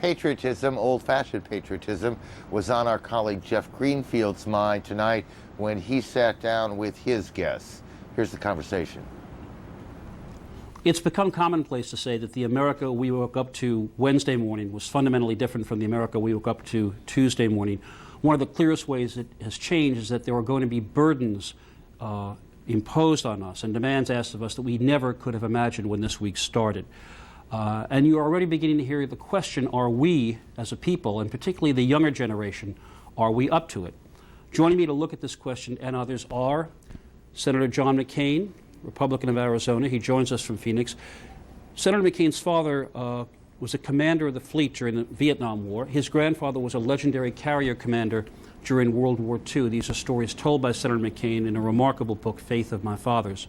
patriotism, old-fashioned patriotism, was on our colleague Jeff Greenfield's mind tonight when he sat down with his guests. Here's the conversation. It's become commonplace to say that the America we woke up to Wednesday morning was fundamentally different from the America we woke up to Tuesday morning. One of the clearest ways it has changed is that there are going to be burdens imposed on us and demands asked of us that we never could have imagined when this week started. And you're already beginning to hear the question, are we as a people, and particularly the younger generation, are we up to it? Joining me to look at this question and others are Senator John McCain, Republican of Arizona. He joins us from Phoenix. Senator McCain's father was a commander of the fleet during the Vietnam War. His grandfather was a legendary carrier commander during World War II. These are stories told by Senator McCain in a remarkable book, Faith of My Fathers.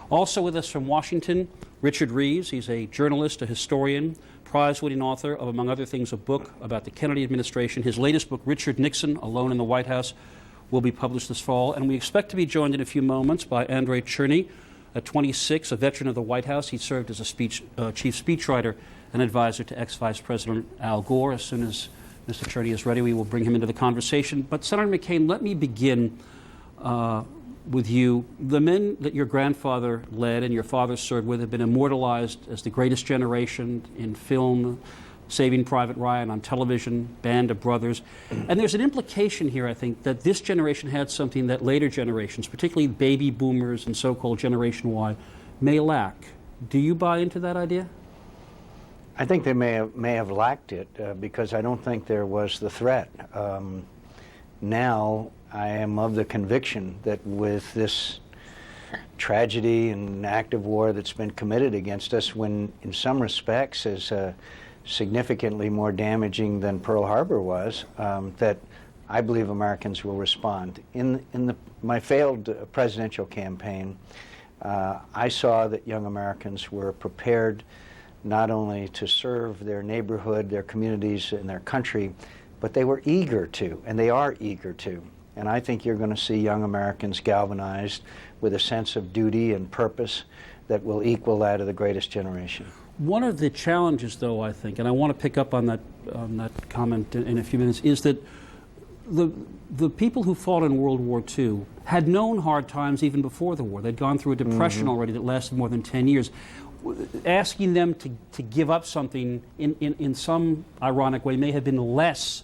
Also with us from Washington, Richard Reeves. He's a journalist, a historian, prize-winning author of, among other things, a book about the Kennedy administration. His latest book, Richard Nixon, Alone in the White House, will be published this fall. And we expect to be joined in a few moments by Andre Cherney, at 26, a veteran of the White House. He served as a chief speechwriter and advisor to ex-Vice President Al Gore. As soon as Mr. Cherney is ready, we will bring him into the conversation. But Senator McCain, let me begin with you. The men that your grandfather led and your father served with have been immortalized as the greatest generation in film, Saving Private Ryan, on television, Band of Brothers. And there's an implication here, I think, that this generation had something that later generations, particularly baby boomers and so-called Generation Y, may lack. Do you buy into that idea? I think they may have lacked it because I don't think there was the threat. Now I am of the conviction that with this tragedy and active war that's been committed against us, when in some respects is significantly more damaging than Pearl Harbor was, that I believe Americans will respond. In my failed presidential campaign, I saw that young Americans were prepared not only to serve their neighborhood, their communities, and their country, but they were eager to, and they are eager to. And I think you're going to see young Americans galvanized with a sense of duty and purpose that will equal that of the greatest generation. One of the challenges, though, I think, and I want to pick up on that comment in a few minutes, is that the people who fought in World War II had known hard times even before the war. They'd gone through a depression already that lasted more than 10 years. Asking them to give up something in some ironic way may have been less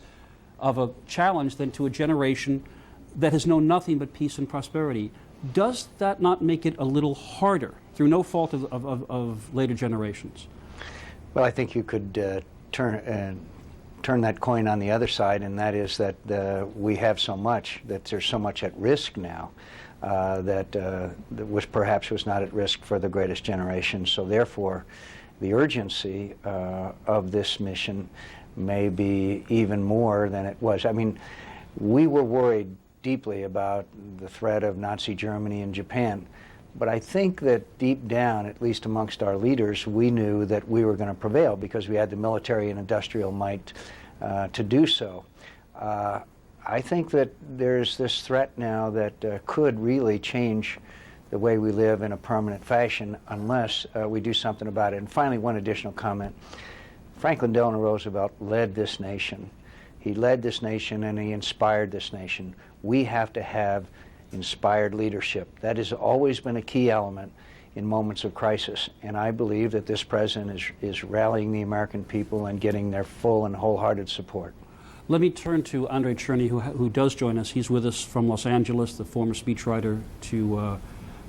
of a challenge than to a generation that has known nothing but peace and prosperity. Does that not make it a little harder, through no fault of later generations? Well, I think you could turn that coin on the other side, and that is that we have so much, that there's so much at risk now that perhaps was not at risk for the greatest generation. So therefore, the urgency of this mission may be even more than it was. I mean, we were worried deeply about the threat of Nazi Germany and Japan. But I think that deep down, at least amongst our leaders, we knew that we were going to prevail because we had the military and industrial might to do so. I think that there's this threat now that could really change the way we live in a permanent fashion unless we do something about it. And finally, one additional comment. Franklin Delano Roosevelt led this nation. He led this nation and he inspired this nation. We have to have inspired leadership. That has always been a key element in moments of crisis. And I believe that this president is rallying the American people and getting their full and wholehearted support. Let me turn to Andre Cherney, who does join us. He's with us from Los Angeles, the former speechwriter to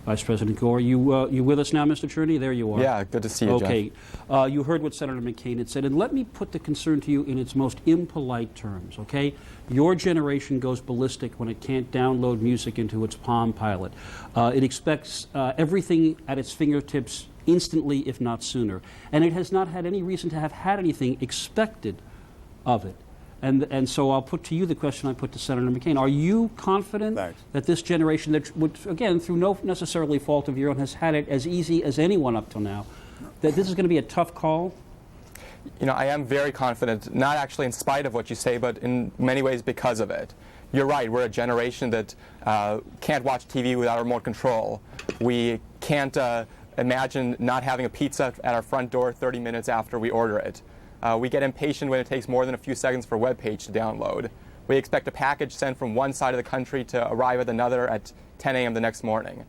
Vice President Gore. You with us now, Mr. Cherney? There you are. Yeah, good to see you, Jeff. Okay. You heard what Senator McCain had said, and let me put the concern to you in its most impolite terms, okay? Your generation goes ballistic when it can't download music into its Palm Pilot. It expects everything at its fingertips instantly, if not sooner. And it has not had any reason to have had anything expected of it. And so I'll put to you the question I put to Senator McCain. Are you confident that this generation, that would, again, through no necessarily fault of your own, has had it as easy as anyone up till now, that this is going to be a tough call? You know, I am very confident, not actually in spite of what you say, but in many ways because of it. You're right, we're a generation that can't watch TV without remote control. We can't imagine not having a pizza at our front door 30 minutes after we order it. We get impatient when it takes more than a few seconds for a web page to download. We expect a package sent from one side of the country to arrive at another at 10 a.m. the next morning.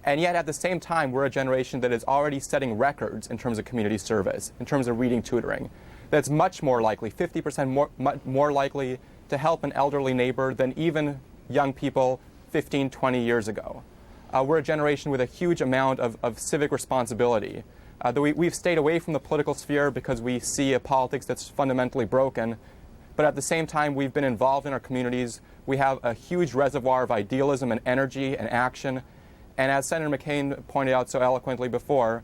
And yet, at the same time, we're a generation that is already setting records in terms of community service, in terms of reading tutoring. That's much more likely, 50% more likely to help an elderly neighbor than even young people 15, 20 years ago. We're a generation with a huge amount of civic responsibility. We've stayed away from the political sphere because we see a politics that's fundamentally broken. But at the same time, we've been involved in our communities. We have a huge reservoir of idealism and energy and action. And as Senator McCain pointed out so eloquently before,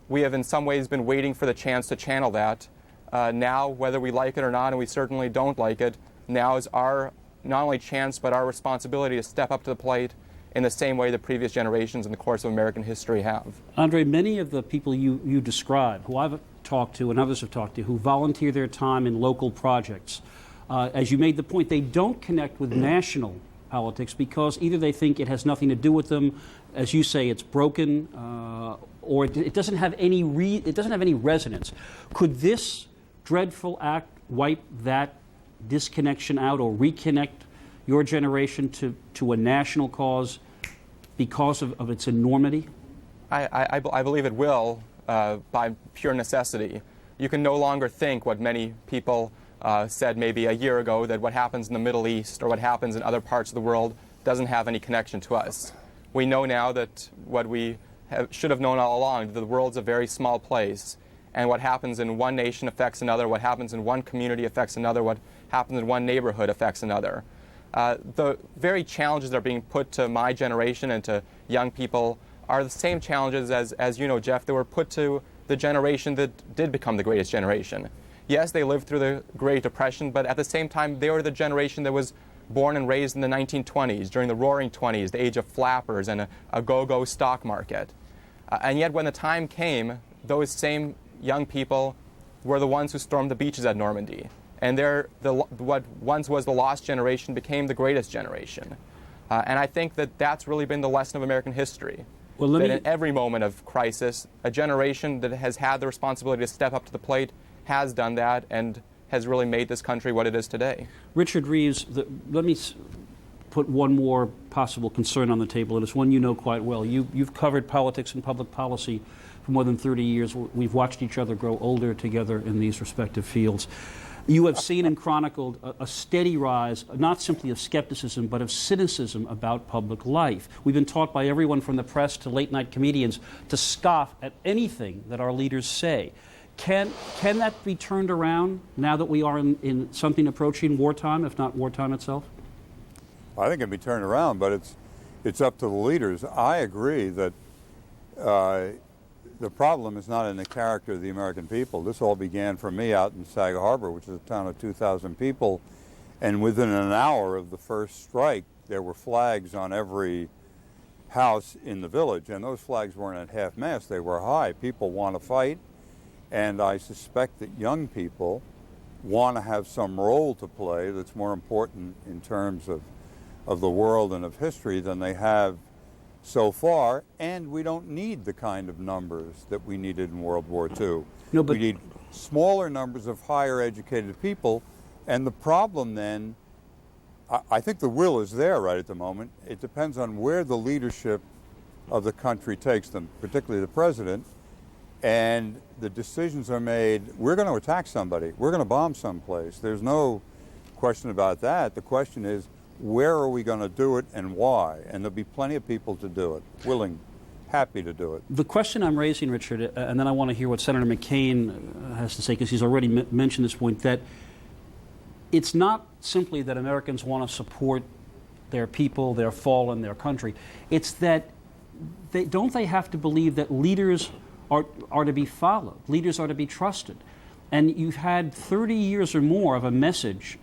we have in some ways been waiting for the chance to channel that. Now, whether we like it or not, and we certainly don't like it, now is our not only chance but our responsibility to step up to the plate in the same way the previous generations in the course of American history have. Andre, many of the people you describe, who I've talked to and others have talked to, who volunteer their time in local projects, as you made the point, they don't connect with national politics because either they think it has nothing to do with them, as you say, it's broken, or it doesn't have any resonance. Could this dreadful act wipe that disconnection out or reconnect your generation to a national cause because of its enormity? I believe it will by pure necessity. You can no longer think what many people said maybe a year ago, that what happens in the Middle East or what happens in other parts of the world doesn't have any connection to us. We know now that what we should have known all along, that the world's a very small place, and what happens in one nation affects another, what happens in one community affects another, what happens in one neighborhood affects another. The very challenges that are being put to my generation and to young people are the same challenges as you know, Jeff, that were put to the generation that did become the greatest generation. Yes, they lived through the Great Depression, but at the same time, they were the generation that was born and raised in the 1920s, during the Roaring '20s, the age of flappers and a go-go stock market. And yet, when the time came, those same young people were the ones who stormed the beaches at Normandy. And what once was the lost generation became the greatest generation. And I think that that's really been the lesson of American history. Well, that in every moment of crisis, a generation that has had the responsibility to step up to the plate has done that and has really made this country what it is today. Richard Reeves, let me put one more possible concern on the table, and it's one you know quite well. You've covered politics and public policy for more than 30 years. We've watched each other grow older together in these respective fields. You have seen and chronicled a steady rise, not simply of skepticism, but of cynicism about public life. We've been taught by everyone from the press to late-night comedians to scoff at anything that our leaders say. Can that be turned around now that we are in something approaching wartime, if not wartime itself? I think it can be turned around, but it's up to the leaders. I agree that the problem is not in the character of the American people. This all began for me out in Sag Harbor, which is a town of 2,000 people, and within an hour of the first strike, there were flags on every house in the village, and those flags weren't at half-mast, they were high. People want to fight, and I suspect that young people want to have some role to play that's more important in terms of the world and of history than they have so far, and we don't need the kind of numbers that we needed in World War II. No, but we need smaller numbers of higher educated people, and the problem then, I think the will is there right at the moment. It depends on where the leadership of the country takes them, particularly the president, and the decisions are made. We're going to attack somebody. We're going to bomb someplace. There's no question about that. The question is, where are we going to do it and why? And there'll be plenty of people to do it, willing, happy to do it. The question I'm raising, Richard, and then I want to hear what Senator McCain has to say, because he's already mentioned this point, that it's not simply that Americans want to support their people, their fallen, their country. It's that don't they have to believe that leaders are to be followed, leaders are to be trusted. And you've had 30 years or more of a message,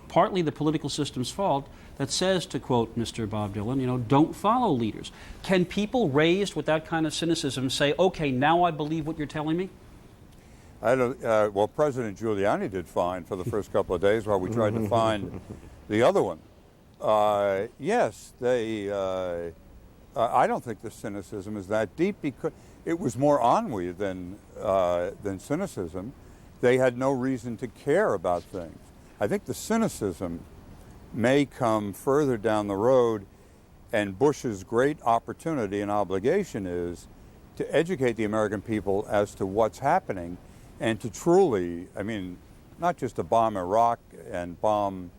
partly the political system's fault, that says, to quote Mr. Bob Dylan, don't follow leaders. Can people raised with that kind of cynicism say, okay, now I believe what you're telling me? Well, President Giuliani did fine for the first couple of days while we tried to find the other one. Yes, I don't think the cynicism is that deep, because it was more ennui than cynicism. they had no reason to care about things. I think the cynicism may come further down the road, and Bush's great opportunity and obligation is to educate the American people as to what's happening and to truly, I mean, not just to bomb Iraq and bomb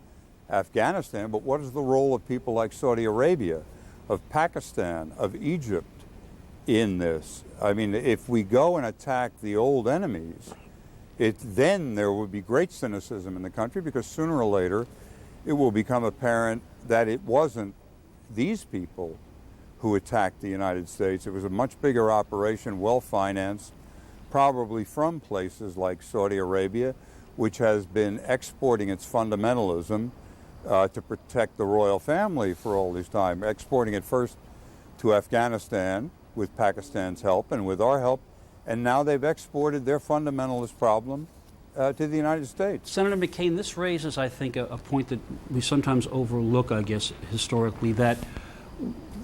Afghanistan, but what is the role of people like Saudi Arabia, of Pakistan, of Egypt in this? I mean, if we go and attack the old enemies, then there would be great cynicism in the country, because sooner or later it will become apparent that it wasn't these people who attacked the United States. It was a much bigger operation, well-financed, probably from places like Saudi Arabia, which has been exporting its fundamentalism to protect the royal family for all this time, exporting it first to Afghanistan with Pakistan's help and with our help, and now they've exported their fundamentalist problem to the United States. Senator McCain, this raises, I think, a point that we sometimes overlook, I guess, historically, that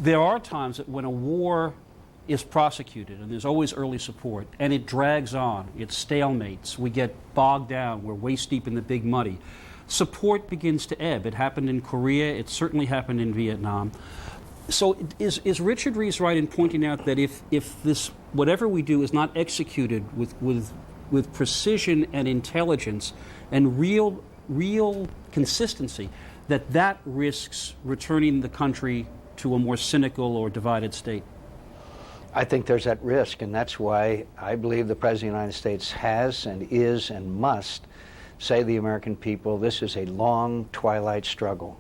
there are times that when a war is prosecuted, and there's always early support, and it drags on, it stalemates, we get bogged down, we're waist deep in the big muddy, support begins to ebb. It happened in Korea, it certainly happened in Vietnam. So is Richard Rees right in pointing out that if this, whatever we do, is not executed with precision and intelligence and real consistency, that risks returning the country to a more cynical or divided state? I think there's that risk, and that's why I believe the President of the United States has and is and must say to the American people, this is a long twilight struggle.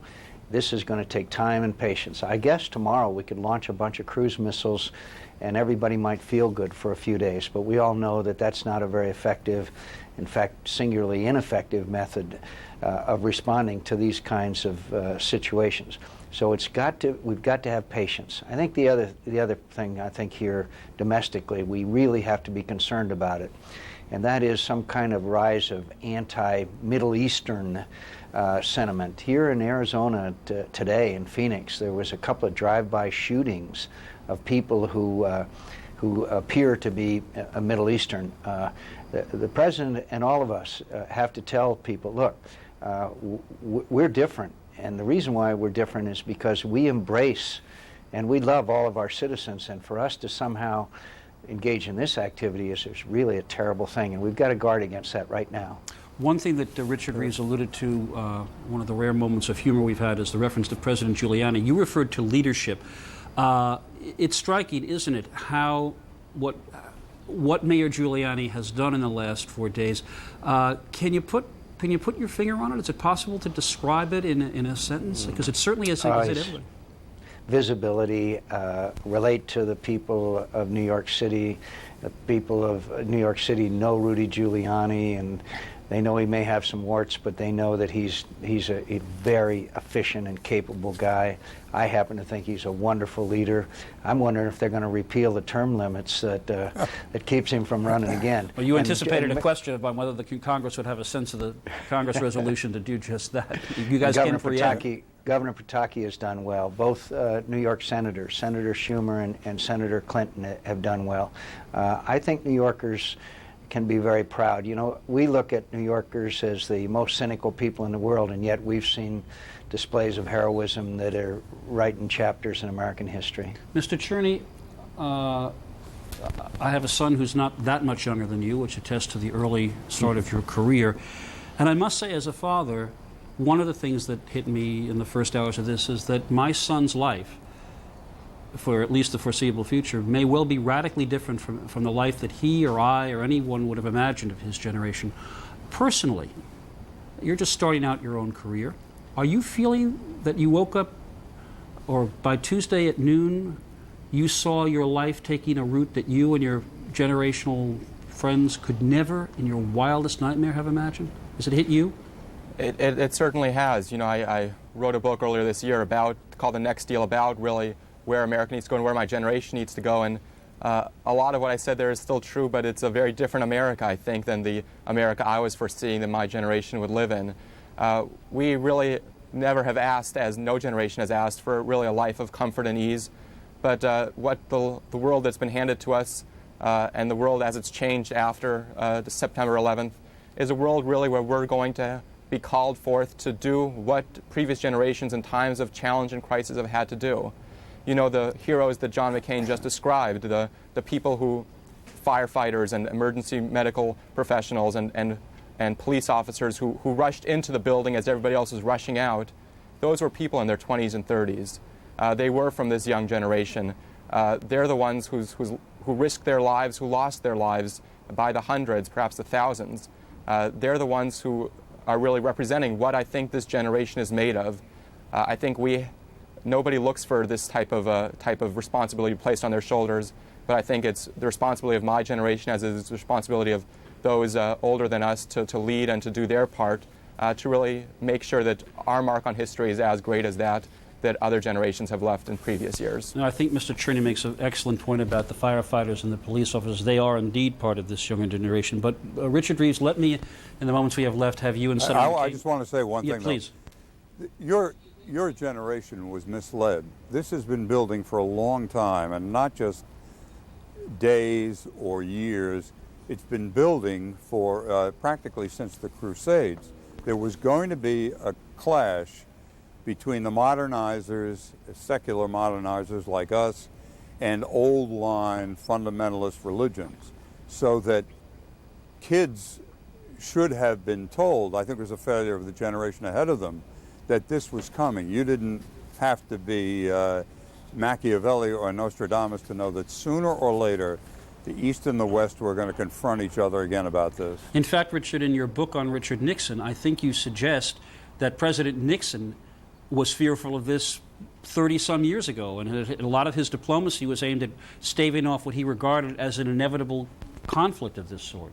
This is going to take time and patience. I guess tomorrow we could launch a bunch of cruise missiles and everybody might feel good for a few days, but we all know that that's not a very effective, in fact, singularly ineffective method of responding to these kinds of situations. So we've got to have patience. I think the other thing I think here domestically we really have to be concerned about it, and that is some kind of rise of anti-Middle Eastern sentiment. Here in Arizona today, in Phoenix, there was a couple of drive-by shootings of people who appear to be Middle Eastern. The President and all of us have to tell people, look, we're different. And the reason why we're different is because we embrace and we love all of our citizens, and for us to somehow engage in this activity is really a terrible thing, and we've got to guard against that right now. One thing that Richard Rees alluded to, one of the rare moments of humor we've had, is the reference to President Giuliani. You referred to leadership. It's striking, isn't it, how what Mayor Giuliani has done in the last 4 days. Can you put your finger on it? Is it possible to describe it in a sentence? Because it certainly is evident. Visibility, relate to the people of New York City. The people of New York City know Rudy Giuliani, and they know he may have some warts, but they know that he's a very efficient and capable guy. I happen to think he's a wonderful leader. I'm wondering if they're going to repeal the term limits that keeps him from running again. Well, you anticipated a question about whether the Congress would have a sense of the Congress resolution to do just that. You guys came for Governor Pataki has done well. Both New York senators, Senator Schumer and Senator Clinton, have done well. I think New Yorkers can be very proud. You know, we look at New Yorkers as the most cynical people in the world, and yet we've seen displays of heroism that are writing chapters in American history. Mr. Cherney, I have a son who's not that much younger than you, which attests to the early start of your career. And I must say, as a father, one of the things that hit me in the first hours of this is that my son's life, for at least the foreseeable future, may well be radically different from the life that he or I or anyone would have imagined of his generation. Personally, you're just starting out your own career. Are you feeling that you woke up, or by Tuesday at noon, you saw your life taking a route that you and your generational friends could never, in your wildest nightmare, have imagined? Has it hit you? It certainly has. You know, I wrote a book earlier this year called The Next Deal, about really where America needs to go and where my generation needs to go. And a lot of what I said there is still true, but it's a very different America, I think, than the America I was foreseeing that my generation would live in. We really never have asked, as no generation has asked, for really a life of comfort and ease. But what the world that's been handed to us and the world as it's changed after September 11th is a world really where we're going to be called forth to do what previous generations in times of challenge and crisis have had to do. You know, the heroes that John McCain just described, the people who, firefighters and emergency medical professionals and police officers who rushed into the building as everybody else was rushing out, those were people in their 20s and 30s. They were from this young generation. They're the ones who risked their lives, who lost their lives by the hundreds, perhaps the thousands. They're the ones who are really representing what I think this generation is made of. I think nobody looks for this type of responsibility placed on their shoulders, but I think it's the responsibility of my generation, as it is the responsibility of those older than us, to lead and to do their part to really make sure that our mark on history is as great as that other generations have left in previous years. No, I think Mr. Cherney makes an excellent point about the firefighters and the police officers. They are indeed part of this younger generation. But Richard Reeves, let me, in the moments we have left, have you and Senator McCain. I just want to say one thing. Please. Your generation was misled. This has been building for a long time, and not just days or years. It's been building for practically since the Crusades. There was going to be a clash between the modernizers, secular modernizers like us, and old-line fundamentalist religions, so that kids should have been told, I think it was a failure of the generation ahead of them, that this was coming. You didn't have to be Machiavelli or Nostradamus to know that sooner or later the East and the West were going to confront each other again about this. In fact, Richard, in your book on Richard Nixon, I think you suggest that President Nixon was fearful of this 30-some years ago, and a lot of his diplomacy was aimed at staving off what he regarded as an inevitable conflict of this sort.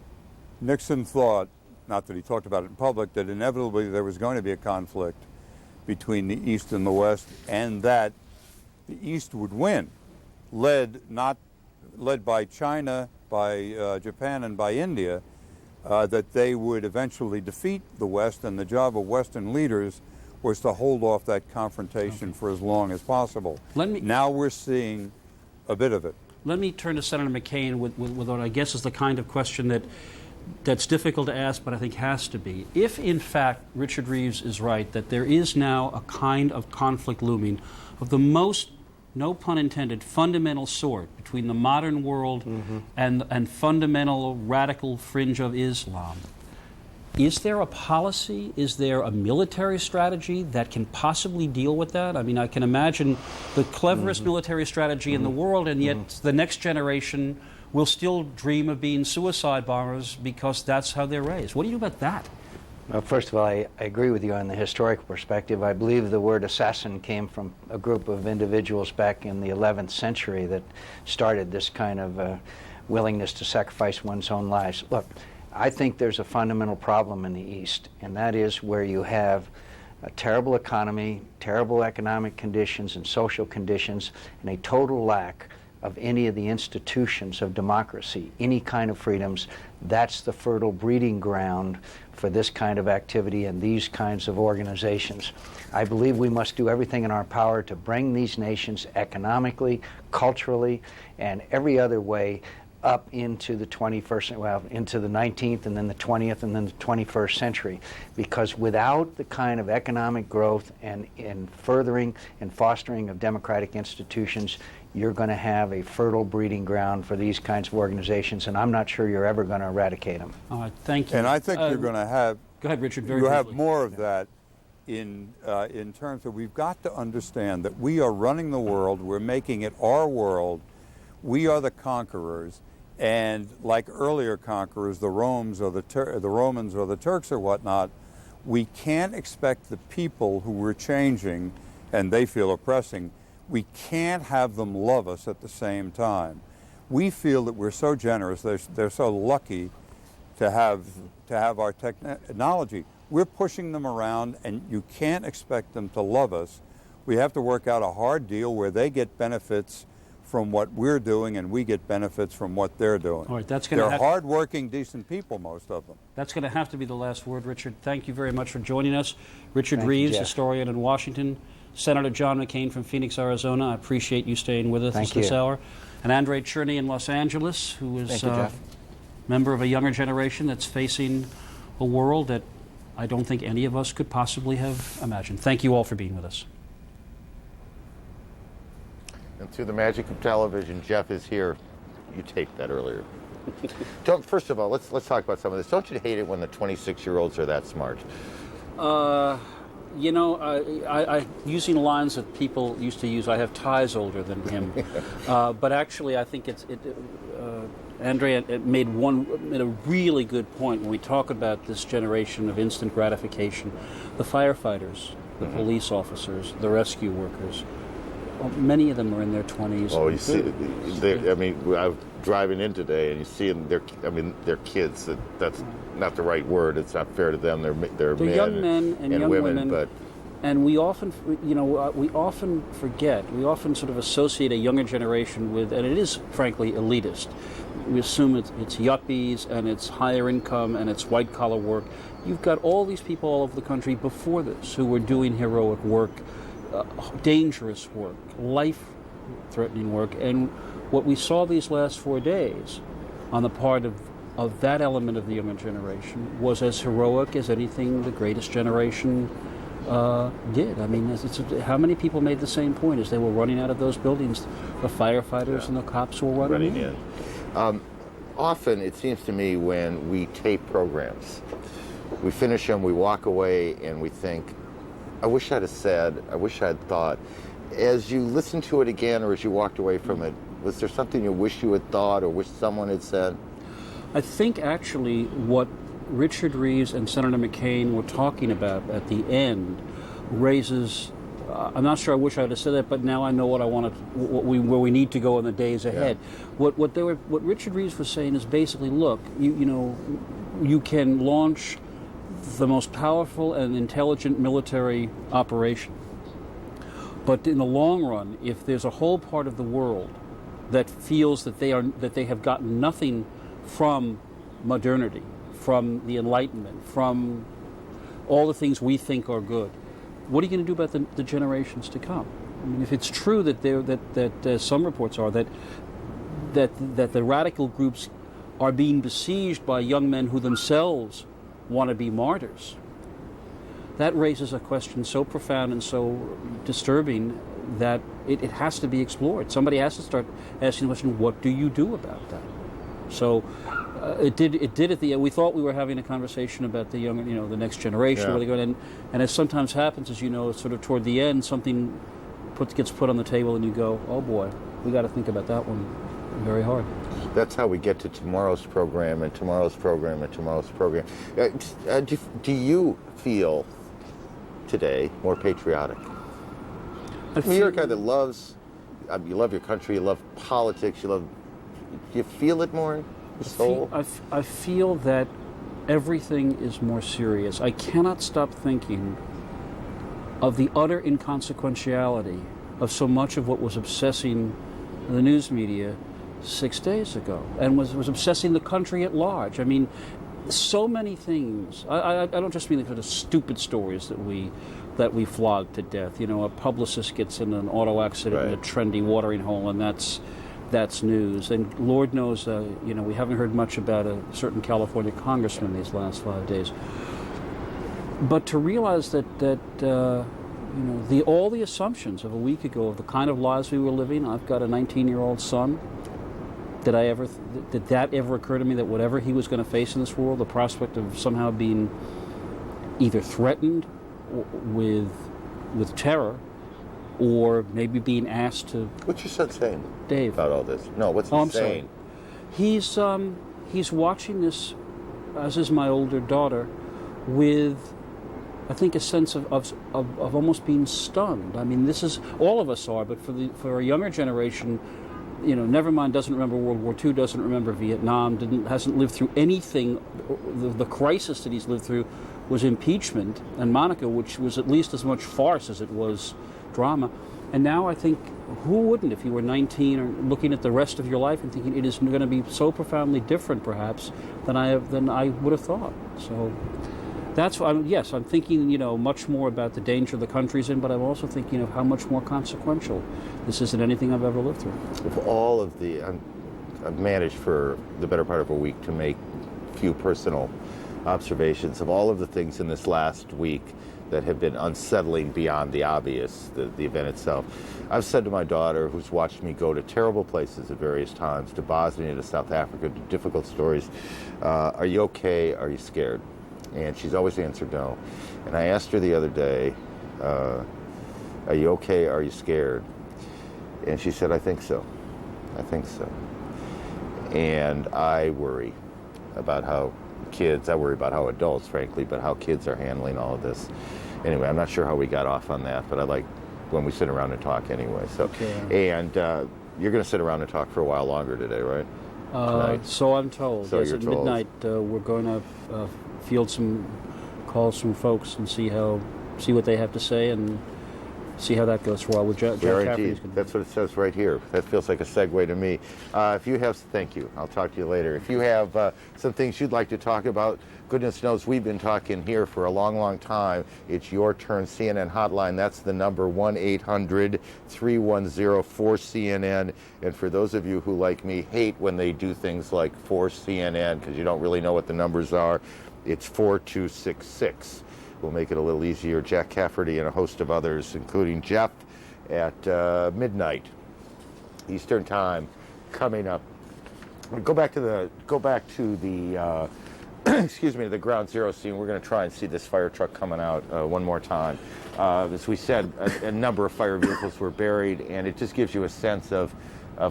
Nixon thought, not that he talked about it in public, that inevitably there was going to be a conflict between the East and the West, and that the East would win, led by China, by Japan, and by India, that they would eventually defeat the West, and the job of Western leaders was to hold off that confrontation for as long as possible. Now we're seeing a bit of it. Let me turn to Senator McCain with what I guess is the kind of question that's difficult to ask, but I think has to be. If, in fact, Richard Reeves is right, that there is now a kind of conflict looming of the most, no pun intended, fundamental sort between the modern world and fundamental radical fringe of Islam, is there a policy, is there a military strategy that can possibly deal with that? I mean, I can imagine the cleverest military strategy in the world, and yet the next generation will still dream of being suicide bombers because that's how they're raised. What do you do about that? Well, first of all, I agree with you on the historical perspective. I believe the word assassin came from a group of individuals back in the 11th century that started this kind of willingness to sacrifice one's own lives. Look, I think there's a fundamental problem in the East, and that is where you have a terrible economy, terrible economic conditions and social conditions, and a total lack of any of the institutions of democracy, any kind of freedoms. That's the fertile breeding ground for this kind of activity and these kinds of organizations. I believe we must do everything in our power to bring these nations economically, culturally, and every other way up into the 21st, well, into the 19th and then the 20th and then the 21st century. Because without the kind of economic growth and furthering and fostering of democratic institutions, you're going to have a fertile breeding ground for these kinds of organizations, and I'm not sure you're ever going to eradicate them. All right, thank you. And I think you're going to have... Go ahead, Richard, very You briefly. have more of that in terms of we've got to understand that we are running the world, we're making it our world, we are the conquerors, and like earlier conquerors, the Romans or the Turks or whatnot, we can't expect the people who we're changing and they feel oppressing, we can't have them love us at the same time. We feel that we're so generous, they're so lucky to have our technology. We're pushing them around, and you can't expect them to love us. We have to work out a hard deal where they get benefits from what we're doing, and we get benefits from what they're doing. All right, that's going to They're hard-working, decent people, most of them. That's going to have to be the last word, Richard. Thank you very much for joining us. Richard Thank you, Reeves, Jeff. historian in Washington. Senator John McCain from Phoenix, Arizona. I appreciate you staying with us Thank this you. hour. And Andre Cherney in Los Angeles, who is Thank you, Jeff. member of a younger generation that's facing a world that I don't think any of us could possibly have imagined. Thank you all for being with us. And through the magic of television, Jeff is here. You taped that earlier. First of all, let's talk about some of this. Don't you hate it when the 26-year-olds are that smart? You know, I using lines that people used to use. I have ties older than him, but actually, I think Andrea made a really good point when we talk about this generation of instant gratification. The firefighters, the police officers, the rescue workers. Many of them are in their 20s. Oh, you see, I mean, I'm driving in today, and you see them. They're kids. That's not the right word. It's not fair to them. They're men, young men and young women. But and we often, we often forget. We often sort of associate a younger generation with, and it is frankly elitist. We assume it's yuppies and it's higher income and it's white collar work. You've got all these people all over the country before this who were doing heroic work. Dangerous work, life-threatening work, and what we saw these last 4 days on the part of that element of the younger generation was as heroic as anything the greatest generation did. I mean, how many people made the same point as they were running out of those buildings? The firefighters and the cops were running in. Often, it seems to me, when we tape programs, we finish them, we walk away, and we think, I wish I'd have said, I wish I'd thought. As you listened to it again, or as you walked away from it, was there something you wish you had thought or wish someone had said? I think actually what Richard Reeves and Senator McCain were talking about at the end raises, I'm not sure I wish I had said that, but now I know what I want to, where we need to go in the days ahead. Yeah. What Richard Reeves was saying is basically, look, you can launch the most powerful and intelligent military operation. But in the long run, if there's a whole part of the world that feels that they have gotten nothing from modernity, from the Enlightenment, from all the things we think are good, what are you going to do about the generations to come? I mean, if it's true that some reports are that the radical groups are being besieged by young men who themselves want to be martyrs, that raises a question so profound and so disturbing that it has to be explored. Somebody has to start asking the question, what do you do about that? So it did at the end. We thought we were having a conversation about the young, the next generation, where they go, and as sometimes happens, as you know, sort of toward the end, something gets put on the table and you go, oh boy, we got to think about that one very hard. That's how we get to tomorrow's program and tomorrow's program and tomorrow's program. Do you feel today more patriotic? You're a guy that loves, you love your country, you love politics, do you feel it more in your soul? I feel that everything is more serious. I cannot stop thinking of the utter inconsequentiality of so much of what was obsessing the news media 6 days ago, and was obsessing the country at large. I mean, so many things. I don't just mean the kind of stupid stories that we flog to death. A publicist gets in an auto accident in a trendy watering hole, and that's news. And Lord knows, we haven't heard much about a certain California congressman these last 5 days. But to realize that all the assumptions of a week ago of the kind of lives we were living. I've got a 19-year-old son. Did that ever occur to me that whatever he was going to face in this world, the prospect of somehow being either threatened with terror, or maybe being asked to... What's your son saying, Dave, about all this? No, what's he saying? Sorry. He's watching this, as is my older daughter, with, I think, a sense of almost being stunned. I mean, this is, all of us are, but for a younger generation, never mind doesn't remember World War II, doesn't remember Vietnam, hasn't lived through anything. The crisis that he's lived through was impeachment and Monica, which was at least as much farce as it was drama. And now I think, who wouldn't, if you were 19 or looking at the rest of your life and thinking it is going to be so profoundly different, perhaps, than I would have thought. So that's why, yes, I'm thinking, much more about the danger the country's in, but I'm also thinking of how much more consequential this is than anything I've ever lived through. Of all of I've managed for the better part of a week to make few personal observations of all of the things in this last week that have been unsettling beyond the obvious, the event itself. I've said to my daughter, who's watched me go to terrible places at various times, to Bosnia, to South Africa, to difficult stories, are you okay? Are you scared? And she's always answered no. And I asked her the other day, are you okay? Are you scared? And she said, I think so. I think so. And I worry about how I worry about how adults, frankly, but how kids are handling all of this. Anyway, I'm not sure how we got off on that, but I like when we sit around and talk anyway. So, okay. And you're going to sit around and talk for a while longer today, right? So I'm told. So yes, you're at told. midnight, we're going to field some calls from folks and see what they have to say and see how that goes for a while. With John We are Caffrey's indeed. That's what it says right here. That feels like a segue to me. Thank you. I'll talk to you later. If you have some things you'd like to talk about, goodness knows we've been talking here for a long, long time. It's your turn. CNN hotline. That's the number 1-800-310-4CNN. And for those of you who, like me, hate when they do things like for CNN because you don't really know what the numbers are, it's 4266. We'll make it a little easier. Jack Cafferty and a host of others, including Jeff, at midnight Eastern Time, coming up. Go back to the excuse me, the ground zero scene. We're going to try and see this fire truck coming out one more time. As we said, a number of fire vehicles were buried, and it just gives you a sense of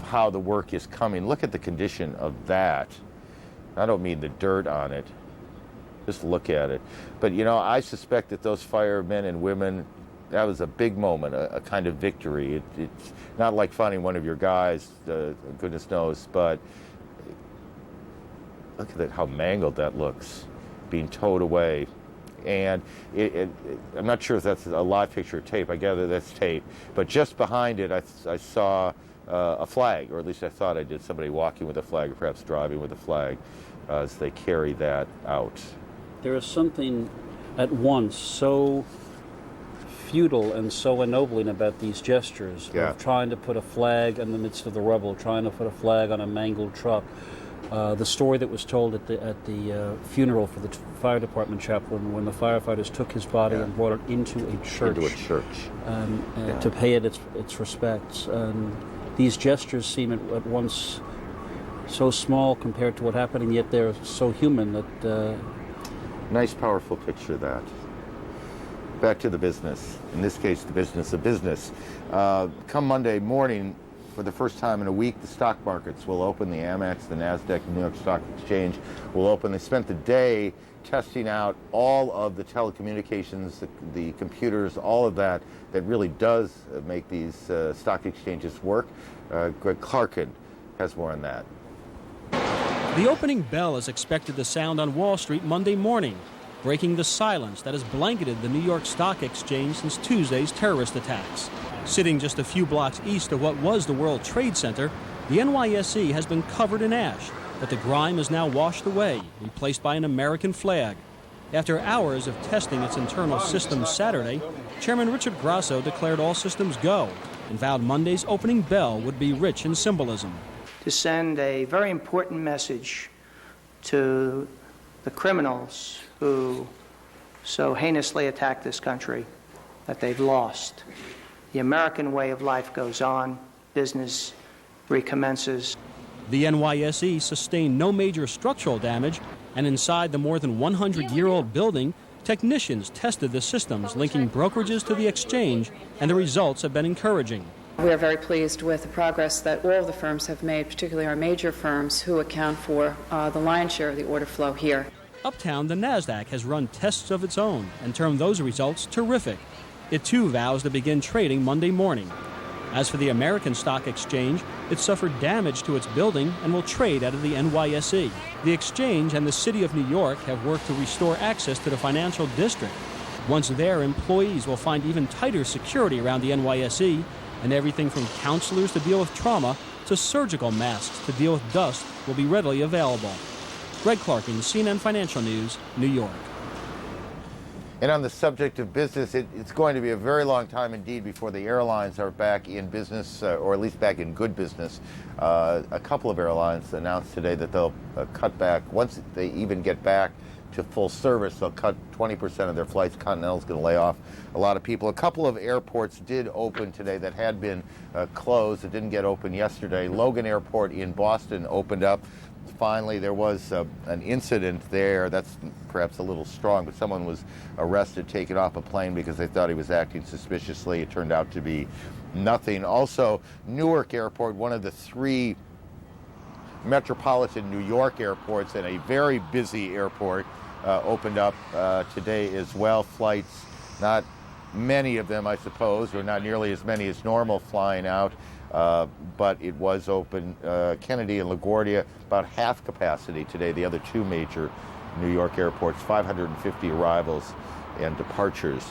how the work is coming. Look at the condition of that. I don't mean the dirt on it. Just look at it. But, you know, I suspect that those firemen and women, that was a big moment, a kind of victory. It's not like finding one of your guys, goodness knows, but look at that, how mangled that looks, being towed away. And I'm not sure if that's a live picture or tape. I gather that's tape. But just behind it, I saw a flag, or at least I thought I did, somebody walking with a flag, or perhaps driving with a flag, as they carry that out. There is something at once so futile and so ennobling about these gestures of trying to put a flag in the midst of the rubble, trying to put a flag on a mangled truck. The story that was told at the funeral for the fire department chaplain, when the firefighters took his body and brought it into a church. To pay it its respects. These gestures seem at once so small compared to what happened, and yet they're so human that... Nice, powerful picture of that. Back to the business. In this case, the business of business. Come Monday morning, for the first time in a week, the stock markets will open. The Amex, the NASDAQ, New York Stock Exchange will open. They spent the day testing out all of the telecommunications, the computers, all of that really does make these stock exchanges work. Greg Clarkin has more on that. The opening bell is expected to sound on Wall Street Monday morning, breaking the silence that has blanketed the New York Stock Exchange since Tuesday's terrorist attacks. Sitting just a few blocks east of what was the World Trade Center, the NYSE has been covered in ash, but the grime is now washed away, replaced by an American flag. After hours of testing its internal systems Saturday, Chairman Richard Grasso declared all systems go and vowed Monday's opening bell would be rich in symbolism. To send a very important message to the criminals who so heinously attacked this country that they've lost. The American way of life goes on, business recommences. The NYSE sustained no major structural damage, and inside the more than 100-year-old building, technicians tested the systems linking brokerages to the exchange, and the results have been encouraging. We are very pleased with the progress that all of the firms have made, particularly our major firms who account for the lion's share of the order flow here. Uptown, the NASDAQ has run tests of its own and termed those results terrific. It too vows to begin trading Monday morning. As for the American Stock Exchange, it suffered damage to its building and will trade out of the NYSE. The exchange and the city of New York have worked to restore access to the financial district. Once there, employees will find even tighter security around the NYSE, and everything from counselors to deal with trauma to surgical masks to deal with dust will be readily available. Greg Clarkin, CNN Financial News, New York. And on the subject of business, it's going to be a very long time indeed before the airlines are back in business, or at least back in good business. A couple of airlines announced today that they'll cut back, once they even get back to full service. They'll cut 20% of their flights. Continental's going to lay off a lot of people. A couple of airports did open today that had been closed. It didn't get open yesterday. Logan Airport in Boston opened up. Finally, there was an incident there. That's perhaps a little strong, but someone was arrested, taken off a plane because they thought he was acting suspiciously. It turned out to be nothing. Also, Newark Airport, one of the 3 metropolitan New York airports and a very busy airport, opened up today as well. Flights, not many of them, I suppose, or not nearly as many as normal flying out, but it was open. Kennedy and LaGuardia, about half capacity today. The other 2 major New York airports, 550 arrivals and departures.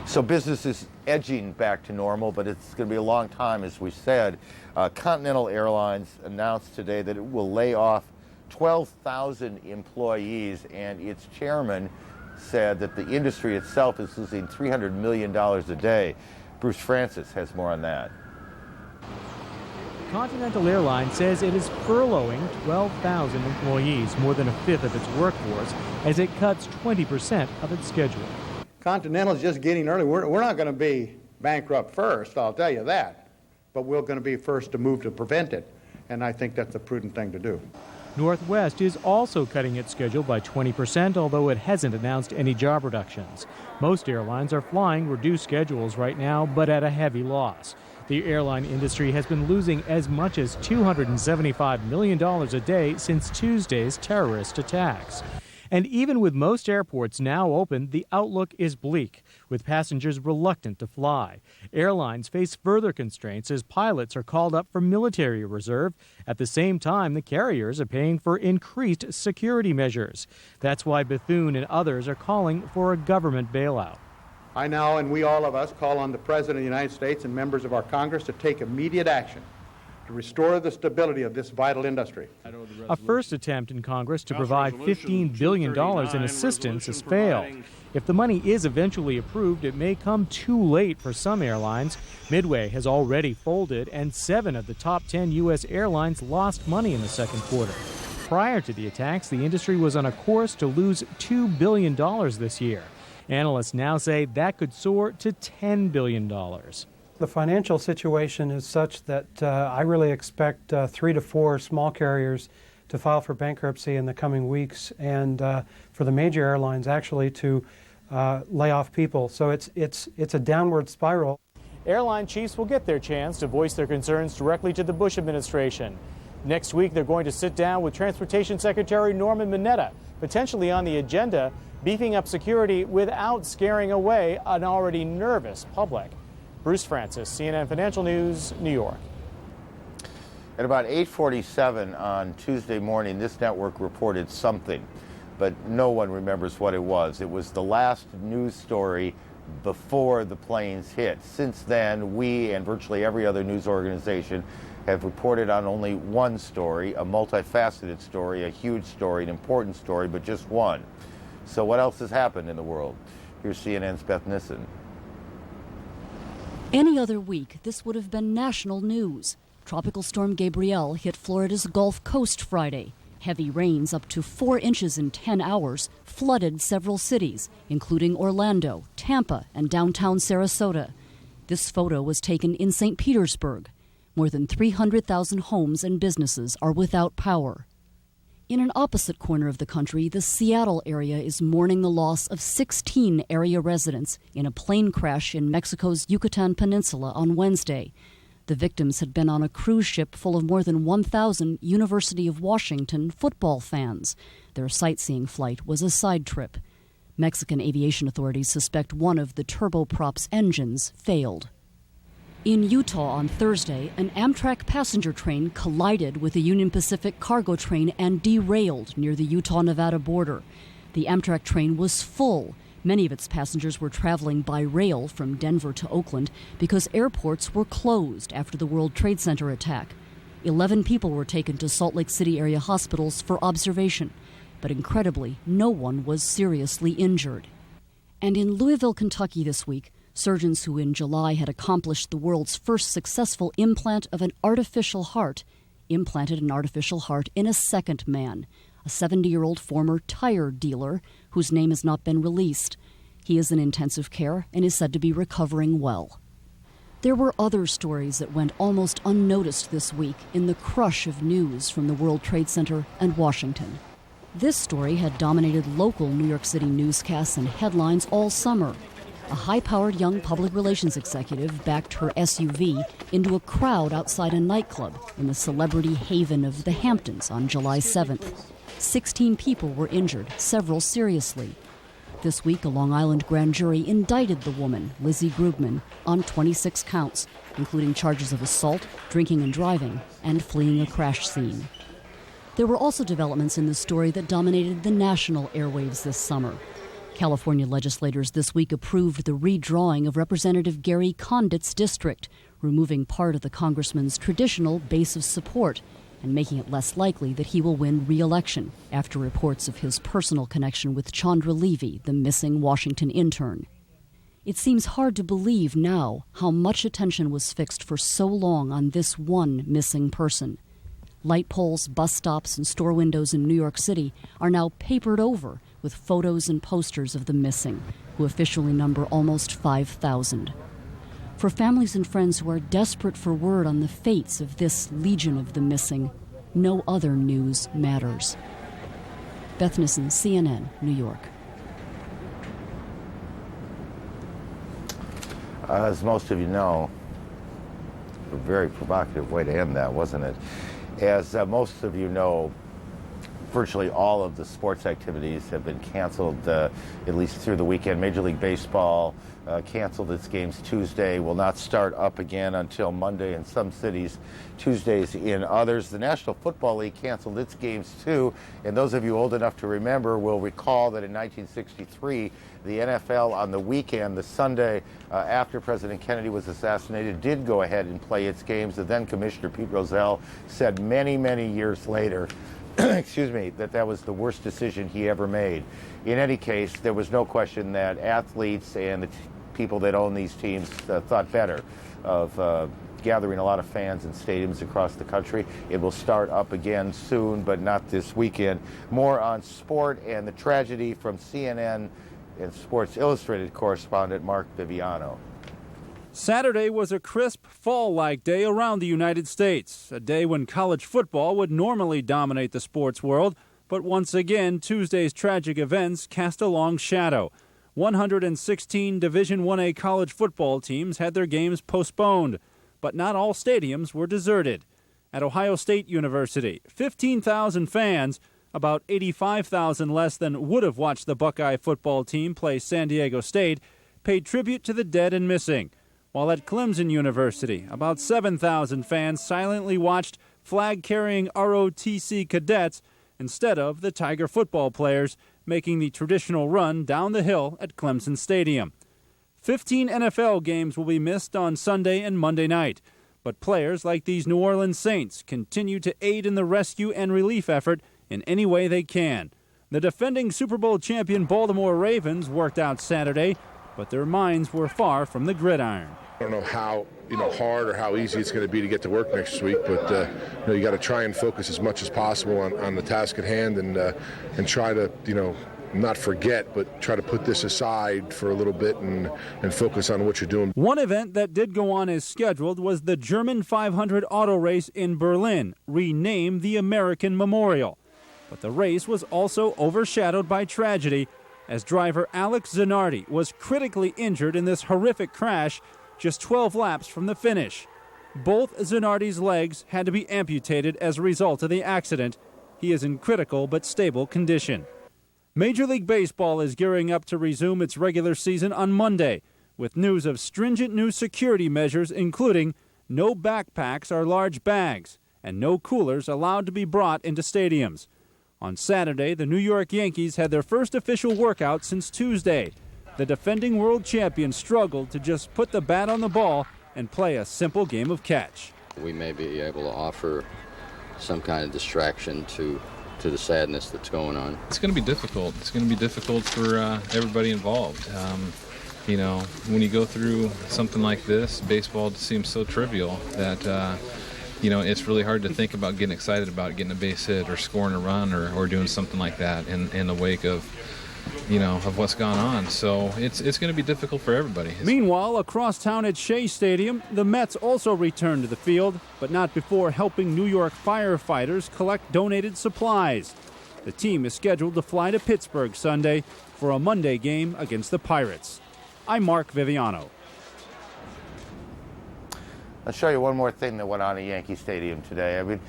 So business is edging back to normal, but it's going to be a long time, as we said. Continental Airlines announced today that it will lay off 12,000 employees, and its chairman said that the industry itself is losing $300 million a day. Bruce Francis has more on that. Continental Airlines says it is furloughing 12,000 employees, more than a fifth of its workforce, as it cuts 20% of its schedule. Continental's just getting early. We're not going to be bankrupt first, I'll tell you that, but we're going to be first to move to prevent it, and I think that's the prudent thing to do. Northwest is also cutting its schedule by 20%, although it hasn't announced any job reductions. Most airlines are flying reduced schedules right now, but at a heavy loss. The airline industry has been losing as much as $275 million a day since Tuesday's terrorist attacks. And even with most airports now open, the outlook is bleak, with passengers reluctant to fly. Airlines face further constraints as pilots are called up for military reserve. At the same time, the carriers are paying for increased security measures. That's why Bethune and others are calling for a government bailout. I now, and we all of us, call on the President of the United States and members of our Congress to take immediate action to restore the stability of this vital industry. A first attempt in Congress to provide $15 billion in assistance has failed. If the money is eventually approved, it may come too late for some airlines. Midway has already folded, and 7 of the top 10 U.S. airlines lost money in the second quarter. Prior to the attacks, the industry was on a course to lose $2 billion this year. Analysts now say that could soar to $10 billion. The financial situation is such that I really expect 3 to 4 small carriers to file for bankruptcy in the coming weeks, and for the major airlines actually to lay off people. So it's a downward spiral. Airline chiefs will get their chance to voice their concerns directly to the Bush administration. Next week, they're going to sit down with Transportation Secretary Norman Mineta, potentially on the agenda, beefing up security without scaring away an already nervous public. Bruce Francis, CNN Financial News, New York. At about 8:47 on Tuesday morning, this network reported something, but no one remembers what it was. It was the last news story before the planes hit. Since then, we and virtually every other news organization have reported on only one story, a multifaceted story, a huge story, an important story, but just one. So what else has happened in the world? Here's CNN's Beth Nissen. Any other week, this would have been national news. Tropical storm Gabrielle hit Florida's Gulf Coast Friday. Heavy rains up to 4 inches in 10 hours flooded several cities, including Orlando, Tampa, and downtown Sarasota. This photo was taken in St. Petersburg. More than 300,000 homes and businesses are without power. In an opposite corner of the country, the Seattle area is mourning the loss of 16 area residents in a plane crash in Mexico's Yucatan Peninsula on Wednesday. The victims had been on a cruise ship full of more than 1,000 University of Washington football fans. Their sightseeing flight was a side trip. Mexican aviation authorities suspect one of the turboprop's engines failed. In Utah on Thursday, an Amtrak passenger train collided with a Union Pacific cargo train and derailed near the Utah-Nevada border. The Amtrak train was full. Many of its passengers were traveling by rail from Denver to Oakland because airports were closed after the World Trade Center attack. 11 people were taken to Salt Lake City area hospitals for observation, but incredibly, no one was seriously injured. And in Louisville, Kentucky this week, surgeons who in July had accomplished the world's first successful implant of an artificial heart implanted an artificial heart in a second man. a 70-year-old former tire dealer whose name has not been released. He is in intensive care and is said to be recovering well. There were other stories that went almost unnoticed this week in the crush of news from the World Trade Center and Washington. This story had dominated local New York City newscasts and headlines all summer. A high-powered young public relations executive backed her SUV into a crowd outside a nightclub in the celebrity haven of the Hamptons on July 7th. 16 people were injured, several seriously. This week, a Long Island grand jury indicted the woman, Lizzie Grubman, on 26 counts, including charges of assault, drinking and driving, and fleeing a crash scene. There were also developments in the story that dominated the national airwaves this summer. California legislators this week approved the redrawing of Representative Gary Condit's district, removing part of the congressman's traditional base of support and making it less likely that he will win re-election after reports of his personal connection with Chandra Levy, the missing Washington intern. It seems hard to believe now how much attention was fixed for so long on this one missing person. Light poles, bus stops, and store windows in New York City are now papered over with photos and posters of the missing, who officially number almost 5,000. For families and friends who are desperate for word on the fates of this legion of the missing, no other news matters. Beth Nissen, CNN, New York. As most of you know, a very provocative way to end that, wasn't it? As most of you know, virtually all of the sports activities have been canceled, at least through the weekend. Major League Baseball canceled its games Tuesday, will not start up again until Monday in some cities, Tuesdays in others. The National Football League canceled its games too, and those of you old enough to remember will recall that in 1963, the NFL on the weekend, the Sunday after President Kennedy was assassinated, did go ahead and play its games. And then Commissioner Pete Rozelle said many, many years later, excuse me, that was the worst decision he ever made. In any case, there was no question that athletes and the people that own these teams thought better of gathering a lot of fans in stadiums across the country. It will start up again soon, but not this weekend. More on sport and the tragedy from CNN and Sports Illustrated correspondent Mark Viviano. Saturday was a crisp, fall-like day around the United States, a day when college football would normally dominate the sports world, but once again, Tuesday's tragic events cast a long shadow. 116 Division I-A college football teams had their games postponed, but not all stadiums were deserted. At Ohio State University, 15,000 fans, about 85,000 less than would have watched the Buckeye football team play San Diego State, paid tribute to the dead and missing. While at Clemson University, about 7,000 fans silently watched flag-carrying ROTC cadets instead of the Tiger football players making the traditional run down the hill at Clemson Stadium. 15 NFL games will be missed on Sunday and Monday night, but players like these New Orleans Saints continue to aid in the rescue and relief effort in any way they can. The defending Super Bowl champion Baltimore Ravens worked out Saturday, but their minds were far from the gridiron. I don't know how hard or how easy it's going to be to get to work next week, but you got to try and focus as much as possible on the task at hand and try to not forget, but try to put this aside for a little bit and focus on what you're doing. One event that did go on as scheduled was the German 500 auto race in Berlin, renamed the American Memorial. But the race was also overshadowed by tragedy as driver Alex Zanardi was critically injured in this horrific crash just 12 laps from the finish. Both Zanardi's legs had to be amputated as a result of the accident. He is in critical but stable condition. Major League Baseball is gearing up to resume its regular season on Monday, with news of stringent new security measures including no backpacks or large bags and no coolers allowed to be brought into stadiums. On Saturday, the New York Yankees had their first official workout since Tuesday. The defending world champions struggled to just put the bat on the ball and play a simple game of catch. We may be able to offer some kind of distraction to the sadness that's going on. It's going to be difficult. It's going to be difficult for everybody involved. When you go through something like this, baseball just seems so trivial that it's really hard to think about getting excited about getting a base hit or scoring a run or doing something like that in the wake of what's gone on. So it's going to be difficult for everybody. Meanwhile, across town at Shea Stadium, the Mets also returned to the field, but not before helping New York firefighters collect donated supplies. The team is scheduled to fly to Pittsburgh Sunday for a Monday game against the Pirates. I'm Mark Viviano. I'll show you one more thing that went on at Yankee Stadium today. I mean,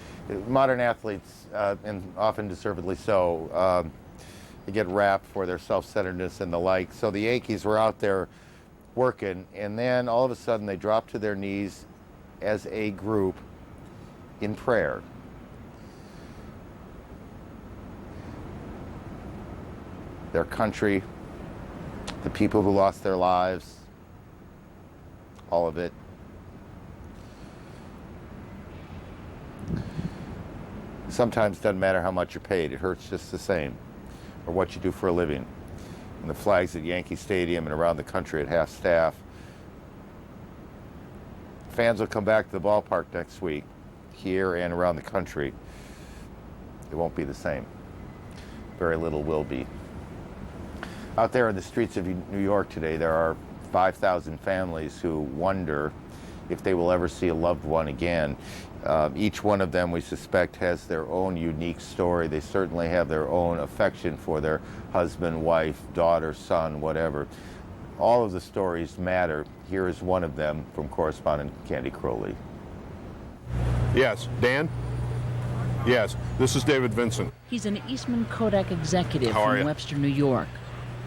modern athletes, and often deservedly so, they get rapped for their self-centeredness and the like. So the Yankees were out there working, and then all of a sudden they dropped to their knees as a group in prayer. Their country, the people who lost their lives, all of it. Sometimes it doesn't matter how much you're paid, it hurts just the same, or what you do for a living. And the flags at Yankee Stadium and around the country at half-staff. Fans will come back to the ballpark next week, here and around the country. It won't be the same. Very little will be. Out there in the streets of New York today, there are 5,000 families who wonder if they will ever see a loved one again. Each one of them, we suspect, has their own unique story. They certainly have their own affection for their husband, wife, daughter, son, whatever. All of the stories matter. Here is one of them from correspondent Candy Crowley. Yes, Dan? Yes, this is David Vincent. He's an Eastman Kodak executive How are from you? Webster, New York.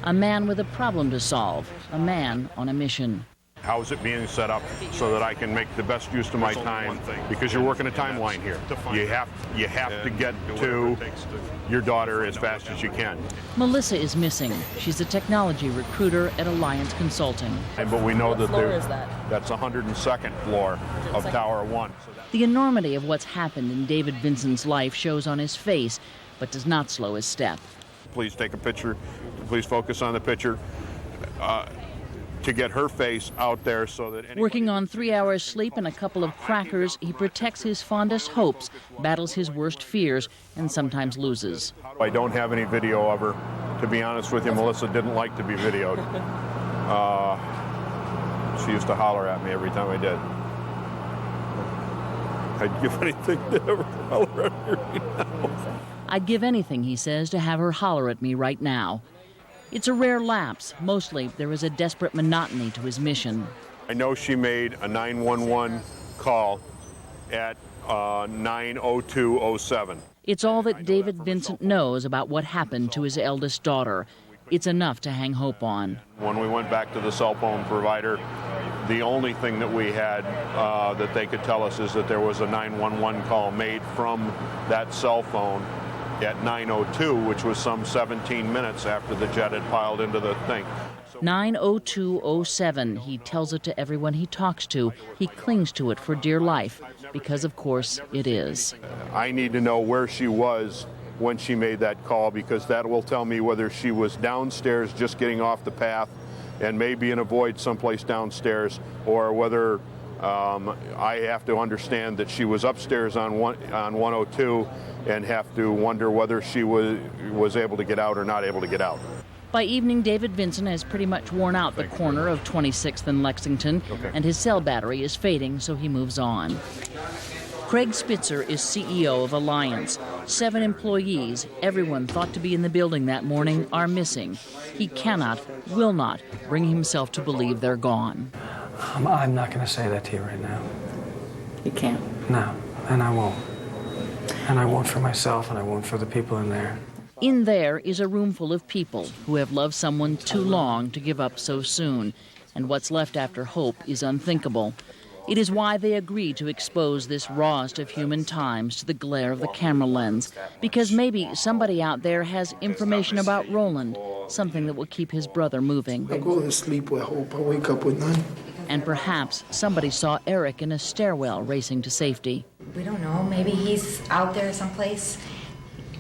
A man with a problem to solve, a man on a mission. How is it being set up so that I can make the best use of my time? Because you're working a timeline here. You have to get to your daughter as fast as you can. Melissa is missing. She's a technology recruiter at Alliance Consulting. But we know that floor is that? That's 102nd floor of Tower 1. The enormity of what's happened in David Vincent's life shows on his face, but does not slow his step. Please take a picture. Please focus on the picture. To get her face out there so that Working on 3 hours sleep and a couple of crackers, he protects his fondest hopes, battles his worst fears, and sometimes loses. I don't have any video of her. To be honest with you, Melissa didn't like to be videoed. She used to holler at me every time I did. I'd give anything to have her holler at me right now. I'd give anything, he says, to have her holler at me right now. It's a rare lapse. Mostly, there is a desperate monotony to his mission. I know she made a 911 call at 9:02:07. It's all that David Vincent knows about what happened to his eldest daughter. It's enough to hang hope on. When we went back to the cell phone provider, the only thing that we had that they could tell us is that there was a 911 call made from that cell phone at 9:02, which was some 17 minutes after the jet had piled into the thing. 9:02:07. He tells it to everyone he talks to. He clings to it for dear life, because of course it is. I need to know where she was when she made that call, because that will tell me whether she was downstairs just getting off the path and maybe in a void someplace downstairs, or whether I have to understand that she was upstairs on 102 and have to wonder whether she was able to get out or not able to get out. By evening, David Vincent has pretty much worn out the corner of 26th and Lexington, and his cell battery is fading, so he moves on. Craig Spitzer is CEO of Alliance. 7 employees, everyone thought to be in the building that morning, are missing. He cannot, will not, bring himself to believe they're gone. I'm not going to say that to you right now. You can't? No, and I won't. And I won't for myself, and I won't for the people in there. In there is a room full of people who have loved someone too long to give up so soon, and what's left after hope is unthinkable. It is why they agreed to expose this rawest of human times to the glare of the camera lens, because maybe somebody out there has information about Roland, something that will keep his brother moving. I go to sleep with hope, I wake up with none. And perhaps somebody saw Eric in a stairwell racing to safety. We don't know. Maybe he's out there someplace,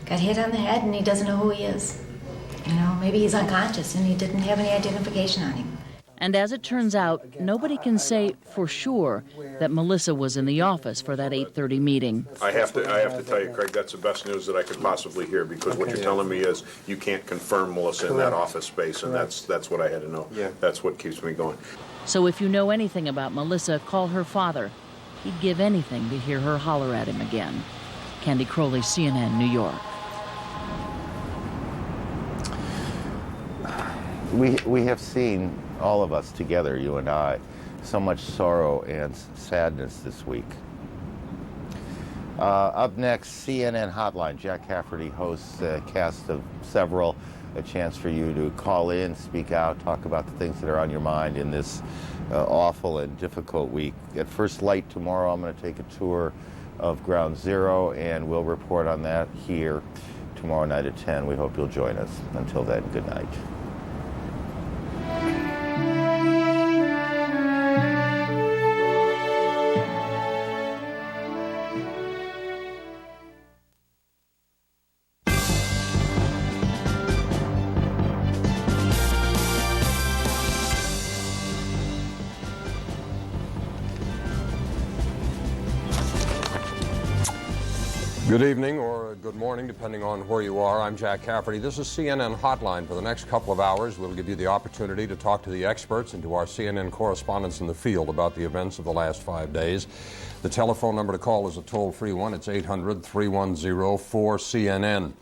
got hit on the head, and he doesn't know who he is. You know, maybe he's unconscious and he didn't have any identification on him. And as it turns out, nobody can say for sure that Melissa was in the office for that 8:30 meeting. I have to tell you, Craig, that's the best news that I could possibly hear, because what you're telling me is you can't confirm Melissa in that office space, and that's what I had to know. Yeah. That's what keeps me going. So if you know anything about Melissa, call her father. He'd give anything to hear her holler at him again. Candy Crowley, CNN, New York. We have seen, all of us together, you and I, so much sorrow and sadness this week. Up next, CNN Hotline. Jack Cafferty hosts a cast of several, a chance for you to call in, speak out, talk about the things that are on your mind in this awful and difficult week. At first light tomorrow, I'm going to take a tour of Ground Zero, and we'll report on that here tomorrow night at 10. We hope you'll join us. Until then, good night. Good evening or good morning, depending on where you are. I'm Jack Cafferty. This is CNN Hotline. For the next couple of hours, we'll give you the opportunity to talk to the experts and to our CNN correspondents in the field about the events of the last 5 days. The telephone number to call is a toll-free one. It's 800-310-4CNN.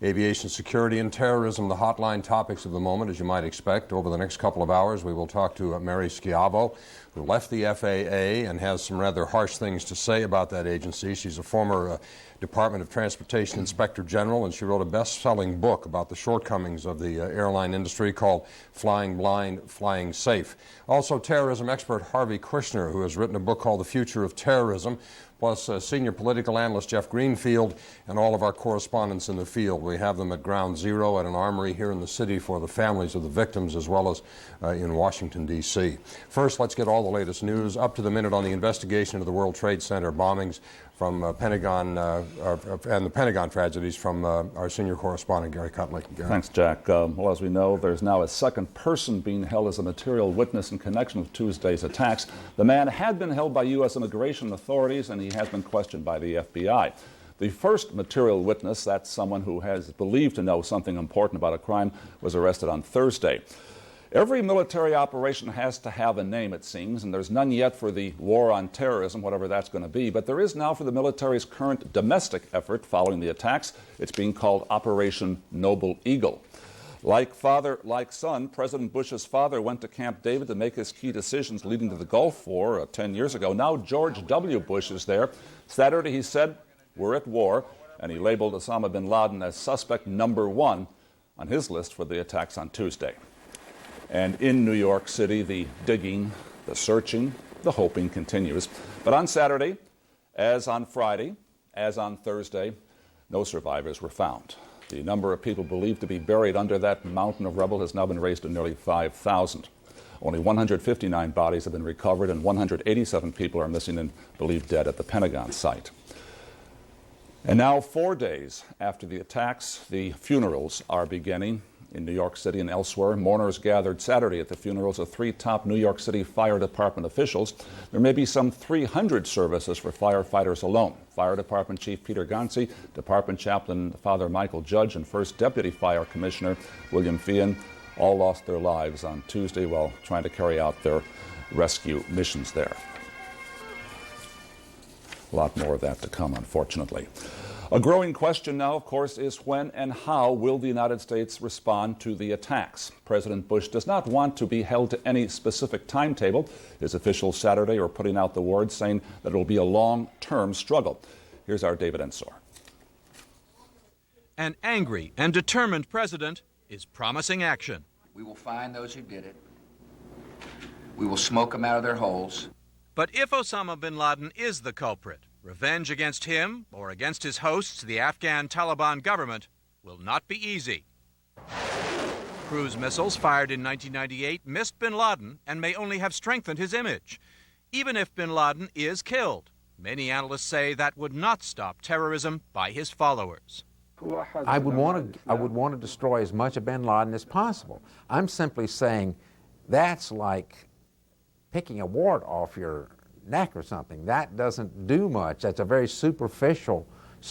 Aviation security and terrorism, the hotline topics of the moment, as you might expect. Over the next couple of hours, we will talk to Mary Schiavo, who left the FAA and has some rather harsh things to say about that agency. She's a former Department of Transportation Inspector General, and she wrote a best-selling book about the shortcomings of the airline industry called Flying Blind, Flying Safe. Also, terrorism expert Harvey Kushner, who has written a book called The Future of Terrorism, plus senior political analyst Jeff Greenfield, and all of our correspondents in the field. We have them at Ground Zero at an armory here in the city for the families of the victims, as well as in Washington, D.C. First, let's get all the latest news up to the minute on the investigation of the World Trade Center bombings from Pentagon and the Pentagon tragedies from our senior correspondent, Gary Cutley. Gary. Thanks, Jack. Well, as we know, there's now a second person being held as a material witness in connection with Tuesday's attacks. The man had been held by U.S. immigration authorities, and he has been questioned by the FBI. The first material witness, that's someone who has believed to know something important about a crime, was arrested on Thursday. Every military operation has to have a name, it seems, and there's none yet for the war on terrorism, whatever that's going to be. But there is now for the military's current domestic effort following the attacks. It's being called Operation Noble Eagle. Like father, like son, President Bush's father went to Camp David to make his key decisions leading to the Gulf War 10 years ago. Now George W. Bush is there. Saturday he said, "We're at war," and he labeled Osama bin Laden as suspect number one on his list for the attacks on Tuesday. And in New York City, the digging, the searching, the hoping continues. But on Saturday, as on Friday, as on Thursday, no survivors were found. The number of people believed to be buried under that mountain of rubble has now been raised to nearly 5,000. Only 159 bodies have been recovered, and 187 people are missing and believed dead at the Pentagon site. And now, 4 days after the attacks, the funerals are beginning in New York City and elsewhere. Mourners gathered Saturday at the funerals of 3 top New York City Fire Department officials. There may be some 300 services for firefighters alone. Fire Department Chief Peter Gonsi, Department Chaplain Father Michael Judge, and First Deputy Fire Commissioner William Feehan all lost their lives on Tuesday while trying to carry out their rescue missions there. A lot more of that to come, unfortunately. A growing question now, of course, is when and how will the United States respond to the attacks? President Bush does not want to be held to any specific timetable. His officials Saturday are putting out the word saying that it will be a long-term struggle. Here's our David Ensor. An angry and determined president is promising action. We will find those who did it. We will smoke them out of their holes. But if Osama bin Laden is the culprit, revenge against him or against his hosts, the Afghan Taliban government, will not be easy. Cruise missiles fired in 1998 missed bin Laden and may only have strengthened his image. Even if bin Laden is killed, many analysts say that would not stop terrorism by his followers. I would want to destroy as much of bin Laden as possible. I'm simply saying that's like picking a wart off your neck or something. That doesn't do much. That's a very superficial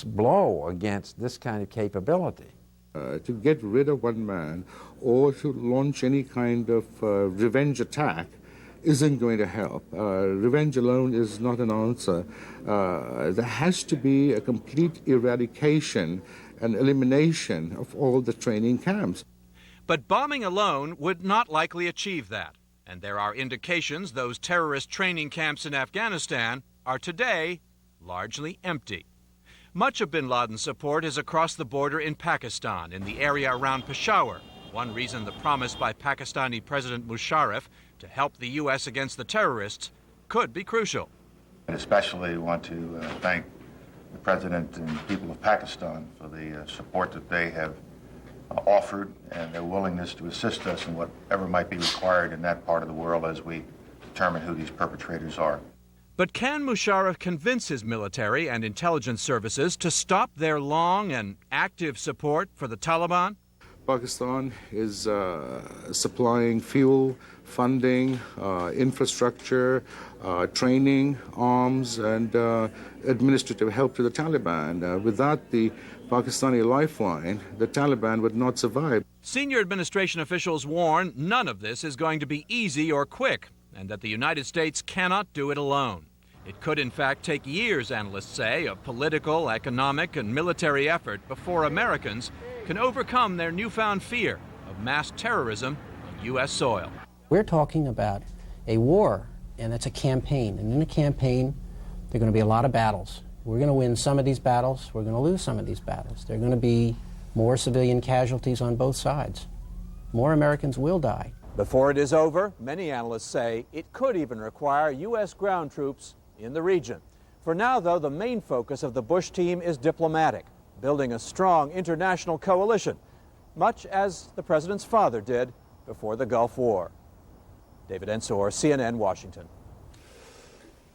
blow against this kind of capability. To get rid of one man or to launch any kind of revenge attack isn't going to help. Revenge alone is not an answer. There has to be a complete eradication and elimination of all the training camps. But bombing alone would not likely achieve that. And there are indications those terrorist training camps in Afghanistan are today largely empty. Much of bin Laden's support is across the border in Pakistan, in the area around Peshawar. One reason the promise by Pakistani President Musharraf to help the U.S. against the terrorists could be crucial. I especially want to thank the President and people of Pakistan for the support that they have offered and their willingness to assist us in whatever might be required in that part of the world as we determine who these perpetrators are. But can Musharraf convince his military and intelligence services to stop their long and active support for the Taliban? Pakistan is supplying fuel, funding, infrastructure, training, arms, and administrative help to the Taliban. Without the Pakistani lifeline, the Taliban would not survive. Senior administration officials warn none of this is going to be easy or quick, and that the United States cannot do it alone. It could, in fact, take years, analysts say, of political, economic, and military effort before Americans can overcome their newfound fear of mass terrorism on U.S. soil. We're talking about a war, and that's a campaign. And in a campaign, there are going to be a lot of battles. We're going to win some of these battles. We're going to lose some of these battles. There are going to be more civilian casualties on both sides. More Americans will die. Before it is over, many analysts say it could even require U.S. ground troops in the region. For now, though, the main focus of the Bush team is diplomatic, building a strong international coalition, much as the president's father did before the Gulf War. David Ensor, CNN, Washington.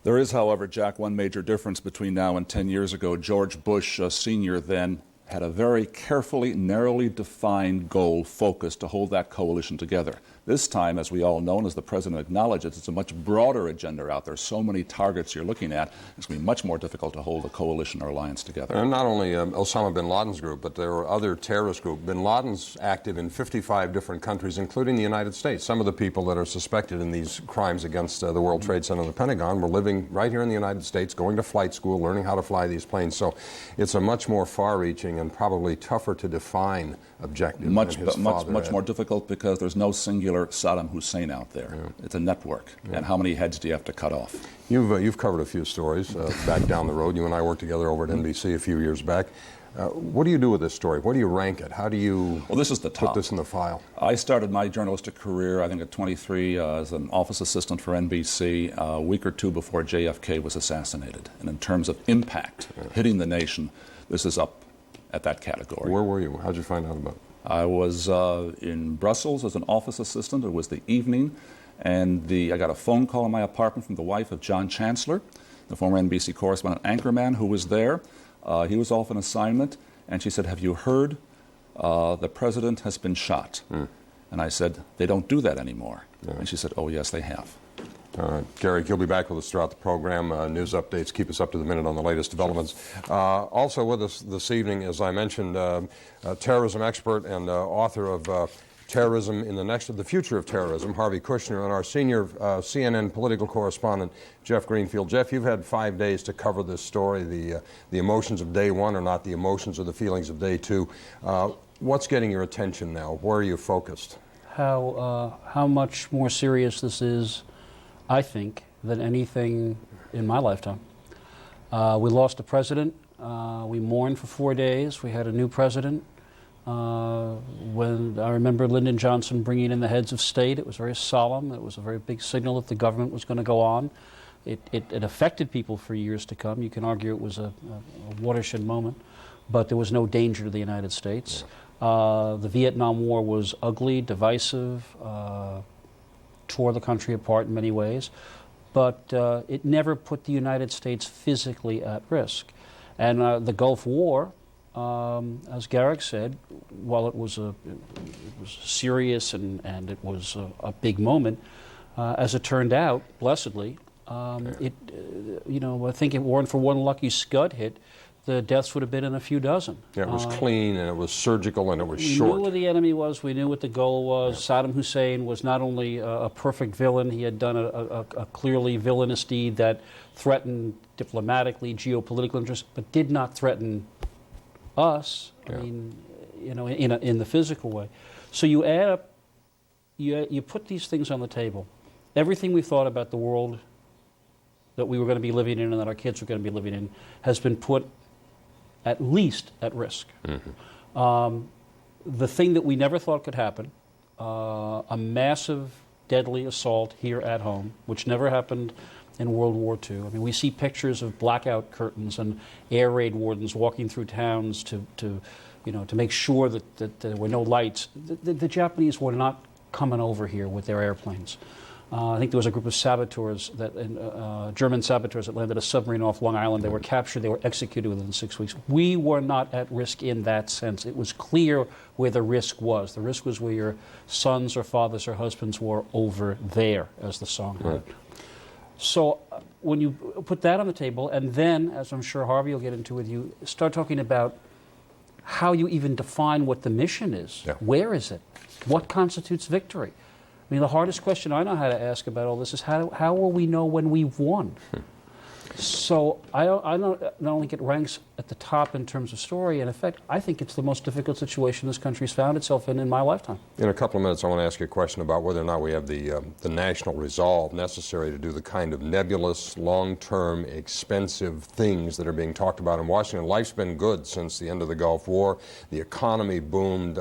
There is, however, Jack, one major difference between now and 10 years ago. George Bush Sr. then had a very carefully, narrowly defined goal focused to hold that coalition together. This time, as we all know, and as the President acknowledges, it's a much broader agenda out there. So many targets you're looking at, it's going to be much more difficult to hold a coalition or alliance together. And not only Osama bin Laden's group, but there were other terrorist groups. Bin Laden's active in 55 different countries, including the United States. Some of the people that are suspected in these crimes against the World Trade Center and the Pentagon were living right here in the United States, going to flight school, learning how to fly these planes. So it's a much more far-reaching and probably tougher to define objective. Much more difficult because there's no singular Saddam Hussein out there. Yeah. It's a network. Yeah. And how many heads do you have to cut off? You've covered a few stories back down the road. You and I worked together over at NBC a few years back. What do you do with this story? Where do you rank it? How do you this is the top. Put this in the file? I started my journalistic career, I think at 23, as an office assistant for NBC a week or two before JFK was assassinated. And in terms of impact, hitting the nation, this is up at that category. Where were you? How did you find out about it? I was in Brussels as an office assistant. It was the evening, and I got a phone call in my apartment from the wife of John Chancellor, the former NBC correspondent anchorman who was there. He was off on assignment, and she said, "Have you heard? The president has been shot." And I said, "They don't do that anymore." And she said, "Oh, yes, they have." All right. Gary, you'll be back with us throughout the program. News updates, keep us up to the minute on the latest developments. Also with us this evening, as I mentioned, a terrorism expert and author of Terrorism in the Future of Terrorism, Harvey Kushner, and our senior CNN political correspondent, Jeff Greenfield. Jeff, you've had 5 days to cover this story. The emotions of day one are not the emotions or the feelings of day two. What's getting your attention now? Where are you focused? How much more serious this is, I think, than anything in my lifetime. We lost a president. We mourned for 4 days. We had a new president. When I remember Lyndon Johnson bringing in the heads of state, it was very solemn. It was a very big signal that the government was going to go on. It affected people for years to come. You can argue it was a watershed moment, but there was no danger to the United States. The Vietnam War was ugly, divisive, tore the country apart in many ways, but it never put the United States physically at risk. And the Gulf War as Garrick said, while it was serious and it was a big moment, as it turned out, blessedly, I think if it weren't for one lucky Scud hit, the deaths would have been in a few dozen. Yeah, it was clean and it was surgical and it was we short. We knew where the enemy was. We knew what the goal was. Yeah. Saddam Hussein was not only a perfect villain, he had done a clearly villainous deed that threatened diplomatically, geopolitical interests, but did not threaten us. Yeah. I mean, in the physical way. So you add up, you put these things on the table. Everything we thought about the world that we were going to be living in and that our kids were going to be living in has been put at least at risk. Mm-hmm. The thing that we never thought could happen, a massive, deadly assault here at home, which never happened in World War II. I mean, we see pictures of blackout curtains and air raid wardens walking through towns to make sure that there were no lights. The Japanese were not coming over here with their airplanes. I think there was a group of saboteurs, German saboteurs that landed a submarine off Long Island. They were captured. They were executed within 6 weeks. We were not at risk in that sense. It was clear where the risk was. The risk was where your sons or fathers or husbands were over there, as the song had. Right. So when you put that on the table, and then, as I'm sure Harvey will get into with you, start talking about how you even define what the mission is. Yeah. Where is it? What constitutes victory? I mean, the hardest question I know how to ask about all this is how will we know when we've won? So I don't think it ranks at the top in terms of story. In effect, I think it's the most difficult situation this country's found itself in my lifetime. In a couple of minutes, I want to ask you a question about whether or not we have the national resolve necessary to do the kind of nebulous, long-term, expensive things that are being talked about in Washington. Life's been good since the end of the Gulf War. The economy boomed.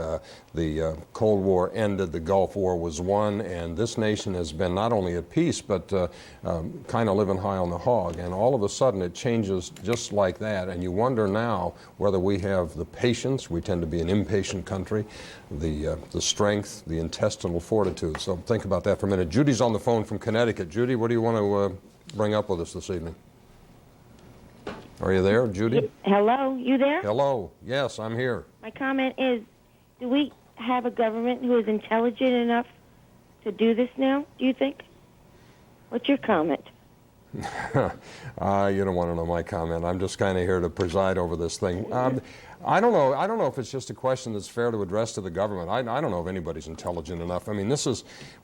The Cold War ended. The Gulf War was won. And this nation has been not only at peace, but kind of living high on the hog. And all of a sudden, it changes just like that. And you wonder now whether we have the patience. We tend to be an impatient country, the strength, the intestinal fortitude. So think about that for a minute. Judy's on the phone from Connecticut. Judy, what do you want to bring up with us this evening? Are you there, Judy? Hello, you there? Hello. Yes, I'm here. My comment is, do we have a government who is intelligent enough to do this now, do you think? What's your comment? You don't want to know my comment. I'm just kind of here to preside over this thing. I don't know. I don't know if it's just a question that's fair to address to the government. I don't know if anybody's intelligent enough. I mean,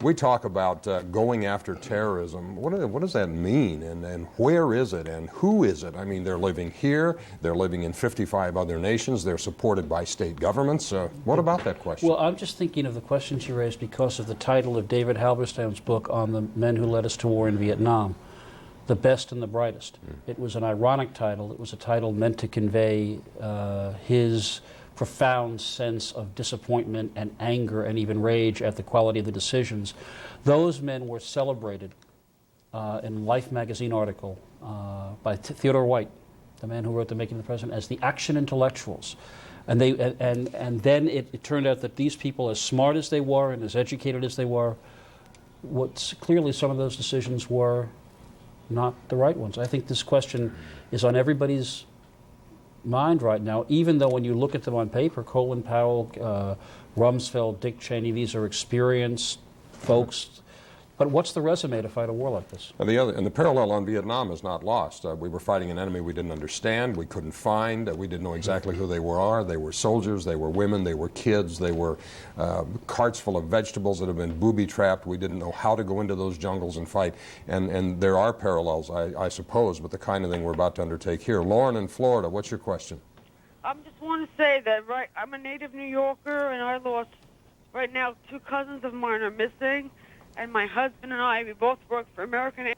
we talk about going after terrorism. What does that mean? And where is it? And who is it? I mean, they're living here. They're living in 55 other nations. They're supported by state governments. What about that question? Well, I'm just thinking of the questions you raised because of the title of David Halberstam's book on the men who led us to war in Vietnam. The Best and the Brightest. It was an ironic title. It was a title meant to convey his profound sense of disappointment and anger and even rage at the quality of the decisions. Those men were celebrated in Life magazine article by Theodore White, the man who wrote The Making of the President, as the action intellectuals. And then it turned out that these people, as smart as they were and as educated as they were, clearly some of those decisions were not the right ones. I think this question is on everybody's mind right now, even though when you look at them on paper, Colin Powell, Rumsfeld, Dick Cheney, these are experienced folks. But what's the resume to fight a war like this? And the parallel on Vietnam is not lost. We were fighting an enemy we didn't understand, we couldn't find, we didn't know exactly who they were. They were soldiers, they were women, they were kids, they were carts full of vegetables that have been booby-trapped. We didn't know how to go into those jungles and fight. And there are parallels, I suppose, with the kind of thing we're about to undertake here. Lauren in Florida, what's your question? I just want to say that, I'm a native New Yorker, and I lost, right now, 2 cousins of mine are missing. And my husband and I, we both work for American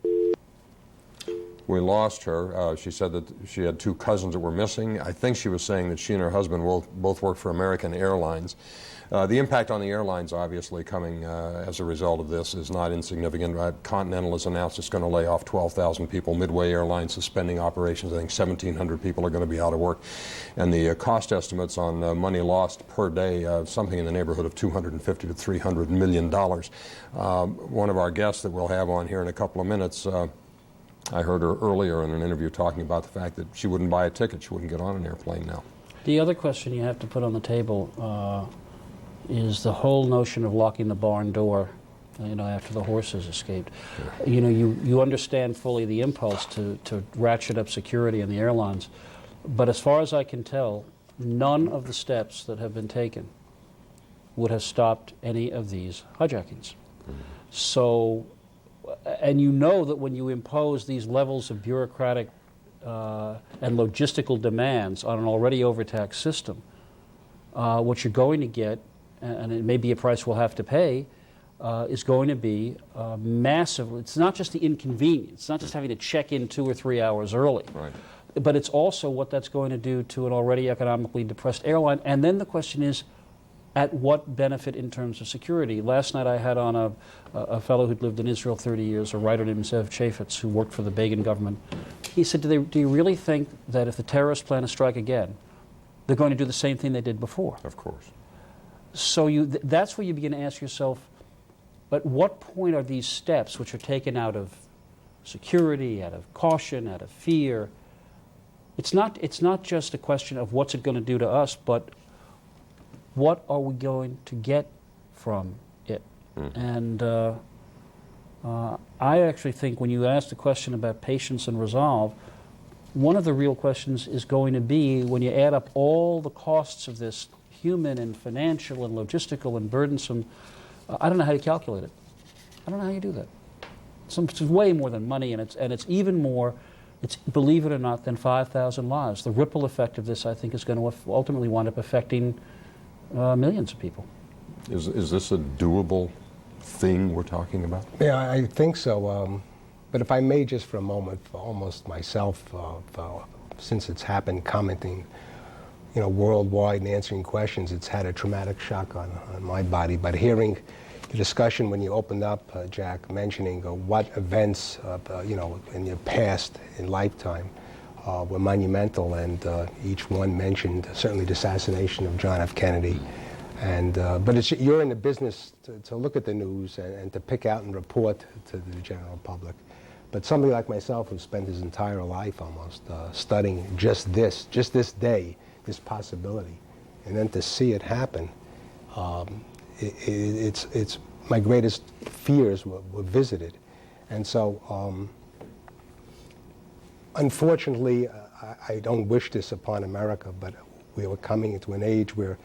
Airlines. We lost her. She said that she had 2 cousins that were missing. I think she was saying that she and her husband both work for American Airlines. The impact on the airlines, obviously, coming as a result of this is not insignificant. Continental has announced it's going to lay off 12,000 people. Midway Airlines suspending operations. I think 1,700 people are going to be out of work. And the cost estimates on money lost per day, something in the neighborhood of $250 to $300 million. One of our guests that we'll have on here in a couple of minutes I heard her earlier in an interview talking about the fact that she wouldn't buy a ticket. She wouldn't get on an airplane now. The other question you have to put on the table is the whole notion of locking the barn door, after the horses escaped. Yeah. You understand fully the impulse to ratchet up security in the airlines, but as far as I can tell, none of the steps that have been taken would have stopped any of these hijackings. Mm-hmm. So, and you know that when you impose these levels of bureaucratic and logistical demands on an already overtaxed system, what you're going to get, and it may be a price we'll have to pay, is going to be massive. It's not just the inconvenience. It's not just having to check in 2 or 3 hours early. Right. But it's also what that's going to do to an already economically depressed airline. And then the question is, at what benefit in terms of security? Last night I had on a fellow who'd lived in Israel 30 years, a writer named Zev Chaffetz, who worked for the Begin government. He said, do you really think that if the terrorists plan to strike again, they're going to do the same thing they did before? Of course. So that's where you begin to ask yourself, at what point are these steps, which are taken out of security, out of caution, out of fear, it's not just a question of what's it going to do to us, but what are we going to get from it? And I actually think when you ask the question about patience and resolve, one of the real questions is going to be, when you add up all the costs of this, human and financial and logistical and burdensome, I don't know how you calculate it. I don't know how you do that. It's way more than money, and it's even more, it's, believe it or not, than 5,000 lives. The ripple effect of this, I think, is going to ultimately wind up affecting millions of people. Is this a doable thing we're talking about? Yeah, I think so. But if I may just for a moment, almost myself, since it's happened, commenting, worldwide and answering questions, it's had a traumatic shock on my body. But hearing the discussion when you opened up, Jack, mentioning what events, in your past, in lifetime, were monumental, and each one mentioned certainly the assassination of John F. Kennedy. And but you're in the business to look at the news and to pick out and report to the general public. But somebody like myself, who spent his entire life almost studying just this day, this possibility, and then to see it happen, it's my greatest fears were visited. And so unfortunately, I don't wish this upon America, but we are coming into an age where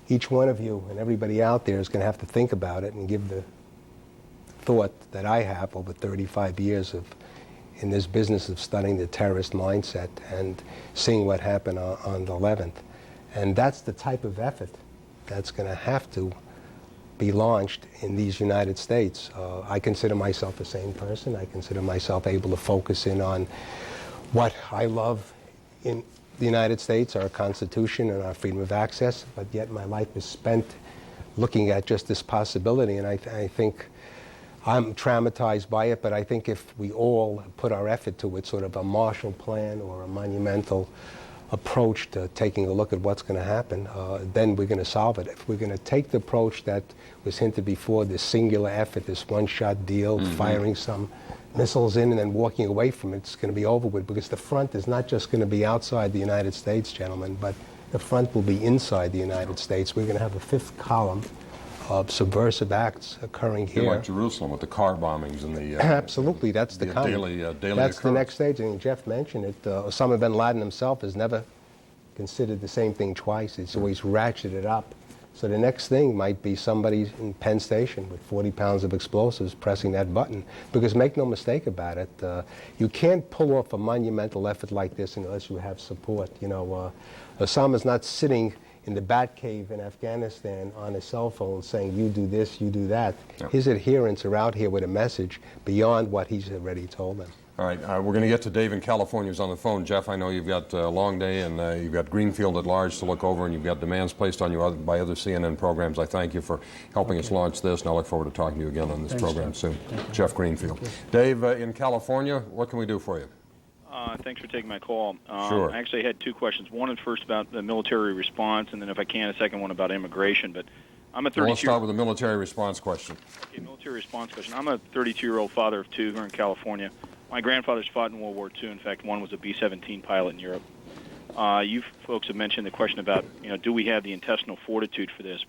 each one of you and everybody out there is going to have to think about it and give the thought that I have over 35 years in this business of studying the terrorist mindset and seeing what happened on the 11th. And that's the type of effort that's going to have to be launched in these United States. I consider myself a sane person. I consider myself able to focus in on what I love in the United States, our Constitution and our freedom of access, but yet my life is spent looking at just this possibility, and I think I'm traumatized by it, but I think if we all put our effort to it, sort of a Marshall Plan or a monumental approach to taking a look at what's going to happen, then we're going to solve it. If we're going to take the approach that was hinted before, this singular effort, this one-shot deal, firing some missiles in and then walking away from it, it's going to be over with, because the front is not just going to be outside the United States, gentlemen, but the front will be inside the United States. We're going to have a fifth column of subversive acts occurring here. Like Jerusalem with the car bombings and the... Absolutely, that's the daily that's occurrence. The next stage. I mean, Jeff mentioned it. Osama bin Laden himself has never considered the same thing twice. It's always ratcheted up. So the next thing might be somebody in Penn Station with 40 pounds of explosives pressing that button. Because make no mistake about it, you can't pull off a monumental effort like this unless you have support. Osama's not sitting in the Batcave in Afghanistan on a cell phone saying, you do this, you do that. Yep. His adherents are out here with a message beyond what he's already told them. All right, we're going to get to Dave in California who's on the phone. Jeff, I know you've got a long day, and you've got Greenfield at large to look over, and you've got demands placed on you by other CNN programs. I thank you for helping us launch this, and I look forward to talking to you again on this program soon. Jeff Greenfield. Dave, in California, what can we do for you? Thanks for taking my call. Sure. I actually had two questions. One is first about the military response, and then if I can, a second one about immigration. But I'm a 32. Let's start with the military response question. Okay, military response question. I'm a 32-year-old father of two here in California. My grandfathers fought in World War II. In fact, one was a B-17 pilot in Europe. You folks have mentioned the question about, do we have the intestinal fortitude for this?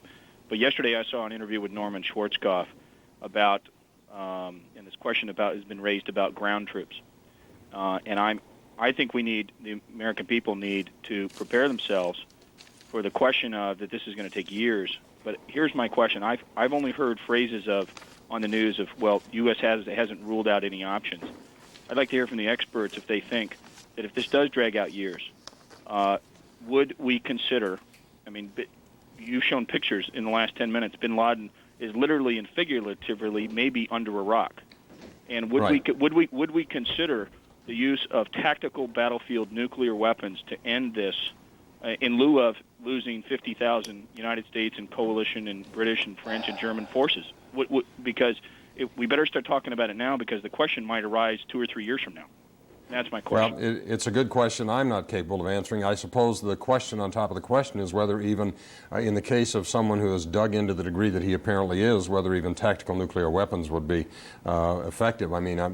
But yesterday I saw an interview with Norman Schwarzkopf about, and this question has been raised about ground troops. And I think the American people need to prepare themselves for the question of that this is going to take years. But here's my question. I've only heard phrases on the news of, well, U.S. hasn't ruled out any options. I'd like to hear from the experts if they think that if this does drag out years, would we consider, you've shown pictures in the last 10 minutes, bin Laden is literally and figuratively maybe under a rock. And would we consider the use of tactical battlefield nuclear weapons to end this in lieu of losing 50,000 United States and coalition and British and French and German forces? Because we better start talking about it now, because the question might arise 2 or 3 years from now. That's my question. Well, it's a good question I'm not capable of answering. I suppose the question on top of the question is whether even in the case of someone who has dug into the degree that he apparently is, whether even tactical nuclear weapons would be effective.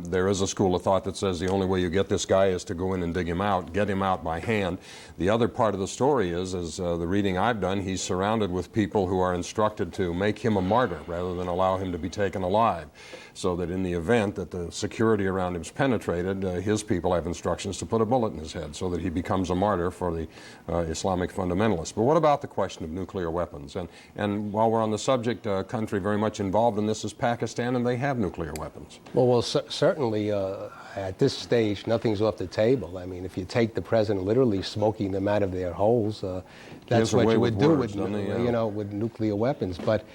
There is a school of thought that says the only way you get this guy is to go in and dig him out, get him out by hand. The other part of the story is the reading I've done, he's surrounded with people who are instructed to make him a martyr rather than allow him to be taken alive, so that in the event that the security around him is penetrated, his people have instructions to put a bullet in his head so that he becomes a martyr for the Islamic fundamentalists. But what about the question of nuclear weapons? And while we're on the subject, a country very much involved in this is Pakistan, and they have nuclear weapons. Well, certainly at this stage, nothing's off the table. If you take the president literally smoking them out of their holes, that's what you would do with nuclear weapons. But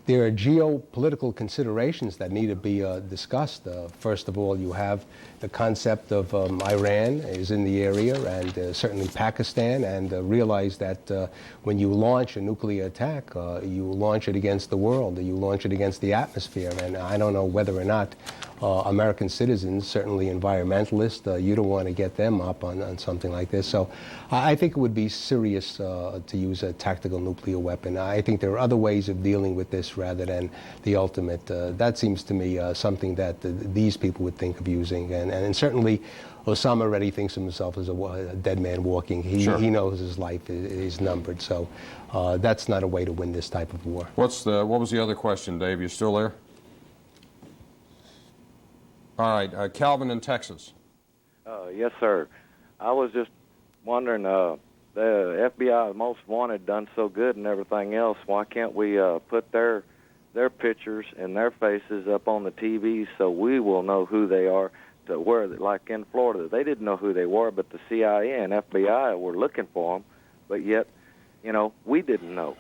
there are geopolitical considerations that need to be discussed. First of all, you have the concept of Iran is in the area, and certainly Pakistan, and realize that when you launch a nuclear attack, you launch it against the world, you launch it against the atmosphere, and I don't know whether or not American citizens, certainly environmentalists, you don't want to get them up on something like this. So I think it would be serious to use a tactical nuclear weapon. I think there are other ways of dealing with this rather than the ultimate. That seems to me something that these people would think of using. And certainly Osama already thinks of himself as a dead man walking. He knows his life is numbered. So that's not a way to win this type of war. What was the other question, Dave? You still there? All right, Calvin in Texas. Yes, sir. I was just wondering, the FBI most wanted done so good and everything else. Why can't we put their pictures and their faces up on the TV so we will know who they are? To where, like in Florida, they didn't know who they were, but the CIA and FBI were looking for them, but yet, we didn't know.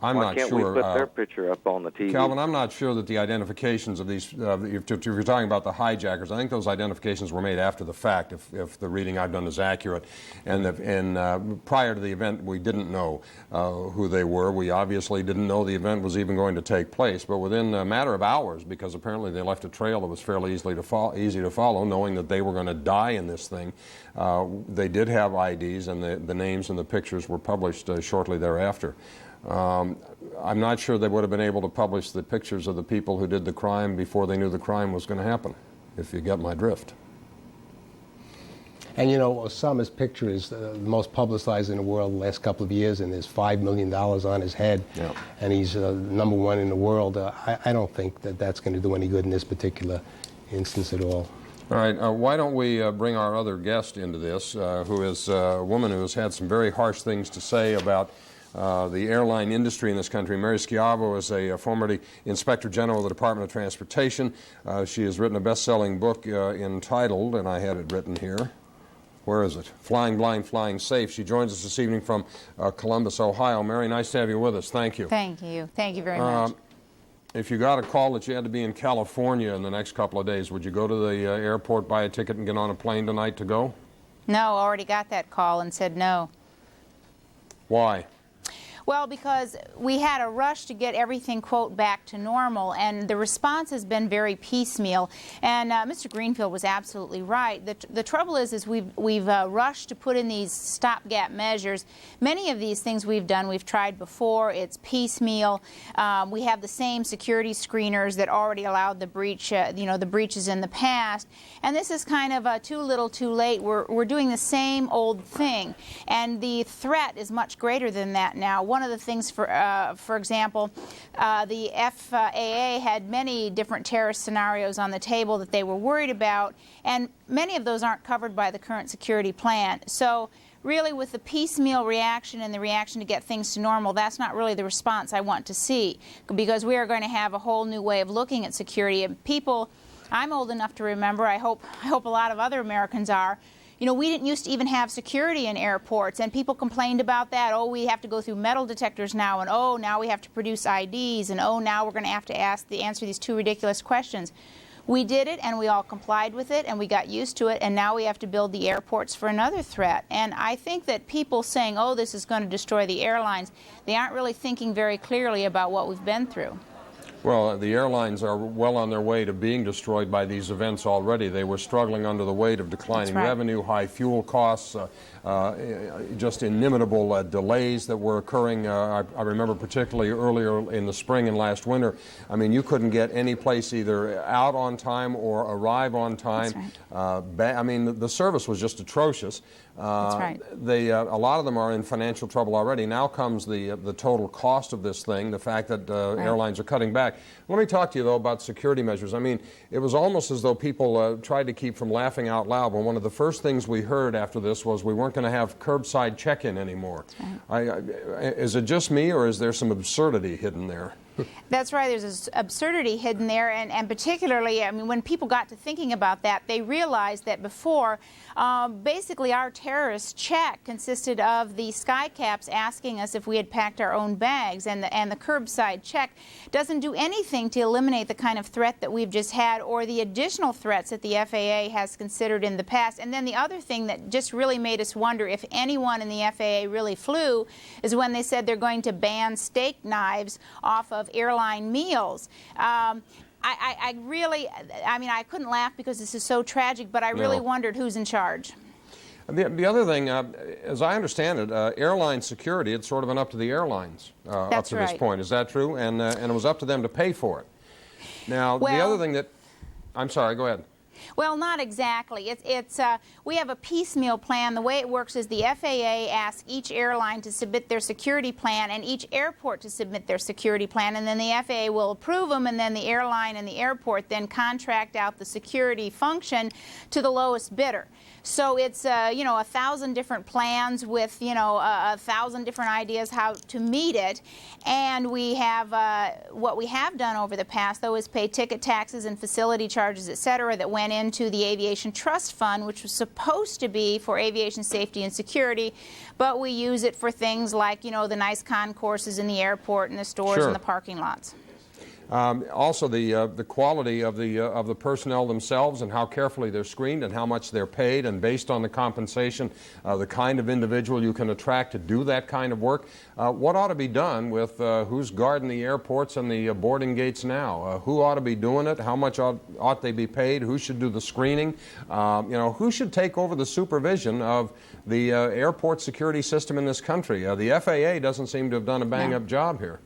Why can't we put their picture up on the TV? Calvin, I'm not sure that the identifications of these, if you're talking about the hijackers, I think those identifications were made after the fact, if the reading I've done is accurate. And prior to the event, we didn't know who they were. We obviously didn't know the event was even going to take place. But within a matter of hours, because apparently they left a trail that was fairly easy to follow, knowing that they were going to die in this thing, they did have IDs, and the names and the pictures were published shortly thereafter. I'm not sure they would have been able to publish the pictures of the people who did the crime before they knew the crime was going to happen, if you get my drift. And Osama's picture is the most publicized in the world the last couple of years, and there's $5 million on his head, and he's number one in the world. I don't think that that's going to do any good in this particular instance at all. All right, why don't we bring our other guest into this, who is a woman who has had some very harsh things to say about the airline industry in this country. Mary Schiavo is a formerly Inspector General of the Department of Transportation. She has written a best-selling book entitled, and I had it written here, where is it? Flying Blind, Flying Safe. She joins us this evening from Columbus, Ohio. Mary, nice to have you with us. Thank you. Thank you. Thank you very much. If you got a call that you had to be in California in the next couple of days, would you go to the airport, buy a ticket, and get on a plane tonight to go? No, already got that call and said no. Why? Well, because we had a rush to get everything, quote, back to normal, and the response has been very piecemeal. And Mr. Greenfield was absolutely right. The trouble is we've rushed to put in these stopgap measures. Many of these things we've done, we've tried before. It's piecemeal. We have the same security screeners that already allowed the breach, the breaches in the past. And this is kind of too little, too late. We're doing the same old thing, and the threat is much greater than that now. One of the things, for example, the FAA had many different terrorist scenarios on the table that they were worried about, and many of those aren't covered by the current security plan. So really, with the piecemeal reaction and the reaction to get things to normal, that's not really the response I want to see, because we are going to have a whole new way of looking at security. And people, I'm old enough to remember, I hope a lot of other Americans are, we didn't used to even have security in airports, and people complained about that. Oh, we have to go through metal detectors now, and oh, now we have to produce IDs, and oh, now we're going to have to answer these two ridiculous questions. We did it, and we all complied with it, and we got used to it, and now we have to build the airports for another threat. And I think that people saying, oh, this is going to destroy the airlines, they aren't really thinking very clearly about what we've been through. Well, the airlines are well on their way to being destroyed by these events already. They were struggling under the weight of declining revenue, high fuel costs, just inimitable delays that were occurring. I remember particularly earlier in the spring and last winter. I mean, you couldn't get any place either out on time or arrive on time. I mean, the service was just atrocious. That's right. A lot of them are in financial trouble already. Now comes the total cost of this thing, the fact that airlines are cutting back. Let me talk to you, though, about security measures. I mean, it was almost as though people tried to keep from laughing out loud when one of the first things we heard after this was we weren't going to have curbside check-in anymore. Is it just me, or is there some absurdity hidden there? That's right. There's this absurdity hidden there, and particularly, I mean, when people got to thinking about that, they realized that before, basically our terrorist check consisted of the skycaps asking us if we had packed our own bags, and the curbside check doesn't do anything to eliminate the kind of threat that we've just had or the additional threats that the FAA has considered in the past. And then the other thing that just really made us wonder if anyone in the FAA really flew is when they said they're going to ban steak knives off of airline meals. I mean, I couldn't laugh because this is so tragic, but I really wondered who's in charge. The other thing, as I understand it, airline security, it's sort of been up to the airlines up to this point. Is that true? And it was up to them to pay for it. Now, the other thing that... I'm sorry, go ahead. Well, not exactly. We have a piecemeal plan. The way it works is the FAA asks each airline to submit their security plan and each airport to submit their security plan, and then the FAA will approve them, and then the airline and the airport then contract out the security function to the lowest bidder. So it's 1,000 different plans with 1,000 different ideas how to meet it, and we have what we have done over the past though is pay ticket taxes and facility charges, etc., that went into the Aviation Trust Fund, which was supposed to be for aviation safety and security, but we use it for things like the nice concourses in the airport and the stores and the parking lots. Also, the quality of the personnel themselves and how carefully they're screened and how much they're paid, and based on the compensation, the kind of individual you can attract to do that kind of work. What ought to be done with who's guarding the airports and the boarding gates now? Who ought to be doing it? How much ought they be paid? Who should do the screening? Who should take over the supervision of the airport security system in this country? The FAA doesn't seem to have done a bang-up job here.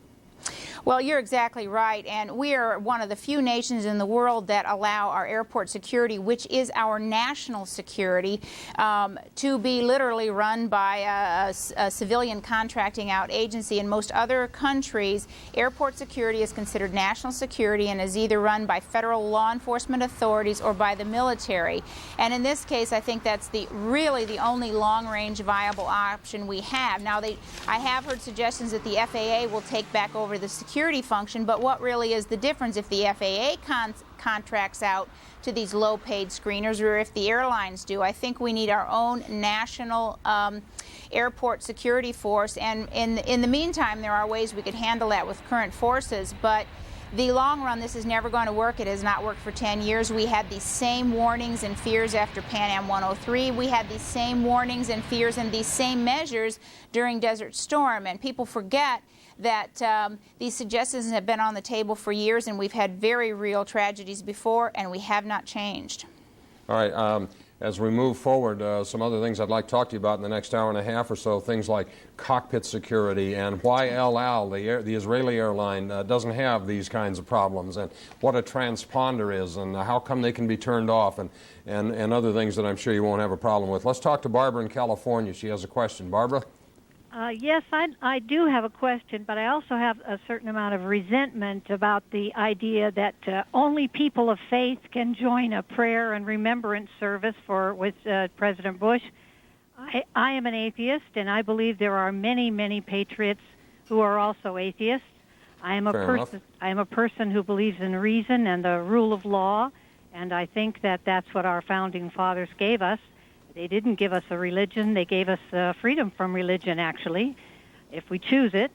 Well, you're exactly right, and we are one of the few nations in the world that allow our airport security, which is our national security, to be literally run by a civilian contracting out agency. In most other countries, airport security is considered national security and is either run by federal law enforcement authorities or by the military. And in this case, I think that's really the only long-range viable option we have. Now, I have heard suggestions that the FAA will take back over the security function, but what really is the difference if the FAA contracts out to these low-paid screeners or if the airlines do? I think we need our own national airport security force, and in the meantime there are ways we could handle that with current forces, but the long run, this is never going to work. It has not worked for 10 years. We had these same warnings and fears after Pan Am 103. We had these same warnings and fears and these same measures during Desert Storm. And people forget that these suggestions have been on the table for years, and we've had very real tragedies before, and we have not changed. All right. As we move forward, some other things I'd like to talk to you about in the next hour and a half or so, things like cockpit security and why El Al, the Israeli airline, doesn't have these kinds of problems, and what a transponder is, and how come they can be turned off, and other things that I'm sure you won't have a problem with. Let's talk to Barbara in California. She has a question. Barbara? Yes, I do have a question, but I also have a certain amount of resentment about the idea that only people of faith can join a prayer and remembrance service with President Bush. I am an atheist, and I believe there are many, many patriots who are also atheists. I am a person who believes in reason and the rule of law, and I think that that's what our founding fathers gave us. They didn't give us a religion. They gave us freedom from religion, actually, if we choose it.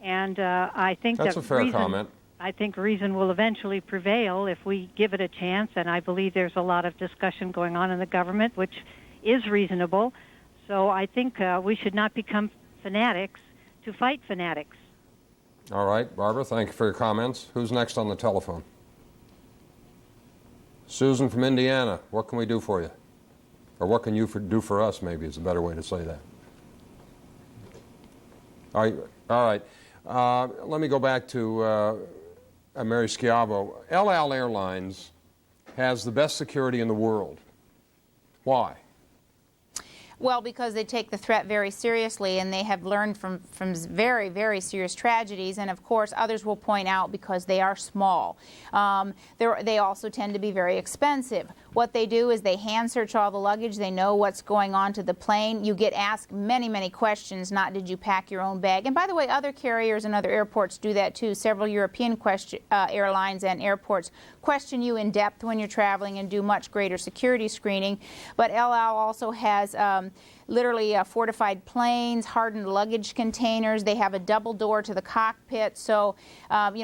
And I think that's a fair comment. I think reason will eventually prevail if we give it a chance, and I believe there's a lot of discussion going on in the government, which is reasonable. So I think we should not become fanatics to fight fanatics. All right, Barbara, thank you for your comments. Who's next on the telephone? Susan from Indiana, what can we do for you? Or what can you do for us, maybe is a better way to say that. All right. Let me go back to Mary Schiavo. El Al Airlines has the best security in the world. Why? Well, because they take the threat very seriously, and they have learned from very, very serious tragedies. And of course, others will point out because they are small. They also tend to be very expensive. What they do is they hand search all the luggage. They know what's going on to the plane. You get asked many, many questions, not did you pack your own bag. And by the way, other carriers and other airports do that too. Several European airlines and airports question you in depth when you're traveling and do much greater security screening. But El Al also has literally fortified planes, hardened luggage containers. They have a double door to the cockpit. So,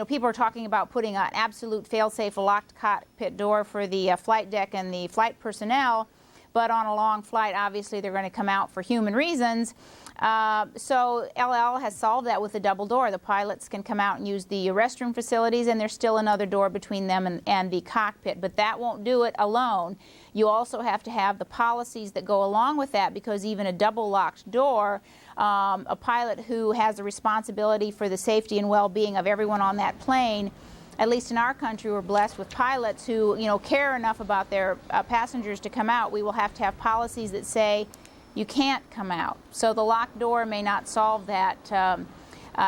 people are talking about putting an absolute fail-safe locked cockpit door for the flight deck and the flight personnel. But on a long flight, obviously, they're going to come out for human reasons. So El Al has solved that with a double door. The pilots can come out and use the restroom facilities, and there's still another door between them and the cockpit. But that won't do it alone. You also have to have the policies that go along with that, because even a double locked door, a pilot who has a responsibility for the safety and well-being of everyone on that plane, at least in our country, we're blessed with pilots who, care enough about their passengers to come out. We will have to have policies that say you can't come out. So the locked door may not solve that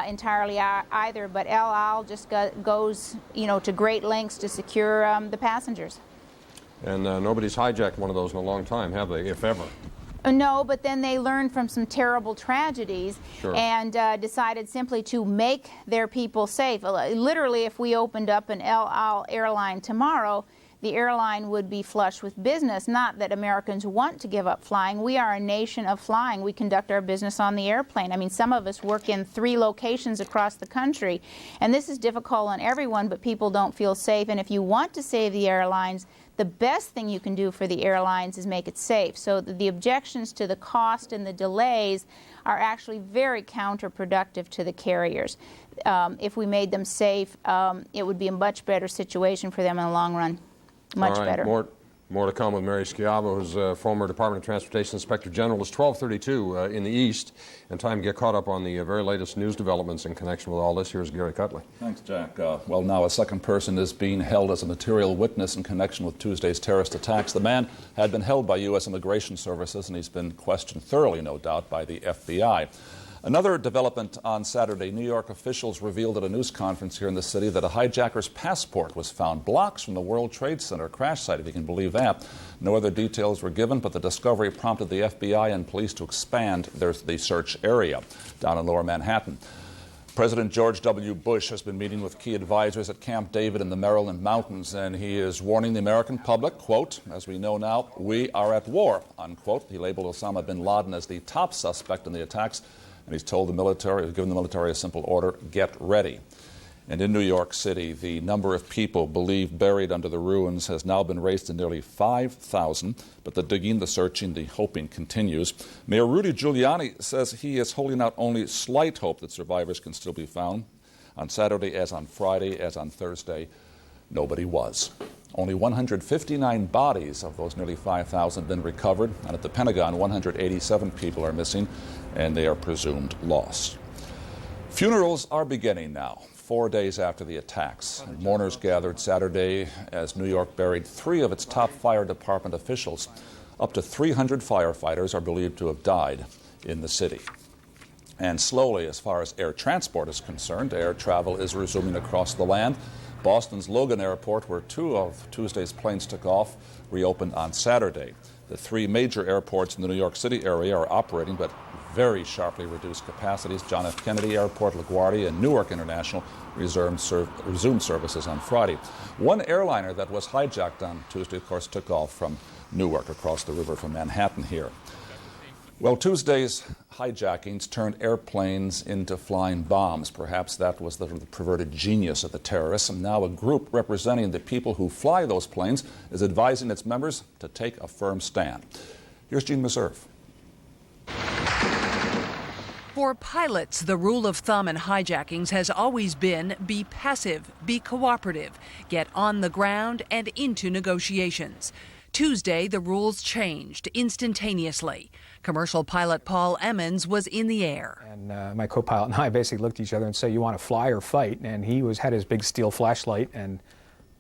entirely either, but El Al just goes, to great lengths to secure the passengers. And nobody's hijacked one of those in a long time, have they, if ever? No, but then they learned from some terrible tragedies. Sure. And decided simply to make their people safe. Literally, if we opened up an El Al airline tomorrow, the airline would be flush with business. Not that Americans want to give up flying. We are a nation of flying. We conduct our business on the airplane. I mean, some of us work in 3 locations across the country. And this is difficult on everyone, but people don't feel safe. And if you want to save the airlines, the best thing you can do for the airlines is make it safe. So the objections to the cost and the delays are actually very counterproductive to the carriers. If we made them safe, it would be a much better situation for them in the long run. Much better. More to come with Mary Schiavo, who's former Department of Transportation Inspector General. It's 12:32 in the East, and time to get caught up on the very latest news developments in connection with all this. Here's Gary Cutley. Thanks, Jack. Well, now a second person is being held as a material witness in connection with Tuesday's terrorist attacks. The man had been held by U.S. Immigration Services, and he's been questioned thoroughly, no doubt, by the FBI. Another development on Saturday, New York officials revealed at a news conference here in the city that a hijacker's passport was found blocks from the World Trade Center crash site, if you can believe that. No other details were given, but the discovery prompted the FBI and police to expand the search area down in Lower Manhattan. President George W. Bush has been meeting with key advisors at Camp David in the Maryland mountains, and he is warning the American public, quote, as we know now, we are at war, unquote. He labeled Osama bin Laden as the top suspect in the attacks, and he's told the military, given the military a simple order, get ready. And in New York City, the number of people believed buried under the ruins has now been raised to nearly 5,000, but the digging, the searching, the hoping continues. Mayor Rudy Giuliani says he is holding out only slight hope that survivors can still be found. On Saturday, as on Friday, as on Thursday, nobody was. Only 159 bodies of those nearly 5,000 have been recovered, and at the Pentagon, 187 people are missing, and they are presumed lost. Funerals are beginning now, 4 days after the attacks. And mourners gathered Saturday as New York buried 3 of its top fire department officials. Up to 300 firefighters are believed to have died in the city. And slowly, as far as air transport is concerned, air travel is resuming across the land. Boston's Logan Airport, where 2 of Tuesday's planes took off, reopened on Saturday. The 3 major airports in the New York City area are operating, but very sharply reduced capacities. John F. Kennedy Airport, LaGuardia, and Newark International resumed services on Friday. One airliner that was hijacked on Tuesday, of course, took off from Newark across the river from Manhattan here. Well, Tuesday's hijackings turned airplanes into flying bombs. Perhaps that was the perverted genius of the terrorists. And now a group representing the people who fly those planes is advising its members to take a firm stand. Here's Jean Meserve. For pilots, the rule of thumb in hijackings has always been be passive, be cooperative, get on the ground and into negotiations. Tuesday, the rules changed instantaneously. Commercial pilot Paul Emmons was in the air. And my co-pilot and I basically looked at each other and said, "You want to fly or fight?" And he had his big steel flashlight, and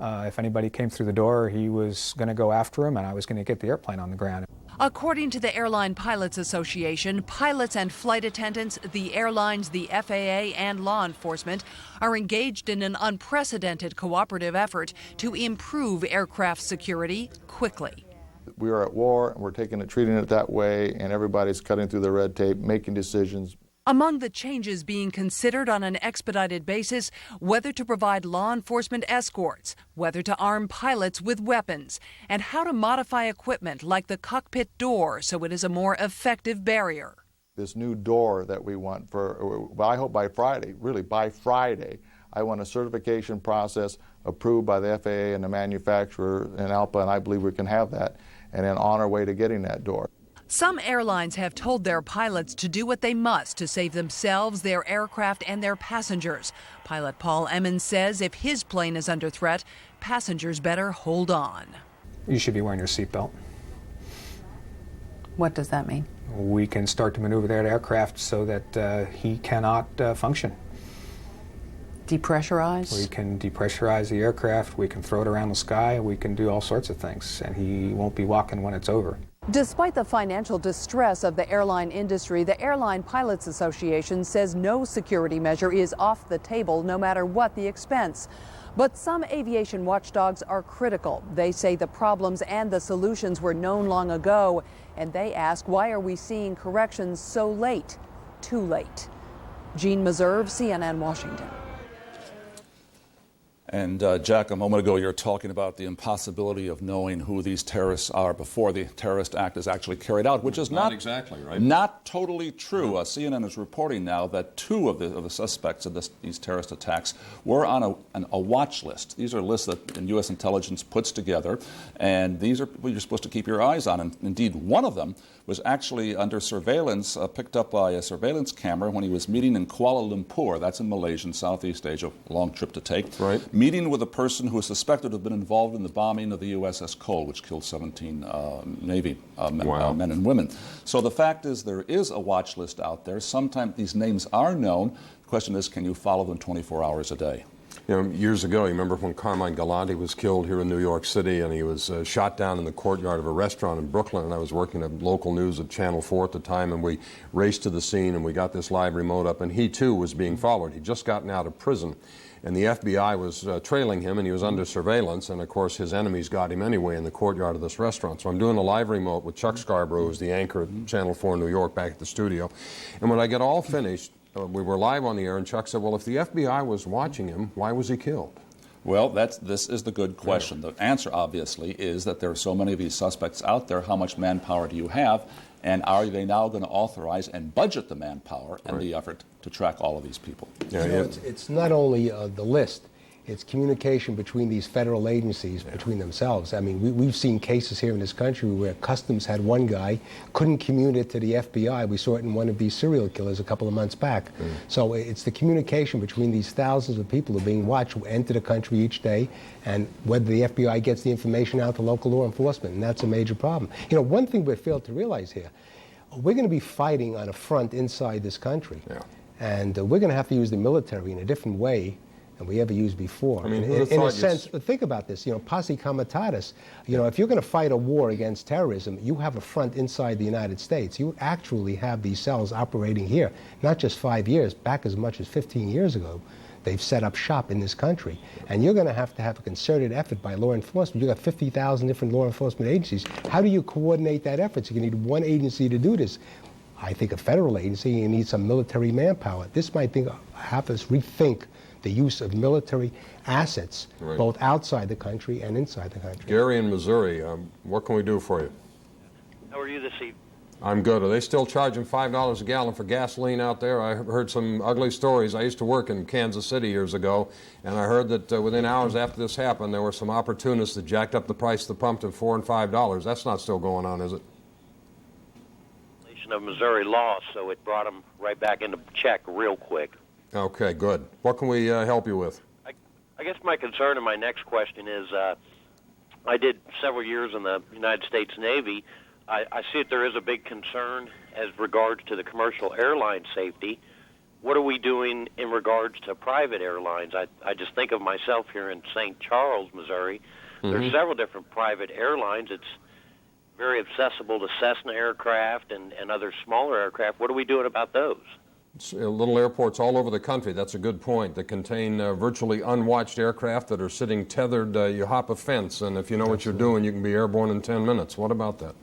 if anybody came through the door, he was going to go after him, and I was going to get the airplane on the ground. According to the Airline Pilots Association, pilots and flight attendants, the airlines, the FAA, and law enforcement are engaged in an unprecedented cooperative effort to improve aircraft security quickly. We are at war, and we're treating it that way, and everybody's cutting through the red tape, making decisions. Among the changes being considered on an expedited basis, whether to provide law enforcement escorts, whether to arm pilots with weapons, and how to modify equipment like the cockpit door so it is a more effective barrier. This new door that we want I hope by Friday, really by Friday, I want a certification process approved by the FAA and the manufacturer and ALPA, and I believe we can have that, and then on our way to getting that door. Some airlines have told their pilots to do what they must to save themselves, their aircraft, and their passengers. Pilot Paul Emmons says if his plane is under threat, passengers better hold on. You should be wearing your seatbelt. What does that mean? We can start to maneuver that aircraft so that he cannot function. Depressurize? We can depressurize the aircraft, we can throw it around the sky, we can do all sorts of things, and he won't be walking when it's over. Despite the financial distress of the airline industry, the Airline Pilots Association says no security measure is off the table, no matter what the expense. But some aviation watchdogs are critical. They say the problems and the solutions were known long ago, and they ask, why are we seeing corrections so late? Too late. Jean Meserve, CNN, Washington. And Jack, a moment ago you were talking about the impossibility of knowing who these terrorists are before the terrorist act is actually carried out, which is not exactly right. Not totally true. CNN is reporting now that 2 of the suspects of these terrorist attacks were on a watch list. These are lists that U.S. intelligence puts together, and these are what you're supposed to keep your eyes on. And indeed, one of them was actually under surveillance, picked up by a surveillance camera when he was meeting in Kuala Lumpur. That's in Malaysia, in Southeast Asia, a long trip to take. Right. Meeting with a person who is suspected to have been involved in the bombing of the USS Cole, which killed 17 Navy men and women. So the fact is there is a watch list out there. Sometimes these names are known. The question is, can you follow them 24 hours a day? You know, years ago, you remember when Carmine Galante was killed here in New York City, and he was shot down in the courtyard of a restaurant in Brooklyn, and I was working at local news at Channel 4 at the time, and we raced to the scene, and we got this live remote up, and he too was being followed. He'd just gotten out of prison, and the FBI was trailing him, and he was under surveillance, and of course his enemies got him anyway in the courtyard of this restaurant. So I'm doing a live remote with Chuck Scarborough, who's the anchor at Channel 4 New York, back at the studio, and when I get all finished, we were live on the air, and Chuck said, well, if the FBI was watching him, why was he killed? Well, this is the good question. The answer, obviously, is that there are so many of these suspects out there. How much manpower do you have? And are they now going to authorize and budget the manpower and the effort to track all of these people? It's not only the list. It's communication between these federal agencies, between themselves. I mean, we've seen cases here in this country where Customs had one guy, couldn't communicate to the FBI. We saw it in one of these serial killers a couple of months back. So it's the communication between these thousands of people who are being watched, who enter the country each day, and whether the FBI gets the information out to local law enforcement, and that's a major problem. You know, one thing we failed to realize here, we're going to be fighting on a front inside this country, and we're going to have to use the military in a different way than we ever used before. I mean, in a sense, think about this, you know, posse comitatus. You know, if you're going to fight a war against terrorism, you have a front inside the United States. You actually have these cells operating here, not just 5 years, back as much as 15 years ago. They've set up shop in this country. And you're going to have a concerted effort by law enforcement. You've got 50,000 different law enforcement agencies. How do you coordinate that effort? So you need one agency to do this. I think a federal agency, you need some military manpower. This might have us rethink the use of military assets, both outside the country and inside the country. Gary in Missouri, what can we do for you? How are you this evening? I'm good. Are they still charging $5 a gallon for gasoline out there? I heard some ugly stories. I used to work in Kansas City years ago, and I heard that within hours after this happened, there were some opportunists that jacked up the price of the pump to $4 and $5. That's not still going on, is it? Of Missouri law, so it brought them right back into check real quick. Okay, good. What can we help you with? I guess my concern and my next question is, I did several years in the United States Navy. I see that there is a big concern as regards to the commercial airline safety. What are we doing in regards to private airlines? I just think of myself here in St. Charles, Missouri. There's several different private airlines. It's very accessible to Cessna aircraft and other smaller aircraft. What are we doing about those? Little airports all over the country, that's a good point, that contain virtually unwatched aircraft that are sitting tethered. You hop a fence, and if you know what you're doing, you can be airborne in 10 minutes. What about that?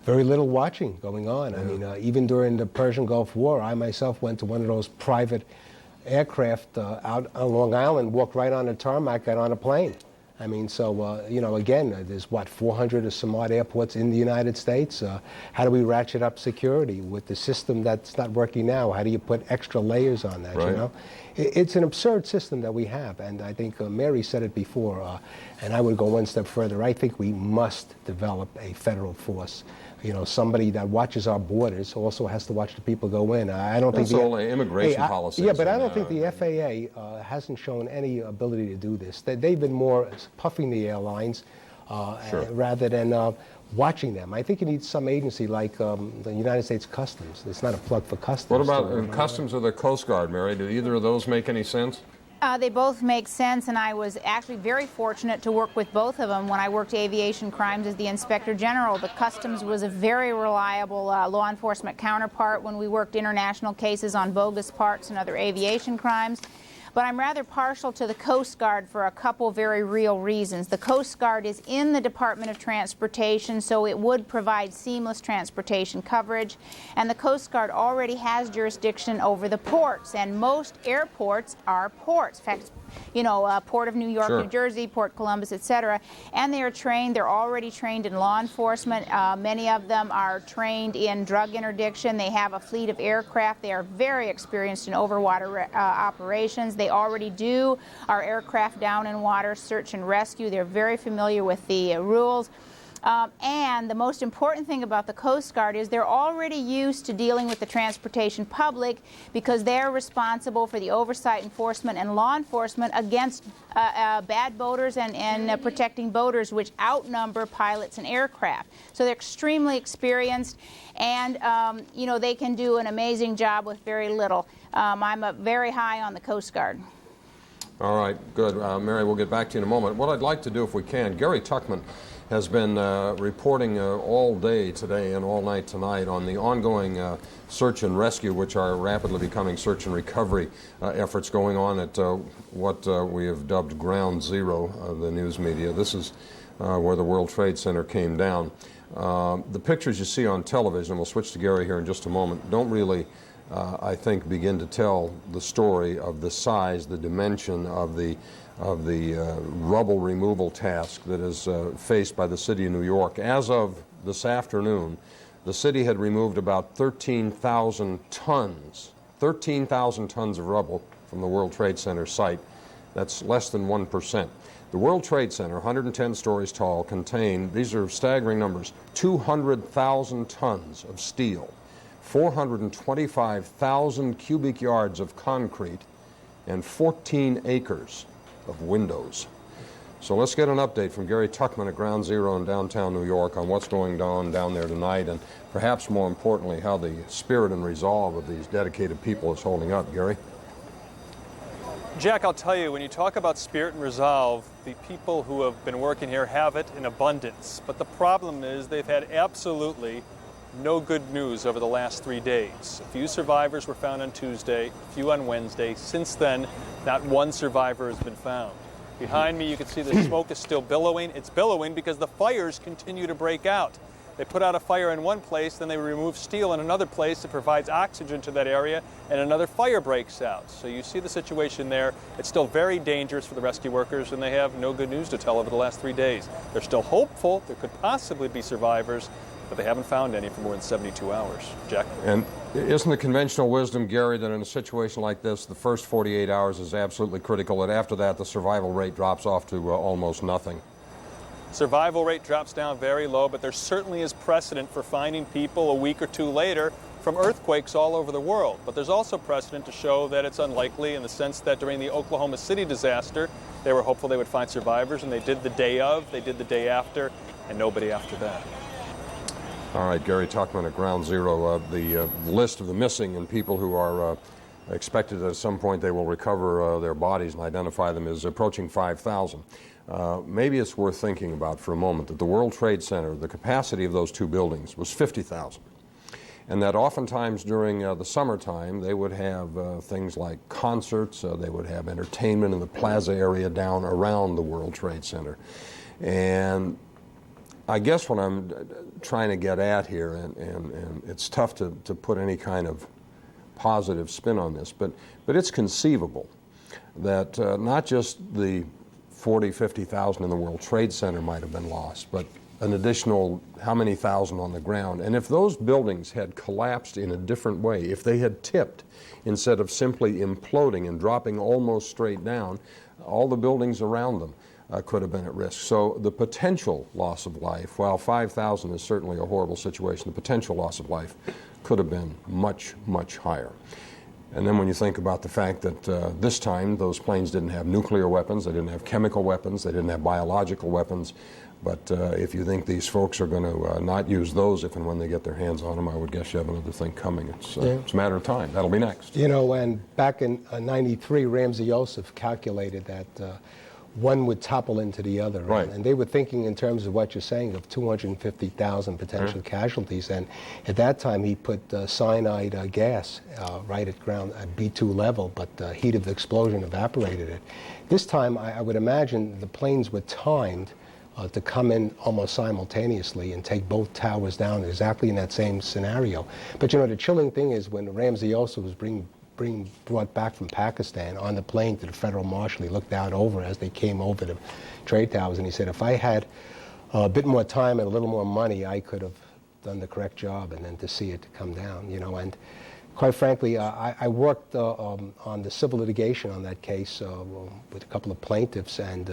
Very little watching going on. I mean, even during the Persian Gulf War, I myself went to one of those private aircraft out on Long Island, walked right on the tarmac, got on a plane. I mean, so, you know, again, there's, 400 or some odd airports in the United States. How do we ratchet up security with the system that's not working now? How do you put extra layers on that, you know? It's an absurd system that we have, and I think Mary said it before, and I would go one step further. I think we must develop a federal force. You know, somebody that watches our borders also has to watch the people go in. I don't think the whole immigration policy. Yeah, but I don't think the FAA hasn't shown any ability to do this. They've been more puffing the airlines rather than watching them. I think you need some agency like the United States Customs. It's not a plug for Customs. What about Customs or the Coast Guard, Mary? Do either of those make any sense? They both make sense, and I was actually very fortunate to work with both of them when I worked aviation crimes as the Inspector General. The Customs was a very reliable law enforcement counterpart when we worked international cases on bogus parts and other aviation crimes. But I'm rather partial to the Coast Guard for a couple very real reasons. The Coast Guard is in the Department of Transportation, so it would provide seamless transportation coverage. And the Coast Guard already has jurisdiction over the ports, and most airports are ports. In fact, you know, Port of New York, New Jersey, Port Columbus, etc. And they are trained, they're already trained in law enforcement. Many of them are trained in drug interdiction. They have a fleet of aircraft. They are very experienced in overwater operations. They already do our aircraft down in water search and rescue. They're very familiar with the rules. And the most important thing about the Coast Guard is they're already used to dealing with the transportation public because they're responsible for the oversight, enforcement, and law enforcement against bad boaters and protecting boaters, which outnumber pilots and aircraft. So they're extremely experienced, and you know, they can do an amazing job with very little. I'm very high on the Coast Guard. All right, good. Mary, we'll get back to you in a moment. What I'd like to do, if we can, Gary Tuchman has been reporting all day today and all night tonight on the ongoing search and rescue, which are rapidly becoming search and recovery efforts going on at what we have dubbed Ground Zero of the news media. This is where the World Trade Center came down. The pictures you see on television, we'll switch to Gary here in just a moment, don't really, I think, begin to tell the story of the size, the dimension of the rubble removal task that is faced by the city of New York. As of this afternoon, the city had removed about 13,000 tons of rubble from the World Trade Center site. That's less than 1%. The World Trade Center, 110 stories tall, contained, these are staggering numbers, 200,000 tons of steel, 425,000 cubic yards of concrete, and 14 acres of windows. So let's get an update from Gary Tuckman at Ground Zero in downtown New York on what's going on down there tonight, and perhaps more importantly, how the spirit and resolve of these dedicated people is holding up. Gary? Jack, I'll tell you, when you talk about spirit and resolve, the people who have been working here have it in abundance. But the problem is they've had absolutely no good news over the last 3 days. A few survivors were found on Tuesday, a few on Wednesday. Since then, not one survivor has been found. Behind me, you can see the smoke is still billowing. It's billowing because the fires continue to break out. They put out a fire in one place, then they remove steel in another place that provides oxygen to that area, and another fire breaks out. So you see the situation there. It's still very dangerous for the rescue workers, and they have no good news to tell over the last 3 days. They're still hopeful there could possibly be survivors, but they haven't found any for more than 72 hours. Jack? And isn't the conventional wisdom, Gary, that in a situation like this, the first 48 hours is absolutely critical, and after that, the survival rate drops off to almost nothing? Survival rate drops down very low, but there certainly is precedent for finding people a week or two later from earthquakes all over the world. But there's also precedent to show that it's unlikely in the sense that during the Oklahoma City disaster, they were hopeful they would find survivors, and they did the day of, they did the day after, and nobody after that. All right, Gary Tuckman at Ground Zero. The list of the missing and people who are expected at some point they will recover their bodies and identify them is approaching 5,000. Maybe it's worth thinking about for a moment that the World Trade Center, the capacity of those two buildings was 50,000. And that oftentimes during the summertime they would have things like concerts, they would have entertainment in the plaza area down around the World Trade Center. And I guess what I'm trying to get at here, and it's tough to put any kind of positive spin on this, but it's conceivable that not just the 40, 50,000 in the World Trade Center might have been lost, but an additional how many thousand on the ground. And if those buildings had collapsed in a different way, if they had tipped instead of simply imploding and dropping almost straight down, all the buildings around them could have been at risk. So the potential loss of life, while 5,000 is certainly a horrible situation, the potential loss of life could have been much, much higher. And then when you think about the fact that this time those planes didn't have nuclear weapons, they didn't have chemical weapons, they didn't have biological weapons, but if you think these folks are going to not use those if and when they get their hands on them, I would guess you have another thing coming. It's a matter of time. That'll be next. You know, and back in '93, Ramsey Youssef calculated that one would topple into the other. Right. And they were thinking in terms of what you're saying of 250,000 potential casualties. And at that time, he put cyanide gas right at ground at B2 level, but the heat of the explosion evaporated it. This time, I would imagine the planes were timed to come in almost simultaneously and take both towers down exactly in that same scenario. But you know, the chilling thing is when Ramsey Youssef was brought back from Pakistan on the plane to the federal marshal, he looked out over as they came over the trade towers, and he said, if I had a bit more time and a little more money, I could have done the correct job, and then to see it come down, you know. And quite frankly, I worked on the civil litigation on that case with a couple of plaintiffs, and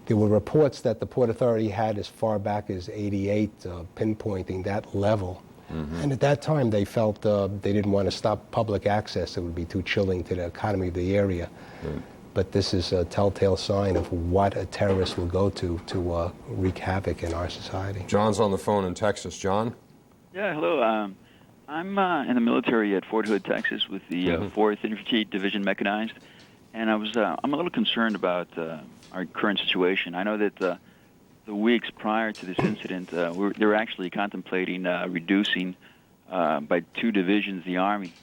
there were reports that the Port Authority had as far back as '88 pinpointing that level. Mm-hmm. And at that time, they felt they didn't want to stop public access. It would be too chilling to the economy of the area. Right. But this is a telltale sign of what a terrorist will go to wreak havoc in our society. John's on the phone in Texas. John? Yeah, hello. I'm in the military at Fort Hood, Texas, with the 4th Infantry Division Mechanized. And I'm a little concerned about our current situation. I know that the weeks prior to this incident, they were actually contemplating reducing by 2 divisions the Army,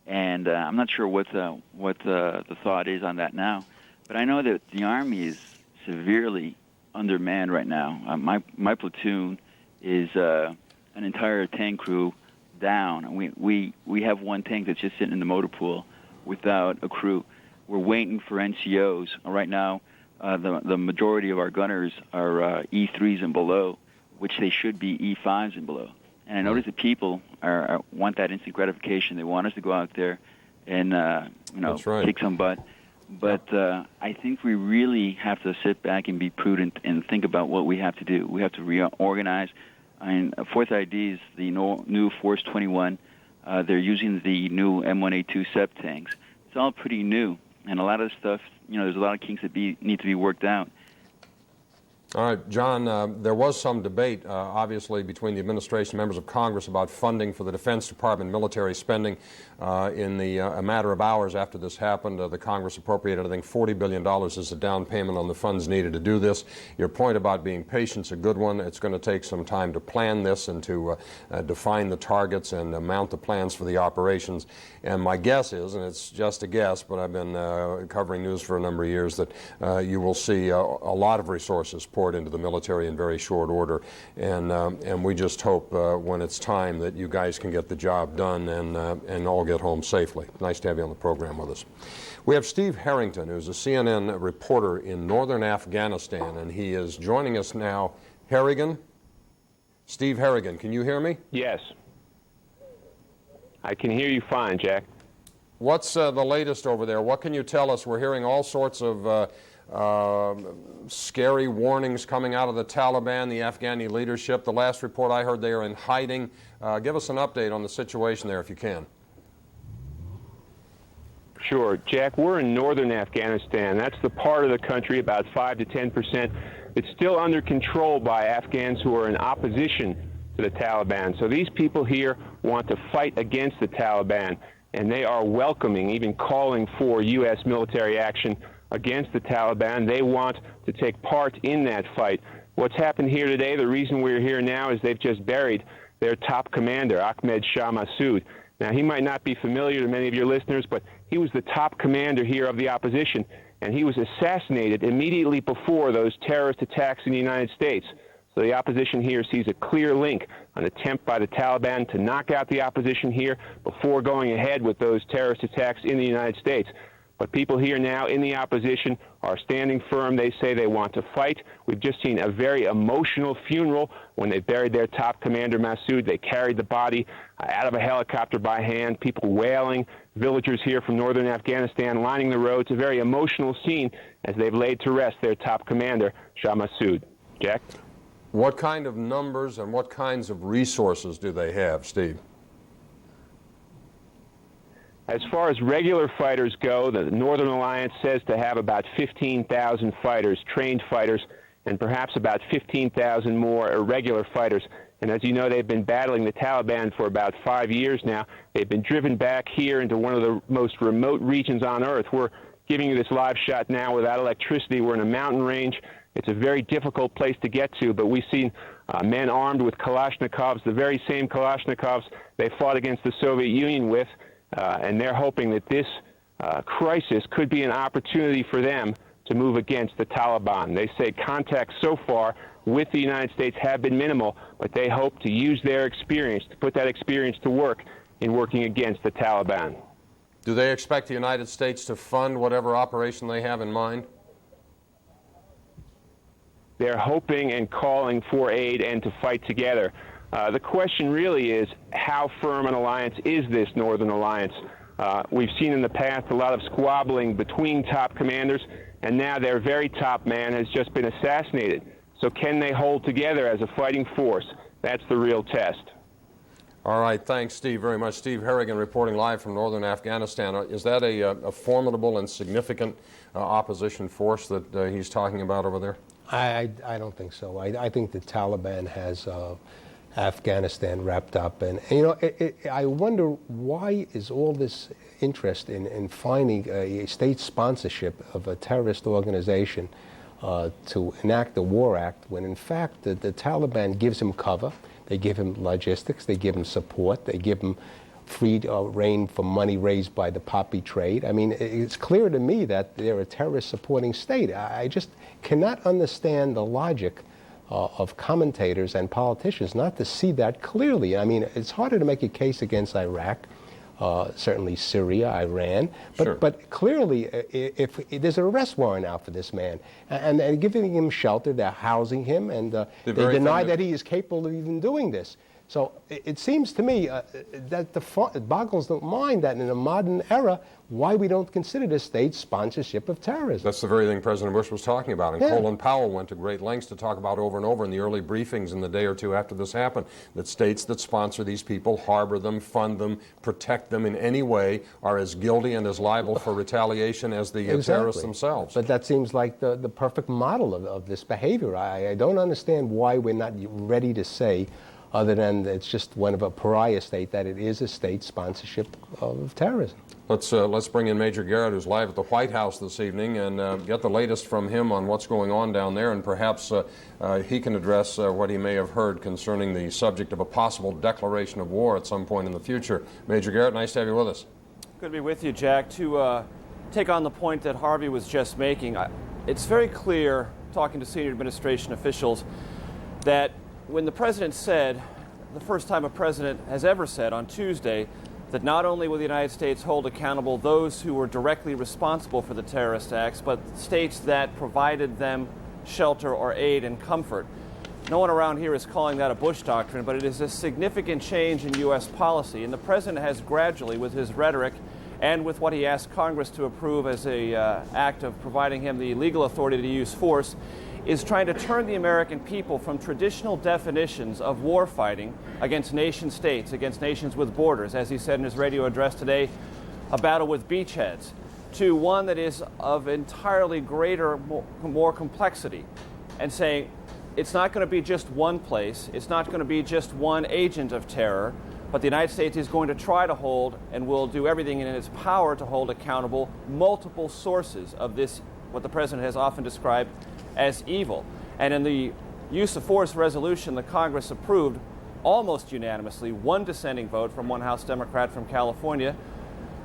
and I'm not sure what the thought is on that now. But I know that the Army is severely undermanned right now. My platoon is an entire tank crew down, and we have one tank that's just sitting in the motor pool without a crew. We're waiting for NCOs right now. The majority of our gunners are E3s and below, which they should be E5s and below. And I notice that people want that instant gratification. They want us to go out there and kick some butt. But I think we really have to sit back and be prudent and think about what we have to do. We have to reorganize. Fourth ID is the new Force 21. They're using the new M1A2 SEP tanks. It's all pretty new, and a lot of stuff, there's a lot of kinks that need to be worked out. All right, John, there was some debate, obviously, between the administration and members of Congress about funding for the Defense Department military spending. In a matter of hours after this happened, the Congress appropriated, I think, $40 billion as a down payment on the funds needed to do this. Your point about being patient is a good one. It's going to take some time to plan this and to define the targets and mount the plans for the operations. And my guess is, and it's just a guess, but I've been covering news for a number of years, that you will see a lot of resources poured into the military in very short order, and we just hope when it's time that you guys can get the job done and all get home safely. Nice to have you on the program with us. We have Steve Harrington, who's a CNN reporter in northern Afghanistan, and he is joining us now. Harrigan? Steve Harrigan, can you hear me? Yes. I can hear you fine, Jack. What's the latest over there? What can you tell us? We're hearing all sorts of scary warnings coming out of the Taliban, the Afghani leadership. The last report I heard, they are in hiding. Give us an update on the situation there if you can. Sure. Jack, we're in northern Afghanistan. That's the part of the country, about 5 to 10%, that's still under control by Afghans who are in opposition to the Taliban. So these people here want to fight against the Taliban, and they are welcoming, even calling for U.S. military action against the Taliban. They want to take part in that fight. What's happened here today, the reason we're here now is they've just buried their top commander, Ahmed Shah Massoud. Now, he might not be familiar to many of your listeners, but he was the top commander here of the opposition, and he was assassinated immediately before those terrorist attacks in the United States. So the opposition here sees a clear link, an attempt by the Taliban to knock out the opposition here before going ahead with those terrorist attacks in the United States. But people here now in the opposition are standing firm. They say they want to fight. We've just seen a very emotional funeral when they buried their top commander, Massoud. They carried the body out of a helicopter by hand, people wailing, villagers here from northern Afghanistan lining the roads. A very emotional scene as they've laid to rest their top commander, Shah Massoud. Jack? What kind of numbers and what kinds of resources do they have, Steve? As far as regular fighters go, the Northern Alliance says to have about 15,000 fighters, trained fighters, and perhaps about 15,000 more irregular fighters. And as you know, they've been battling the Taliban for about 5 years now. They've been driven back here into one of the most remote regions on Earth. We're giving you this live shot now without electricity. We're in a mountain range. It's a very difficult place to get to, but we've seen men armed with Kalashnikovs, the very same Kalashnikovs they fought against the Soviet Union with. And they're hoping that this crisis could be an opportunity for them to move against the Taliban. They say contacts so far with the United States have been minimal, but they hope to use their experience, to put that experience to work in working against the Taliban. Do they expect the United States to fund whatever operation they have in mind? They're hoping and calling for aid and to fight together. The question really is, how firm an alliance is this Northern Alliance? We've seen in the past a lot of squabbling between top commanders, and now their very top man has just been assassinated. So can they hold together as a fighting force? That's the real test. All right, thanks, Steve, very much. Steve Harrigan reporting live from northern Afghanistan. Is that a formidable and significant opposition force that he's talking about over there? I don't think so. I think the Taliban has Afghanistan wrapped up. And you know, I wonder why is all this interest in finding a state sponsorship of a terrorist organization to enact the War Act when in fact the Taliban gives him cover, they give him logistics, they give him support, they give him free reign for money raised by the poppy trade. I mean, it's clear to me that they're a terrorist supporting state. I just cannot understand the logic of commentators and politicians not to see that clearly. I mean, it's harder to make a case against Iraq, certainly Syria, Iran, but, sure. But clearly if there's an arrest warrant out for this man, and giving him shelter, they're housing him, and they deny that he is capable of even doing this. So it seems to me that it boggles the mind that in a modern era, why we don't consider this state sponsorship of terrorism. That's the very thing President Bush was talking about. And Yeah. Colin Powell went to great lengths to talk about over and over in the early briefings in the day or two after this happened, that states that sponsor these people, harbor them, fund them, protect them in any way, are as guilty and as liable for retaliation as the terrorists themselves. But that seems like the perfect model of this behavior. I don't understand why we're not ready to say, other than it's just one of a pariah state, that it is a state sponsorship of terrorism. Let's bring in Major Garrett, who's live at the White House this evening, and get the latest from him on what's going on down there, and perhaps he can address what he may have heard concerning the subject of a possible declaration of war at some point in the future. Major Garrett, nice to have you with us. Good to be with you, Jack. To take on the point that Harvey was just making, it's very clear, talking to senior administration officials, that when the president said, the first time a president has ever said on Tuesday, that not only will the United States hold accountable those who were directly responsible for the terrorist acts, but states that provided them shelter or aid and comfort. No one around here is calling that a Bush doctrine, but it is a significant change in U.S. policy. And the president has gradually, with his rhetoric and with what he asked Congress to approve as an act of providing him the legal authority to use force, is trying to turn the American people from traditional definitions of war fighting against nation states, against nations with borders, as he said in his radio address today, a battle with beachheads, to one that is of entirely greater, more complexity, and saying it's not going to be just one place, it's not going to be just one agent of terror, but the United States is going to try to hold and will do everything in its power to hold accountable multiple sources of this, what the president has often described as evil. And in the use of force resolution the Congress approved almost unanimously, one dissenting vote from one House Democrat from California,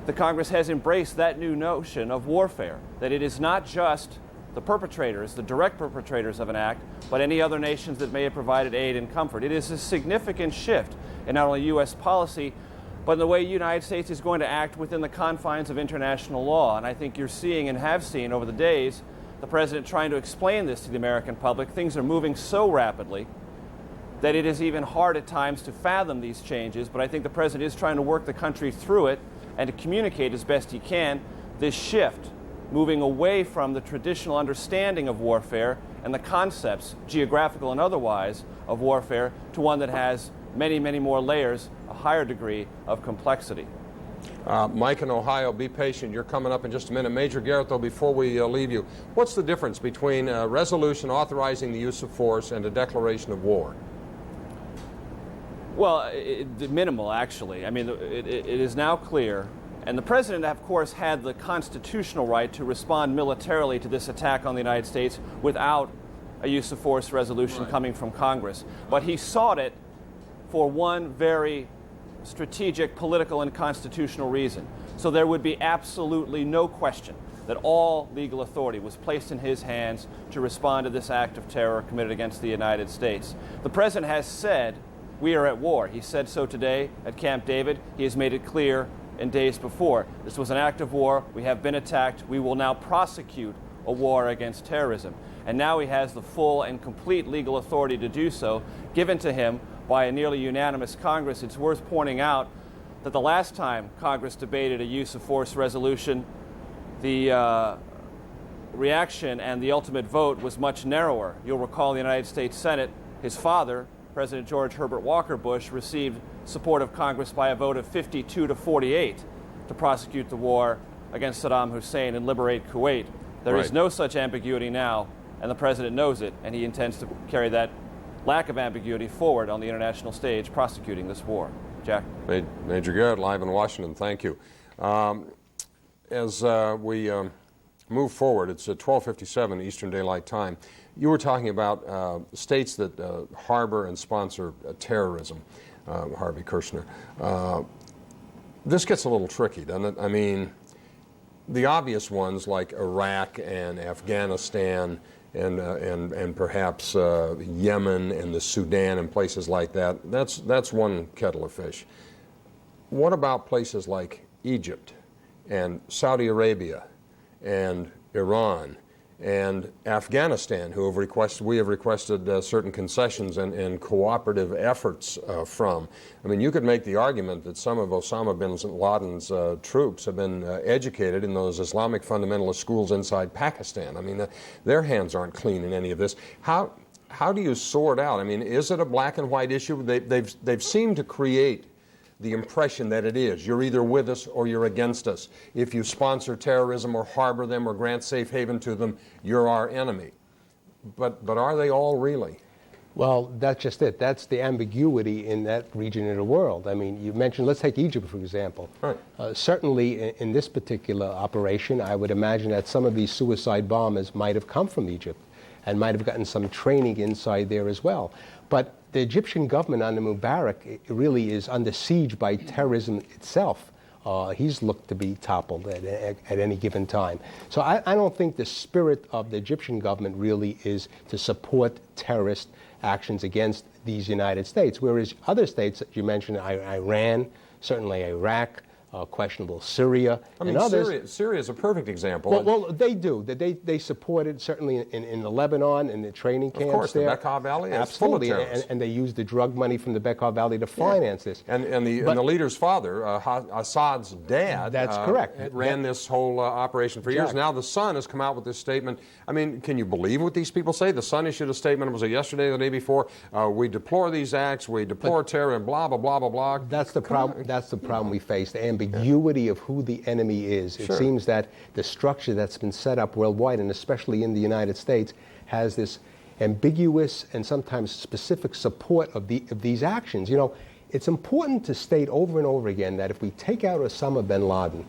the Congress has embraced that new notion of warfare, that it is not just the perpetrators, the direct perpetrators of an act, but any other nations that may have provided aid and comfort. It is a significant shift in not only U.S. policy, but in the way the United States is going to act within the confines of international law. And I think you're seeing and have seen over the days the president trying to explain this to the American public. Things are moving so rapidly that it is even hard at times to fathom these changes, but I think the president is trying to work the country through it and to communicate as best he can this shift, moving away from the traditional understanding of warfare and the concepts, geographical and otherwise, of warfare to one that has many, many more layers, a higher degree of complexity. Mike in Ohio, be patient. You're coming up in just a minute. Major Garrett, though, before we leave you, what's the difference between a resolution authorizing the use of force and a declaration of war? Well, minimal, actually. I mean, it is now clear, and the president, of course, had the constitutional right to respond militarily to this attack on the United States without a use of force resolution coming from Congress. But he sought it for one very strategic, political, and constitutional reason. So there would be absolutely no question that all legal authority was placed in his hands to respond to this act of terror committed against the United States. The president has said, we are at war. He said so today at Camp David. He has made it clear in days before. This was an act of war. We have been attacked. We will now prosecute a war against terrorism. And now he has the full and complete legal authority to do so, given to him by a nearly unanimous Congress. It's worth pointing out that the last time Congress debated a use of force resolution, the reaction and the ultimate vote was much narrower. You'll recall in the United States Senate, his father, President George Herbert Walker Bush, received support of Congress by a vote of 52 to 48 to prosecute the war against Saddam Hussein and liberate Kuwait. There is no such ambiguity now, and the president knows it, and he intends to carry that lack of ambiguity forward on the international stage, prosecuting this war. Jack? Major Garrett, live in Washington, thank you. As we move forward, it's at 12:57 Eastern Daylight Time. You were talking about states that harbor and sponsor terrorism, Harvey Kirshner. This gets a little tricky, doesn't it? I mean, the obvious ones like Iraq and Afghanistan and perhaps Yemen and the Sudan and places like that, that's one kettle of fish. What about places like Egypt and Saudi Arabia and Iran and Afghanistan, we have requested certain concessions and cooperative efforts from. I mean, you could make the argument that some of Osama bin Laden's troops have been educated in those Islamic fundamentalist schools inside Pakistan. I mean, their hands aren't clean in any of this. How do you sort out? I mean, is it a black and white issue? They've seemed to create the impression that it is. You're either with us or you're against us. If you sponsor terrorism or harbor them or grant safe haven to them, you're our enemy. But are they all really? Well, that's just it. That's the ambiguity in that region of the world. I mean, you mentioned, let's take Egypt, for example. Right. Certainly in this particular operation, I would imagine that some of these suicide bombers might have come from Egypt and might have gotten some training inside there as well. But the Egyptian government under Mubarak really is under siege by terrorism itself. He's looked to be toppled at any given time. So I don't think the spirit of the Egyptian government really is to support terrorist actions against these United States, whereas other states that you mentioned, Iran, certainly Iraq, questionable Syria, I mean, and others. Syria is a perfect example. Well, they do. They supported, certainly in the Lebanon, in the training camps there. Of course, the Bekaa Valley is Absolutely, full of terrorists. and they used the drug money from the Bekaa Valley to finance this. And the leader's father, Assad's dad, that's correct, ran this whole operation for years. Jack. Now the son has come out with this statement. I mean, can you believe what these people say? The son issued a statement, was it yesterday or the day before? We deplore these acts, we deplore terror, and blah, blah, blah, blah, blah. That's the problem. That's the problem we face, the ambiguity of who the enemy is. It seems that the structure that's been set up worldwide, and especially in the United States, has this ambiguous and sometimes specific support of these actions. You know, it's important to state over and over again that if we take out Osama bin Laden,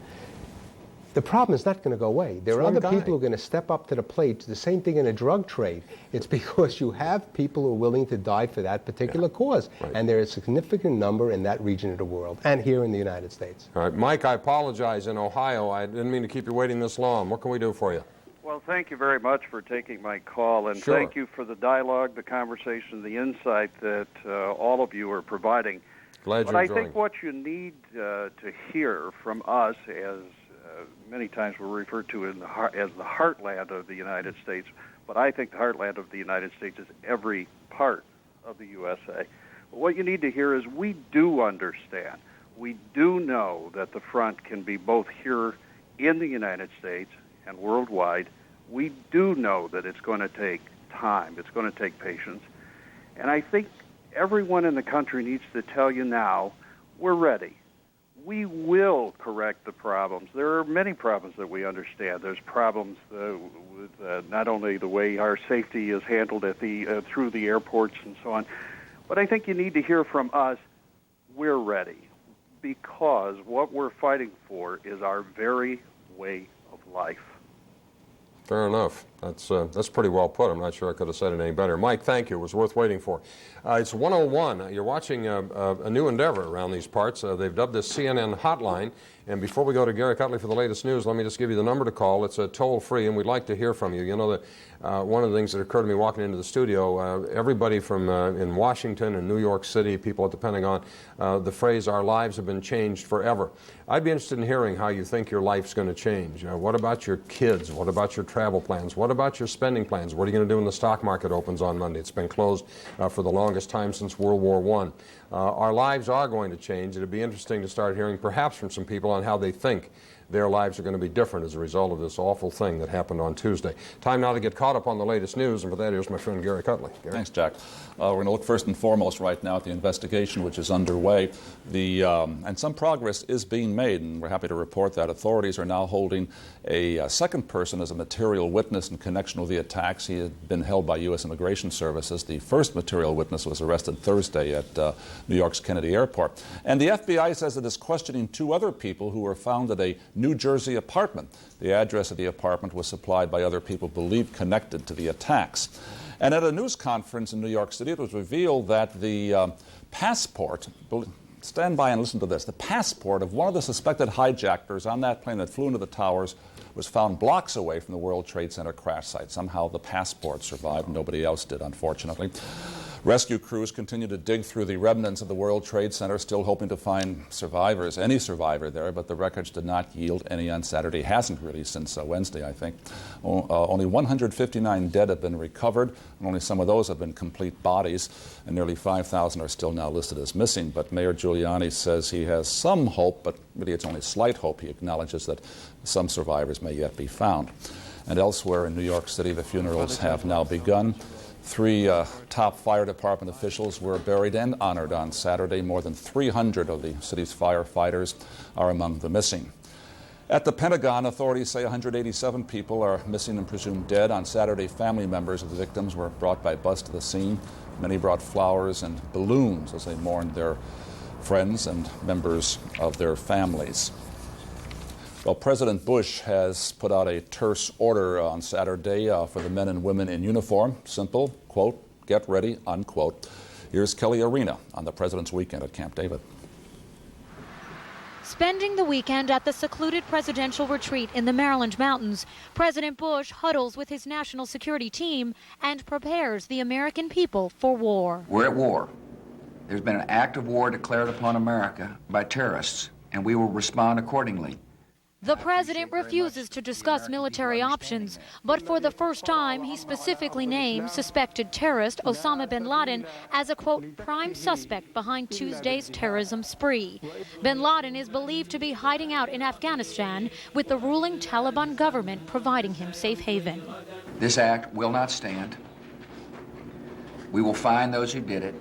the problem is not going to go away. There are other people who are going to step up to the plate. The same thing in a drug trade. It's because you have people who are willing to die for that particular cause. Right. And there is a significant number in that region of the world and here in the United States. All right, Mike, I apologize in Ohio. I didn't mean to keep you waiting this long. What can we do for you? Well, thank you very much for taking my call, and thank you for the dialogue, the conversation, the insight that all of you are providing. Glad but you're I joining. think what you need to hear from us, as many times we're referred to as the heartland of the United States, but I think the heartland of the United States is every part of the USA. But what you need to hear is we do understand. We do know that the front can be both here in the United States and worldwide. We do know that it's going to take time. It's going to take patience. And I think everyone in the country needs to tell you now, we're ready. We will correct the problems. There are many problems that we understand. There's problems with not only the way our safety is handled at through the airports and so on, but I think you need to hear from us, we're ready, because what we're fighting for is our very way of life. Fair enough. That's pretty well put. I'm not sure I could have said it any better. Mike, thank you. It was worth waiting for. It's 1:01. You're watching a new endeavor around these parts. They've dubbed this CNN Hotline. And before we go to Gary Cutley for the latest news, let me just give you the number to call. It's toll-free, and we'd like to hear from you. You know, one of the things that occurred to me walking into the studio, everybody from in Washington and New York City, people at the Pentagon, the phrase, our lives have been changed forever. I'd be interested in hearing how you think your life's going to change. What about your kids? What about your travel plans? What about your spending plans? What are you going to do when the stock market opens on Monday? It's been closed for the longest time since World War I. Our lives are going to change. It'd be interesting to start hearing perhaps from some people on how they think their lives are going to be different as a result of this awful thing that happened on Tuesday. Time now to get caught up on the latest news, and for that, here's my friend Gary Cutley. Gary? Thanks, Jack. We're going to look first and foremost right now at the investigation, which is underway. And some progress is being made, and we're happy to report that authorities are now holding a second person as a material witness in connection with the attacks. He had been held by U.S. Immigration Services. The first material witness was arrested Thursday at New York's Kennedy Airport. And the FBI says it is questioning two other people who were found at a New Jersey apartment. The address of the apartment was supplied by other people believed connected to the attacks. And at a news conference in New York City, it was revealed that the passport, stand by and listen to this, the passport of one of the suspected hijackers on that plane that flew into the towers was found blocks away from the World Trade Center crash site. Somehow the passport survived. Nobody else did, unfortunately. Rescue crews continue to dig through the remnants of the World Trade Center, still hoping to find survivors, any survivor there, but the wreckage did not yield any on Saturday. Hasn't really since Wednesday, I think. Only 159 dead have been recovered, and only some of those have been complete bodies, and nearly 5,000 are still now listed as missing. But Mayor Giuliani says he has some hope, but really it's only slight hope. He acknowledges that some survivors may yet be found. And elsewhere in New York City, the funerals have now begun. 3 top fire department officials were buried and honored on Saturday. More than 300 of the city's firefighters are among the missing. At the Pentagon, authorities say 187 people are missing and presumed dead. On Saturday, family members of the victims were brought by bus to the scene. Many brought flowers and balloons as they mourned their friends and members of their families. Well, President Bush has put out a terse order on Saturday for the men and women in uniform. Simple, quote, get ready, unquote. Here's Kelly Arena on the President's Weekend at Camp David. Spending the weekend at the secluded presidential retreat in the Maryland mountains, President Bush huddles with his national security team and prepares the American people for war. We're at war. There's been an act of war declared upon America by terrorists, and we will respond accordingly. The president refuses to discuss military options, but for the first time, he specifically named suspected terrorist Osama bin Laden as a, quote, prime suspect behind Tuesday's terrorism spree. Bin Laden is believed to be hiding out in Afghanistan, with the ruling Taliban government providing him safe haven. This act will not stand. We will find those who did it.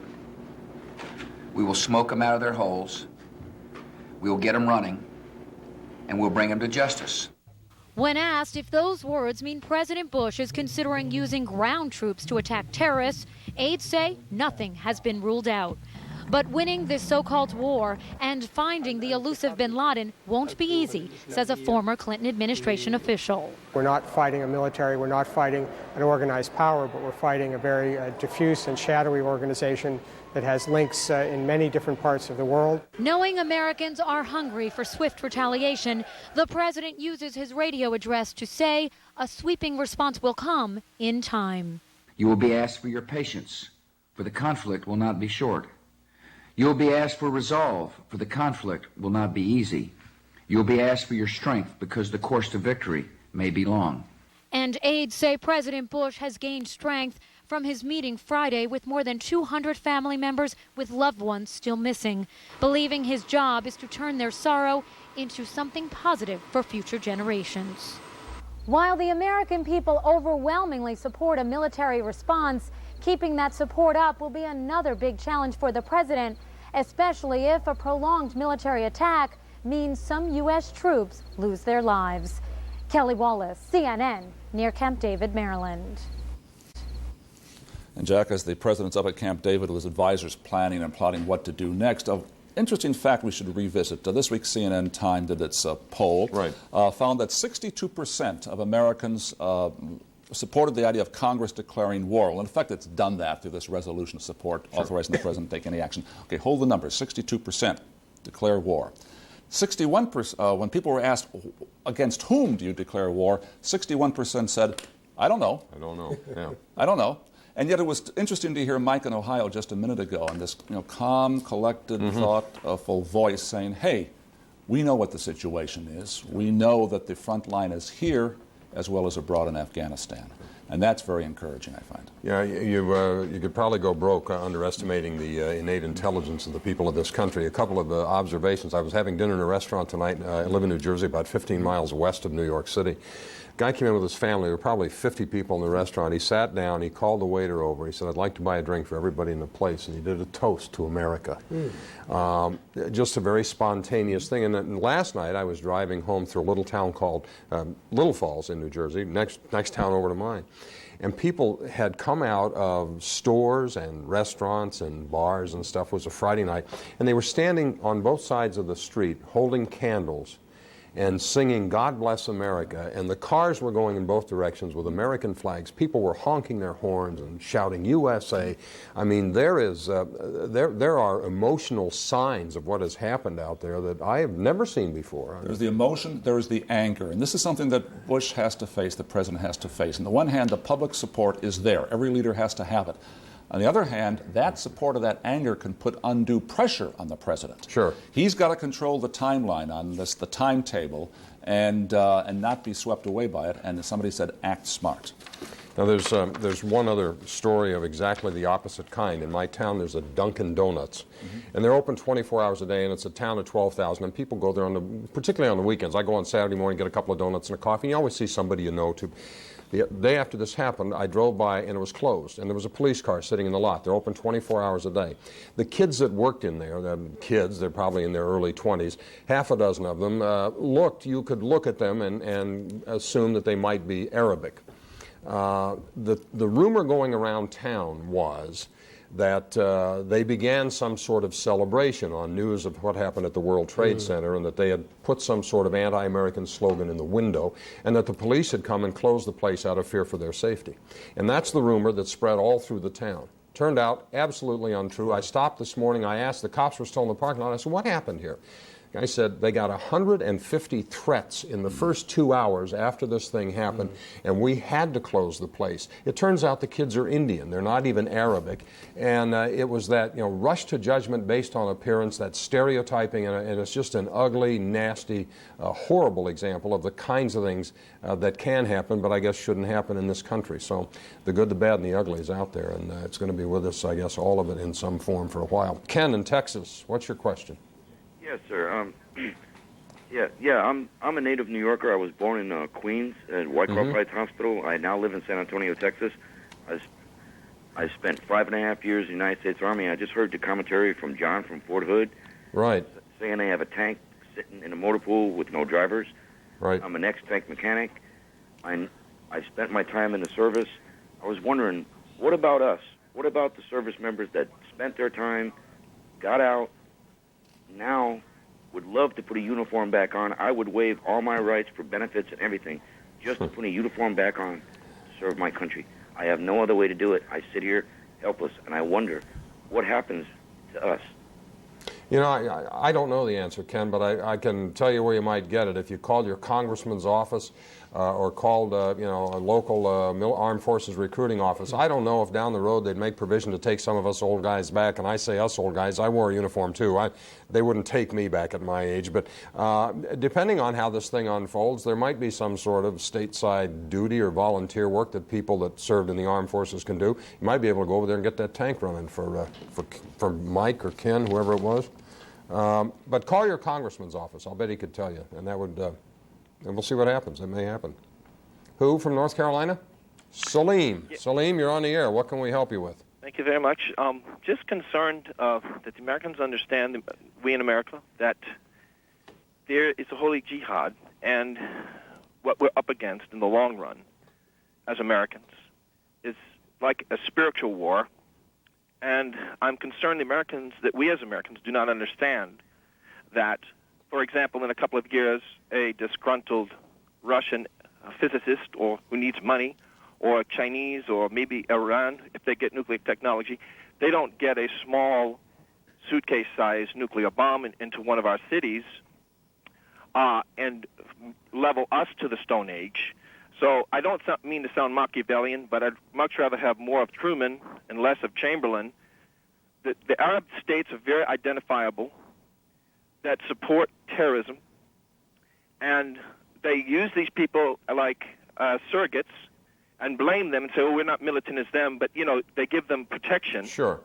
We will smoke them out of their holes. We will get them running. And we'll bring him to justice. When asked if those words mean President Bush is considering using ground troops to attack terrorists, aides say nothing has been ruled out. But winning this so-called war and finding the elusive bin Laden won't be easy, says a former Clinton administration official. We're not fighting a military, we're not fighting an organized power, but we're fighting a very diffuse and shadowy organization that has links in many different parts of the world. Knowing Americans are hungry for swift retaliation, the president uses his radio address to say a sweeping response will come in time. You will be asked for your patience, for the conflict will not be short. You will be asked for resolve, for the conflict will not be easy. You will be asked for your strength, because the course to victory may be long. And aides say President Bush has gained strength from his meeting Friday with more than 200 family members with loved ones still missing, believing his job is to turn their sorrow into something positive for future generations. While the American people overwhelmingly support a military response, keeping that support up will be another big challenge for the president, especially if a prolonged military attack means some U.S. troops lose their lives. Kelly Wallace, CNN, near Camp David, Maryland. And Jack, as the president's up at Camp David with his advisors planning and plotting what to do next, an interesting fact we should revisit. This week CNN Time did its poll, found that 62% of Americans supported the idea of Congress declaring war. Well, in fact, it's done that through this resolution of support authorizing the president to take any action. Okay, hold the numbers. 62% declare war. 61%, when people were asked against whom do you declare war, 61% said, I don't know. I don't know. Yeah. I don't know. And yet it was interesting to hear Mike in Ohio just a minute ago in this calm, collected, thoughtful voice saying, hey, we know what the situation is. We know that the front line is here as well as abroad in Afghanistan. And that's very encouraging, I find. Yeah, you could probably go broke underestimating the innate intelligence of the people of this country. A couple of observations. I was having dinner in a restaurant tonight. I live in New Jersey, about 15 miles west of New York City. Guy came in with his family. There were probably 50 people in the restaurant. He sat down. He called the waiter over. He said, I'd like to buy a drink for everybody in the place. And he did a toast to America. Just a very spontaneous thing. And then last night I was driving home through a little town called Little Falls in New Jersey, next town over to mine. And people had come out of stores and restaurants and bars and stuff. It was a Friday night. And they were standing on both sides of the street holding candles and singing God Bless America, and the cars were going in both directions with American flags. People were honking their horns and shouting USA. I mean, there are emotional signs of what has happened out there that I have never seen before. There's the emotion, there is the anger, and this is something that Bush has to face, the president has to face. On the one hand, the public support is there. Every leader has to have it. On the other hand, that support of that anger can put undue pressure on the president. Sure. He's got to control the timeline on this, the timetable, and not be swept away by it. And as somebody said, act smart. Now, there's one other story of exactly the opposite kind. In my town, there's a Dunkin' Donuts, and they're open 24 hours a day, and it's a town of 12,000, and people go there, particularly on the weekends. I go on Saturday morning, get a couple of donuts and a coffee, and you always see somebody you know, too. The day after this happened, I drove by, and it was closed, and there was a police car sitting in the lot. They're open 24 hours a day. The kids that worked in there, they're probably in their early 20s, half a dozen of them, you could look at them and assume that they might be Arabic. The rumor going around town was that they began some sort of celebration on news of what happened at the World Trade Center, and that they had put some sort of anti-American slogan in the window, and that the police had come and closed the place out of fear for their safety. And that's the rumor that spread all through the town. Turned out absolutely untrue. I stopped this morning. I asked, the cops were still in the parking lot. I said, what happened here? I said they got 150 threats in the first 2 hours after this thing happened, and we had to close the place. It turns out the kids are Indian. They're not even Arabic. And it was that rush to judgment based on appearance, that stereotyping, and it's just an ugly, nasty, horrible example of the kinds of things that can happen, but I guess shouldn't happen in this country. So the good, the bad, and the ugly is out there, and it's going to be with us, I guess, all of it in some form for a while. Ken in Texas, what's your question? Yes, sir. I'm a native New Yorker. I was born in Queens at Wyckoff Heights Hospital. I now live in San Antonio, Texas. I spent 5.5 years in the United States Army. I just heard the commentary from John from Fort Hood. Right. Saying they have a tank sitting in a motor pool with no drivers. Right. I'm an ex-tank mechanic. I spent my time in the service. I was wondering, what about us? What about the service members that spent their time, got out, now would love to put a uniform back on? I would waive all my rights for benefits and everything just to put a uniform back on to serve my country. I have no other way to do it. I sit here helpless, and I wonder what happens to us. I don't know the answer, Ken, but I can tell you where you might get it. If you called your congressman's office or called a local armed forces recruiting office, I don't know if down the road they'd make provision to take some of us old guys back. And I say us old guys, I wore a uniform too. They wouldn't take me back at my age. But depending on how this thing unfolds, there might be some sort of stateside duty or volunteer work that people that served in the armed forces can do. You might be able to go over there and get that tank running for Mike or Ken, whoever it was. But call your congressman's office. I'll bet he could tell you, and that would, and we'll see what happens. It may happen. Who from North Carolina? Salim. Yeah. Salim, you're on the air. What can we help you with? Thank you very much. Just concerned that the Americans understand, we in America, that there is a holy jihad, and what we're up against in the long run as Americans is like a spiritual war. And I'm concerned that we as Americans do not understand that, for example, in a couple of years, a disgruntled Russian physicist or who needs money, or Chinese or maybe Iran, if they get nuclear technology, they don't get a small suitcase-sized nuclear bomb into one of our cities and level us to the Stone Age. So I don't mean to sound Machiavellian, but I'd much rather have more of Truman and less of Chamberlain. The Arab states are very identifiable that support terrorism, and they use these people like surrogates and blame them and say, oh, we're not militant as them, but, they give them protection. Sure.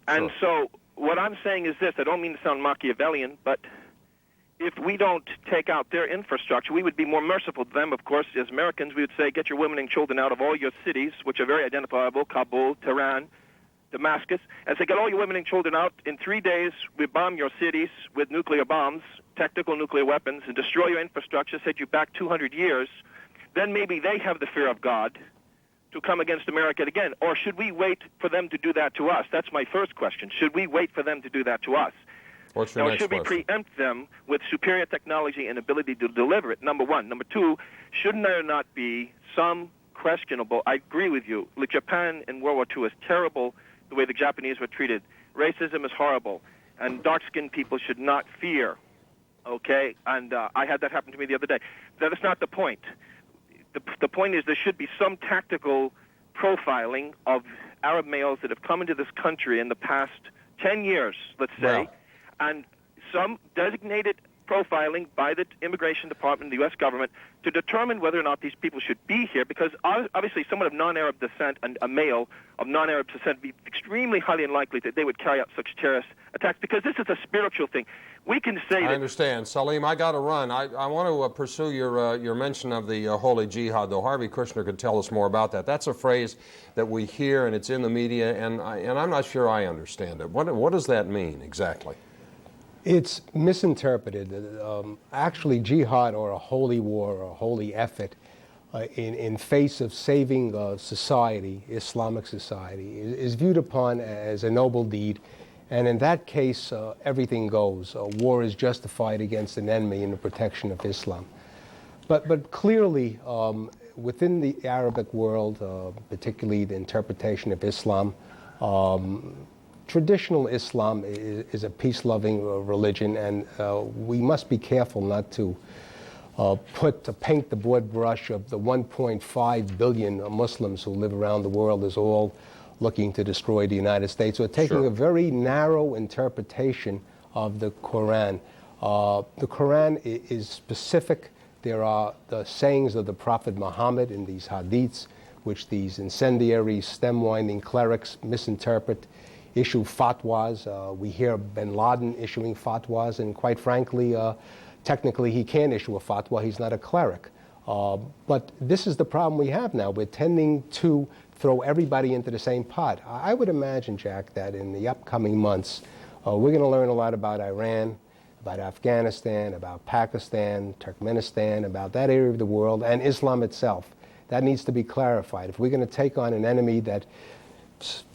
And so what I'm saying is this. I don't mean to sound Machiavellian, but if we don't take out their infrastructure, we would be more merciful to them. Of course, as Americans, we would say, get your women and children out of all your cities, which are very identifiable, Kabul, Tehran, Damascus, and say, get all your women and children out. In 3 days, we bomb your cities with nuclear bombs, tactical nuclear weapons, and destroy your infrastructure, set you back 200 years. Then maybe they have the fear of God to come against America again. Or should we wait for them to do that to us? That's my first question. Should we wait for them to do that to us? What's your now, next should we question? preempt them with superior technology and ability to deliver it? Number one. Number two, shouldn't there not be some questionable, I agree with you, like Japan in World War II is terrible, the way the Japanese were treated. Racism is horrible, and dark-skinned people should not fear, okay? And I had that happen to me the other day. That is not the point. The point is there should be some tactical profiling of Arab males that have come into this country in the past 10 years, let's say, and some designated profiling by the Immigration Department, the U.S. government, to determine whether or not these people should be here, because obviously someone of non-Arab descent and a male of non-Arab descent would be extremely highly unlikely that they would carry out such terrorist attacks, because this is a spiritual thing. We can say that... I understand. Salim, I got to run. I want to pursue your mention of the holy jihad, though. Harvey Kushner could tell us more about that. That's a phrase that we hear, and it's in the media, and I'm not sure I understand it. What does that mean exactly? It's misinterpreted. Actually, jihad, or a holy war, or a holy effort, in face of saving society, Islamic society, is viewed upon as a noble deed. And in that case, everything goes. War is justified against an enemy in the protection of Islam. But clearly, within the Arabic world, particularly the interpretation of Islam, traditional Islam is a peace-loving religion, and we must be careful not to paint the broad brush of the 1.5 billion Muslims who live around the world as all looking to destroy the United States. We're taking a very narrow interpretation of the Quran. The Quran is specific. There are the sayings of the Prophet Muhammad in these hadiths, which these incendiary, stem-winding clerics misinterpret, issue fatwas. We hear bin Laden issuing fatwas, and quite frankly, technically he can't issue a fatwa. He's not a cleric. But this is the problem we have now. We're tending to throw everybody into the same pot. I would imagine, Jack, that in the upcoming months, we're going to learn a lot about Iran, about Afghanistan, about Pakistan, Turkmenistan, about that area of the world, and Islam itself. That needs to be clarified. If we're going to take on an enemy that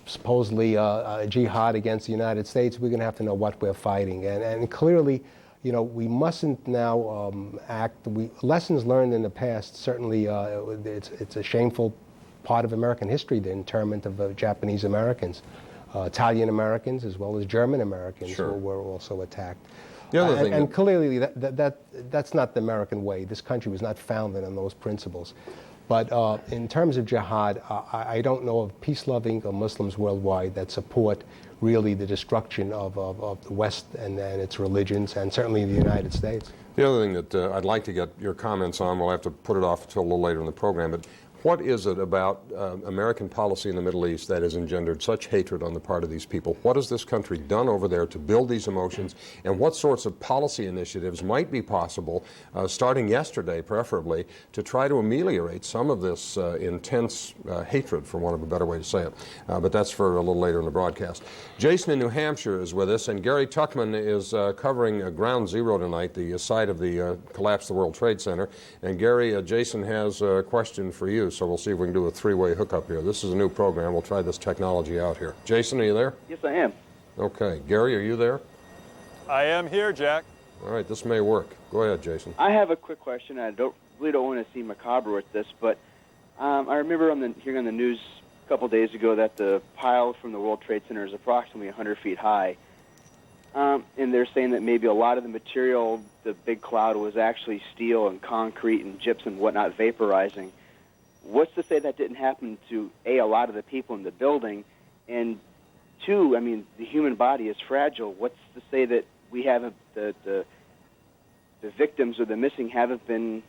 supposedly a jihad against the United States, we're going to have to know what we're fighting. And clearly, you know, we mustn't now lessons learned in the past, certainly it's a shameful part of American history, the internment of Japanese Americans, Italian Americans, as well as German Americans who were also attacked. The other thing and clearly that's not the American way. This country was not founded on those principles. But in terms of jihad, I don't know of peace-loving Muslims worldwide that support really the destruction of the West and its religions, and certainly the United States. The other thing that I'd like to get your comments on, we'll have to put it off until a little later in the program, but what is it about American policy in the Middle East that has engendered such hatred on the part of these people? What has this country done over there to build these emotions, and what sorts of policy initiatives might be possible, starting yesterday preferably, to try to ameliorate some of this intense hatred, for want of a better way to say it? But that's for a little later in the broadcast. Jason in New Hampshire is with us, and Gary Tuckman is covering Ground Zero tonight, the site of the collapse of the World Trade Center. And Gary, Jason has a question for you. So we'll see if we can do a three-way hookup here. This is a new program. We'll try this technology out here. Jason, are you there? Yes, I am. Okay. Gary, are you there? I am here, Jack. All right, this may work. Go ahead, Jason. I have a quick question. I really don't want to seem macabre with this, but I remember hearing on the news a couple days ago that the pile from the World Trade Center is approximately 100 feet high. And they're saying that maybe a lot of the material, the big cloud, was actually steel and concrete and gypsum and whatnot vaporizing. What's to say that didn't happen to, A, a lot of the people in the building, and two, I mean, the human body is fragile. What's to say that we haven't, the victims or the missing haven't been,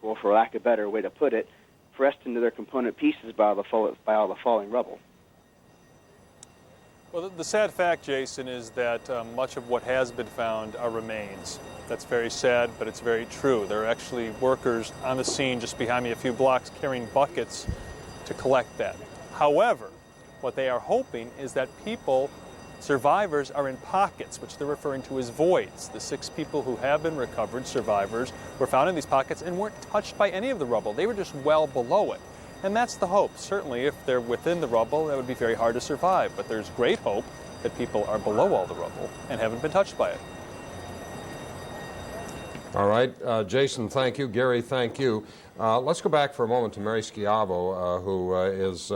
well, for lack of a better way to put it, pressed into their component pieces by all the falling rubble? Well, the sad fact, Jason, is that much of what has been found are remains. That's very sad, but it's very true. There are actually workers on the scene just behind me a few blocks carrying buckets to collect that. However, what they are hoping is that survivors are in pockets, which they're referring to as voids. The 6 people who have been recovered, survivors, were found in these pockets and weren't touched by any of the rubble. They were just well below it. And that's the hope. Certainly, if they're within the rubble, that would be very hard to survive. But there's great hope that people are below all the rubble and haven't been touched by it. All right. Jason, thank you. Gary, thank you. Let's go back for a moment to Mary Schiavo, who is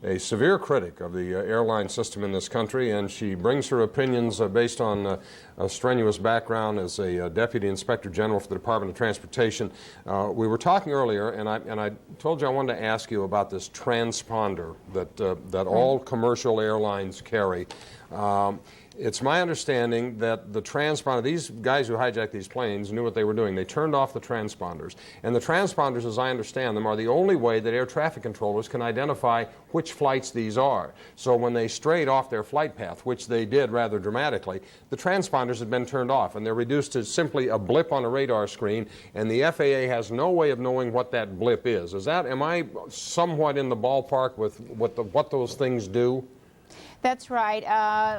a severe critic of the airline system in this country, and she brings her opinions based on a strenuous background as a Deputy Inspector General for the Department of Transportation. We were talking earlier, and I told you I wanted to ask you about this transponder that all commercial airlines carry. It's my understanding that the transponder, these guys who hijacked these planes knew what they were doing. They turned off the transponders. And the transponders, as I understand them, are the only way that air traffic controllers can identify which flights these are. So when they strayed off their flight path, which they did rather dramatically, the transponders had been turned off, and they're reduced to simply a blip on a radar screen, and the FAA has no way of knowing what that blip is. Am I somewhat in the ballpark with what those things do? That's right.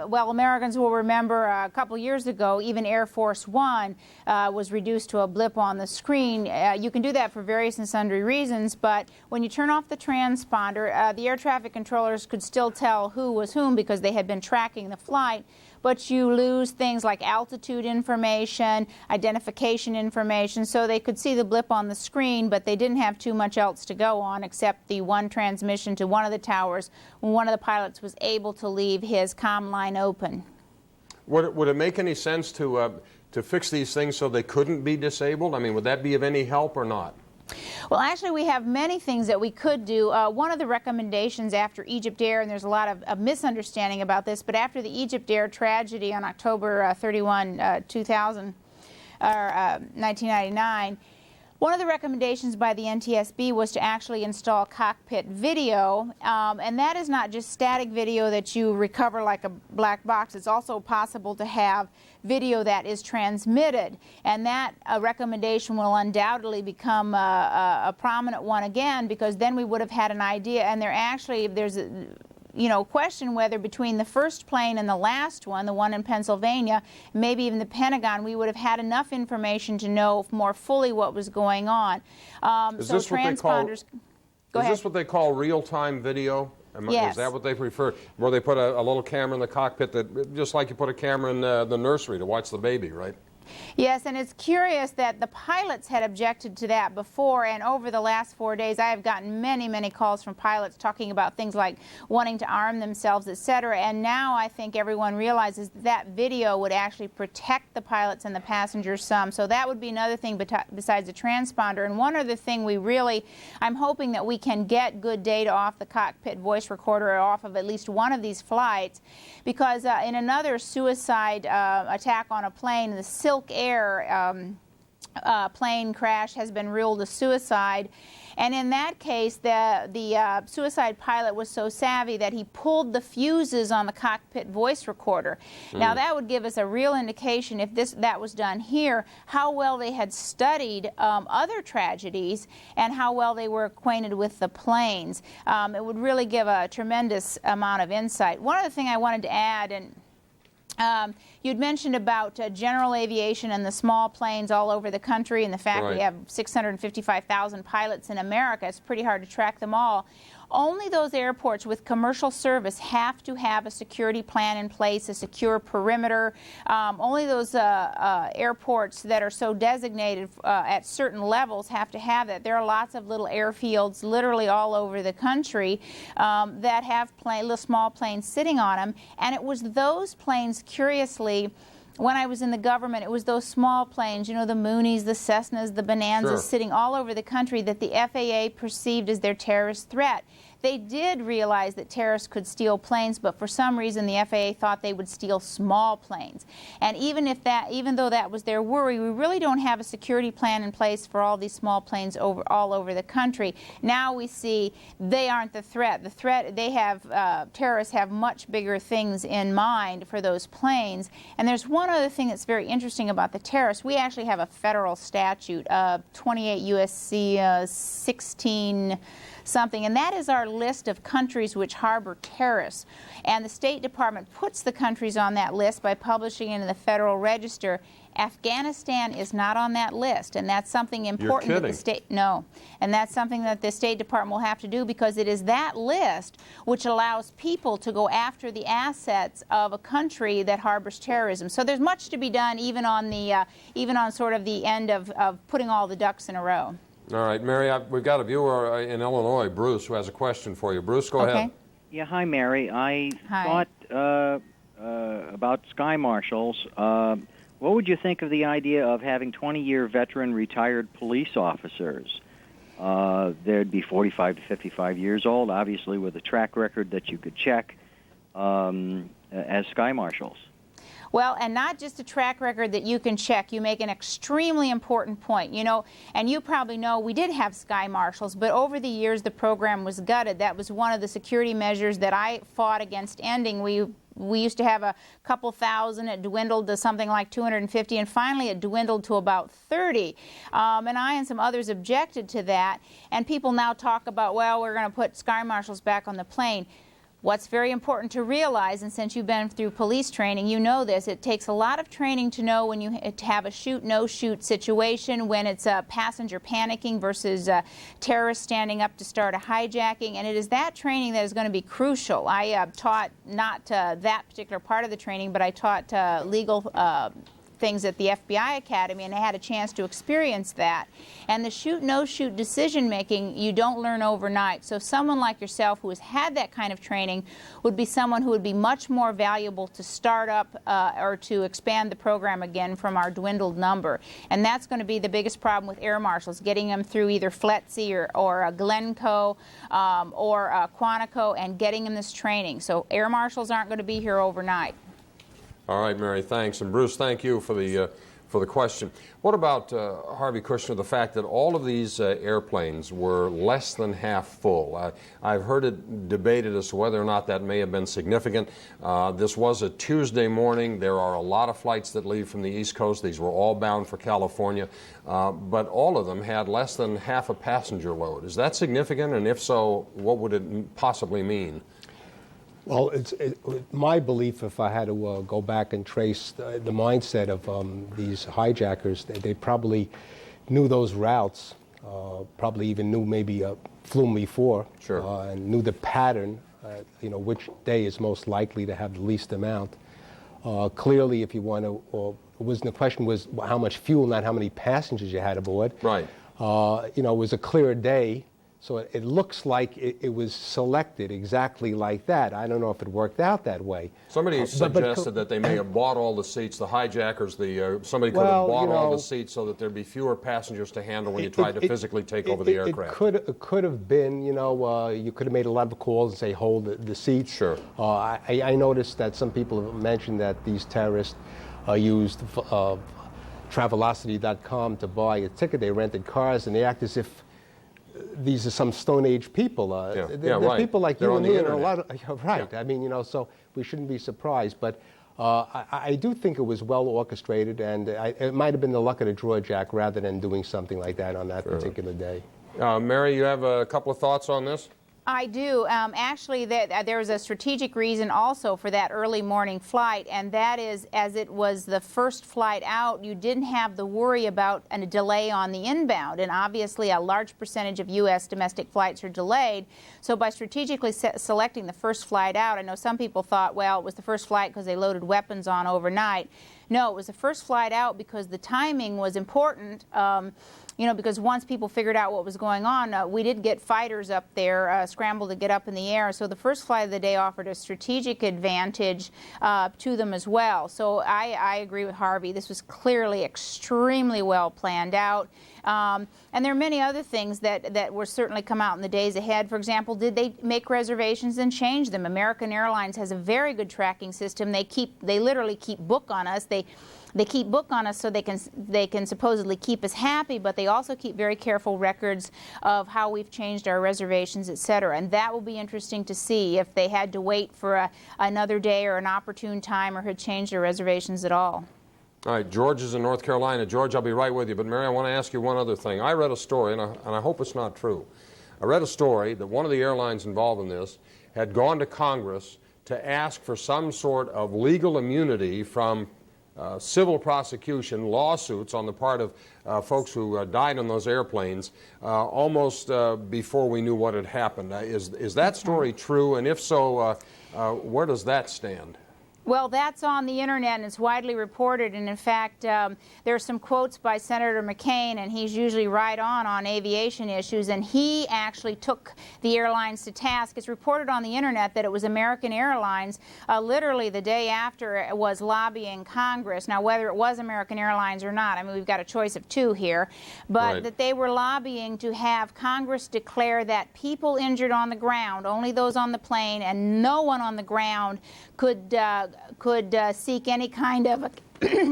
Well, Americans will remember a couple years ago, even Air Force One was reduced to a blip on the screen. You can do that for various and sundry reasons, but when you turn off the transponder, the air traffic controllers could still tell who was whom because they had been tracking the flight. But you lose things like altitude information, identification information, so they could see the blip on the screen, but they didn't have too much else to go on except the one transmission to one of the towers when one of the pilots was able to leave his comm line open. Would it make any sense to fix these things so they couldn't be disabled? I mean, would that be of any help or not? Well, actually, we have many things that we could do. One of the recommendations after Egypt Air, and there's a lot of misunderstanding about this, but after the Egypt Air tragedy on October 31, 1999, one of the recommendations by the NTSB was to actually install cockpit video, and that is not just static video that you recover like a black box. It's also possible to have video that is transmitted, and that recommendation will undoubtedly become a prominent one again, because then we would have had an idea, and there's a question whether between the first plane and the last one, the one in Pennsylvania, maybe even the Pentagon, we would have had enough information to know more fully what was going on. Is this what they call real-time video? Yes. Is that what they prefer? Where they put a little camera in the cockpit, that just like you put a camera in the nursery to watch the baby, right? Yes, and it's curious that the pilots had objected to that before, and over the last 4 days I have gotten many, many calls from pilots talking about things like wanting to arm themselves, etc. And now I think everyone realizes that video would actually protect the pilots and the passengers some. So that would be another thing besides the transponder. And one other thing I'm hoping that we can get good data off the cockpit voice recorder or off of at least one of these flights, because in another suicide attack on a plane, the Silk Air plane crash has been ruled a suicide, and in that case the suicide pilot was so savvy that he pulled the fuses on the cockpit voice recorder. Now that would give us a real indication, if that was done here, how well they had studied other tragedies and how well they were acquainted with the planes. It would really give a tremendous amount of insight. One other thing I wanted to add, and you'd mentioned about general aviation and the small planes all over the country, and the fact we have 655,000 pilots in America. It's pretty hard to track them all. Only those airports with commercial service have to have a security plan in place, a secure perimeter. Only those airports that are so designated at certain levels have to have that. There are lots of little airfields literally all over the country that have little small planes sitting on them, and it was those planes, curiously, when I was in the government, it was those small planes, the Moonies, the Cessnas, the Bonanzas, sitting all over the country, that the FAA perceived as their terrorist threat. They did realize that terrorists could steal planes, but for some reason the FAA thought they would steal small planes. And even though that was their worry, we really don't have a security plan in place for all these small planes all over the country. Now we see they aren't the threat. Terrorists have much bigger things in mind for those planes. And there's one other thing that's very interesting about the terrorists. We actually have a federal statute, 28 U.S.C. 16 something, and that is our list of countries which harbor terrorists. And the State Department puts the countries on that list by publishing it in the Federal Register. Afghanistan is not on that list, and that's something important that the state and that's something that the State Department will have to do, because it is that list which allows people to go after the assets of a country that harbors terrorism. So there's much to be done, even on sort of the end of putting all the ducks in a row. All right, Mary, we've got a viewer in Illinois, Bruce, who has a question for you. Bruce, go ahead. Yeah, hi, Mary. I Hi. thought about sky marshals. What would you think of the idea of having 20-year veteran retired police officers? They'd be 45 to 55 years old, obviously with a track record that you could check as sky marshals. Well, and not just a track record that you can check. You make an extremely important point. You know, and you probably know we did have sky marshals, but over the years the program was gutted. That was one of the security measures that I fought against ending. We used to have a couple thousand. It dwindled to something like 250, and finally it dwindled to about 30. And I and some others objected to that. And people now talk about, well, we're going to put sky marshals back on the plane. What's very important to realize, and since you've been through police training, you know this, it takes a lot of training to know when you have a shoot, no shoot situation, when it's a passenger panicking versus terrorists standing up to start a hijacking, and it is that training that is going to be crucial. I taught not that particular part of the training, but I taught legal things at the FBI Academy, and I had a chance to experience that. And the shoot, no shoot decision making you don't learn overnight. So someone like yourself who has had that kind of training would be someone who would be much more valuable to start up or to expand the program again from our dwindled number. And that's going to be the biggest problem with air marshals, getting them through either FLETC or Glencoe or Quantico and getting them this training. So air marshals aren't going to be here overnight. All right, Mary, thanks. And Bruce, thank you for the question. What about, Harvey Kushner, the fact that all of these airplanes were less than half full? I've heard it debated as to whether or not that may have been significant. This was a Tuesday morning. There are a lot of flights that leave from the East Coast. These were all bound for California. But all of them had less than half a passenger load. Is that significant? And if so, what would it possibly mean? Well, it's my belief, if I had to go back and trace the mindset of these hijackers, they probably knew those routes, probably even knew maybe flew them before, sure. And knew the pattern, which day is most likely to have the least amount. Clearly, if you want to, the question was how much fuel, not how many passengers you had aboard. Right. It was a clear day. So it looks like it was selected exactly like that. I don't know if it worked out that way. Somebody suggested that they may have bought all the seats, the hijackers, somebody could have bought all the seats so that there'd be fewer passengers to handle when you tried to physically take over the aircraft. It could have been, you could have made a lot of calls and say, hold the seats. Sure. I noticed that some people have mentioned that these terrorists used Travelocity.com to buy a ticket. They rented cars, and they act as if these are some Stone Age people. They're right. people like They're you and me, and a internet. lot of, right. Yeah. I mean, so we shouldn't be surprised. But I do think it was well orchestrated, and it might have been the luck of the draw, Jack, rather than doing something like that on that particular day. Mary, you have a couple of thoughts on this? I do. Actually, there was a strategic reason also for that early morning flight, and that is, as it was the first flight out, you didn't have the worry about a delay on the inbound, and obviously a large percentage of U.S. domestic flights are delayed. So by strategically selecting the first flight out, I know some people thought, well, it was the first flight because they loaded weapons on overnight. No, it was the first flight out because the timing was important. Because once people figured out what was going on, we did get fighters up there, scrambled to get up in the air. So the first flight of the day offered a strategic advantage to them as well. So I agree with Harvey. This was clearly extremely well planned out. And there are many other things that will certainly come out in the days ahead. For example, did they make reservations and change them? American Airlines has a very good tracking system. They literally keep book on us. They keep book on us so they can supposedly keep us happy, but they also keep very careful records of how we've changed our reservations, etc. And that will be interesting to see if they had to wait for another day or an opportune time or had changed their reservations at all. All right, George is in North Carolina. George, I'll be right with you. But Mary, I want to ask you one other thing. I read a story, and I hope it's not true. I read a story that one of the airlines involved in this had gone to Congress to ask for some sort of legal immunity from civil prosecution, lawsuits on the part of folks who died on those airplanes almost before we knew what had happened. Is that story true? And if so, where does that stand? Well, that's on the internet and it's widely reported. And in fact, there are some quotes by Senator McCain, and he's usually right on aviation issues. And he actually took the airlines to task. It's reported on the internet that it was American Airlines, literally the day after it was lobbying Congress. Now, whether it was American Airlines or not, I mean, we've got a choice of two here, but that they were lobbying to have Congress declare that people injured on the ground, only those on the plane, and no one on the ground could seek any kind of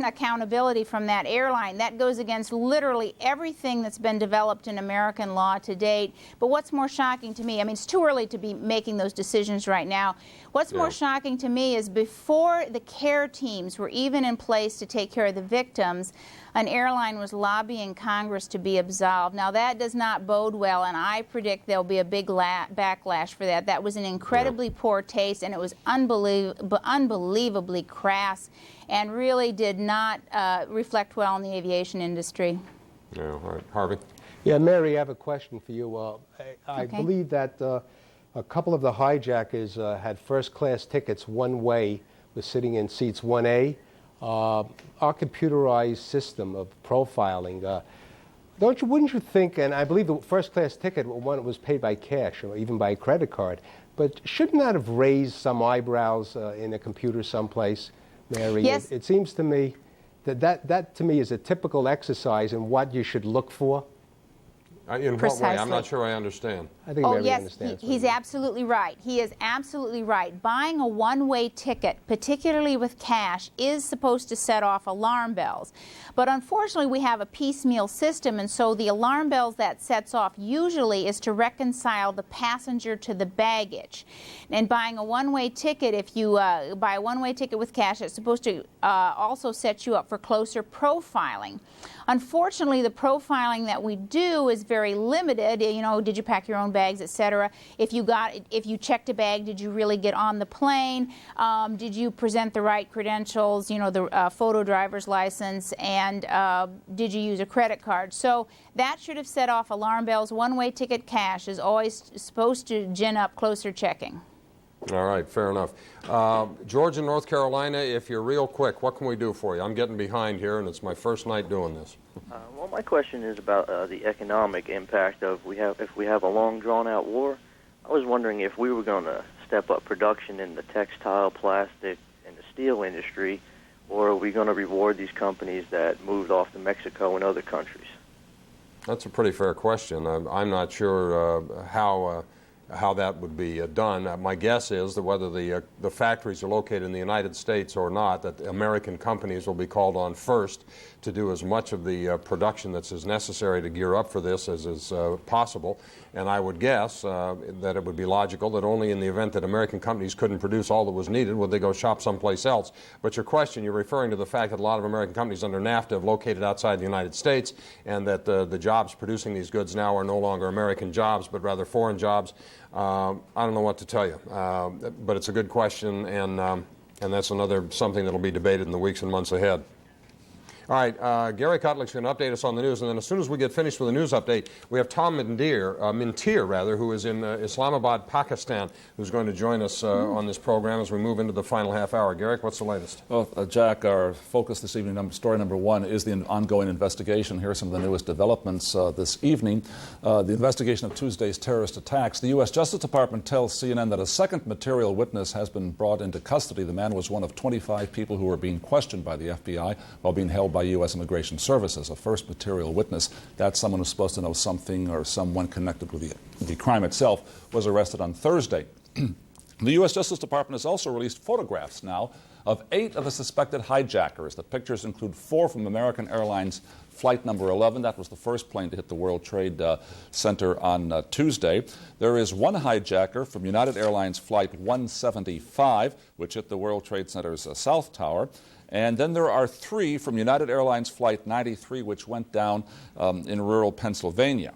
accountability from that airline. That goes against literally everything that's been developed in American law to date. But what's more shocking to me, I mean, it's too early to be making those decisions right now. What's more shocking to me is before the care teams were even in place to take care of the victims, an airline was lobbying Congress to be absolved. Now, that does not bode well, and I predict there'll be a big backlash for that. That was an incredibly poor taste, and it was unbelievably crass and really did not reflect well on the aviation industry. Yeah, all right. Harvey? Yeah, Mary, I have a question for you. I believe that a couple of the hijackers had first-class tickets one way, was sitting in seats 1A. Our computerized system of profiling, wouldn't you think, and I believe the first-class ticket one was paid by cash or even by credit card, but shouldn't that have raised some eyebrows in a computer someplace, Mary? Yes. It seems to me that to me is a typical exercise in what you should look for. In what way? I'm not sure I understand. I think Mary understands. He's absolutely right. He is absolutely right. Buying a one-way ticket, particularly with cash, is supposed to set off alarm bells. But unfortunately, we have a piecemeal system, and so the alarm bells that sets off usually is to reconcile the passenger to the baggage. And buying a one-way ticket, if you buy a one-way ticket with cash, it's supposed to also set you up for closer profiling. Unfortunately, the profiling that we do is very limited. You know, did you pack your own bags, etc. If you checked a bag, did you really get on the plane? Did you present the right credentials? You know, the photo driver's license, and did you use a credit card? So that should have set off alarm bells. One-way ticket cash is always supposed to gin up closer checking. All right, fair enough. George in North Carolina, if you're real quick, what can we do for you? I'm getting behind here, and it's my first night doing this. Well, my question is about the economic impact of if we have a long, drawn-out war. I was wondering if we were going to step up production in the textile, plastic, and the steel industry, or are we going to reward these companies that moved off to Mexico and other countries? That's a pretty fair question. I'm not sure how that would be done. My guess is that whether the factories are located in the United States or not, that American companies will be called on first to do as much of the production that's as necessary to gear up for this as is possible. And I would guess that it would be logical that only in the event that American companies couldn't produce all that was needed would they go shop someplace else. But your question, you're referring to the fact that a lot of American companies under NAFTA have located outside the United States, and that the jobs producing these goods now are no longer American jobs, but rather foreign jobs. I don't know what to tell you, but it's a good question, and that's something that will be debated in the weeks and months ahead. All right, Gary Kotlick's going to update us on the news, and then as soon as we get finished with the news update, we have Tom Mintier, who is in Islamabad, Pakistan, who's going to join us on this program as we move into the final half hour. Garrick, what's the latest? Well, Jack, our focus this evening, story number one, is the ongoing investigation. Here are some of the newest developments this evening. The investigation of Tuesday's terrorist attacks. The U.S. Justice Department tells CNN that a second material witness has been brought into custody. The man was one of 25 people who were being questioned by the FBI while being held by U.S. Immigration Services. A first material witness, that's someone who's supposed to know something or someone connected with the crime itself, was arrested on Thursday. The U.S. Justice Department has also released photographs now of 8 of the suspected hijackers. The pictures include 4 from American Airlines Flight number 11. That was the first plane to hit the World Trade Center on Tuesday. There is one hijacker from United Airlines Flight 175, which hit the World Trade Center's South Tower. And then there are 3 from United Airlines Flight 93, which went down in rural Pennsylvania.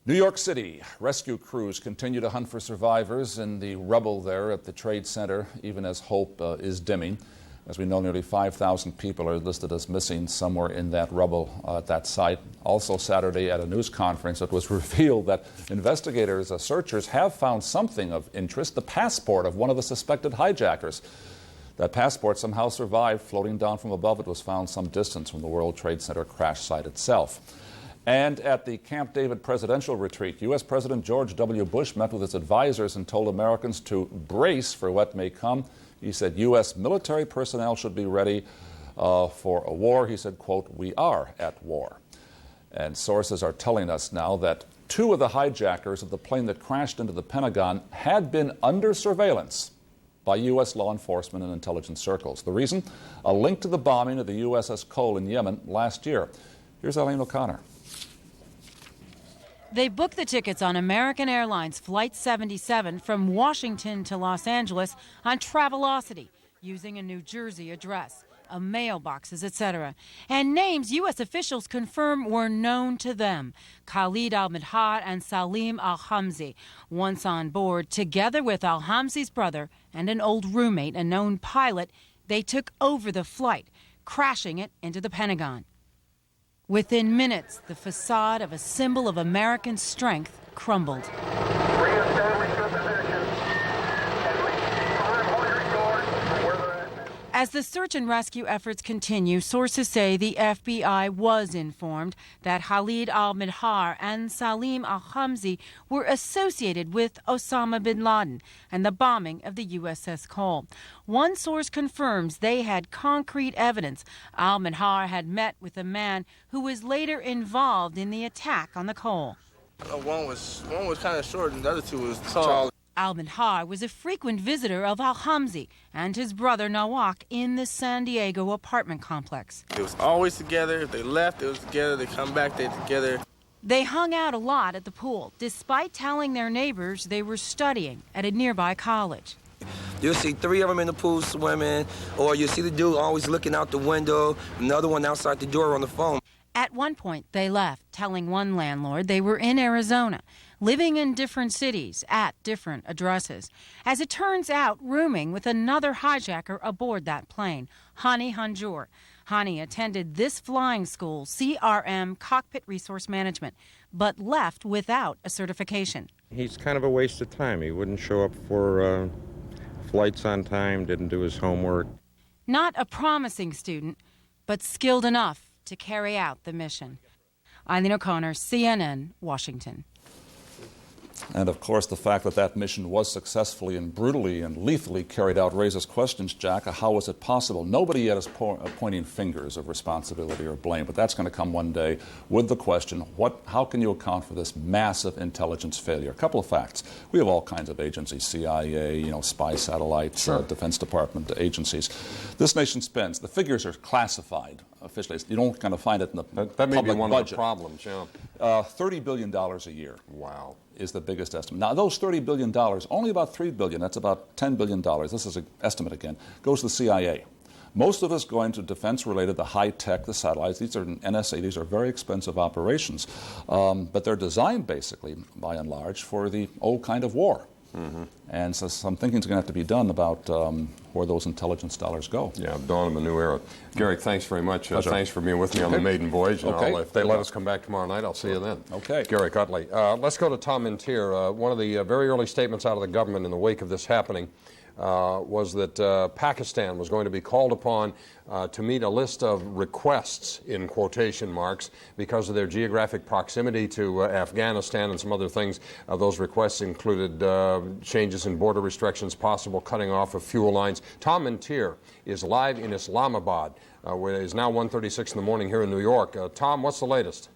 New York City, rescue crews continue to hunt for survivors in the rubble there at the Trade Center, even as hope is dimming. As we know, nearly 5,000 people are listed as missing somewhere in that rubble at that site. Also Saturday at a news conference, it was revealed that investigators, searchers, have found something of interest, the passport of one of the suspected hijackers. That passport somehow survived. Floating down from above, it was found some distance from the World Trade Center crash site itself. And at the Camp David presidential retreat, U.S. President George W. Bush met with his advisors and told Americans to brace for what may come. He said U.S. military personnel should be ready for a war. He said, quote, "We are at war." And sources are telling us now that 2 of the hijackers of the plane that crashed into the Pentagon had been under surveillance by U.S. law enforcement and intelligence circles. The reason? A link to the bombing of the USS Cole in Yemen last year. Here's Eileen O'Connor. They booked the tickets on American Airlines Flight 77 from Washington to Los Angeles on Travelocity using a New Jersey address, mailboxes, etc. And names U.S. officials confirm were known to them: Khalid al-Midhar and Salim al-Hamzi. Once on board, together with al-Hamzi's brother and an old roommate, a known pilot, they took over the flight, crashing it into the Pentagon. Within minutes, the facade of a symbol of American strength crumbled. As the search and rescue efforts continue, sources say the FBI was informed that Khalid al-Midhar and Salim al-Hamzi were associated with Osama bin Laden and the bombing of the USS Cole. One source confirms they had concrete evidence al-Midhar had met with a man who was later involved in the attack on the Cole. One was kind of short and the other 2 was tall. Al-Midhar was a frequent visitor of al-Hamzi and his brother Nawak in the San Diego apartment complex. They was always together. If they left, they was together. They come back, they together. They hung out a lot at the pool, despite telling their neighbors they were studying at a nearby college. You'll see 3 of them in the pool swimming, or you'll see the dude always looking out the window, another one outside the door on the phone. At one point, they left, telling one landlord they were in Arizona, living in different cities at different addresses. As it turns out, rooming with another hijacker aboard that plane, Hani Hanjour. Hani attended this flying school, CRM, Cockpit Resource Management, but left without a certification. He's kind of a waste of time. He wouldn't show up for flights on time, didn't do his homework. Not a promising student, but skilled enough to carry out the mission. Eileen O'Connor, CNN, Washington. And of course, the fact that that mission was successfully and brutally and lethally carried out raises questions, Jack. How was it possible? Nobody yet is pointing fingers of responsibility or blame, but that's going to come one day with the question, how can you account for this massive intelligence failure? A couple of facts. We have all kinds of agencies, CIA, spy satellites, Defense Department agencies. This nation spends, the figures are classified officially. You don't kind of find it in the public budget. That may be one of the problems, yeah. $30 billion a year. Wow. Is the biggest estimate. Now, those $30 billion, only about $3 billion, that's about $10 billion, this is an estimate again, goes to the CIA. Most of us going to defense-related, the high-tech, the satellites, these are NSA, these are very expensive operations, but they're designed basically, by and large, for the old kind of war. Mm-hmm. And so some thinking is going to have to be done about where those intelligence dollars go. Yeah, dawn of a new era. Garrick, thanks very much. Thanks for being with me on the maiden voyage. And if they let us come back tomorrow night, I'll see you then. Okay. Garrick Utley. Let's go to Tom Mintier. One of the very early statements out of the government in the wake of this happening was that Pakistan was going to be called upon to meet a list of requests, in quotation marks, because of their geographic proximity to Afghanistan and some other things. Those requests included changes in border restrictions, possible cutting off of fuel lines. Tom Mintier is live in Islamabad, where it is now 1:36 in the morning here in New York. Tom, what's the latest?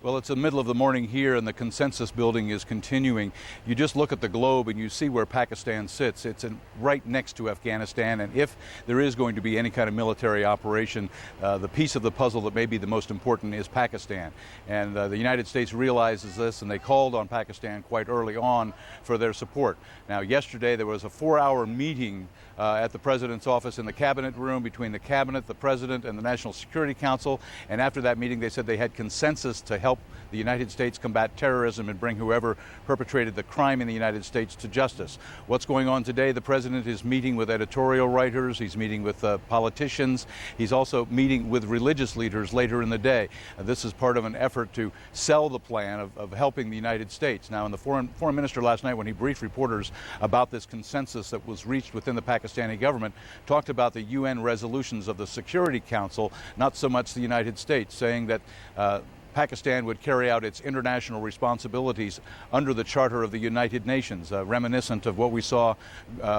Well, it's the middle of the morning here, and the consensus building is continuing. You just look at the globe and you see where Pakistan sits. It's right next to Afghanistan, and if there is going to be any kind of military operation, the piece of the puzzle that may be the most important is Pakistan. And the United States realizes this, and they called on Pakistan quite early on for their support. Now, yesterday there was a 4-hour meeting at the President's office in the Cabinet room between the Cabinet, the President, and the National Security Council, and after that meeting they said they had consensus to help help the United States combat terrorism and bring whoever perpetrated the crime in the United States to justice. What's going on today? The president is meeting with editorial writers. He's meeting with politicians. He's also meeting with religious leaders later in the day. This is part of an effort to sell the plan of helping the United States. Now, the foreign minister last night, when he briefed reporters about this consensus that was reached within the Pakistani government, talked about the UN resolutions of the Security Council, not so much the United States, saying that Pakistan would carry out its international responsibilities under the Charter of the United Nations, reminiscent of what we saw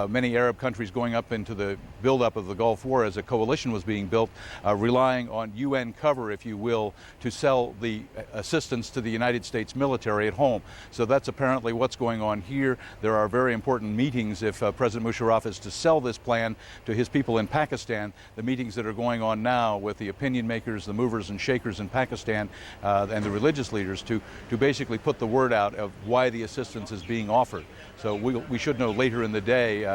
many Arab countries going up into the buildup of the Gulf War as a coalition was being built, relying on UN cover, if you will, to sell the assistance to the United States military at home. So that's apparently what's going on here. There are very important meetings if President Musharraf is to sell this plan to his people in Pakistan, the meetings that are going on now with the opinion makers, the movers and shakers in Pakistan, and the religious leaders to basically put the word out of why the assistance is being offered. So we should know later in the day,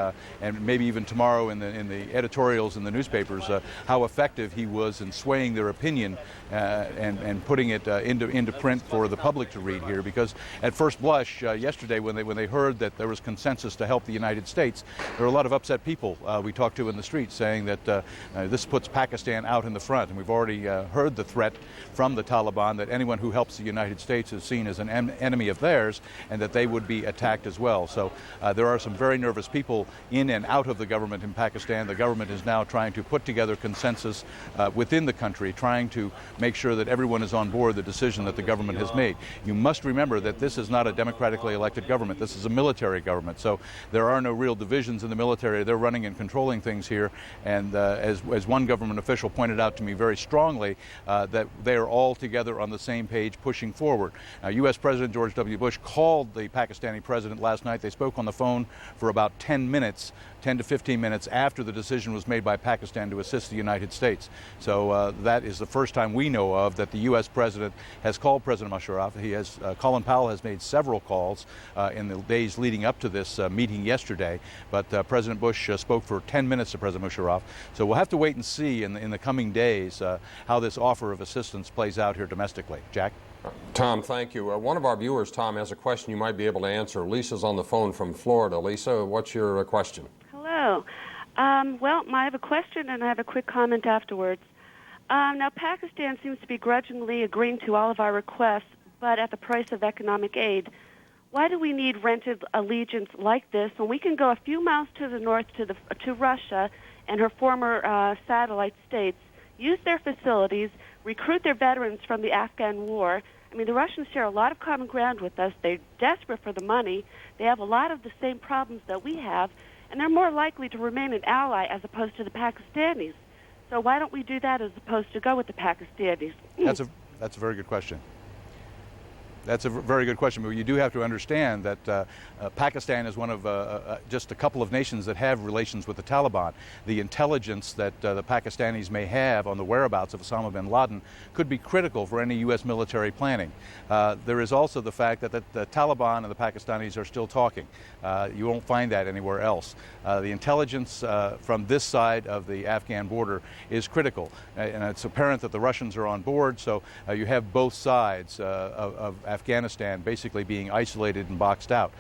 and maybe even tomorrow in the editorials in the newspapers, how effective he was in swaying their opinion and putting it into print for the public to read here. Because at first blush, yesterday when they heard that there was consensus to help the United States, there were a lot of upset people we talked to in the streets saying that this puts Pakistan out in the front. And we've already heard the threat from the Taliban that anyone who helps the United States is seen as an enemy of theirs and that they would be attacked as well. So there are some very nervous people in and out of the government in Pakistan. The government is now trying to put together consensus within the country, trying to make sure that everyone is on board the decision that the government has made. You must remember that this is not a democratically elected government. This is a military government. So there are no real divisions in the military. They're running and controlling things here. And as one government official pointed out to me very strongly, that they are all together on the same page pushing forward. U.S. President George W. Bush called the Pakistani president last night. They spoke on the phone for about 10 to 15 minutes after the decision was made by Pakistan to assist the United States. So that is the first time we know of that the U.S. president has called President Musharraf. Colin Powell has made several calls in the days leading up to this meeting yesterday, but President Bush spoke for 10 minutes to President Musharraf. So we'll have to wait and see in the coming days how this offer of assistance plays out here domestically. Jack? Tom, thank you. One of our viewers, Tom, has a question you might be able to answer. Lisa's on the phone from Florida. Lisa, what's your question? Hello. Well, I have a question and I have a quick comment afterwards. Now, Pakistan seems to be grudgingly agreeing to all of our requests, but at the price of economic aid. Why do we need rented allegiance like this when we can go a few miles to the north to Russia and her former satellite states, use their facilities, recruit their veterans from the Afghan war? I mean, the Russians share a lot of common ground with us. They're desperate for the money. They have a lot of the same problems that we have, and they're more likely to remain an ally as opposed to the Pakistanis. So why don't we do that as opposed to go with the Pakistanis? That's a very good question. That's a very good question, but you do have to understand that Pakistan is one of just a couple of nations that have relations with the Taliban. The intelligence that the Pakistanis may have on the whereabouts of Osama bin Laden could be critical for any U.S. military planning. There is also the fact that the Taliban and the Pakistanis are still talking. You won't find that anywhere else. The intelligence from this side of the Afghan border is critical, and it's apparent that the Russians are on board, so you have both sides of Afghanistan basically being isolated and boxed out.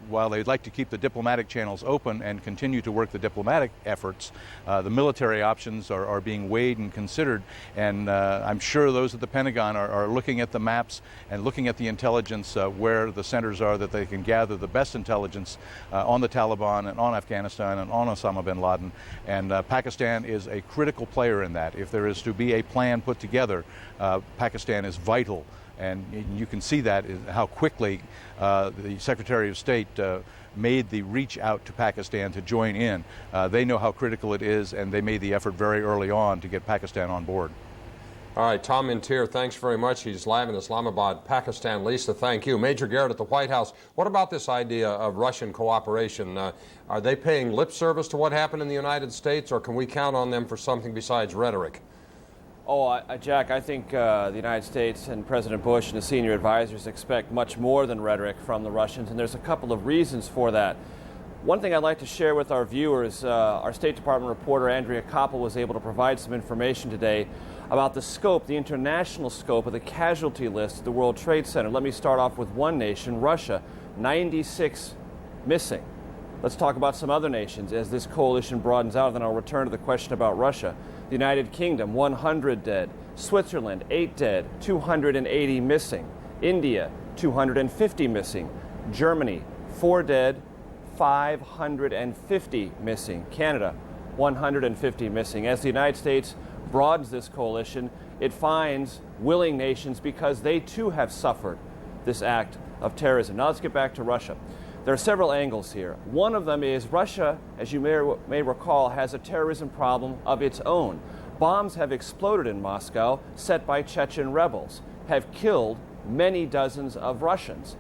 While they'd like to keep the diplomatic channels open and continue to work the diplomatic efforts, the military options are being weighed and considered, and I'm sure those at the Pentagon are looking at the maps and looking at the intelligence where the centers are that they can gather the best intelligence on the Taliban and on Afghanistan and on Osama bin Laden, and Pakistan is a critical player in that. If there is to be a plan put together, Pakistan is vital. And you can see that in how quickly the Secretary of State made the reach out to Pakistan to join in. They know how critical it is, and they made the effort very early on to get Pakistan on board. All right, Tom Mintier, thanks very much. He's live in Islamabad, Pakistan. Lisa, thank you. Major Garrett at the White House, what about this idea of Russian cooperation? Are they paying lip service to what happened in the United States, or can we count on them for something besides rhetoric? Oh, Jack, I think the United States and President Bush and the senior advisors expect much more than rhetoric from the Russians, and there's a couple of reasons for that. One thing I'd like to share with our viewers, our State Department reporter Andrea Koppel was able to provide some information today about the scope, the international scope of the casualty list at the World Trade Center. Let me start off with one nation, Russia, 96 missing. Let's talk about some other nations as this coalition broadens out, then I'll return to the question about Russia. The United Kingdom, 100 dead. Switzerland, 8 dead, 280 missing. India, 250 missing. Germany, 4 dead, 550 missing. Canada, 150 missing. As the United States broadens this coalition, it finds willing nations because they too have suffered this act of terrorism. Now let's get back to Russia. There are several angles here. One of them is Russia, as you may recall, has a terrorism problem of its own. Bombs have exploded in Moscow, set by Chechen rebels, have killed many dozens of Russians.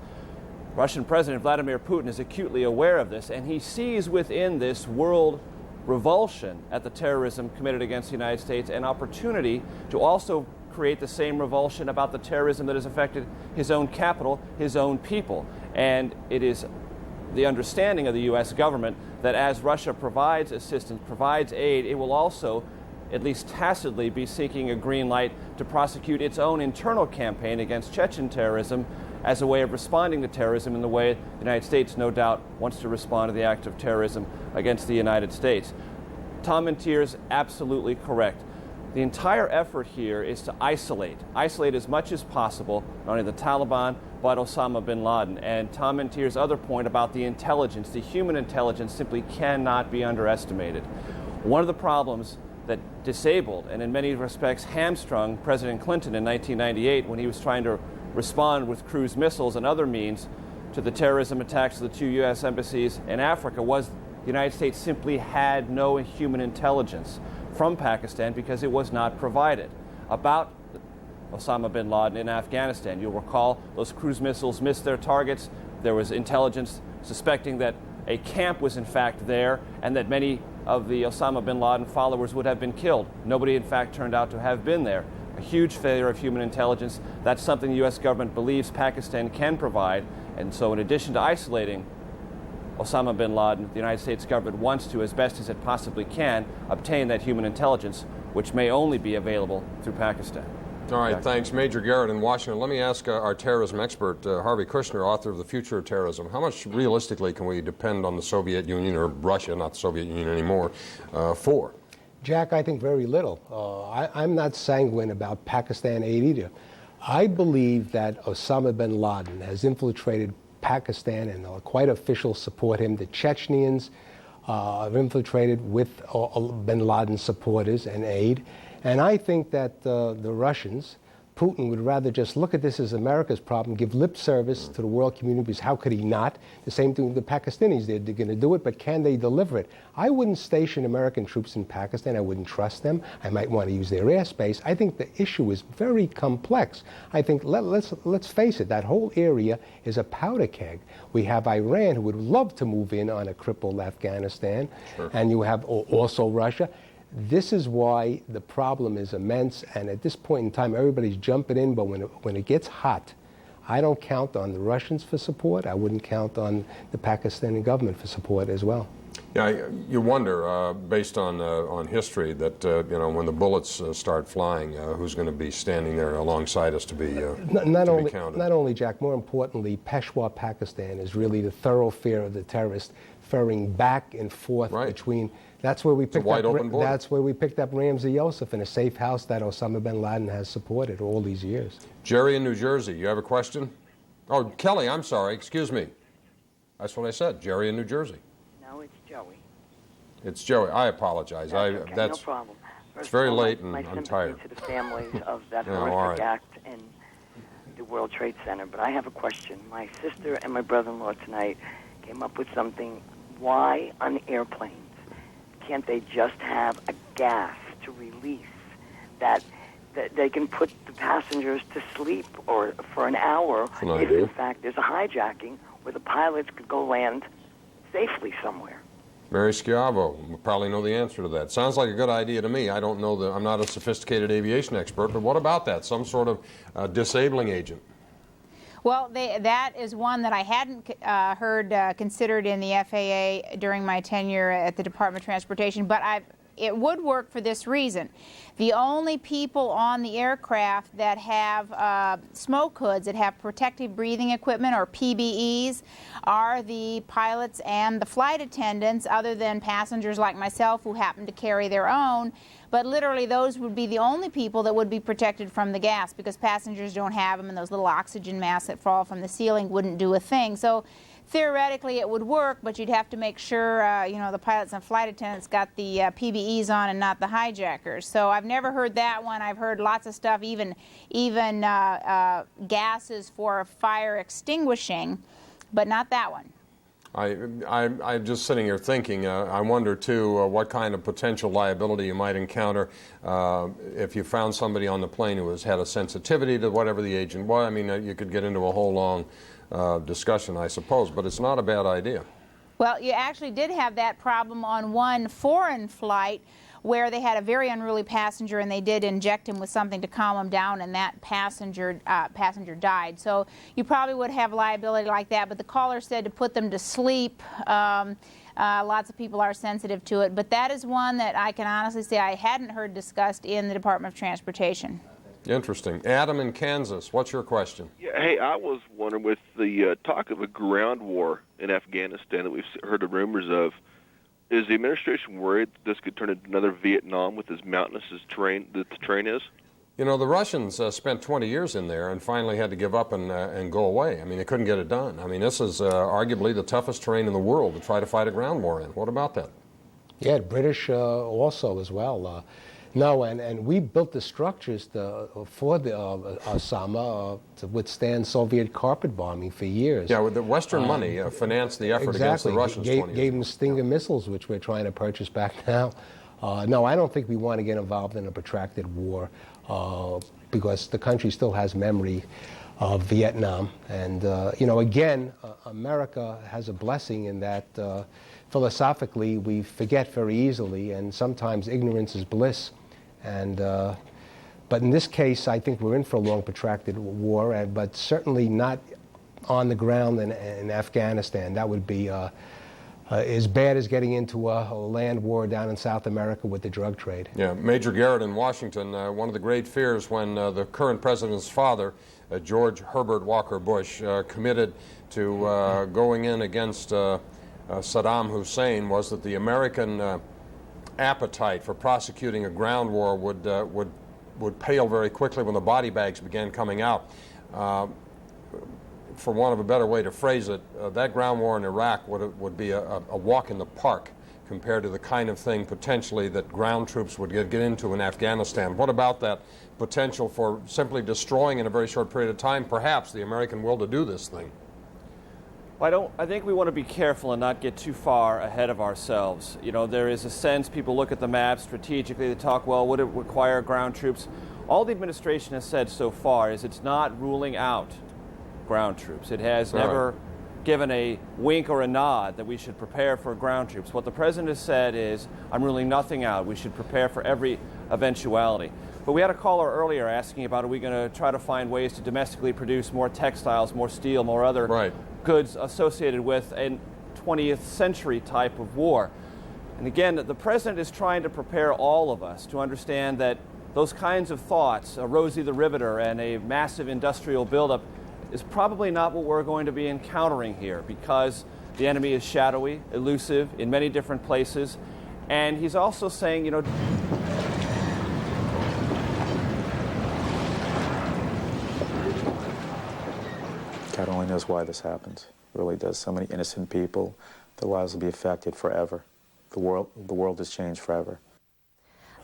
Russian President Vladimir Putin is acutely aware of this, and he sees within this world revulsion at the terrorism committed against the United States an opportunity to also create the same revulsion about the terrorism that has affected his own capital, his own people. And it is the understanding of the U.S. government that as Russia provides assistance, provides aid, it will also, at least tacitly, be seeking a green light to prosecute its own internal campaign against Chechen terrorism as a way of responding to terrorism in the way the United States, no doubt, wants to respond to the act of terrorism against the United States. Tom Mentier's absolutely correct. The entire effort here is to isolate as much as possible, not only the Taliban, but Osama bin Laden. And Tom Mentier's other point about the intelligence, the human intelligence, simply cannot be underestimated. One of the problems that disabled and in many respects hamstrung President Clinton in 1998 when he was trying to respond with cruise missiles and other means to the terrorism attacks of the 2 U.S. embassies in Africa was the United States simply had no human intelligence from Pakistan because it was not provided about Osama bin Laden in Afghanistan. You'll recall those cruise missiles missed their targets. There was intelligence suspecting that a camp was in fact there and that many of the Osama bin Laden followers would have been killed. Nobody in fact turned out to have been there. A huge failure of human intelligence. That's something the U.S. government believes Pakistan can provide. And so in addition to isolating Osama bin Laden, the United States government wants to, as best as it possibly can, obtain that human intelligence, which may only be available through Pakistan. All right, thanks. Major Garrett in Washington. Let me ask our terrorism expert, Harvey Kushner, author of The Future of Terrorism. How much realistically can we depend on the Soviet Union, or Russia, not the Soviet Union anymore, for? Jack, I think very little. I'm not sanguine about Pakistan aid either. I believe that Osama bin Laden has infiltrated Pakistan, and quite officials support him. The Chechens have infiltrated with bin Laden supporters and aid. And I think that the Russians, Putin, would rather just look at this as America's problem, give lip service to the world community, because how could he not? The same thing with the Pakistanis. They're going to do it, but can they deliver it? I wouldn't station American troops in Pakistan. I wouldn't trust them. I might want to use their airspace. I think the issue is very complex. I think, let's face it, that whole area is a powder keg. We have Iran, who would love to move in on a crippled Afghanistan, and you have also Russia. This is why the problem is immense, and at this point in time, everybody's jumping in, but when it gets hot, I don't count on the Russians for support. I wouldn't count on the Pakistani government for support as well. Yeah, you wonder, based on history, that when the bullets start flying, who's going to be standing there alongside us to be counted? Not only, Jack, more importantly, Peshawar, Pakistan is really the thoroughfare of the terrorists, ferrying back and forth between. That's where we picked up. That's where we picked up Ramzi Youssef in a safe house that Osama bin Laden has supported all these years. Jerry in New Jersey, you have a question? Oh, Kelly, I'm sorry. Excuse me. That's what I said. Jerry in New Jersey. No, it's Joey. It's Joey. I apologize. That's no problem. It's very late, and I'm tired. To the families of that horrific act in the World Trade Center. But I have a question. My sister and my brother-in-law tonight came up with something. Why on airplanes can't they just have a gas to release that they can put the passengers to sleep or for an hour if in fact there's a hijacking where the pilots could go land safely somewhere? Mary Schiavo will probably know the answer to that. Sounds like a good idea to me. I don't know I'm not a sophisticated aviation expert, but what about that? Some sort of disabling agent? Well, that is one that I hadn't heard considered in the FAA during my tenure at the Department of Transportation, but it would work for this reason. The only people on the aircraft that have smoke hoods, that have protective breathing equipment or PBEs, are the pilots and the flight attendants, other than passengers like myself who happen to carry their own. But literally those would be the only people that would be protected from the gas, because passengers don't have them, and those little oxygen masks that fall from the ceiling wouldn't do a thing. So theoretically it would work, but you'd have to make sure you know, the pilots and flight attendants got the PBEs on and not the hijackers. So I've never heard that one. I've heard lots of stuff, even gases for fire extinguishing, but not that one. I'm just sitting here thinking, I wonder too what kind of potential liability you might encounter if you found somebody on the plane who had a sensitivity to whatever the agent was. I mean, you could get into a whole long discussion, I suppose, but it's not a bad idea. Well, you actually did have that problem on one foreign flight where they had a very unruly passenger, and they did inject him with something to calm him down, and that passenger died. So you probably would have liability like that, but the caller said to put them to sleep. Lots of people are sensitive to it, but that is one that I can honestly say I hadn't heard discussed in the Department of Transportation. Interesting. Adam in Kansas, what's your question? Yeah, hey, I was wondering, with the talk of a ground war in Afghanistan that we've heard the rumors of, is the administration worried that this could turn into another Vietnam with as mountainous as terrain that the terrain is? You know, the Russians spent 20 years in there and finally had to give up and go away. I mean, they couldn't get it done. I mean, this is arguably the toughest terrain in the world to try to fight a ground war in. What about that? Yeah, British also as well. No, and we built the structures for the Osama to withstand Soviet carpet bombing for years. Yeah, with the Western money financed the effort against the Russians. Gave them Stinger missiles, which we're trying to purchase back now. No, I don't think we want to get involved in a protracted war because the country still has memory of Vietnam. And, you know, again, America has a blessing in that philosophically we forget very easily, and sometimes ignorance is bliss. And, but in this case, I think we're in for a long, protracted war, but certainly not on the ground in Afghanistan. That would be as bad as getting into a land war down in South America with the drug trade. Yeah, Major Garrett in Washington, one of the great fears when the current president's father, George Herbert Walker Bush, committed to going in against Saddam Hussein was that the American appetite for prosecuting a ground war would pale very quickly when the body bags began coming out. For want of a better way to phrase it, that ground war in Iraq would be a walk in the park compared to the kind of thing potentially that ground troops would get into in Afghanistan. What about that potential for simply destroying in a very short period of time, perhaps, the American will to do this thing? Well, I think we want to be careful and not get too far ahead of ourselves. You know, there is a sense, people look at the map strategically, they talk, well, would it require ground troops? All the administration has said so far is it's not ruling out ground troops. It has never given a wink or a nod that we should prepare for ground troops. What the president has said is, I'm ruling nothing out. We should prepare for every eventuality. But we had a caller earlier asking about, are we going to try to find ways to domestically produce more textiles, more steel, more other goods associated with a 20th century type of war. And again, the president is trying to prepare all of us to understand that those kinds of thoughts, Rosie the Riveter and a massive industrial buildup, is probably not what we're going to be encountering here, because the enemy is shadowy, elusive in many different places. And he's also saying, you know, God only knows why this happens. It really does. So many innocent people, their lives will be affected forever. The world has changed forever.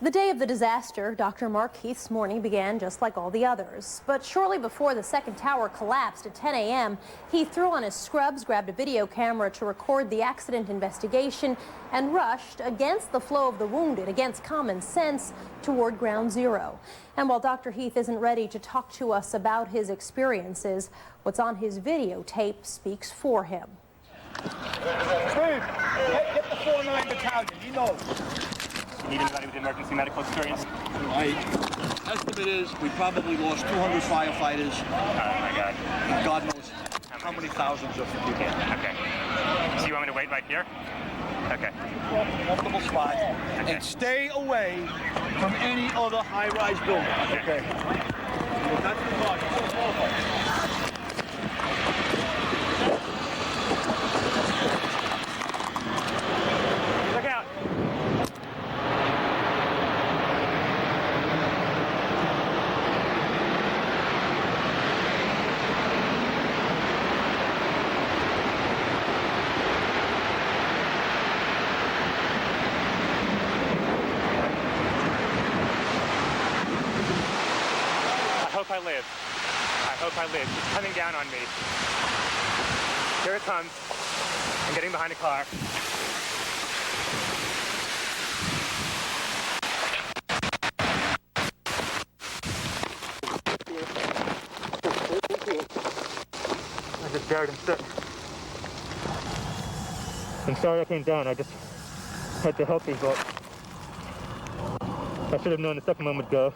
The day of the disaster, Dr. Mark Heath's morning began just like all the others. But shortly before the second tower collapsed at 10 a.m., he threw on his scrubs, grabbed a video camera to record the accident investigation, and rushed against the flow of the wounded, against common sense, toward Ground Zero. And while Dr. Heath isn't ready to talk to us about his experiences, what's on his videotape speaks for him. Steve, get the 49 battalion, you know. Need anybody with emergency medical experience? My estimate is we probably lost 200 firefighters. Oh my God. And God knows how many thousands of people. Okay. So you want me to wait right here? Okay. Comfortable spot. Okay. And stay away from any other high-rise buildings. Okay. That's the target. Look out. I live. I hope I live. It's coming down on me. Here it comes. I'm getting behind a car. I just buried him sick. I'm sorry I came down. I just had to help you, but I should have known a second moment ago.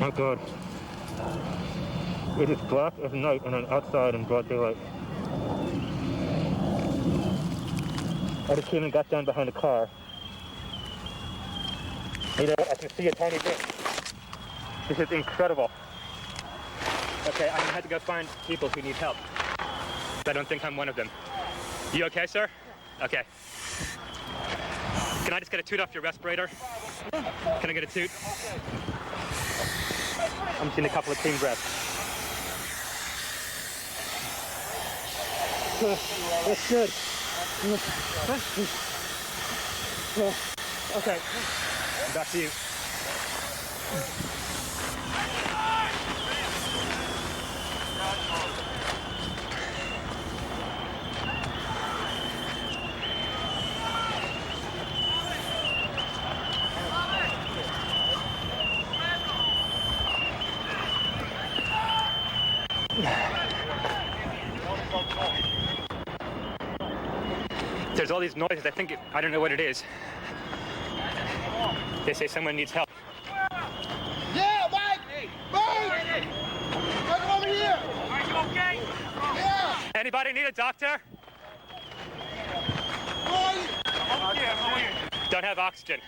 Oh God. It is black as night and I'm outside in broad daylight. I just came and got down behind a car. You know, I can see a tiny bit. This is incredible. Okay, I'm gonna have to go find people who need help. I don't think I'm one of them. You okay, sir? Okay. Can I just get a toot off your respirator? Can I get a toot? I'm just in a couple of clean breaths. That's good. Okay. Back to you. There's all these noises. I don't know what it is. They say someone needs help. Yeah, Mike! Mike! Come over here! Are you okay? Yeah! Anybody need a doctor? Don't have oxygen.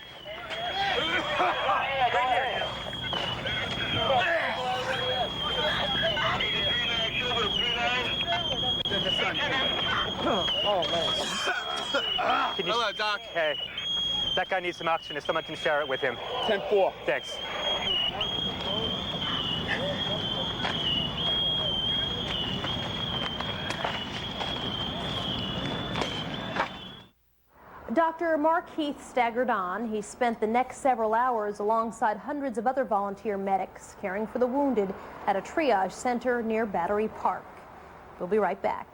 Oh, man. Hello, Doc. Hey, that guy needs some oxygen if someone can share it with him. 10-4. Thanks. Dr. Mark Heath staggered on. He spent the next several hours alongside hundreds of other volunteer medics caring for the wounded at a triage center near Battery Park. We'll be right back.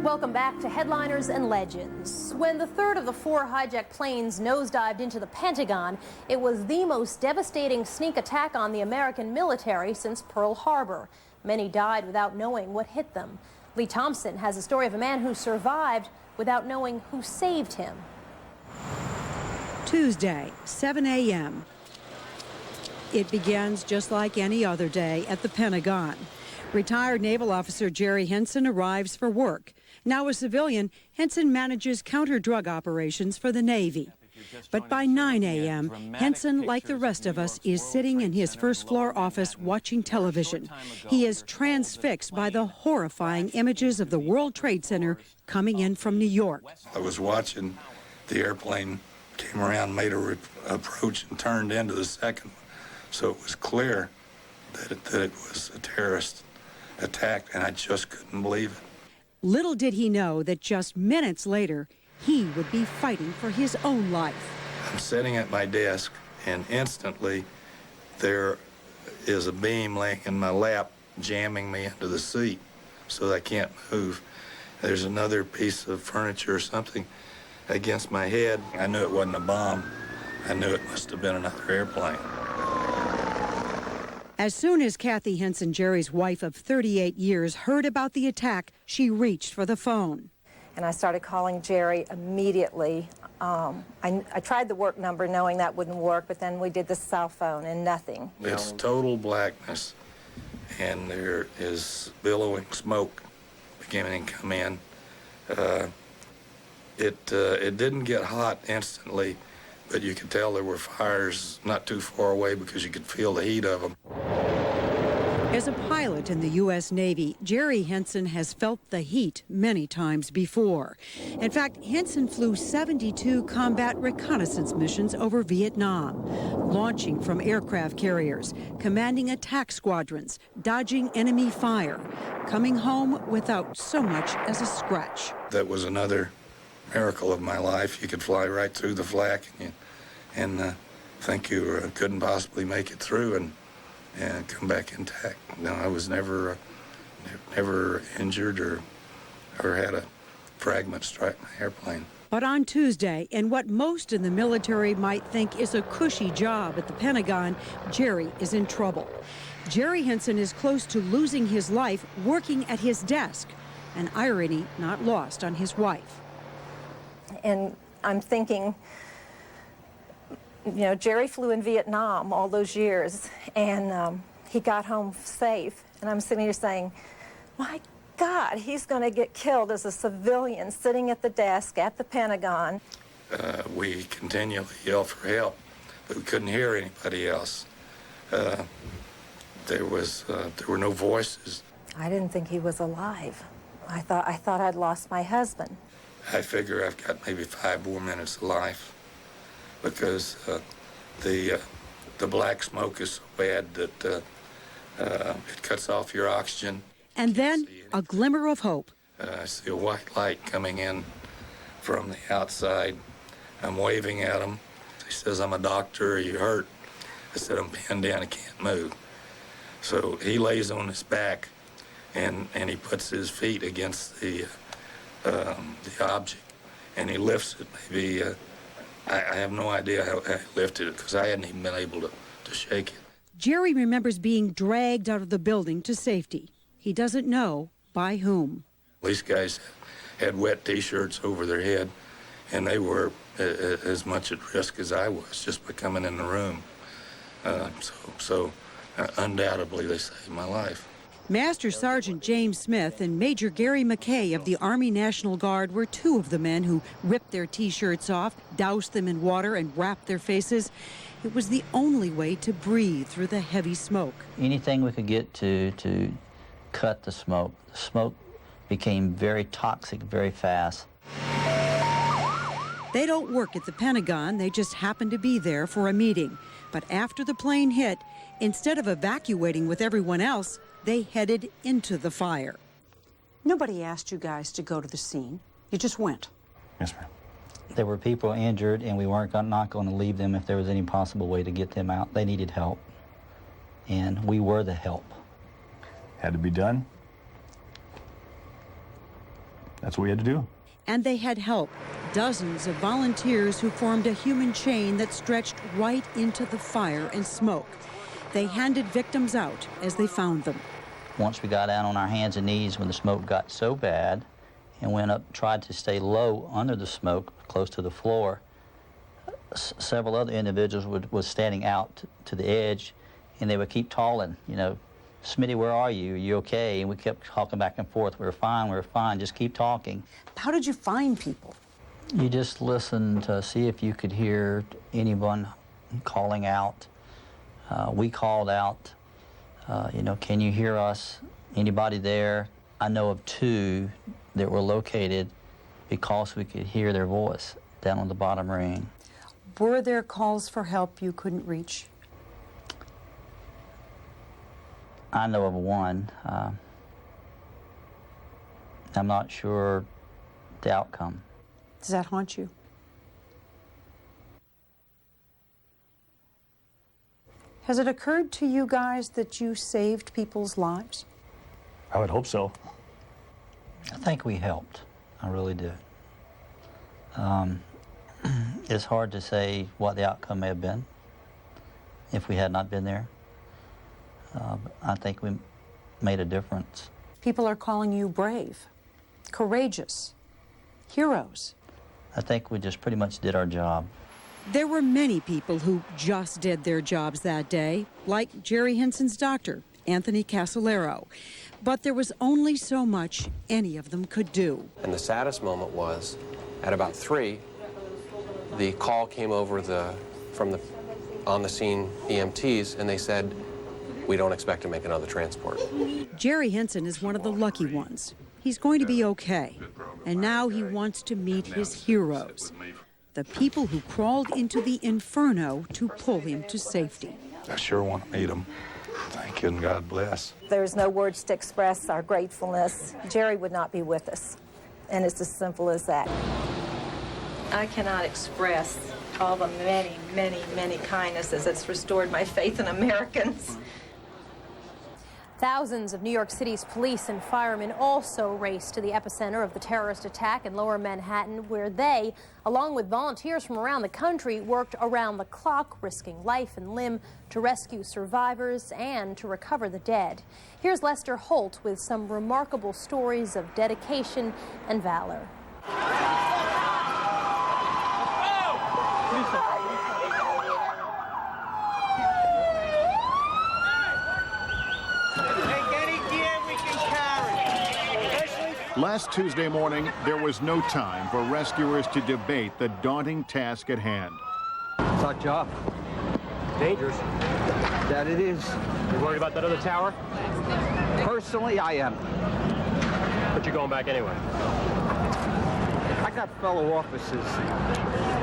Welcome back to Headliners and Legends. When the third of the 4 hijacked planes nosedived into the Pentagon, it was the most devastating sneak attack on the American military since Pearl Harbor. Many died without knowing what hit them. Lee Thompson has a story of a man who survived without knowing who saved him. Tuesday, 7 a.m. It begins just like any other day at the Pentagon. Retired naval officer Jerry Henson arrives for work. Now a civilian, Henson manages counter-drug operations for the Navy. But by 9 a.m., Henson, like the rest of us, is sitting in his first-floor office watching television. He is transfixed by the horrifying images of the World Trade Center coming in from New York. I was watching the airplane, came around, made a approach, and turned into the second one. So it was clear that it was a terrorist attack, and I just couldn't believe it. Little did he know that just minutes later, he would be fighting for his own life. I'm sitting at my desk, and instantly there is a beam laying in my lap, jamming me into the seat so that I can't move. There's another piece of furniture or something against my head. I knew it wasn't a bomb. I knew it must have been another airplane. As soon as Kathy Henson, Jerry's wife of 38 years, heard about the attack, she reached for the phone. And I started calling Jerry immediately. I tried the work number knowing that wouldn't work, but then we did the cell phone and nothing. It's total blackness, and there is billowing smoke beginning to come in. It didn't get hot instantly, but you could tell there were fires not too far away because you could feel the heat of them. As a pilot in the U.S. Navy, Jerry Henson has felt the heat many times before. In fact, Henson flew 72 combat reconnaissance missions over Vietnam, launching from aircraft carriers, commanding attack squadrons, dodging enemy fire, coming home without so much as a scratch. That was another miracle of my life. You could fly right through the flak and think you couldn't possibly make it through and come back intact. No, I was never injured or had a fragment strike my airplane. But on Tuesday, in what most in the military might think is a cushy job at the Pentagon, Jerry is in trouble. Jerry Henson is close to losing his life working at his desk, an irony not lost on his wife. And I'm thinking, you know, Jerry flew in Vietnam all those years, and he got home safe. And I'm sitting here saying, my God, he's going to get killed as a civilian sitting at the desk at the Pentagon. We continually yelled for help, but we couldn't hear anybody else. There were no voices. I didn't think he was alive. I thought I'd lost my husband. I figure I've got maybe 5 more minutes of life, because the black smoke is so bad that it cuts off your oxygen. And then a glimmer of hope. I see a white light coming in from the outside. I'm waving at him. He says, "I'm a doctor. Are you hurt?" I said, "I'm pinned down. I can't move." So he lays on his back, and he puts his feet against the object, and he lifts it. Maybe I have no idea how he lifted it, because I hadn't even been able to shake it. Jerry remembers being dragged out of the building to safety. He doesn't know by whom. These guys had wet T-shirts over their head, and they were as much at risk as I was just by coming in the room. So undoubtedly, they saved my life. Master Sergeant James Smith and Major Gary McKay of the Army National Guard were 2 of the men who ripped their T-shirts off, doused them in water, and wrapped their faces. It was the only way to breathe through the heavy smoke. Anything we could get to cut the smoke. The smoke became very toxic very fast. They don't work at the Pentagon. They just happened to be there for a meeting. But after the plane hit, instead of evacuating with everyone else, they headed into the fire. Nobody asked you guys to go to the scene. You just went. Yes, ma'am. There were people injured, and we weren't not going to leave them if there was any possible way to get them out. They needed help, and we were the help. Had to be done. That's what we had to do. And they had help. Dozens of volunteers who formed a human chain that stretched right into the fire and smoke. They handed victims out as they found them. Once we got down on our hands and knees when the smoke got so bad and went up, tried to stay low under the smoke, close to the floor, several other individuals was standing out to the edge and they would keep calling, you know, Smitty, where are you? Are you okay? And we kept talking back and forth. We're fine, just keep talking. How did you find people? You just listened to see if you could hear anyone calling out. We called out, you know, can you hear us? Anybody there? I know of 2 that were located because we could hear their voice down on the bottom ring. Were there calls for help you couldn't reach? I know of 1. I'm not sure the outcome. Does that haunt you? Has it occurred to you guys that you saved people's lives? I would hope so. I think we helped. I really do. It's hard to say what the outcome may have been if we had not been there. I think we made a difference. People are calling you brave, courageous, heroes. I think we just pretty much did our job. There were many people who just did their jobs that day, like Jerry Henson's doctor, Anthony Casolaro. But there was only so much any of them could do. And the saddest moment was, at about 3, the call came over from the on-the-scene EMTs, and they said, we don't expect to make another transport. Jerry Henson is one of the lucky ones. He's going to be okay. And now he wants to meet his heroes, the people who crawled into the inferno to pull him to safety. I sure want to meet them. Thank you and God bless. There's no words to express our gratefulness. Jerry would not be with us, and it's as simple as that. I cannot express all the many, many, many kindnesses that's restored my faith in Americans. Thousands of New York City's police and firemen also raced to the epicenter of the terrorist attack in Lower Manhattan, where they, along with volunteers from around the country, worked around the clock, risking life and limb to rescue survivors and to recover the dead. Here's Lester Holt with some remarkable stories of dedication and valor. Last Tuesday morning, there was no time for rescuers to debate the daunting task at hand. It's our job. Dangerous. That it is. You worried about that other tower? Personally, I am. But you're going back anyway. I got fellow officers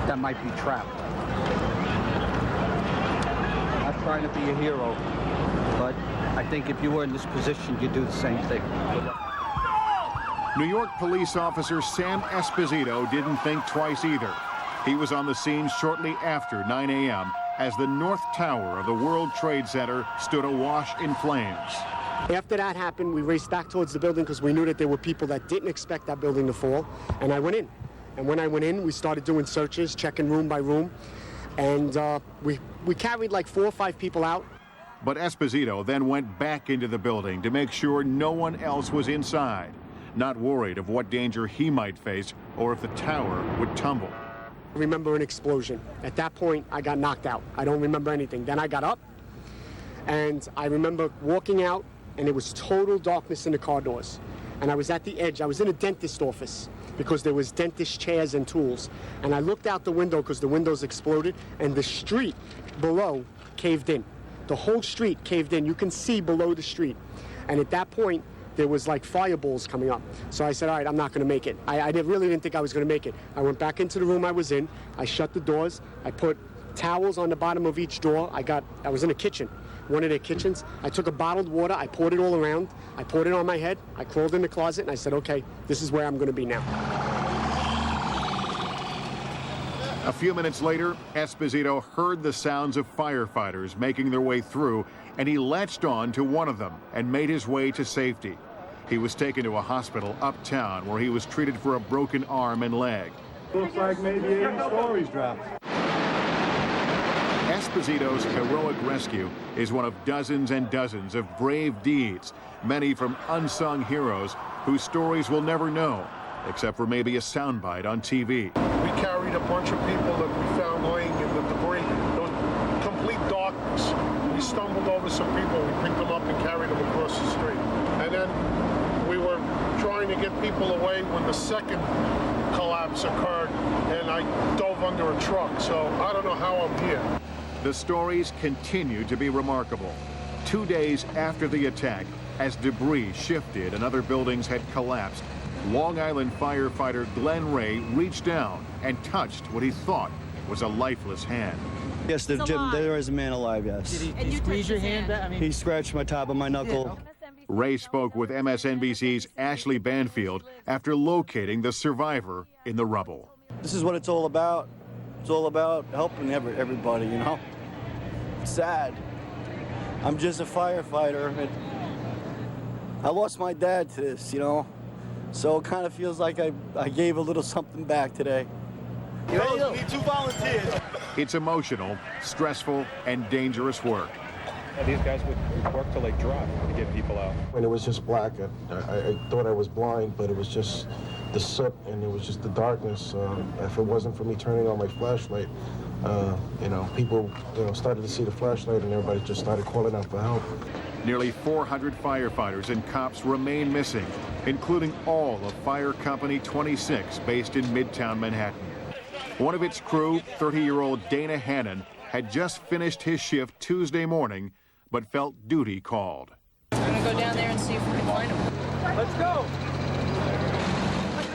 that might be trapped. I'm not trying to be a hero, but I think if you were in this position, you'd do the same thing. New York police officer Sam Esposito didn't think twice either. He was on the scene shortly after 9 a.m. as the North Tower of the World Trade Center stood awash in flames. After that happened, we raced back towards the building because we knew that there were people that didn't expect that building to fall, and I went in. And when I went in, we started doing searches, checking room by room, and we carried like 4 or 5 people out. But Esposito then went back into the building to make sure no one else was inside, not worried of what danger he might face or if the tower would tumble. I remember an explosion. At that point, I got knocked out. I don't remember anything. Then I got up, and I remember walking out, and it was total darkness in the car doors. And I was at the edge. I was in a dentist office because there was dentist chairs and tools. And I looked out the window because the windows exploded, and the street below caved in. The whole street caved in. You can see below the street. And at that point, there was like fireballs coming up. So I said, all right, I'm not going to make it. I really didn't think I was going to make it. I went back into the room I was in. I shut the doors. I put towels on the bottom of each door. I was in a kitchen, one of their kitchens. I took a bottled water. I poured it all around. I poured it on my head. I crawled in the closet, and I said, okay, this is where I'm going to be now. A few minutes later, Esposito heard the sounds of firefighters making their way through, and he latched on to one of them and made his way to safety. He was taken to a hospital uptown where he was treated for a broken arm and leg. Looks like maybe 80 stories dropped. Esposito's heroic rescue is one of dozens and dozens of brave deeds, many from unsung heroes whose stories we'll never know, except for maybe a soundbite on TV. We carried a bunch of people that we found laying in the debris. There was complete darkness. We stumbled over some people. We picked them up and carried them across the street. And then we were trying to get people away when the second collapse occurred, and I dove under a truck. So I don't know how I'm here. The stories continue to be remarkable. 2 days after the attack, as debris shifted and other buildings had collapsed, Long Island firefighter Glenn Ray reached down and touched what he thought was a lifeless hand. Yes, there is a man alive, yes. Did he squeeze your hand? He scratched my top of my knuckle. Ray spoke with MSNBC's Ashley Banfield after locating the survivor in the rubble. This is what it's all about. It's all about helping everybody, you know? It's sad. I'm just a firefighter. I lost my dad to this, you know? So it kind of feels like I gave a little something back today. We need 2 volunteers. It's emotional, stressful, and dangerous work. These guys would work till they drop to get people out. And it was just black. I thought I was blind, but it was just the soot and it was just the darkness. If it wasn't for me turning on my flashlight, people started to see the flashlight and everybody just started calling out for help. Nearly 400 firefighters and cops remain missing, including all of Fire Company 26 based in Midtown Manhattan. One of its crew, 30-year-old Dana Hannon, had just finished his shift Tuesday morning, but felt duty called. I'm gonna go down there and see if we can find him. Let's go!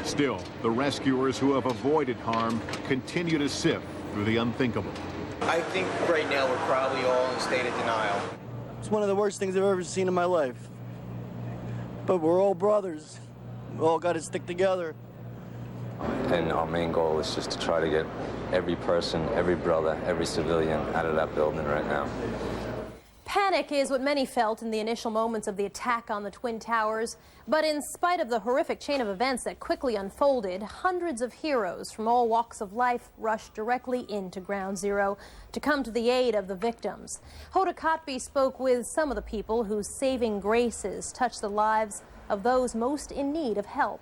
Still, the rescuers who have avoided harm continue to sift through the unthinkable. I think right now we're probably all in a state of denial. It's one of the worst things I've ever seen in my life. But we're all brothers. We all got to stick together. And our main goal is just to try to get every person, every brother, every civilian out of that building right now. Panic is what many felt in the initial moments of the attack on the Twin Towers. But in spite of the horrific chain of events that quickly unfolded, hundreds of heroes from all walks of life rushed directly into Ground Zero to come to the aid of the victims. Hoda Kotb spoke with some of the people whose saving graces touched the lives of those most in need of help.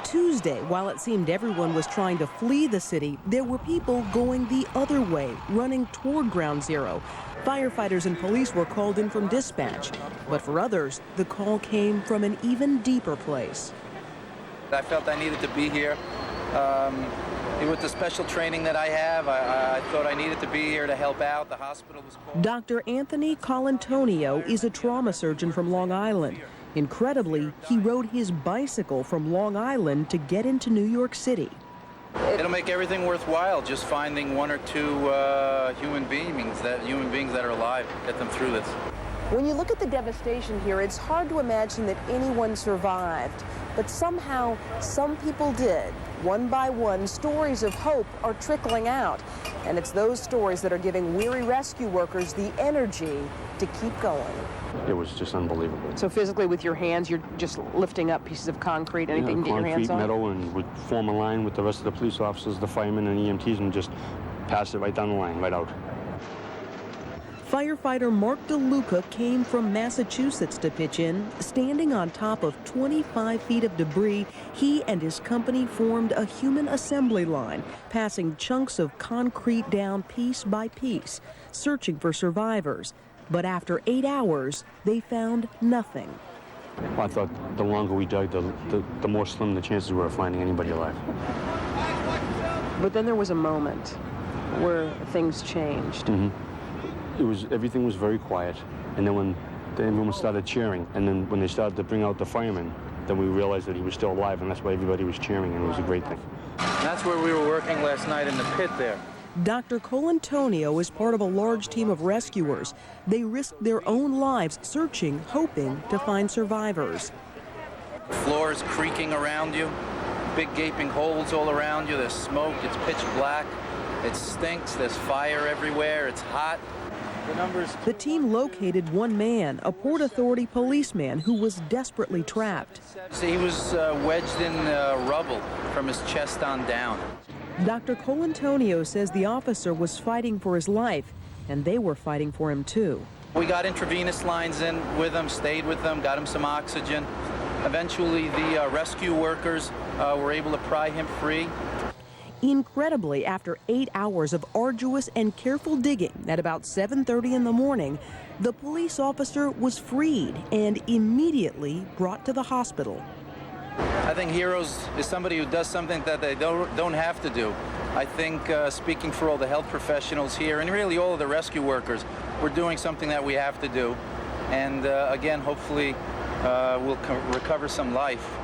Tuesday, while it seemed everyone was trying to flee the city, there were people going the other way, running toward Ground Zero. Firefighters and police were called in from dispatch, but for others, the call came from an even deeper place. I felt I needed to be here. With the special training that I have, I thought I needed to be here to help out. The hospital was called. Dr. Anthony Colantonio is a trauma surgeon from Long Island. Incredibly, he rode his bicycle from Long Island to get into New York City. It'll make everything worthwhile, just finding one or two human beings that are alive, get them through this. When you look at the devastation here, it's hard to imagine that anyone survived, but somehow some people did. One by one, stories of hope are trickling out, and it's those stories that are giving weary rescue workers the energy to keep going. It was just unbelievable. So physically with your hands, you're just lifting up pieces of concrete, anything you get your hands on? Concrete, metal, and would form a line with the rest of the police officers, the firemen and EMTs, and just pass it right down the line, right out. Firefighter Mark DeLuca came from Massachusetts to pitch in. Standing on top of 25 feet of debris, he and his company formed a human assembly line, passing chunks of concrete down piece by piece, searching for survivors. But after 8 hours, they found nothing. Well, I thought the longer we dug, the more slim the chances were of finding anybody alive. But then there was a moment where things changed. Mm-hmm. Everything was very quiet, and then when everyone started cheering, and then when they started to bring out the fireman, then we realized that he was still alive, and that's why everybody was cheering, and it was a great thing. And that's where we were working last night in the pit there. Dr. Colantonio is part of a large team of rescuers. They risked their own lives searching, hoping to find survivors. Floors creaking around you, big gaping holes all around you, there's smoke, it's pitch black, it stinks, there's fire everywhere, it's hot. The team located one man, a Port Authority policeman who was desperately trapped. See, he was wedged in rubble from his chest on down. Dr. Colantonio says the officer was fighting for his life, and they were fighting for him too. We got intravenous lines in with him, stayed with him, got him some oxygen. Eventually, the rescue workers were able to pry him free. Incredibly, after 8 hours of arduous and careful digging at about 7:30 in the morning, the police officer was freed and immediately brought to the hospital. I think heroes is somebody who does something that they don't have to do. I think speaking for all the health professionals here and really all of the rescue workers, we're doing something that we have to do. And again, hopefully we'll recover some life.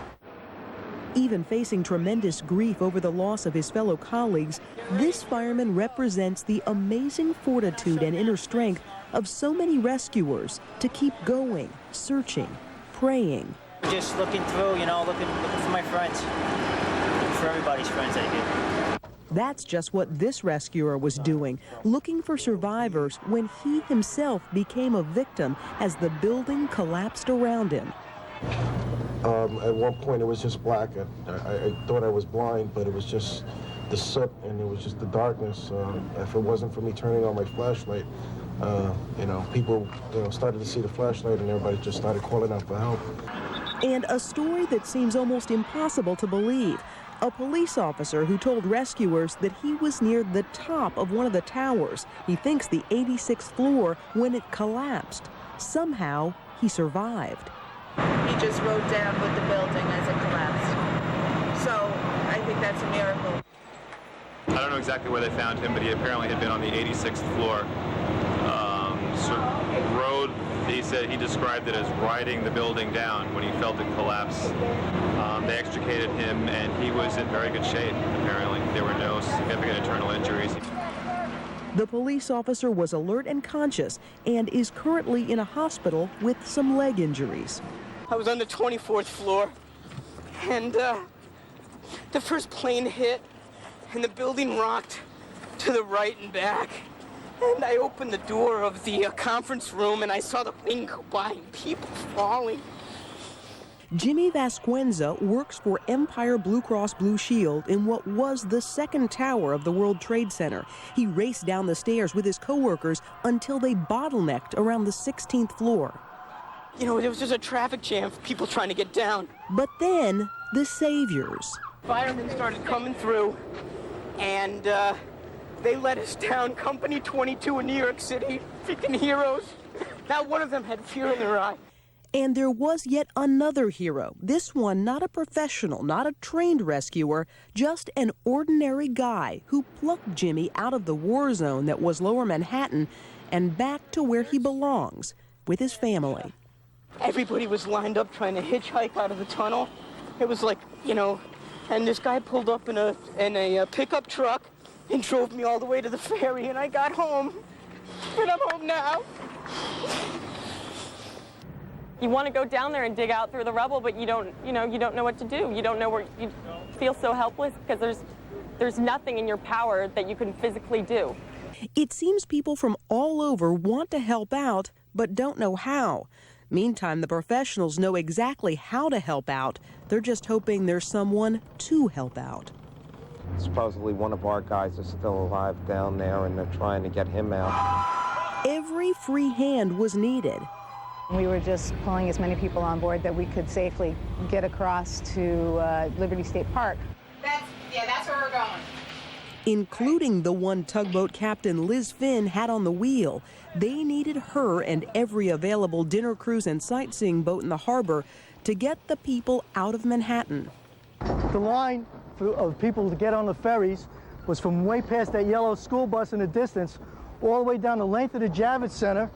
Even facing tremendous grief over the loss of his fellow colleagues, this fireman represents the amazing fortitude and inner strength of so many rescuers to keep going, searching, praying. Just looking through, you know, looking for my friends, looking for everybody's friends, I think. That's just what this rescuer was doing, looking for survivors when he himself became a victim as the building collapsed around him. At one point, it was just black. I thought I was blind, but it was just the soot, and it was just the darkness. If it wasn't for me turning on my flashlight, you know, people started to see the flashlight, and everybody just started calling out for help. And a story that seems almost impossible to believe. A police officer who told rescuers that he was near the top of one of the towers, he thinks the 86th floor, when it collapsed. Somehow, he survived. He just rode down with the building as it collapsed. So I think that's a miracle. I don't know exactly where they found him, but he apparently had been on the 86th floor. He said he described it as riding the building down when he felt it collapse. They extricated him, and he was in very good shape, apparently. There were no significant internal injuries. The police officer was alert and conscious and is currently in a hospital with some leg injuries. I was on the 24th floor, and the first plane hit, and the building rocked to the right and back. And I opened the door of the conference room, and I saw the plane go by and people falling. Jimmy Vasquenza works for Empire Blue Cross Blue Shield in what was the second tower of the World Trade Center. He raced down the stairs with his coworkers until they bottlenecked around the 16th floor. You know, there was just a traffic jam for people trying to get down. But then, the saviors. Firemen started coming through, and they let us down. Company 22 in New York City, freaking heroes. Not one of them had fear in their eye. And there was yet another hero. This one not a professional, not a trained rescuer, just an ordinary guy who plucked Jimmy out of the war zone that was Lower Manhattan and back to where he belongs, with his family. Everybody was lined up trying to hitchhike out of the tunnel. It was like, you know, and this guy pulled up in a pickup truck and drove me all the way to the ferry, and I got home, and I'm home now. You want to go down there and dig out through the rubble, but you don't know what to do. You don't know where, you feel so helpless because there's nothing in your power that you can physically do. It seems people from all over want to help out, but don't know how. Meantime, the professionals know exactly how to help out. They're just hoping there's someone to help out. Supposedly one of our guys is still alive down there, and they're trying to get him out. Every free hand was needed. We were just pulling as many people on board that we could safely get across to Liberty State Park. That's where we're going. Including the one tugboat captain Liz Finn had on the wheel. They needed her and every available dinner cruise and sightseeing boat in the harbor to get the people out of Manhattan. The line of people to get on the ferries was from way past that yellow school bus in the distance, all the way down the length of the Javits Center,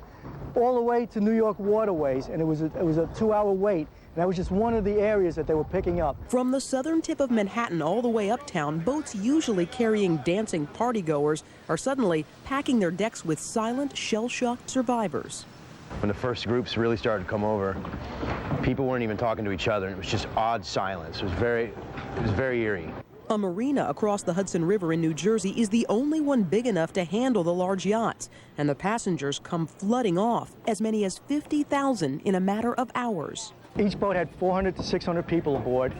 all the way to New York waterways, and it was a 2-hour wait. And that was just one of the areas that they were picking up. From the southern tip of Manhattan all the way uptown, boats usually carrying dancing partygoers are suddenly packing their decks with silent, shell-shocked survivors. When the first groups really started to come over, people weren't even talking to each other, and it was just odd silence. It was very eerie. A marina across the Hudson River in New Jersey is the only one big enough to handle the large yachts, and the passengers come flooding off, as many as 50,000 in a matter of hours. Each boat had 400 to 600 people aboard,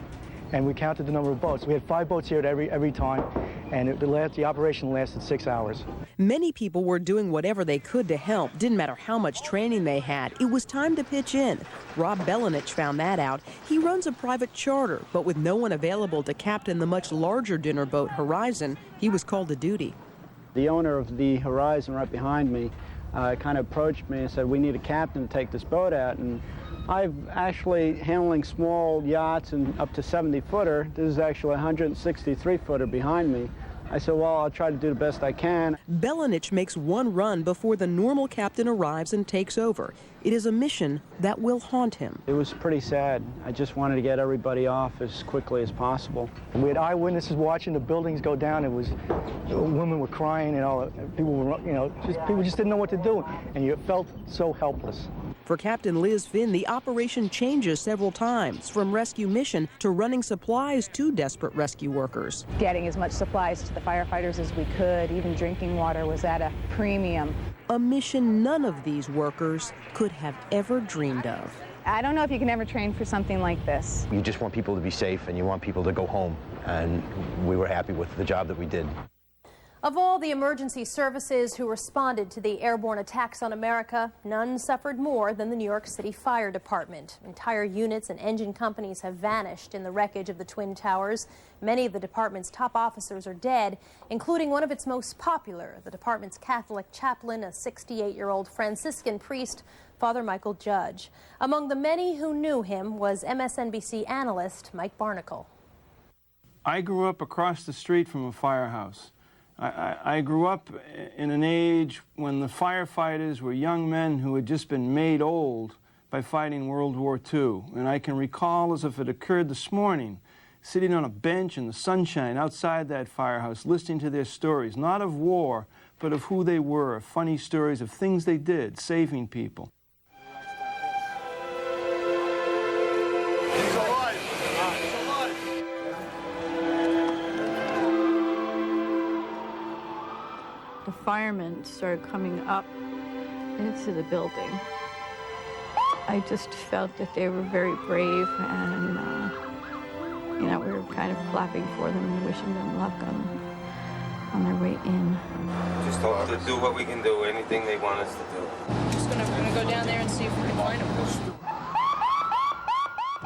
and we counted the number of boats. We had 5 boats here at every time, and the operation lasted 6 hours. Many people were doing whatever they could to help. Didn't matter how much training they had. It was time to pitch in. Rob Belenich found that out. He runs a private charter, but with no one available to captain the much larger dinner boat Horizon, he was called to duty. The owner of the Horizon right behind me kind of approached me and said, we need a captain to take this boat out. And I've actually handling small yachts and up to 70-footer. This is actually a 163-footer behind me. I said, well, I'll try to do the best I can. Belenich makes one run before the normal captain arrives and takes over. It is a mission that will haunt him. It was pretty sad. I just wanted to get everybody off as quickly as possible. We had eyewitnesses watching the buildings go down. It was, women were crying, people were, people just didn't know what to do, and you felt so helpless. For Captain Liz Finn, the operation changes several times, from rescue mission to running supplies to desperate rescue workers. Getting as much supplies to the firefighters as we could, even drinking water was at a premium. A mission none of these workers could have ever dreamed of. I don't know if you can ever train for something like this. You just want people to be safe and you want people to go home, and we were happy with the job that we did. Of all the emergency services who responded to the airborne attacks on America, none suffered more than the New York City Fire Department. Entire units and engine companies have vanished in the wreckage of the Twin Towers. Many of the department's top officers are dead, including one of its most popular, the department's Catholic chaplain, a 68-year-old Franciscan priest, Father Michael Judge. Among the many who knew him was MSNBC analyst Mike Barnicle. I grew up across the street from a firehouse. I grew up in an age when the firefighters were young men who had just been made old by fighting World War II. And I can recall as if it occurred this morning, sitting on a bench in the sunshine outside that firehouse, listening to their stories, not of war, but of who they were, funny stories of things they did, saving people. The firemen started coming up into the building. I just felt that they were very brave, and we were kind of clapping for them and wishing them luck on their way in. Just hope to do what we can do, anything they want us to do. We're gonna go down there and see if we can find them.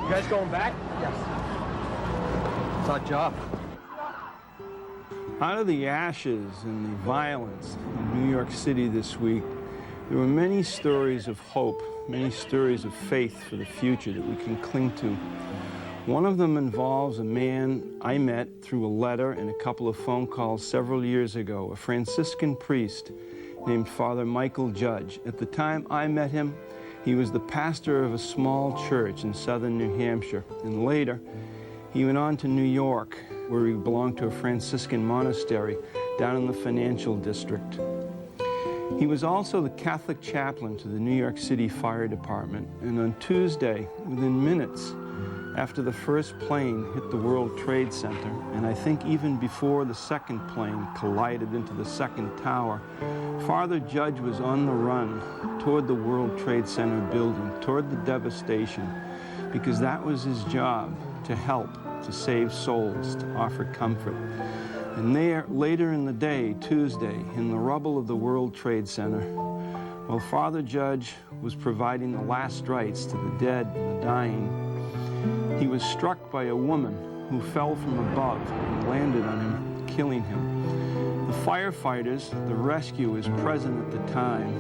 You guys going back? Yes. It's our job. Out of the ashes and the violence in New York City this week, there were many stories of hope, many stories of faith for the future that we can cling to. One of them involves a man I met through a letter and a couple of phone calls several years ago, a Franciscan priest named Father Michael Judge. At the time I met him, he was the pastor of a small church in southern New Hampshire, and later he went on to New York, where he belonged to a Franciscan monastery down in the financial district. He was also the Catholic chaplain to the New York City Fire Department, and on Tuesday, within minutes after the first plane hit the World Trade Center, and I think even before the second plane collided into the second tower, Father Judge was on the run toward the World Trade Center building, toward the devastation, because that was his job, to help, to save souls, to offer comfort. And there, later in the day, Tuesday, in the rubble of the World Trade Center, while Father Judge was providing the last rites to the dead and the dying, he was struck by a woman who fell from above and landed on him, killing him. The firefighters, the rescuers present at the time,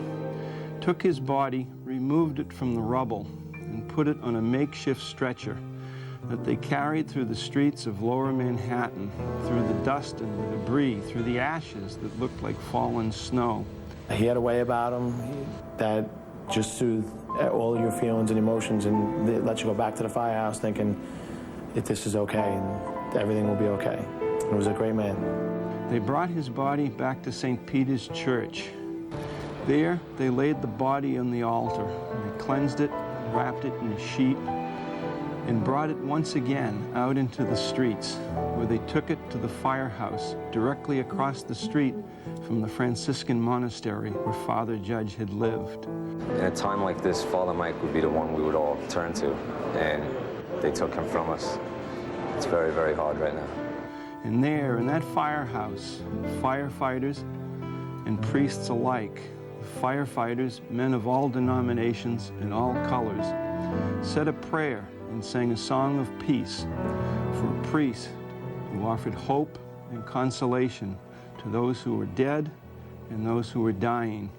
took his body, removed it from the rubble, and put it on a makeshift stretcher that they carried through the streets of lower Manhattan, through the dust and the debris, through the ashes that looked like fallen snow. He had a way about him that just soothed all your feelings and emotions, and it let you go back to the firehouse thinking that this is okay and everything will be okay. He was a great man. They brought his body back to St. Peter's Church. There, they laid the body on the altar, and they cleansed it, wrapped it in a sheet, and brought it once again out into the streets, where they took it to the firehouse directly across the street from the Franciscan monastery where Father Judge had lived. In a time like this, Father Mike would be the one we would all turn to, and they took him from us. it's very, very hard right now. And there, in that firehouse, firefighters and priests alike, firefighters, men of all denominations and all colors, said a prayer and sang a song of peace for a priest who offered hope and consolation to those who were dead and those who were dying.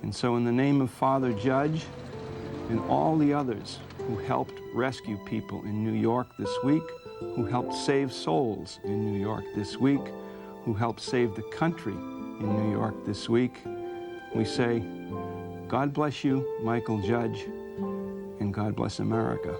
And so in the name of Father Judge and all the others who helped rescue people in New York this week, who helped save souls in New York this week, who helped save the country in New York this week, we say, God bless you, Michael Judge, and God bless America.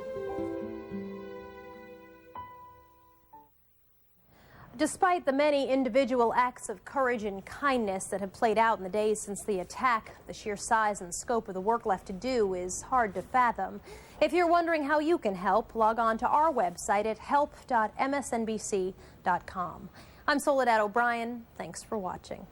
Despite the many individual acts of courage and kindness that have played out in the days since the attack, the sheer size and scope of the work left to do is hard to fathom. If you're wondering how you can help, log on to our website at help.msnbc.com. I'm Soledad O'Brien. Thanks for watching.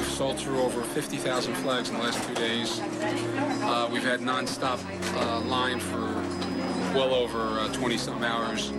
Sold through over 50,000 flags in the last 2 days. We've had non-stop line for well over 20-some hours.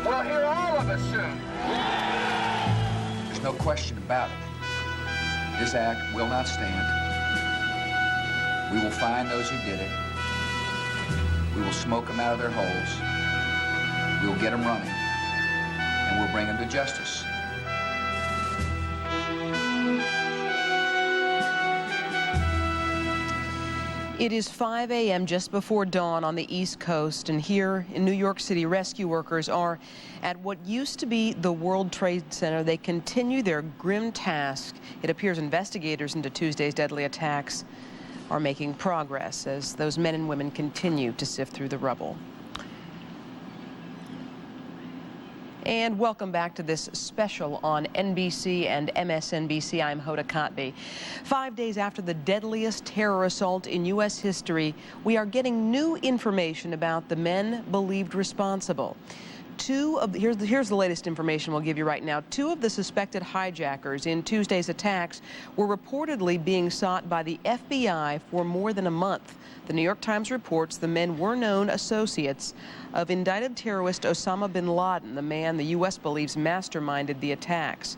We'll hear all of us soon. There's no question about it. This act will not stand. We will find those who did it. We will smoke them out of their holes. We will get them running. And we'll bring them to justice. It is 5 a.m. just before dawn on the East Coast, and here in New York City, rescue workers are at what used to be the World Trade Center. They continue their grim task. It appears investigators into Tuesday's deadly attacks are making progress as those men and women continue to sift through the rubble. And welcome back to this special on NBC and MSNBC. I'm Hoda Kotb. 5 days after the deadliest terror assault in U.S. history, we are getting new information about the men believed responsible. Here's the latest information we'll give you right now. 2 of the suspected hijackers in Tuesday's attacks were reportedly being sought by the FBI for more than a month. The New York Times reports the men were known associates of indicted terrorist Osama bin Laden, the man the U.S. believes masterminded the attacks.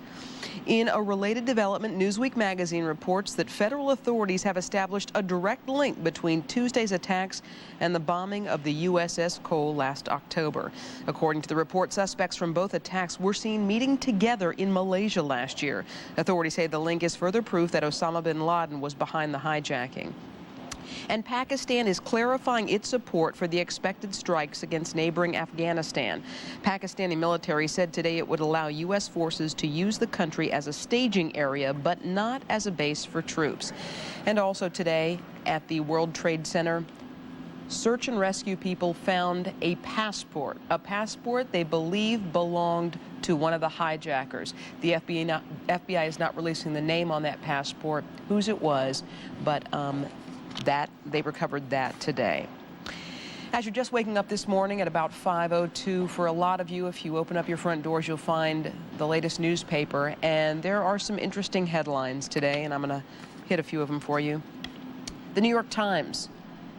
In a related development, Newsweek magazine reports that federal authorities have established a direct link between Tuesday's attacks and the bombing of the USS Cole last October. According to the report, suspects from both attacks were seen meeting together in Malaysia last year. Authorities say the link is further proof that Osama bin Laden was behind the hijacking. And Pakistan is clarifying its support for the expected strikes against neighboring Afghanistan. Pakistani military said today it would allow U.S. forces to use the country as a staging area, but not as a base for troops. And also today at the World Trade Center, search and rescue people found a passport they believe belonged to one of the hijackers. The FBI is not releasing the name on that passport, whose it was, but that they recovered that today. As you're just waking up this morning at about 5:02, for a lot of you, if you open up your front doors, you'll find the latest newspaper. And there are some interesting headlines today, and I'm going to hit a few of them for you. The New York Times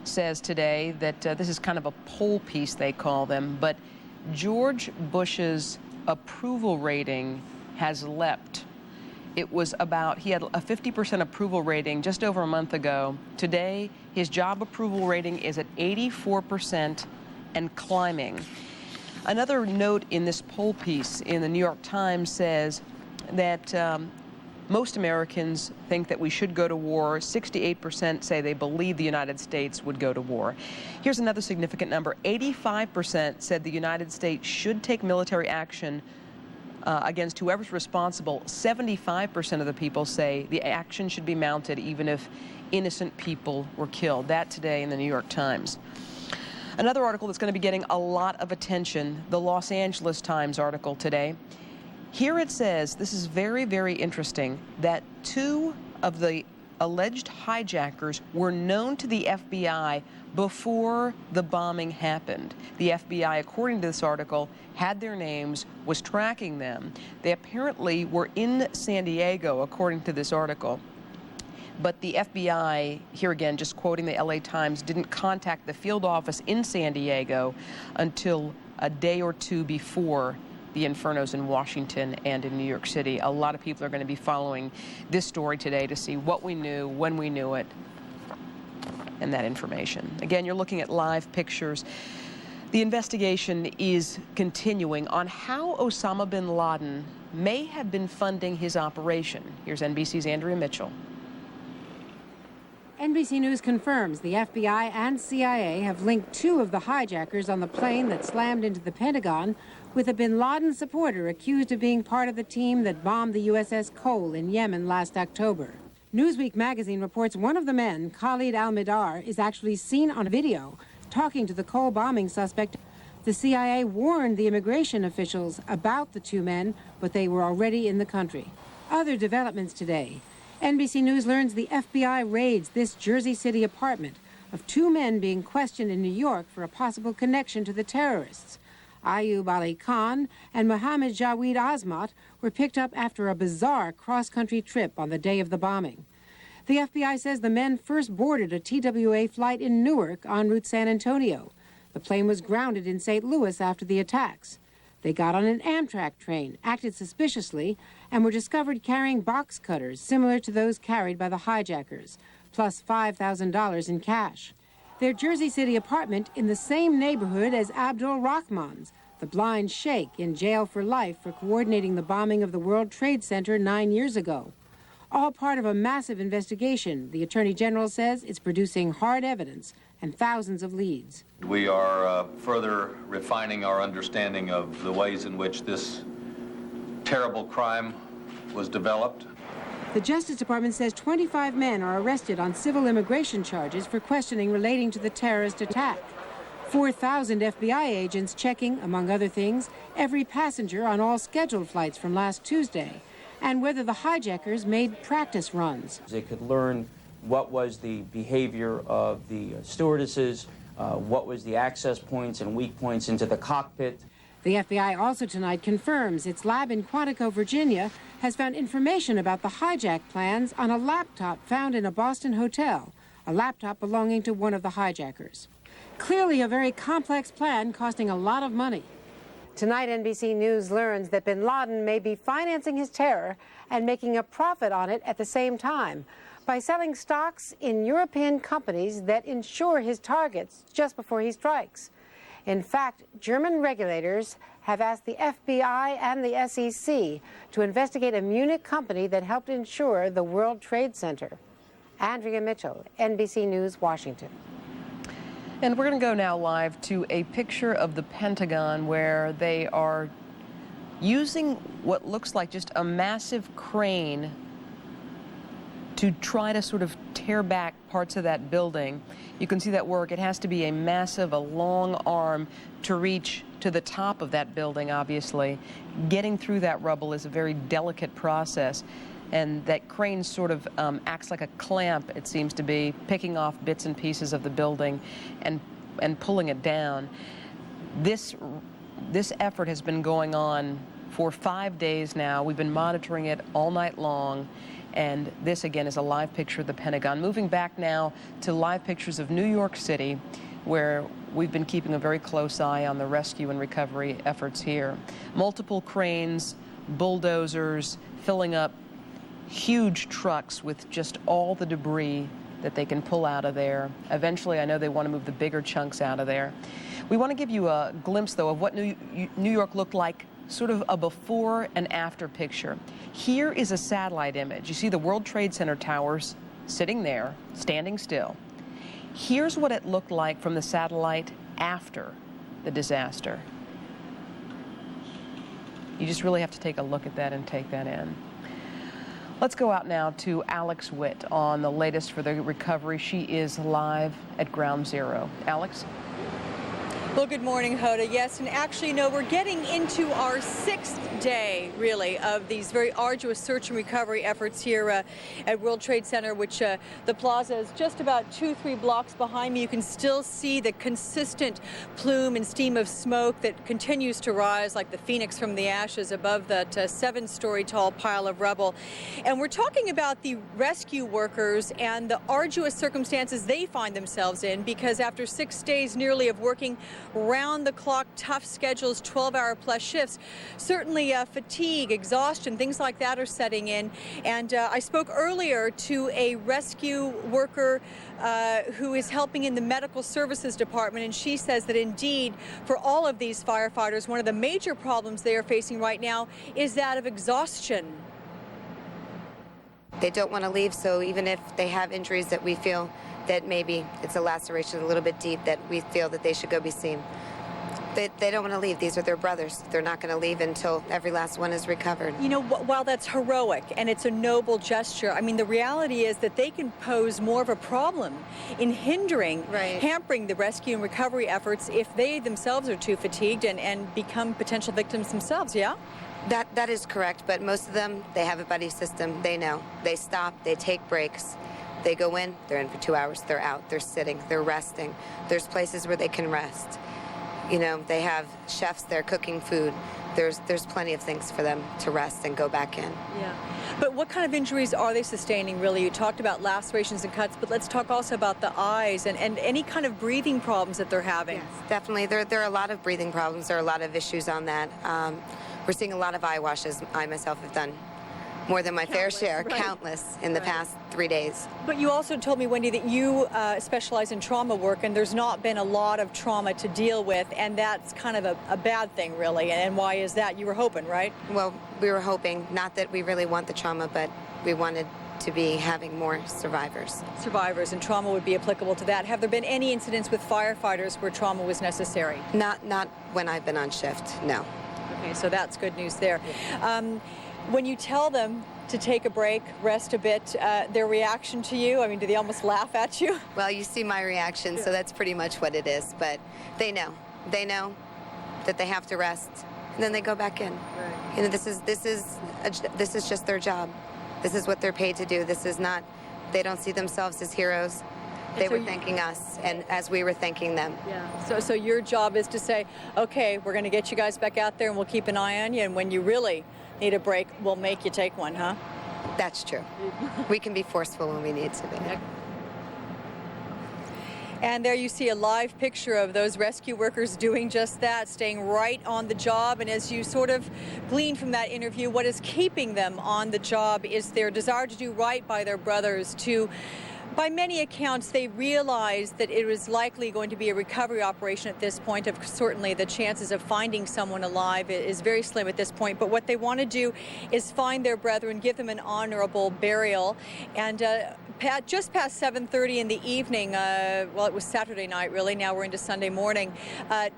says today that this is kind of a poll piece, they call them, but George Bush's approval rating has leapt. It was about, he had a 50% approval rating just over a month ago. Today, his job approval rating is at 84% and climbing. Another note in this poll piece in the New York Times says that most Americans think that we should go to war. 68% say they believe the United States would go to war. Here's another significant number. 85% said the United States should take military action against whoever's responsible. 75% of the people say the action should be mounted even if innocent people were killed. That today in the New York Times. Another article that's going to be getting a lot of attention, the Los Angeles Times article today. Here it says, this is very, very interesting, that 2 of the alleged hijackers were known to the FBI before the bombing happened. The FBI, according to this article, had their names, was tracking them. They apparently were in San Diego, according to this article. But the FBI, here again, just quoting the LA Times, didn't contact the field office in San Diego until a day or two before the infernos in Washington and in New York City. A lot of people are going to be following this story today to see what we knew, when we knew it, and that information. Again, you're looking at live pictures. The investigation is continuing on how Osama bin Laden may have been funding his operation. Here's NBC's Andrea Mitchell. NBC News confirms the FBI and CIA have linked 2 of the hijackers on the plane that slammed into the Pentagon with a bin Laden supporter accused of being part of the team that bombed the USS Cole in Yemen last October. Newsweek magazine reports one of the men, Khalid al-Mihdhar, is actually seen on video talking to the Cole bombing suspect. The CIA warned the immigration officials about the 2 men, but they were already in the country. Other developments today. NBC News learns the FBI raids this Jersey City apartment of 2 men being questioned in New York for a possible connection to the terrorists. Ayub Ali Khan and Mohammed Jawed Azmat were picked up after a bizarre cross-country trip on the day of the bombing. The FBI says the men first boarded a TWA flight in Newark en route San Antonio. The plane was grounded in St. Louis after the attacks. They got on an Amtrak train, acted suspiciously, and were discovered carrying box cutters similar to those carried by the hijackers, plus $5,000 in cash. Their Jersey City apartment in the same neighborhood as Abdul Rahman's, the blind sheikh in jail for life for coordinating the bombing of the World Trade Center 9 years ago. All part of a massive investigation. The Attorney General says it's producing hard evidence and thousands of leads. We are further refining our understanding of the ways in which this terrible crime was developed. The Justice Department says 25 men are arrested on civil immigration charges for questioning relating to the terrorist attack. 4,000 FBI agents checking, among other things, every passenger on all scheduled flights from last Tuesday, and whether the hijackers made practice runs. They could learn what was the behavior of the stewardesses, what was the access points and weak points into the cockpit. The FBI also tonight confirms its lab in Quantico, Virginia, has found information about the hijack plans on a laptop found in a Boston hotel, a laptop belonging to one of the hijackers. Clearly a very complex plan costing a lot of money. Tonight, NBC News learns that bin Laden may be financing his terror and making a profit on it at the same time by selling stocks in European companies that insure his targets just before he strikes. In fact, German regulators have asked the FBI and the SEC to investigate a Munich company that helped insure the World Trade Center. Andrea Mitchell, NBC News, Washington. And we're going to go now live to a picture of the Pentagon where they are using what looks like just a massive crane to try to sort of tear back parts of that building. You can see that work. It has to be a massive, a long arm to reach to the top of that building, obviously. Getting through that rubble is a very delicate process. And that crane sort of acts like a clamp, it seems to be, picking off bits and pieces of the building and and pulling it down. This effort has been going on for 5 days now. We've been monitoring it all night long. And this, again, is a live picture of the Pentagon. Moving back now to live pictures of New York City, where we've been keeping a very close eye on the rescue and recovery efforts here. Multiple cranes, bulldozers, filling up huge trucks with just all the debris that they can pull out of there. Eventually, I know they want to move the bigger chunks out of there. We want to give you a glimpse, though, of what New York looked like, sort of a before and after picture. Here is a satellite image. You see the World Trade Center towers sitting there, standing still. Here's what it looked like from the satellite after the disaster. You just really have to take a look at that and take that in. Let's go out now to Alex Witt on the latest for the recovery. She is live at Ground Zero. Alex? Well, good morning, Hoda. Yes, and actually, you know, we're getting into our 6th day, really, of these very arduous search and recovery efforts here at World Trade Center, which the plaza is just about 2-3 blocks behind me. You can still see the consistent plume and steam of smoke that continues to rise like the phoenix from the ashes above that 7-story tall pile of rubble. And we're talking about the rescue workers and the arduous circumstances they find themselves in, because after 6 days nearly of working round-the-clock, tough schedules, 12-hour-plus shifts, certainly fatigue, exhaustion, things like that are setting in. And I spoke earlier to a rescue worker who is helping in the medical services department, and she says that indeed, for all of these firefighters, one of the major problems they are facing right now is that of exhaustion. They don't want to leave, so even if they have injuries that we feel that maybe it's a laceration a little bit deep, that we feel that they should go be seen, they don't want to leave. These are their brothers. They're not going to leave until every last one is recovered. You know, while that's heroic and it's a noble gesture, I mean, the reality is that they can pose more of a problem in hindering, hampering the rescue and recovery efforts if they themselves are too fatigued and become potential victims themselves, yeah? That is correct, but most of them, they have a buddy system. They know. They stop, they take breaks. They go in, they're in for 2 hours, they're out, they're sitting, they're resting. There's places where they can rest. You know, they have chefs there cooking food. There's plenty of things for them to rest and go back in. Yeah. But what kind of injuries are they sustaining, really? You talked about lacerations and cuts, but let's talk also about the eyes and any kind of breathing problems that they're having. Yes, definitely. There are a lot of breathing problems. There are a lot of issues on that. We're seeing a lot of eye washes. I myself have done more than my fair share, countless, in the past 3 days. But you also told me, Wendy, that you specialize in trauma work, and there's not been a lot of trauma to deal with, and that's kind of a bad thing, really. And why is that? You were hoping, right? Well, we were hoping, not that we really want the trauma, but we wanted to be having more survivors. Survivors, and trauma would be applicable to that. Have there been any incidents with firefighters where trauma was necessary? Not when I've been on shift, no. Okay, so that's good news there. When you tell them to take a break, rest a bit, their reaction to you, I mean, do they almost laugh at you? Well, you see my reaction, so that's pretty much what it is. But they know. They know that they have to rest, and then they go back in. Right. You know, this is just their job. This is what they're paid to do. This is not, they don't see themselves as heroes. They were thanking us, and as we were thanking them. Yeah. So your job is to say, okay, we're going to get you guys back out there, and we'll keep an eye on you, and when you really need a break, we'll make you take one, huh? That's true. We can be forceful when we need to be. And there you see a live picture of those rescue workers doing just that, staying right on the job. And as you sort of glean from that interview, what is keeping them on the job is their desire to do right by their brothers, to by many accounts, they realized that it was likely going to be a recovery operation at this point. Certainly, the chances of finding someone alive is very slim at this point. But what they want to do is find their brethren, give them an honorable burial. And just past 7:30 in the evening, well, it was Saturday night, really. Now we're into Sunday morning.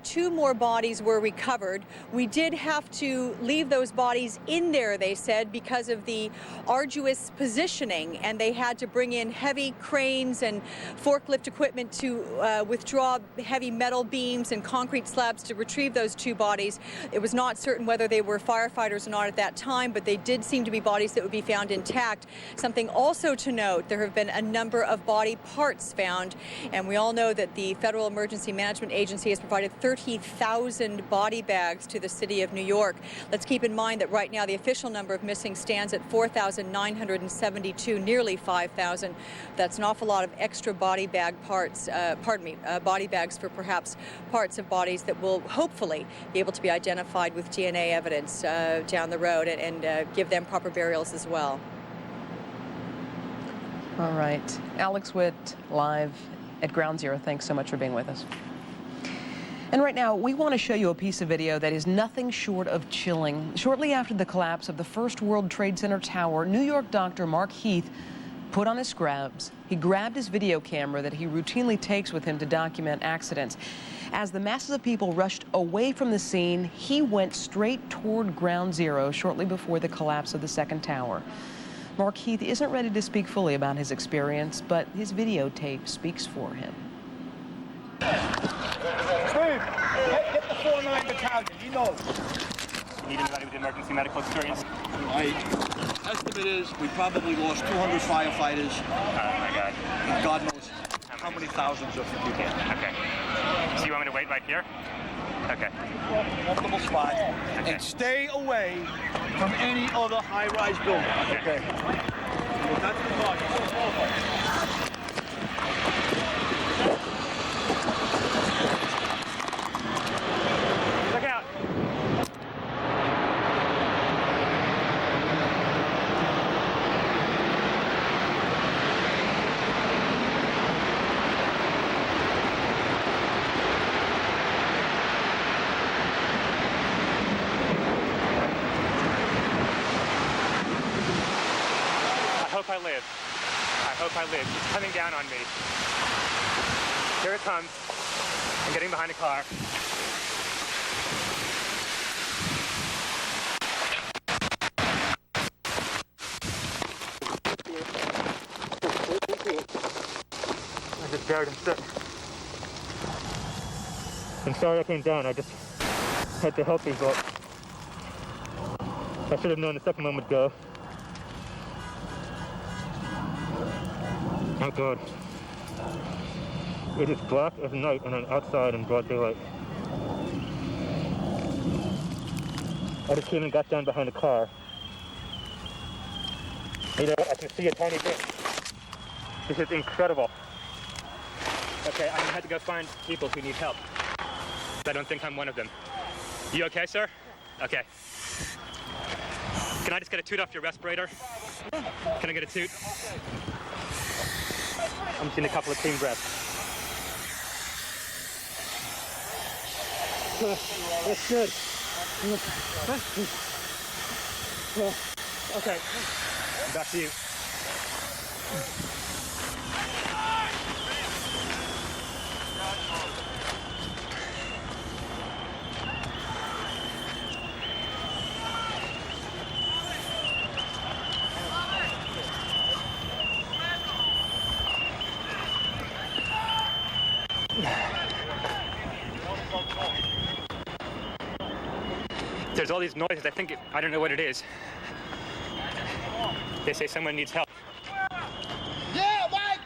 2 more bodies were recovered. We did have to leave those bodies in there, they said, because of the arduous positioning. And they had to bring in heavy cranes and forklift equipment to withdraw heavy metal beams and concrete slabs to retrieve those 2 bodies. It was not certain whether they were firefighters or not at that time, but they did seem to be bodies that would be found intact. Something also to note, there have have been a number of body parts found, and we all know that the Federal Emergency Management Agency has provided 30,000 body bags to the city of New York. Let's keep in mind that right now the official number of missing stands at 4,972, nearly 5,000. That's an awful lot of extra body bag parts, body bags for perhaps parts of bodies that will hopefully be able to be identified with DNA evidence down the road and give them proper burials as well. All right. Alex Witt, live at Ground Zero. Thanks so much for being with us. And right now, we want to show you a piece of video that is nothing short of chilling. Shortly after the collapse of the First World Trade Center tower, New York doctor Mark Heath put on his scrubs. He grabbed his video camera that he routinely takes with him to document accidents. As the masses of people rushed away from the scene, he went straight toward Ground Zero shortly before the collapse of the second tower. Mark Heath isn't ready to speak fully about his experience, but his videotape speaks for him. Steve, get the 4-9 battalion, he knows. You need anybody with emergency medical experience? My estimate is we probably lost 200 firefighters. Oh my God. And God knows how many thousands of people. Okay. So you want me to wait right here? Okay. Multiple spots. Okay. And stay away from any other high-rise building. Okay. That's the target. Look out. I live. I hope I live. It's coming down on me. Here it comes. I'm getting behind a car. I just buried him sick. I'm sorry I came down. I just had to help you, but I should have known a second moment ago. Oh God. It is black as night and I'm outside in broad daylight. I just came and got down behind the car. You know, I can see a tiny bit. This is incredible. Okay, I'm gonna have to go find people who need help. I don't think I'm one of them. You okay, sir? Okay. Can I just get a toot off your respirator? Can I get a toot? I'm just in a couple of clean breaths. That's good. Okay. Back to you. There's all these noises. I don't know what it is. They say someone needs help. Yeah, Mike!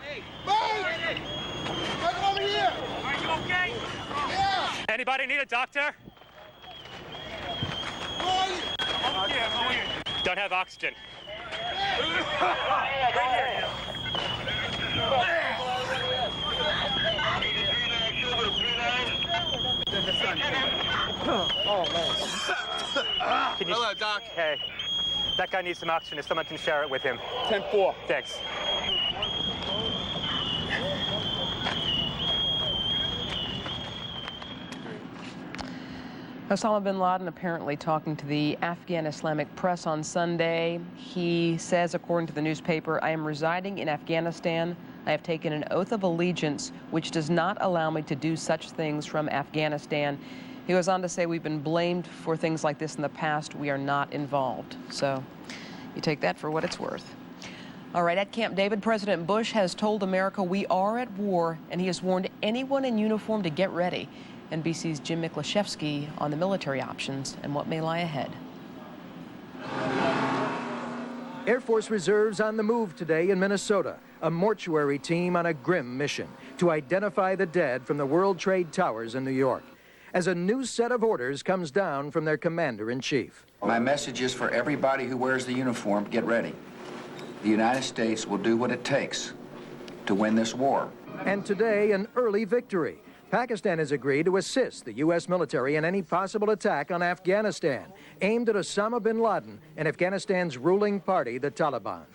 Mike! Come over here! Are you okay? Yeah! Anybody need a doctor? Don't have oxygen. Oh, man. Hello, Doc. Hey, that guy needs some oxygen. If someone can share it with him. 10-4. Thanks. Osama bin Laden apparently talking to the Afghan Islamic press on Sunday. He says, according to the newspaper, I am residing in Afghanistan. I have taken an oath of allegiance, which does not allow me to do such things from Afghanistan. He goes on to say, we've been blamed for things like this in the past. We are not involved. So you take that for what it's worth. All right, at Camp David, President Bush has told America we are at war, and he has warned anyone in uniform to get ready. NBC's Jim Miklaszewski on the military options and what may lie ahead. Air Force reserves on the move today in Minnesota, a mortuary team on a grim mission to identify the dead from the World Trade Towers in New York, as a new set of orders comes down from their commander-in-chief. My message is for everybody who wears the uniform, get ready. The United States will do what it takes to win this war. And today, an early victory. Pakistan has agreed to assist the U.S. military in any possible attack on Afghanistan, aimed at Osama bin Laden and Afghanistan's ruling party, the Taliban.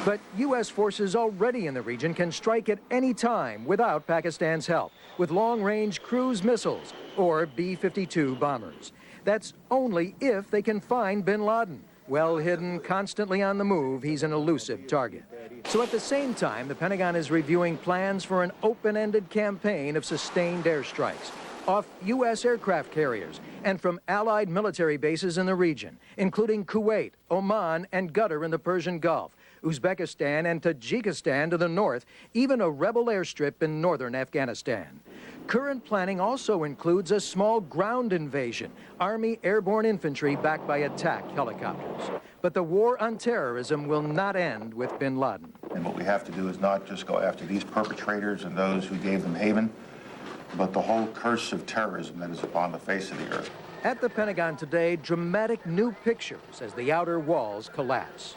But U.S. forces already in the region can strike at any time without Pakistan's help, with long-range cruise missiles or B-52 bombers. That's only if they can find bin Laden. Well hidden, constantly on the move, he's an elusive target. So at the same time, the Pentagon is reviewing plans for an open-ended campaign of sustained airstrikes off U.S. aircraft carriers and from allied military bases in the region, including Kuwait, Oman, and Qatar in the Persian Gulf, Uzbekistan and Tajikistan to the north, even a rebel airstrip in northern Afghanistan. Current planning also includes a small ground invasion, Army airborne infantry backed by attack helicopters. But the war on terrorism will not end with bin Laden. And what we have to do is not just go after these perpetrators and those who gave them haven, but the whole curse of terrorism that is upon the face of the earth. At the Pentagon today, dramatic new pictures as the outer walls collapse.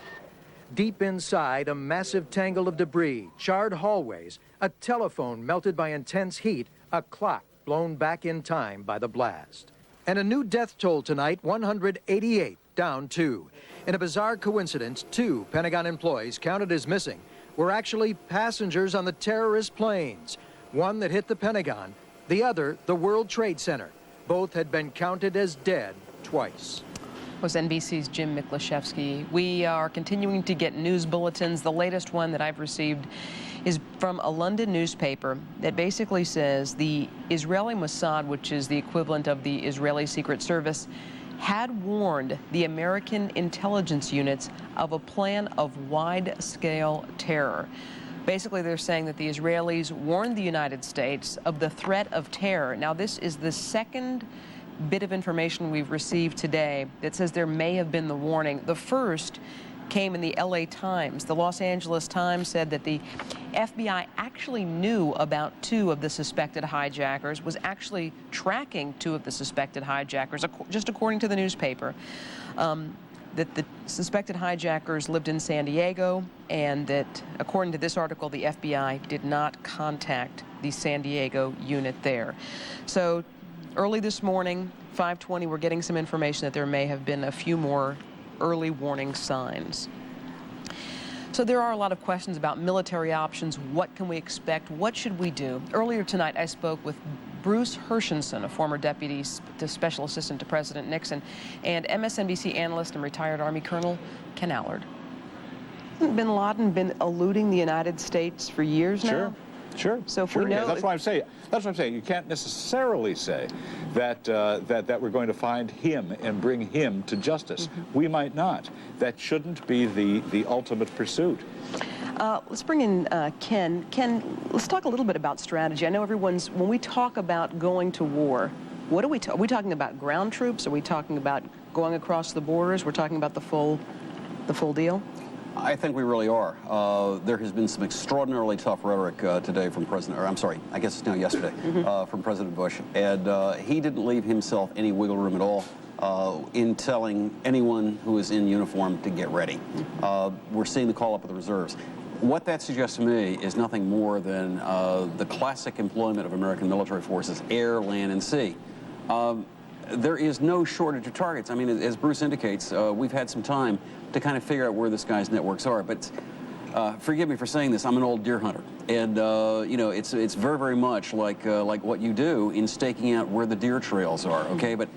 Deep inside, a massive tangle of debris, charred hallways, a telephone melted by intense heat, a clock blown back in time by the blast. And a new death toll tonight, 188, down 2. In a bizarre coincidence, 2 Pentagon employees counted as missing were actually passengers on the terrorist planes. One that hit the Pentagon, the other the World Trade Center. Both had been counted as dead twice. Was NBC's Jim Miklaszewski. We are continuing to get news bulletins. The latest one that I've received is from a London newspaper that basically says the Israeli Mossad, which is the equivalent of the Israeli Secret Service, had warned the American intelligence units of a plan of wide-scale terror. Basically, they're saying that the Israelis warned the United States of the threat of terror. Now, this is the second bit of information we've received today that says there may have been the warning. The first came in the LA Times. The Los Angeles Times said that the FBI actually knew about 2 of the suspected hijackers, was actually tracking 2 of the suspected hijackers, just according to the newspaper. That the suspected hijackers lived in San Diego, and that, according to this article, the FBI did not contact the San Diego unit there. So early this morning, 5:20, we're getting some information that there may have been a few more early warning signs. So there are a lot of questions about military options. What can we expect? What should we do? Earlier tonight, I spoke with Bruce Hershenson, a former deputy special assistant to President Nixon, and MSNBC analyst and retired Army Colonel Ken Allard. Hasn't bin Laden been eluding the United States for years now? Sure. So if sure we know, that's what I'm saying. That's what I'm saying. You can't necessarily say that that we're going to find him and bring him to justice. We might not. That shouldn't be the ultimate pursuit. Let's bring in Ken. Ken, let's talk a little bit about strategy. I know everyone's, when we talk about going to war, what are we talking about ground troops? Are we talking about going across the borders? We're talking about the full deal? I think we really are. There has been some extraordinarily tough rhetoric today from I guess it's now yesterday, from President Bush. And he didn't leave himself any wiggle room at all in telling anyone who is in uniform to get ready. We're seeing the call up of the reserves. What that suggests to me is nothing more than the classic employment of American military forces, air, land, and sea. There is no shortage of targets. I mean, as Bruce indicates, we've had some time to kind of figure out where this guy's networks are. But forgive me for saying this, I'm an old deer hunter. And, you know, it's very, very much like what you do in staking out where the deer trails are, okay? But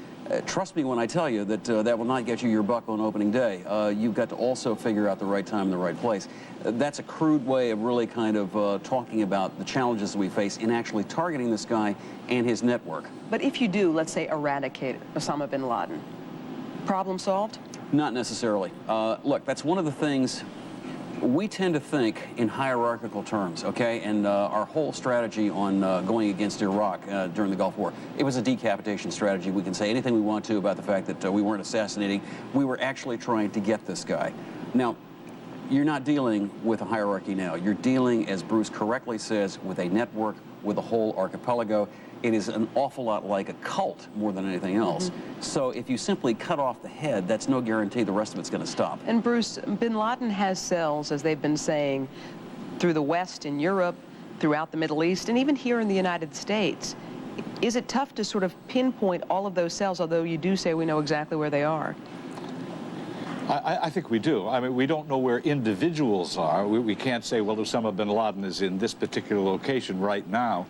trust me when I tell you that that will not get you your buck on opening day. You've got to also figure out the right time and the right place. That's a crude way of really kind of talking about the challenges that we face in actually targeting this guy and his network. But if you do, let's say, eradicate Osama bin Laden, problem solved? Not necessarily. Look, that's one of the things we tend to think in hierarchical terms, okay? And our whole strategy on going against Iraq during the Gulf War, it was a decapitation strategy. We can say anything we want to about the fact that we weren't assassinating. We were actually trying to get this guy. Now, you're not dealing with a hierarchy now. You're dealing, as Bruce correctly says, with a network, with a whole archipelago. It is an awful lot like a cult more than anything else. So if you simply cut off the head, that's no guarantee the rest of it's going to stop. And Bruce, bin Laden has cells, as they've been saying, through the West, in Europe, throughout the Middle East, and even here in the United States. Is it tough to sort of pinpoint all of those cells, although you do say we know exactly where they are? I think we do. I mean, we don't know where individuals are. We can't say, well, Osama bin Laden is in this particular location right now.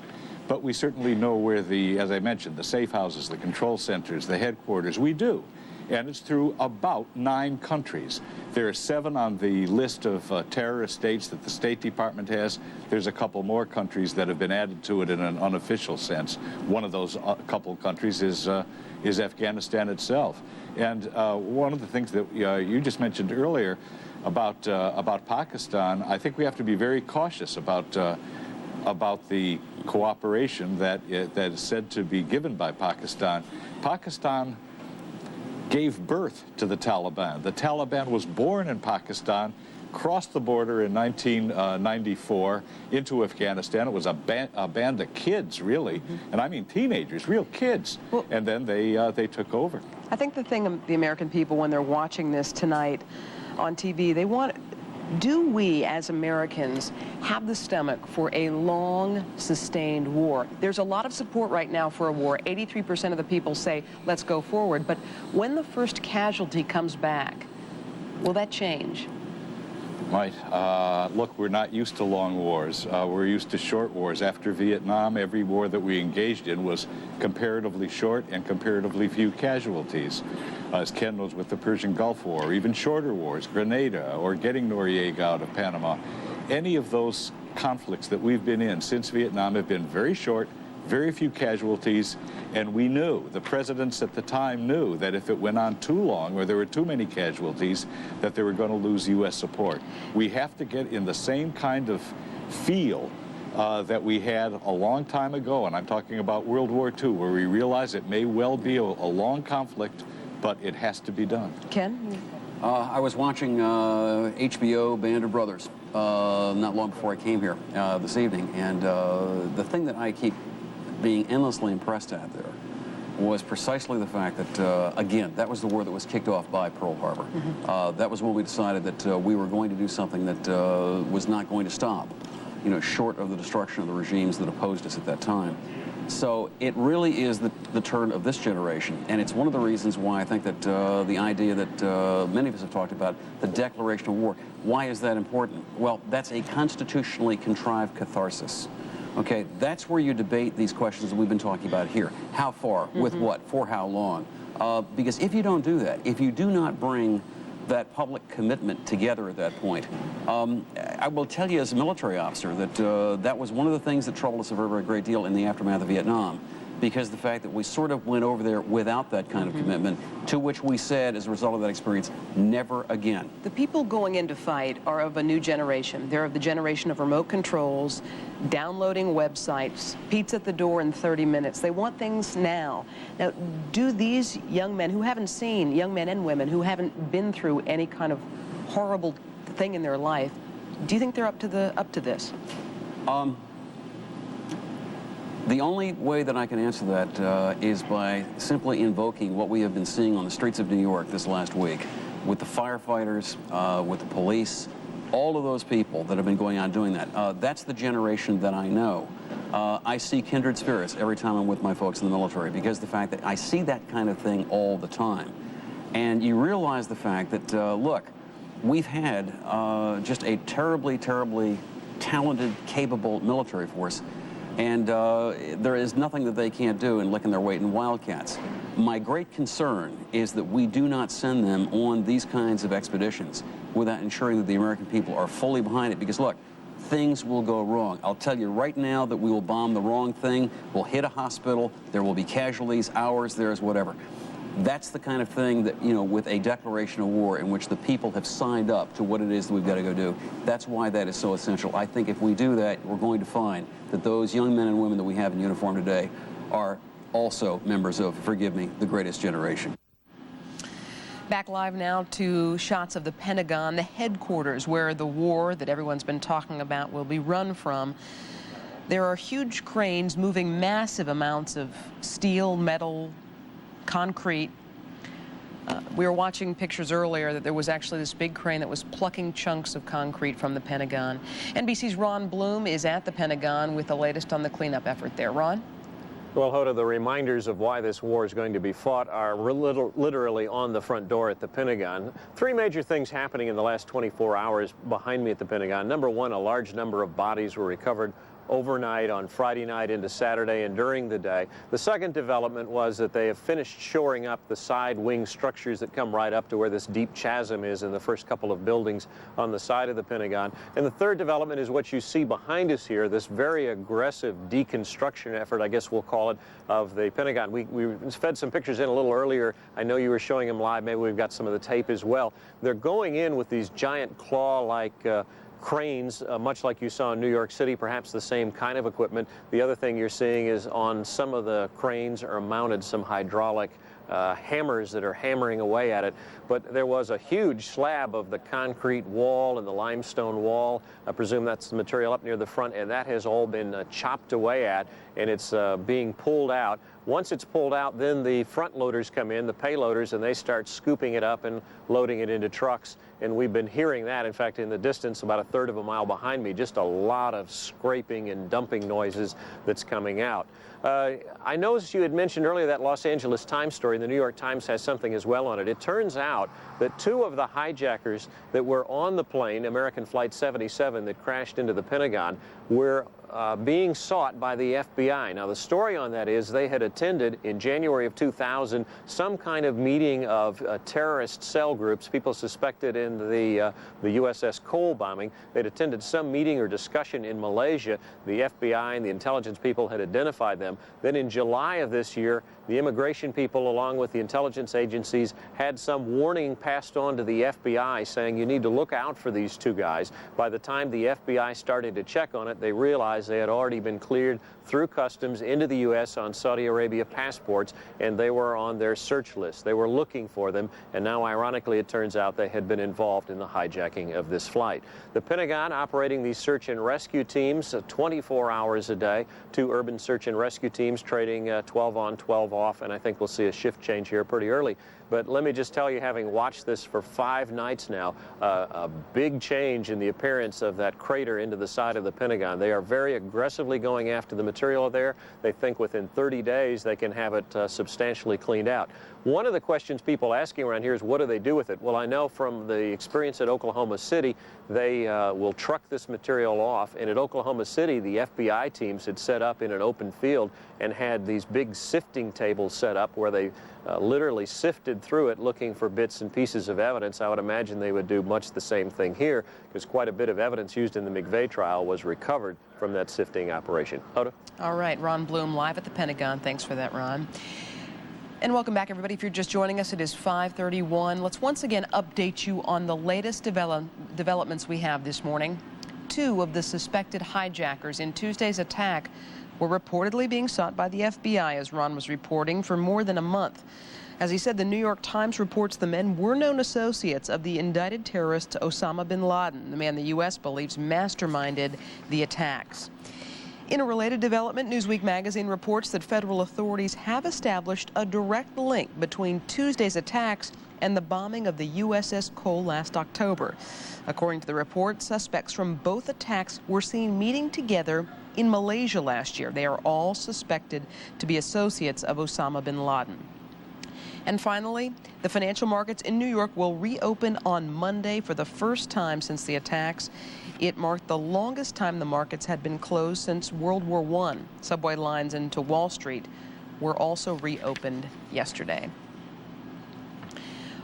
But we certainly know where the, as I mentioned, the safe houses, the control centers, the headquarters, we do. And it's through about 9 countries. There are 7 on the list of terrorist states that the State Department has. There's a couple more countries that have been added to it in an unofficial sense. One of those couple countries is Afghanistan itself. And one of the things that you just mentioned earlier about Pakistan, I think we have to be very cautious about the cooperation that is said to be given by Pakistan. Pakistan gave birth to the Taliban. The Taliban was born in Pakistan, crossed the border in 1994 into Afghanistan. It was a band of kids, really, and I mean teenagers, real kids. Well, and then they took over. I think the thing the American people, when they're watching this tonight on TV, they want. Do we, as Americans, have the stomach for a long, sustained war? There's a lot of support right now for a war. 83% of the people say, let's go forward. But when the first casualty comes back, will that change? Right. Look, we're not used to long wars. We're used to short wars. After Vietnam, every war that we engaged in was comparatively short and comparatively few casualties. As Ken knows, with the Persian Gulf War, or even shorter wars, Grenada, or getting Noriega out of Panama. Any of those conflicts that we've been in since Vietnam have been very short, very few casualties, and we knew, the presidents at the time knew, that if it went on too long or there were too many casualties, that they were going to lose U.S. support. We have to get in the same kind of feel that we had a long time ago, and I'm talking about World War II, where we realize it may well be a long conflict, but it has to be done. Ken? I was watching HBO Band of Brothers not long before I came here this evening, and the thing that I keep being endlessly impressed at there was precisely the fact that, again, that was the war that was kicked off by Pearl Harbor. That was when we decided that we were going to do something that was not going to stop, you know, short of the destruction of the regimes that opposed us at that time. So it really is the turn of this generation, and it's one of the reasons why I think that the idea that many of us have talked about, the declaration of war, why is that important? Well, that's a constitutionally contrived catharsis. Okay, that's where you debate these questions that we've been talking about here. How far, with what, for how long? Because if you don't do that, if you do not bring that public commitment together at that point, I will tell you as a military officer that that was one of the things that troubled us a very, very great deal in the aftermath of Vietnam, because the fact that we sort of went over there without that kind of commitment, to which we said as a result of that experience, never again. The people going in to fight are of a new generation. They're of the generation of remote controls, downloading websites, pizza at the door in 30 minutes. They want things now. Now, do these young men who haven't seen, young men and women who haven't been through any kind of horrible thing in their life, do you think they're up to this? The only way that I can answer that is by simply invoking what we have been seeing on the streets of New York this last week with the firefighters, with the police, all of those people that have been going on doing that. That's the generation that I know. I see kindred spirits every time I'm with my folks in the military, because the fact that I see that kind of thing all the time. And you realize the fact that, look, we've had just a terribly, terribly talented, capable military force. And there is nothing that they can't do in licking their weight in wildcats. My great concern is that we do not send them on these kinds of expeditions without ensuring that the American people are fully behind it. Because, look, things will go wrong. I'll tell you right now that we will bomb the wrong thing. We'll hit a hospital. There will be casualties, ours, theirs, whatever. That's the kind of thing that, you know, with a declaration of war in which the people have signed up to what it is that we've got to go do. That's why that is so essential. I think if we do that, we're going to find that those young men and women that we have in uniform today are also members of, forgive me, the greatest generation. Back live now to shots of the Pentagon, the headquarters where the war that everyone's been talking about will be run from. There are huge cranes moving massive amounts of steel, metal, concrete. We were watching pictures earlier that there was actually this big crane that was plucking chunks of concrete from the Pentagon. NBC's Ron Bloom is at the Pentagon with the latest on the cleanup effort there. Ron? Well, Hoda, the reminders of why this war is going to be fought are literally on the front door at the Pentagon. Three major things happening in the last 24 hours behind me at the Pentagon. Number one, a large number of bodies were recovered overnight on Friday night into Saturday and during the day. The second development was that they have finished shoring up the side wing structures that come right up to where this deep chasm is in the first couple of buildings on the side of the Pentagon. And the third development is what you see behind us here, this very aggressive deconstruction effort, I guess we'll call it, of the Pentagon. We fed some pictures in a little earlier. I know you were showing them live. Maybe we've got some of the tape as well. They're going in with these giant claw-like cranes, much like you saw in New York City, perhaps the same kind of equipment. The other thing you're seeing is on some of the cranes are mounted some hydraulic hammers that are hammering away at it. But there was a huge slab of the concrete wall and the limestone wall. I presume that's the material up near the front, and that has all been chopped away at, and it's being pulled out. Once it's pulled out, then the front loaders come in, the payloaders, and they start scooping it up and loading it into trucks. And we've been hearing that, in fact, in the distance about a third of a mile behind me, just a lot of scraping and dumping noises that's coming out. I noticed you had mentioned earlier that Los Angeles Times story, and the New York Times has something as well on it. It turns out that two of the hijackers that were on the plane, American Flight 77, that crashed into the Pentagon, were being sought by the FBI. Now, the story on that is they had attended in January of 2000 some kind of meeting of terrorist cell groups, people suspected in the USS Cole bombing. They'd attended some meeting or discussion in Malaysia. The FBI and the intelligence people had identified them. Then in July of this year, the immigration people, along with the intelligence agencies, had some warning passed on to the FBI saying you need to look out for these two guys. By the time the FBI started to check on it, they realized they had already been cleared through customs into the U.S. on Saudi Arabia passports, and they were on their search list. They were looking for them, and now, ironically, it turns out they had been involved in the hijacking of this flight. The Pentagon operating these search and rescue teams 24 hours a day, two urban search and rescue teams trading 12 on, 12 off, and I think we'll see a shift change here pretty early. But let me just tell you, having watched this for 5 nights now, a big change in the appearance of that crater into the side of the Pentagon. They are very aggressively going after the material there. They think within 30 days they can have it substantially cleaned out. One of the questions people asking around here is, what do they do with it? Well, I know from the experience at Oklahoma City, they will truck this material off. And at Oklahoma City, the FBI teams had set up in an open field and had these big sifting tables set up where they literally sifted through it looking for bits and pieces of evidence. I would imagine they would do much the same thing here, because quite a bit of evidence used in the McVeigh trial was recovered from that sifting operation. Hoda? All right, Ron Bloom live at the Pentagon. Thanks for that, Ron. And welcome back, everybody. If you're just joining us, it is 5:31. Let's once again update you on the latest developments we have this morning. 2 of the suspected hijackers in Tuesday's attack were reportedly being sought by the FBI, as Ron was reporting, for more than a month. As he said, the New York Times reports the men were known associates of the indicted terrorist Osama bin Laden, the man the U.S. believes masterminded the attacks. In a related development, Newsweek magazine reports that federal authorities have established a direct link between Tuesday's attacks and the bombing of the USS Cole last October. According to the report, suspects from both attacks were seen meeting together in Malaysia last year. They are all suspected to be associates of Osama bin Laden. And finally, the financial markets in New York will reopen on Monday for the first time since the attacks. It marked the longest time the markets had been closed since World War I. Subway lines into Wall Street were also reopened yesterday.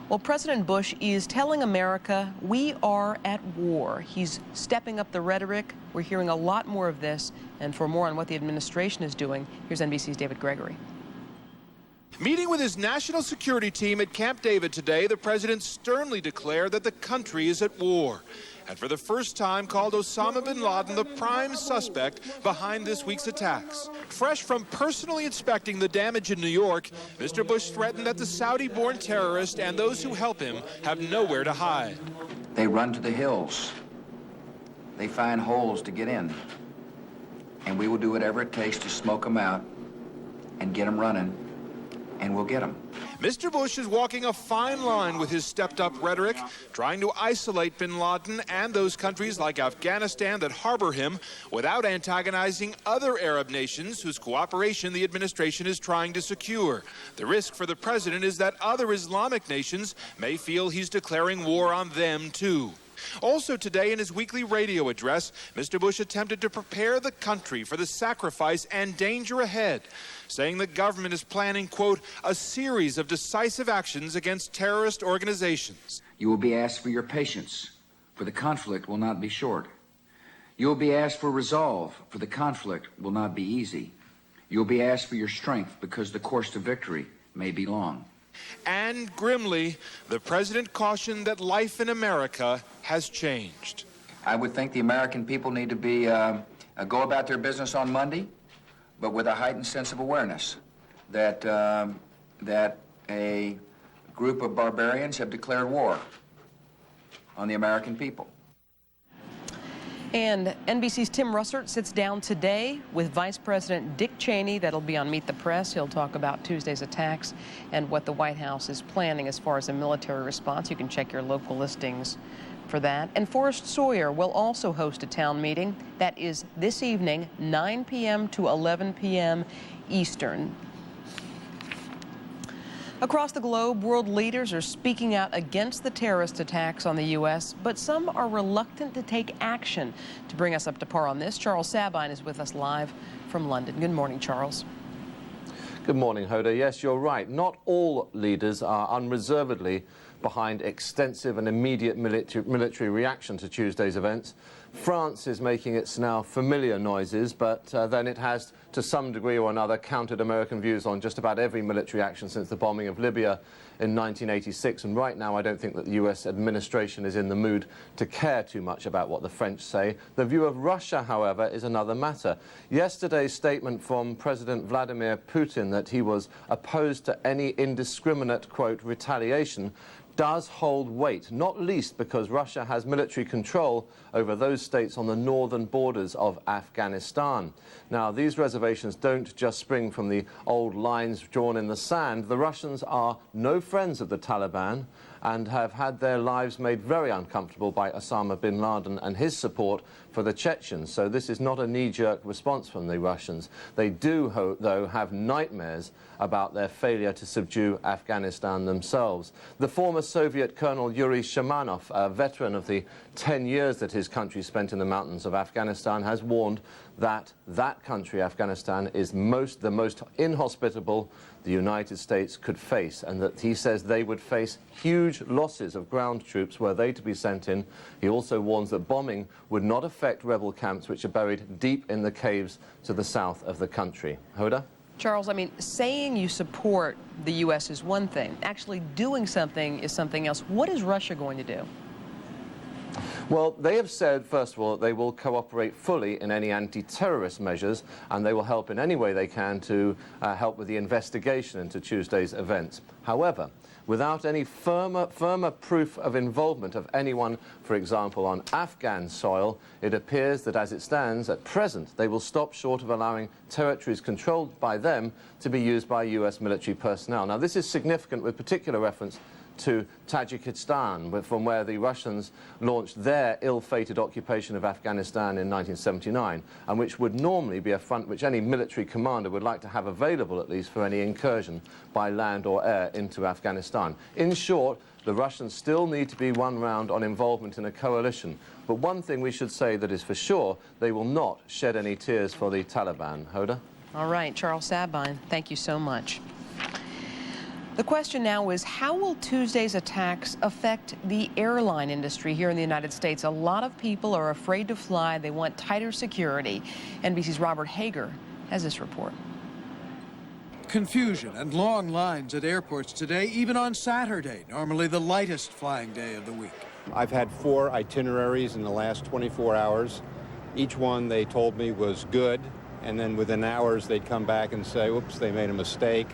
Well, President Bush is telling America we are at war. He's stepping up the rhetoric. We're hearing a lot more of this. And for more on what the administration is doing, here's NBC's David Gregory. Meeting with his national security team at Camp David today, the president sternly declared that the country is at war, and for the first time called Osama bin Laden the prime suspect behind this week's attacks. Fresh from personally inspecting the damage in New York, Mr. Bush threatened that the Saudi-born terrorist and those who help him have nowhere to hide. They run to the hills. They find holes to get in. And we will do whatever it takes to smoke them out and get them running, and we'll get them. Mr. Bush is walking a fine line with his stepped-up rhetoric, trying to isolate bin Laden and those countries like Afghanistan that harbor him without antagonizing other Arab nations whose cooperation the administration is trying to secure. The risk for the president is that other Islamic nations may feel he's declaring war on them, too. Also today in his weekly radio address, Mr. Bush attempted to prepare the country for the sacrifice and danger ahead, saying the government is planning, quote, a series of decisive actions against terrorist organizations. You will be asked for your patience, for the conflict will not be short. You will be asked for resolve, for the conflict will not be easy. You will be asked for your strength, because the course to victory may be long. And grimly, the president cautioned that life in America has changed. I would think the American people need to be go about their business on Monday, but with a heightened sense of awareness that that a group of barbarians have declared war on the American people. And NBC's Tim Russert sits down today with Vice President Dick Cheney. That'll be on Meet the Press. He'll talk about Tuesday's attacks and what the White House is planning as far as a military response. You can check your local listings for that. And Forrest Sawyer will also host a town meeting. That is this evening, 9 p.m. to 11 p.m. Eastern. Across the globe, world leaders are speaking out against the terrorist attacks on the U.S., but some are reluctant to take action. To bring us up to par on this, Charles Sabine is with us live from London. Good morning, Charles. Good morning, Hoda. Yes, you're right. Not all leaders are unreservedly behind extensive and immediate military reaction to Tuesday's events. France is making its now familiar noises, but then it has, to some degree or another, countered American views on just about every military action since the bombing of Libya in 1986. And right now, I don't think that the U.S. administration is in the mood to care too much about what the French say. The view of Russia, however, is another matter. Yesterday's statement from President Vladimir Putin that he was opposed to any indiscriminate, quote, retaliation does hold weight, not least because Russia has military control over those states on the northern borders of Afghanistan. Now, these reservations don't just spring from the old lines drawn in the sand. The Russians are no friends of the Taliban and have had their lives made very uncomfortable by Osama bin Laden and his support for the Chechens. So this is not a knee-jerk response from the Russians. They do, though, have nightmares about their failure to subdue Afghanistan themselves. The former Soviet Colonel Yuri Shamanov, a veteran of the 10 years that his country spent in the mountains of Afghanistan, has warned that that country, Afghanistan, is the most inhospitable the United States could face, and that he says they would face huge losses of ground troops were they to be sent in. He also warns that bombing would not affect rebel camps which are buried deep in the caves to the south of the country. Hoda? Charles, I mean, saying you support the U.S. is one thing. Actually doing something is something else. What is Russia going to do? Well, they have said, first of all, that they will cooperate fully in any anti-terrorist measures, and they will help in any way they can to help with the investigation into Tuesday's events. However, without any firmer proof of involvement of anyone, for example, on Afghan soil, it appears that as it stands at present, they will stop short of allowing territories controlled by them to be used by U.S. military personnel. Now, this is significant with particular reference to Tajikistan, from where the Russians launched their ill-fated occupation of Afghanistan in 1979, and which would normally be a front which any military commander would like to have available, at least, for any incursion by land or air into Afghanistan. In short, the Russians still need to be won round on involvement in a coalition. But one thing we should say that is for sure, they will not shed any tears for the Taliban. Hoda? All right, Charles Sabine, thank you so much. The question now is, how will Tuesday's attacks affect the airline industry here in the United States? A lot of people are afraid to fly. They want tighter security. NBC's Robert Hager has this report. Confusion and long lines at airports today, even on Saturday, normally the lightest flying day of the week. I've had 4 itineraries in the last 24 hours. Each one they told me was good, and then within hours they'd come back and say, oops, they made a mistake.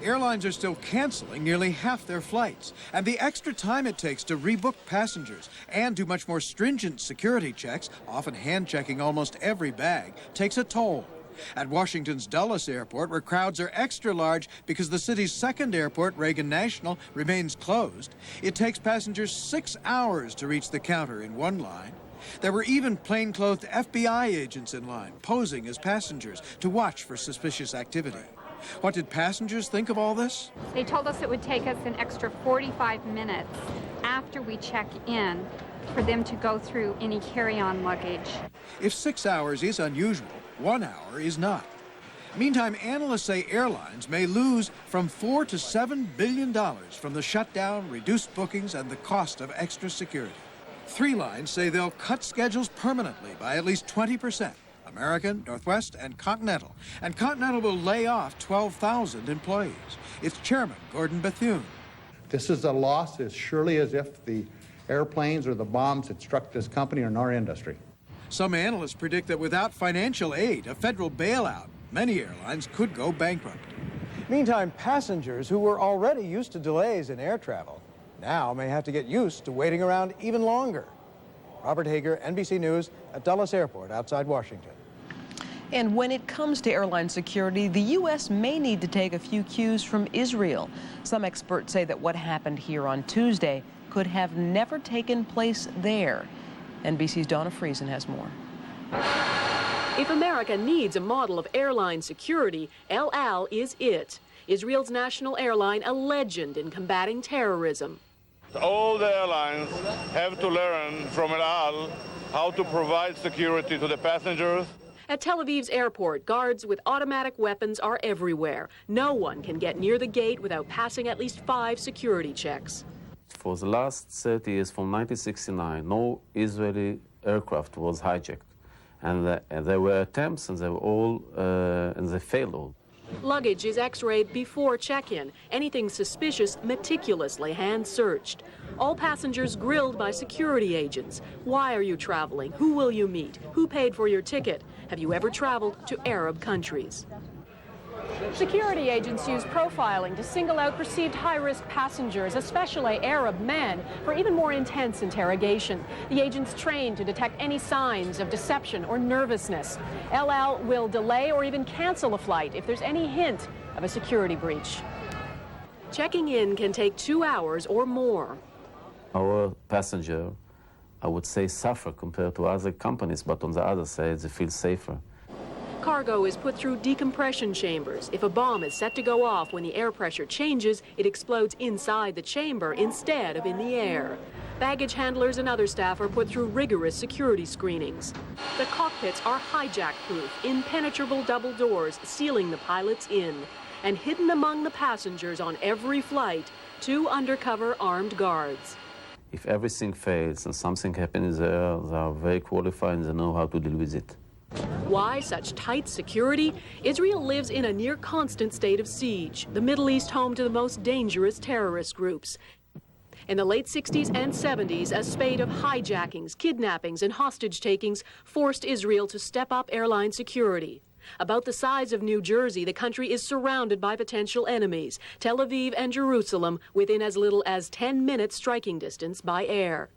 Airlines are still canceling nearly half their flights, and the extra time it takes to rebook passengers and do much more stringent security checks, often hand-checking almost every bag, takes a toll. At Washington's Dulles Airport, where crowds are extra large because the city's second airport, Reagan National, remains closed, it takes passengers 6 hours to reach the counter in one line. There were even plainclothed FBI agents in line, posing as passengers to watch for suspicious activity. What did passengers think of all this? They told us it would take us an extra 45 minutes after we check in for them to go through any carry-on luggage. If 6 hours is unusual, 1 hour is not. Meantime, analysts say airlines may lose from $4 to $7 billion from the shutdown, reduced bookings, and the cost of extra security. 3 lines say they'll cut schedules permanently by at least 20%. American, Northwest, and Continental. And Continental will lay off 12,000 employees. Its chairman, Gordon Bethune. This is a loss as surely as if the airplanes or the bombs had struck this company or in our industry. Some analysts predict that without financial aid, a federal bailout, many airlines could go bankrupt. Meantime, passengers who were already used to delays in air travel now may have to get used to waiting around even longer. Robert Hager, NBC News, at Dulles Airport outside Washington. And when it comes to airline security, the U.S. may need to take a few cues from Israel. Some experts say that what happened here on Tuesday could have never taken place there. NBC's Donna Friesen has more. If America needs a model of airline security, El Al is it. Israel's national airline, a legend in combating terrorism. All the airlines have to learn from El Al how to provide security to the passengers. At Tel Aviv's airport, guards with automatic weapons are everywhere. No one can get near the gate without passing at least 5 security checks. For the last 30 years, from 1969, no Israeli aircraft was hijacked. And there were attempts, and they were all, and they failed all. Luggage is x-rayed before check-in. Anything suspicious meticulously hand-searched. All passengers grilled by security agents. Why are you traveling? Who will you meet? Who paid for your ticket? Have you ever traveled to Arab countries? Security agents use profiling to single out perceived high-risk passengers, especially Arab men, for even more intense interrogation. The agents trained to detect any signs of deception or nervousness. El Al will delay or even cancel a flight if there's any hint of a security breach. Checking in can take 2 hours or more. Our passenger, I would say, suffer compared to other companies, but on the other side, they feel safer. Cargo is put through decompression chambers. If a bomb is set to go off when the air pressure changes, it explodes inside the chamber instead of in the air. Baggage handlers and other staff are put through rigorous security screenings. The cockpits are hijack-proof, impenetrable double doors sealing the pilots in. And hidden among the passengers on every flight, 2 undercover armed guards. If everything fails and something happens there, they are very qualified and they know how to deal with it. Why such tight security? Israel lives in a near constant state of siege, the Middle East home to the most dangerous terrorist groups. In the late 60s and 70s, a spate of hijackings, kidnappings, and hostage-takings forced Israel to step up airline security. About the size of New Jersey, the country is surrounded by potential enemies, Tel Aviv and Jerusalem, within as little as 10 minutes striking distance by air.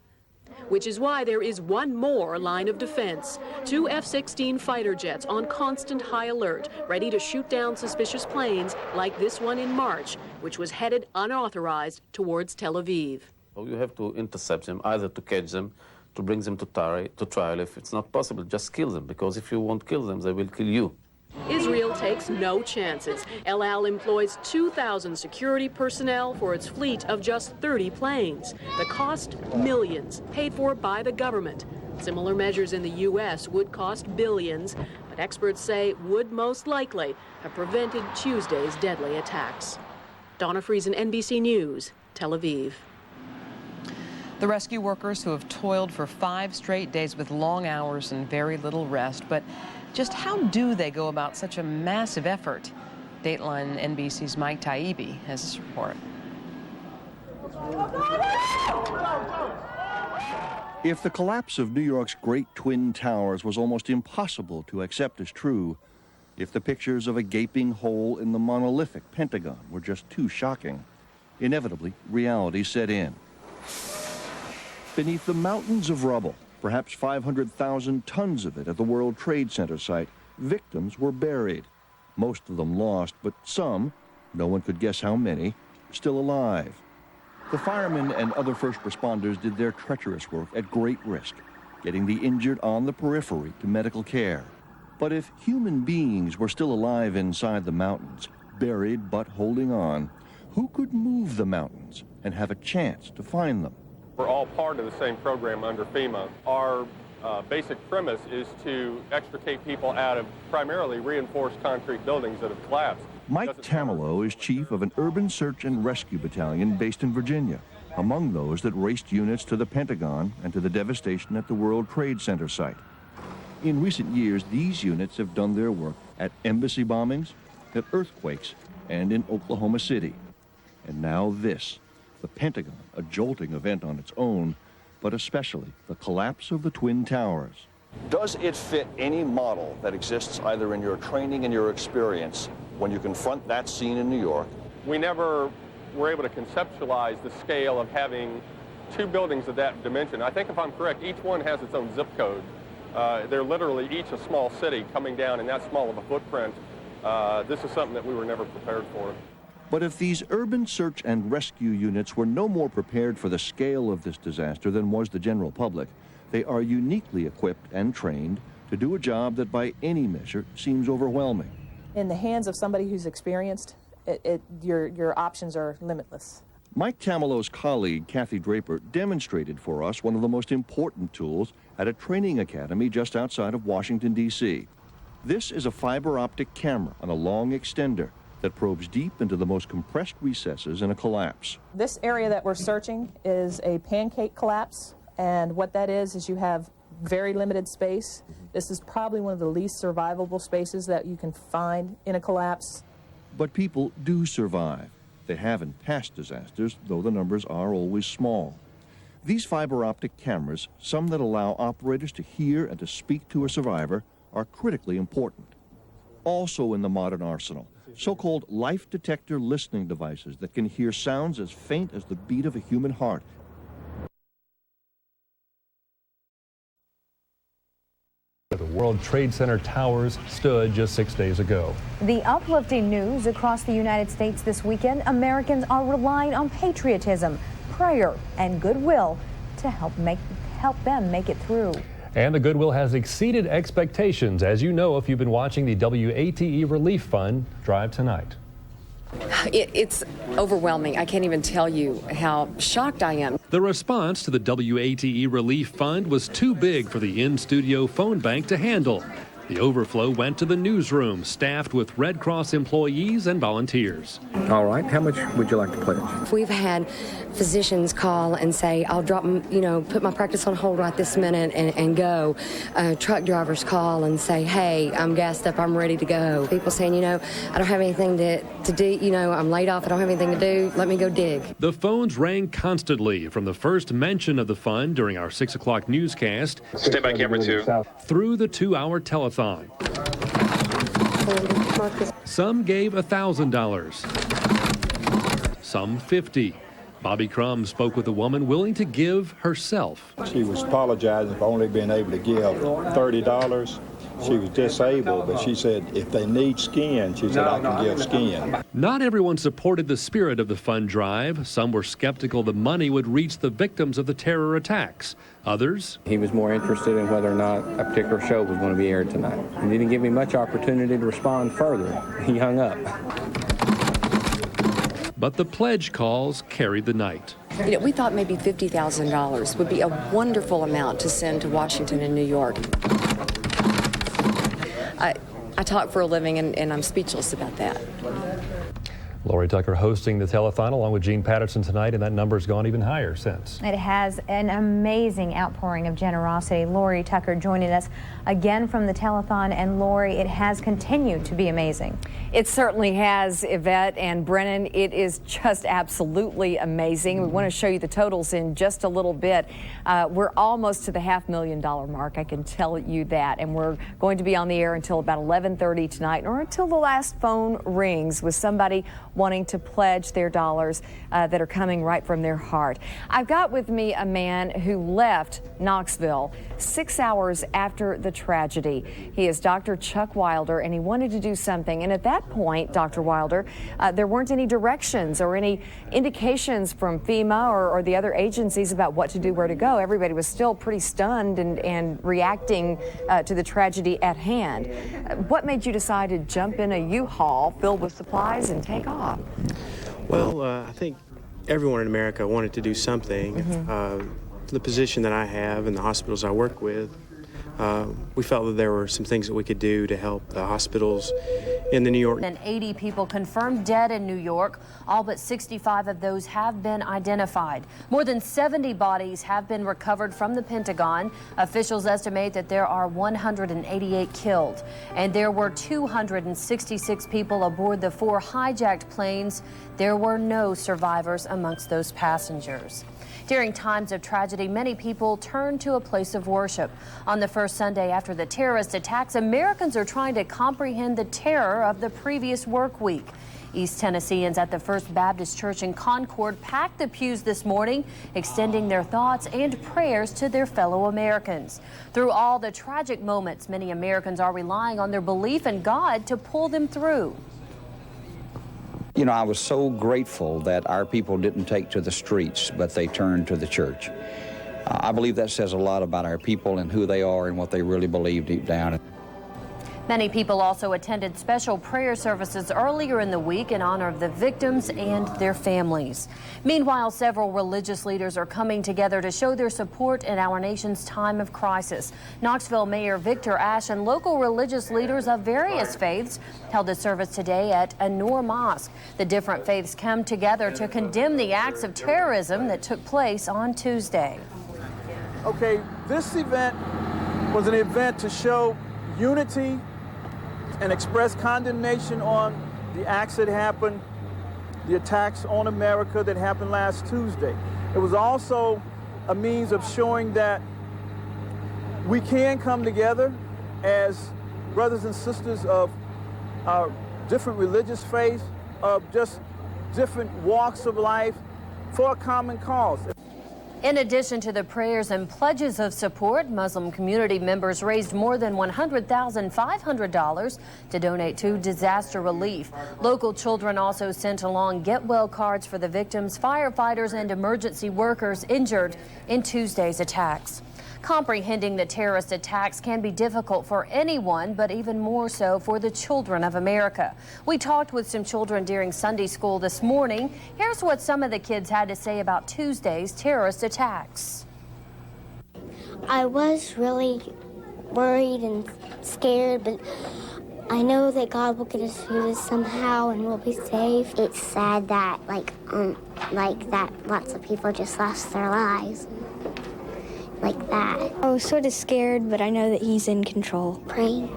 Which is why there is one more line of defense. 2 F-16 fighter jets on constant high alert, ready to shoot down suspicious planes like this one in March, which was headed unauthorized towards Tel Aviv. You have to intercept them, either to catch them, to bring them to trial. If it's not possible, just kill them, because if you won't kill them, they will kill you. Israel takes no chances. El Al employs 2,000 security personnel for its fleet of just 30 planes. The cost, millions, paid for by the government. Similar measures in the U.S. would cost billions, but experts say would most likely have prevented Tuesday's deadly attacks. Donna Friesen, NBC News, Tel Aviv. The rescue workers who have toiled for 5 straight days with long hours and very little rest, but just how do they go about such a massive effort? Dateline NBC's Mike Taibbi has this report. If the collapse of New York's Great Twin Towers was almost impossible to accept as true, if the pictures of a gaping hole in the monolithic Pentagon were just too shocking, inevitably reality set in. Beneath the mountains of rubble, perhaps 500,000 tons of it at the World Trade Center site, victims were buried. Most of them lost, but some, no one could guess how many, still alive. The firemen and other first responders did their treacherous work at great risk, getting the injured on the periphery to medical care. But if human beings were still alive inside the mountains, buried but holding on, who could move the mountains and have a chance to find them? We're all part of the same program under FEMA. Our basic premise is to extricate people out of primarily reinforced concrete buildings that have collapsed. Mike Tamilo is chief of an urban search and rescue battalion based in Virginia, among those that raced units to the Pentagon and to the devastation at the World Trade Center site. In recent years, these units have done their work at embassy bombings, at earthquakes, and in Oklahoma City. And now this, the Pentagon, a jolting event on its own, but especially the collapse of the Twin Towers. Does it fit any model that exists either in your training and your experience when you confront that scene in New York? We never were able to conceptualize the scale of having two buildings of that dimension. I think if I'm correct, each one has its own zip code. They're literally each a small city coming down in that small of a footprint. This is something that we were never prepared for. But if these urban search and rescue units were no more prepared for the scale of this disaster than was the general public, they are uniquely equipped and trained to do a job that by any measure seems overwhelming. In the hands of somebody who's experienced, your options are limitless. Mike Tamilo's colleague, Kathy Draper, demonstrated for us one of the most important tools at a training academy just outside of Washington, D.C. This is a fiber optic camera on a long extender that probes deep into the most compressed recesses in a collapse. This area that we're searching is a pancake collapse, and what that is you have very limited space. This is probably one of the least survivable spaces that you can find in a collapse. But people do survive. They have in past disasters, though the numbers are always small. These fiber optic cameras, some that allow operators to hear and to speak to a survivor, are critically important. Also in the modern arsenal, so-called life detector listening devices that can hear sounds as faint as the beat of a human heart. The World Trade Center towers stood just 6 days ago. The uplifting news across the United States this weekend: Americans are relying on patriotism, prayer, and goodwill to help them make it through. And the goodwill has exceeded expectations, as you know if you've been watching the WATE Relief Fund drive tonight. It's overwhelming. I can't even tell you how shocked I am. The response to the WATE Relief Fund was too big for the in-studio phone bank to handle. The overflow went to the newsroom, staffed with Red Cross employees and volunteers. All right, how much would you like to pledge? We've had physicians call and say, I'll drop, put my practice on hold right this minute and go. Truck drivers call and say, hey, I'm gassed up, I'm ready to go. People saying, I don't have anything to do, I'm laid off, I don't have anything to do, let me go dig. The phones rang constantly from the first mention of the fund during our 6 o'clock newscast. Stand by camera 2. Through the 2-hour telethon. Some gave $1,000, some $50. Bobby Crum spoke with a woman willing to give herself. She was apologizing for only being able to give $30. She was disabled, but she said if they need skin, she said I can give skin. Not everyone supported the spirit of the fund drive. Some were skeptical the money would reach the victims of the terror attacks. Others, he was more interested in whether or not a particular show was going to be aired tonight. He didn't give me much opportunity to respond further. He hung up. But the pledge calls carried the night. We thought maybe $50,000 would be a wonderful amount to send to Washington and New York. I talk for a living, and I'm speechless about that. Lori Tucker hosting the telethon along with Gene Patterson tonight, and that number's gone even higher since. It has an amazing outpouring of generosity. Lori Tucker joining us again from the telethon, and Lori, it has continued to be amazing. It certainly has, Yvette and Brennan. It is just absolutely amazing. We want to show you the totals in just a little bit. We're almost to the $500,000 mark, I can tell you that, and we're going to be on the air until about 11:30 tonight, or until the last phone rings with somebody wanting to pledge their dollars that are coming right from their heart. I've got with me a man who left Knoxville 6 hours after the tragedy. He is Dr. Chuck Wilder, and he wanted to do something. And at that point, Dr. Wilder, there weren't any directions or any indications from FEMA or the other agencies about what to do, where to go. Everybody was still pretty stunned and reacting to the tragedy at hand. What made you decide to jump in a U-Haul filled with supplies and take off? Well, I think everyone in America wanted to do something. The position that I have and the hospitals I work with, we felt that there were some things that we could do to help the hospitals in the New York. And 80 people confirmed dead in New York. All but 65 of those have been identified. More than 70 bodies have been recovered from the Pentagon. Officials estimate that there are 188 killed. And there were 266 people aboard the 4 hijacked planes. There were no survivors amongst those passengers. During times of tragedy, many people turn to a place of worship. On the first Sunday after the terrorist attacks, Americans are trying to comprehend the terror of the previous work week. East Tennesseans at the First Baptist Church in Concord packed the pews this morning, extending their thoughts and prayers to their fellow Americans. Through all the tragic moments, many Americans are relying on their belief in God to pull them through. You know, I was so grateful that our people didn't take to the streets, but they turned to the church. I believe that says a lot about our people and who they are and what they really believe deep down. Many people also attended special prayer services earlier in the week in honor of the victims and their families. Meanwhile, several religious leaders are coming together to show their support in our nation's time of crisis. Knoxville Mayor Victor Ashe and local religious leaders of various faiths held a service today at An-Nur Mosque. The different faiths come together to condemn the acts of terrorism that took place on Tuesday. Okay, this event was an event to show unity and express condemnation on the acts that happened, the attacks on America that happened last Tuesday. It was also a means of showing that we can come together as brothers and sisters of our different religious faiths, of just different walks of life, for a common cause. In addition to the prayers and pledges of support, Muslim community members raised more than $100,500 to donate to disaster relief. Local children also sent along get well cards for the victims, firefighters, and emergency workers injured in Tuesday's attacks. Comprehending the terrorist attacks can be difficult for anyone, but even more so for the children of America. We talked with some children during Sunday school this morning. Here's what some of the kids had to say about Tuesday's terrorist attacks. I was really worried and scared, but I know that God will get us through this somehow and we'll be safe. It's sad that that lots of people just lost their lives. Like that. I was sort of scared, but I know that he's in control. Praying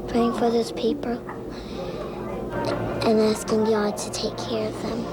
for those people and asking God to take care of them.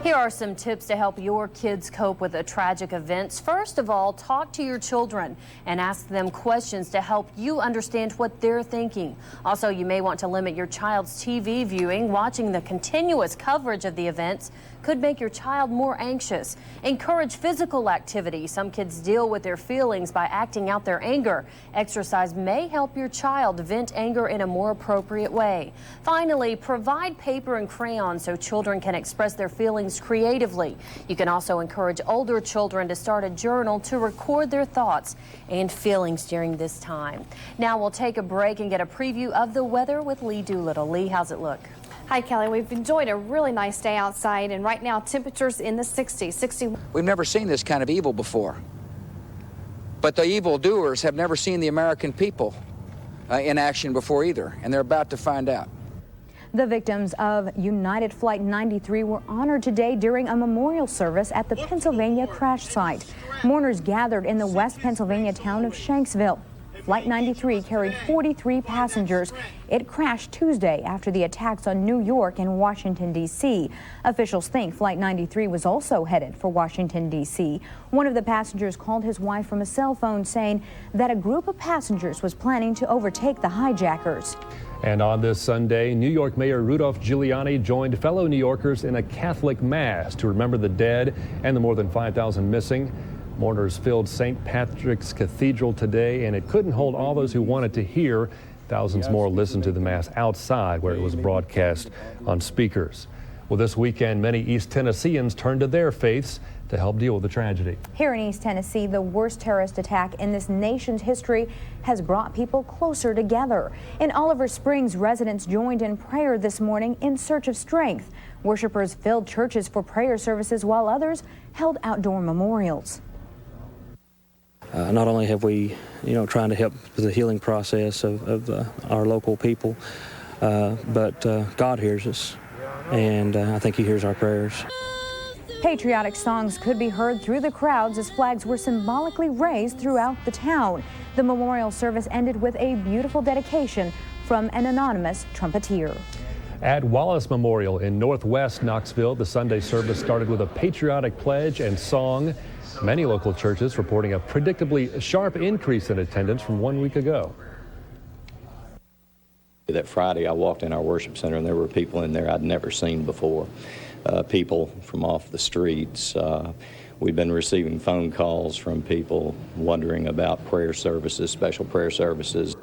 Here are some tips to help your kids cope with a tragic events. First of all, talk to your children and ask them questions to help you understand what they're thinking. Also, you may want to limit your child's TV viewing. Watching the continuous coverage of the events could make your child more anxious. Encourage physical activity. Some kids deal with their feelings by acting out their anger. Exercise may help your child vent anger in a more appropriate way. Finally, provide paper and crayons so children can express their feelings creatively. You can also encourage older children to start a journal to record their thoughts and feelings during this time. Now we'll take a break and get a preview of the weather with Lee Doolittle. Lee, how's it look? Hi, Kelly. We've enjoyed a really nice day outside, and right now temperatures in the 60s. 61. We've never seen this kind of evil before. But the evildoers have never seen the American people in action before either, and they're about to find out. The victims of United Flight 93 were honored today during a memorial service at the Pennsylvania crash site. Mourners gathered in the West Pennsylvania town of Shanksville. Flight 93 carried 43 passengers. It crashed Tuesday after the attacks on New York and Washington, D.C. Officials think Flight 93 was also headed for Washington, D.C. One of the passengers called his wife from a cell phone saying that a group of passengers was planning to overtake the hijackers. And on this Sunday, New York Mayor Rudolph Giuliani joined fellow New Yorkers in a Catholic Mass to remember the dead and the more than 5,000 missing. Mourners filled St. Patrick's Cathedral today, and it couldn't hold all those who wanted to hear. Thousands more listened to the Mass outside where it was broadcast on speakers. Well, this weekend, many East Tennesseans turned to their faiths to help deal with the tragedy. Here in East Tennessee, the worst terrorist attack in this nation's history has brought people closer together. In Oliver Springs, residents joined in prayer this morning in search of strength. Worshippers filled churches for prayer services while others held outdoor memorials. Not only have we, trying to help with the healing process of our local people, but God hears us, and I think He hears our prayers. Patriotic songs could be heard through the crowds as flags were symbolically raised throughout the town. The memorial service ended with a beautiful dedication from an anonymous trumpeter. At Wallace Memorial in northwest Knoxville, the Sunday service started with a patriotic pledge and song. Many local churches reporting a predictably sharp increase in attendance from 1 week ago. That Friday, I walked in our worship center and there were people in there I'd never seen before. People from off the streets. We've been receiving phone calls from people wondering about prayer services, special prayer services.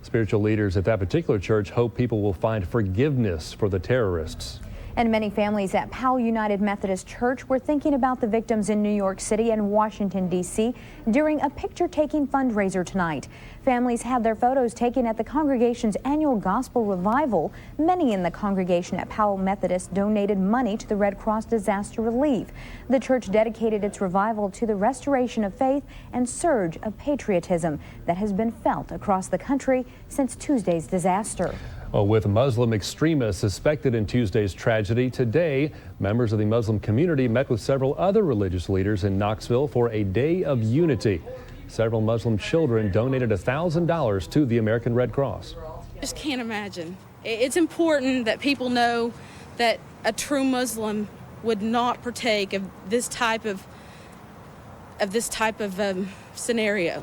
Spiritual leaders at that particular church hope people will find forgiveness for the terrorists. And many families at Powell United Methodist Church were thinking about the victims in New York City and Washington, D.C. during a picture-taking fundraiser tonight. Families had their photos taken at the congregation's annual gospel revival. Many in the congregation at Powell Methodist donated money to the Red Cross disaster relief. The church dedicated its revival to the restoration of faith and surge of patriotism that has been felt across the country since Tuesday's disaster. Well, with Muslim extremists suspected in Tuesday's tragedy, today members of the Muslim community met with several other religious leaders in Knoxville for a day of unity. Several Muslim children donated $1,000 to the American Red Cross. I just can't imagine. It's important that people know that a true Muslim would not partake of this type of scenario.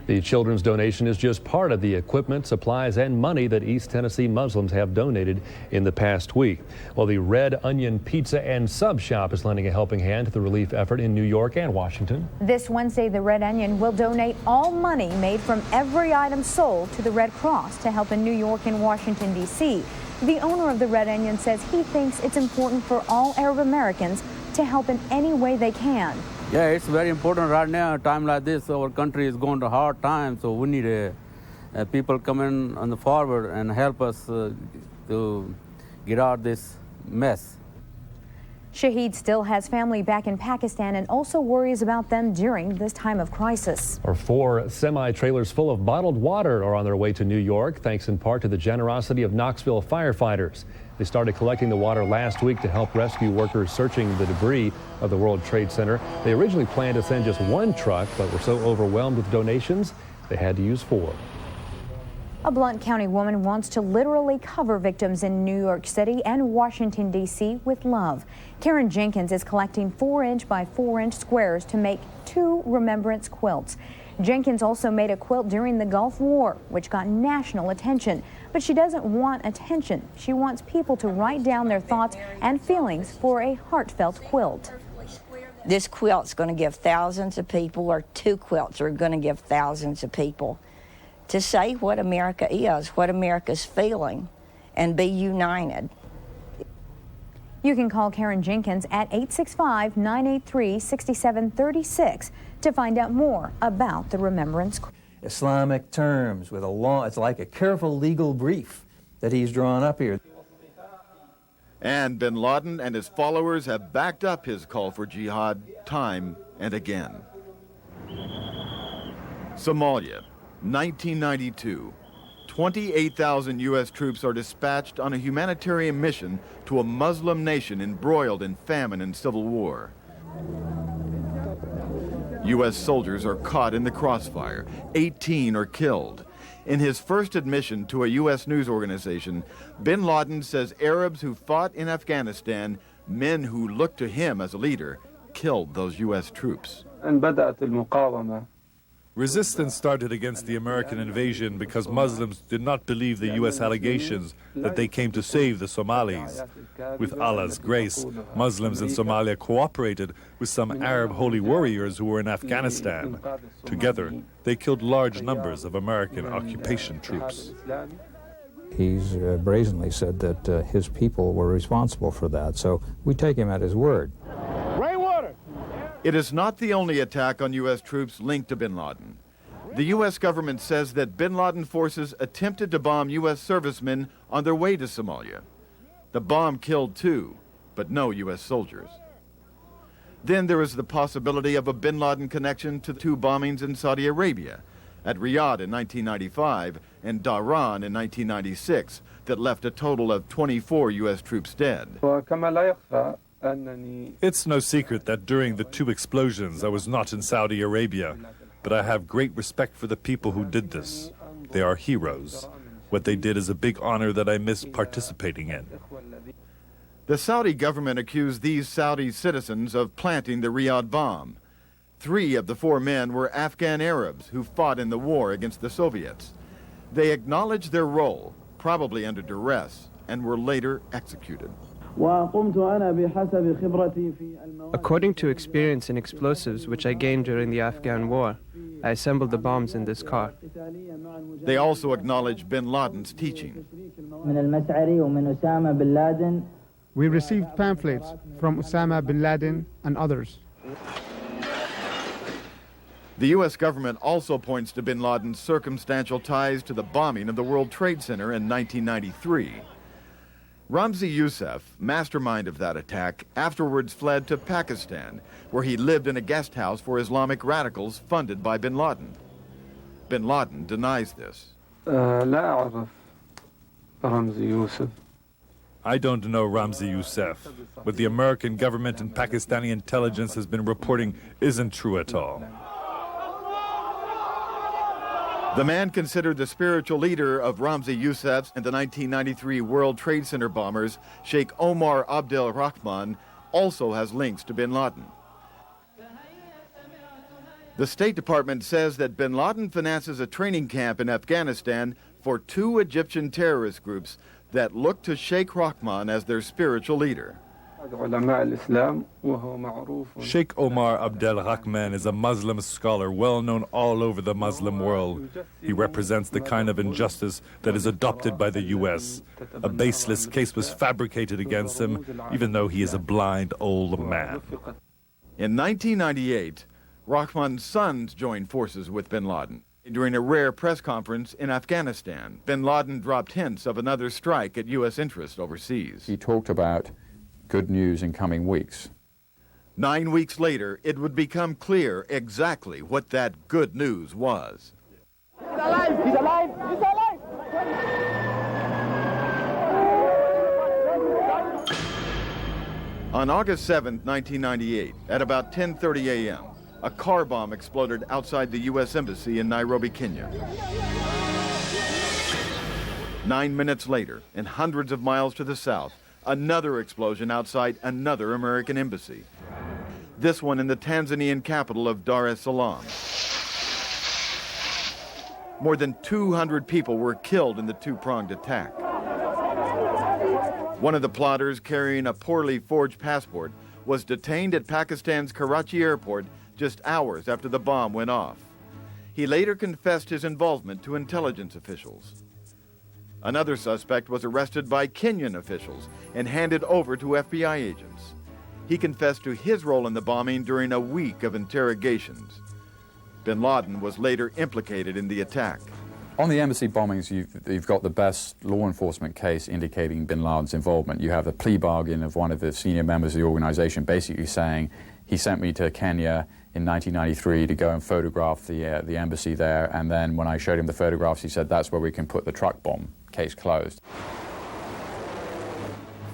The children's donation is just part of the equipment, supplies, and money that East Tennessee Muslims have donated in the past week. Well, the Red Onion Pizza and Sub Shop is lending a helping hand to the relief effort in New York and Washington. This Wednesday, the Red Onion will donate all money made from every item sold to the Red Cross to help in New York and Washington, D.C. The owner of the Red Onion says he thinks it's important for all Arab Americans to help in any way they can. Yeah, it's very important right now. A time like this, our country is going to hard times, so we need people coming on the forward and help us to get out this mess. Shahid still has family back in Pakistan and also worries about them during this time of crisis. 4 semi-trailers full of bottled water are on their way to New York, thanks in part to the generosity of Knoxville firefighters. They started collecting the water last week to help rescue workers searching the debris of the World Trade Center. They originally planned to send just 1 truck, but were so overwhelmed with donations, they had to use 4. A Blount County woman wants to literally cover victims in New York City and Washington, D.C. with love. Karen Jenkins is collecting 4-inch by 4-inch squares to make 2 remembrance quilts. Jenkins also made a quilt during the Gulf War, which got national attention. But she doesn't want attention. She wants people to write down their thoughts and feelings for a heartfelt quilt. This quilt's going to give thousands of people, or 2 quilts are going to give thousands of people, to say what America is, what America's feeling, and be united. You can call Karen Jenkins at 865-983-6736 to find out more about the Remembrance. Islamic terms with it's like a careful legal brief that he's drawn up here. And bin Laden and his followers have backed up his call for jihad time and again. Somalia, 1992, 28,000 U.S. troops are dispatched on a humanitarian mission to a Muslim nation embroiled in famine and civil war. U.S. soldiers are caught in the crossfire. 18 are killed. In his first admission to a U.S. news organization, bin Laden says Arabs who fought in Afghanistan, men who looked to him as a leader, killed those U.S. troops. Resistance started against the American invasion because Muslims did not believe the U.S. allegations that they came to save the Somalis. With Allah's grace, Muslims in Somalia cooperated with some Arab holy warriors who were in Afghanistan. Together, they killed large numbers of American occupation troops. He's brazenly said that his people were responsible for that, so we take him at his word. It is not the only attack on U.S. troops linked to bin Laden. The U.S. government says that bin Laden forces attempted to bomb U.S. servicemen on their way to Somalia. The bomb killed 2, but no U.S. soldiers. Then there is the possibility of a bin Laden connection to 2 bombings in Saudi Arabia, at Riyadh in 1995 and Dhahran in 1996, that left a total of 24 U.S. troops dead. It's no secret that during the 2 explosions I was not in Saudi Arabia, but I have great respect for the people who did this. They are heroes. What they did is a big honor that I miss participating in. The Saudi government accused these Saudi citizens of planting the Riyadh bomb. 3 of the 4 men were Afghan Arabs who fought in the war against the Soviets. They acknowledged their role, probably under duress, and were later executed. According to experience in explosives which I gained during the Afghan war, I assembled the bombs in this car. They also acknowledge bin Laden's teaching. We received pamphlets from Osama bin Laden and others. The U.S. government also points to bin Laden's circumstantial ties to the bombing of the World Trade Center in 1993. Ramzi Youssef, mastermind of that attack, afterwards fled to Pakistan, where he lived in a guest house for Islamic radicals funded by bin Laden. Bin Laden denies this. I don't know Ramzi Youssef. What the American government and Pakistani intelligence has been reporting isn't true at all. The man considered the spiritual leader of Ramzi Youssef's and the 1993 World Trade Center bombers, Sheikh Omar Abdel Rahman, also has links to bin Laden. The State Department says that bin Laden finances a training camp in Afghanistan for 2 Egyptian terrorist groups that look to Sheikh Rahman as their spiritual leader. Sheikh Omar Abdel Rahman is a Muslim scholar well known all over the Muslim world. He represents the kind of injustice that is adopted by the U.S. A baseless case was fabricated against him, even though he is a blind old man. In 1998, Rahman's sons joined forces with bin Laden. During a rare press conference in Afghanistan, bin Laden dropped hints of another strike at U.S. interest overseas. He talked about good news in coming weeks. 9 weeks later, it would become clear exactly what that good news was. He's alive! He's alive! He's alive! On August 7, 1998, at about 10:30 a.m., a car bomb exploded outside the U.S. Embassy in Nairobi, Kenya. 9 minutes later, and hundreds of miles to the south, another explosion outside another American embassy. This one in the Tanzanian capital of Dar es Salaam. More than 200 people were killed in the 2-pronged attack. One of the plotters, carrying a poorly forged passport, was detained at Pakistan's Karachi airport just hours after the bomb went off. He later confessed his involvement to intelligence officials. Another suspect was arrested by Kenyan officials and handed over to FBI agents. He confessed to his role in the bombing during a week of interrogations. Bin Laden was later implicated in the attack. On the embassy bombings, you've got the best law enforcement case indicating bin Laden's involvement. You have a plea bargain of one of the senior members of the organization basically saying, he sent me to Kenya, in 1993 to go and photograph the embassy there, and then when I showed him the photographs, he said that's where we can put the truck bomb. Case closed.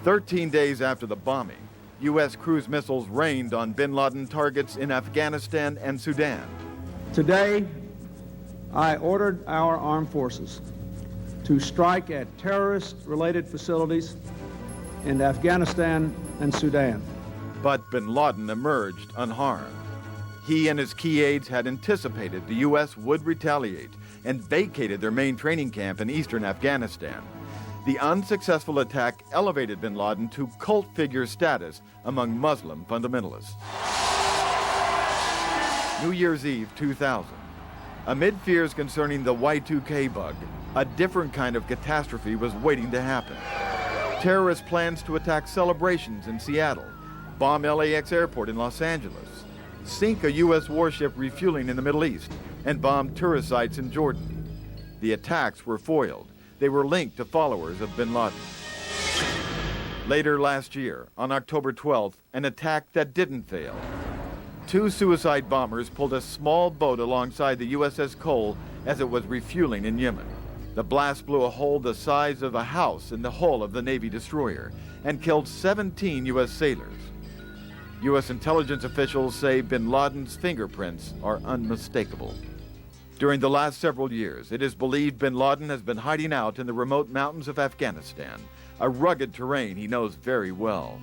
13 days after the bombing, U.S. cruise missiles rained on bin Laden targets in Afghanistan and Sudan. Today, I ordered our armed forces to strike at terrorist-related facilities in Afghanistan and Sudan. But bin Laden emerged unharmed. He and his key aides had anticipated the U.S. would retaliate and vacated their main training camp in eastern Afghanistan. The unsuccessful attack elevated bin Laden to cult figure status among Muslim fundamentalists. New Year's Eve 2000. Amid fears concerning the Y2K bug, a different kind of catastrophe was waiting to happen. Terrorist plans to attack celebrations in Seattle, bomb LAX airport in Los Angeles, sink a U.S. warship refueling in the Middle East, and bomb tourist sites in Jordan. The attacks were foiled. They were linked to followers of bin Laden. Later last year, on October 12th, an attack that didn't fail. 2 suicide bombers pulled a small boat alongside the USS Cole as it was refueling in Yemen. The blast blew a hole the size of a house in the hull of the Navy destroyer and killed 17 U.S. sailors. U.S. intelligence officials say bin Laden's fingerprints are unmistakable. During the last several years, it is believed bin Laden has been hiding out in the remote mountains of Afghanistan, a rugged terrain he knows very well.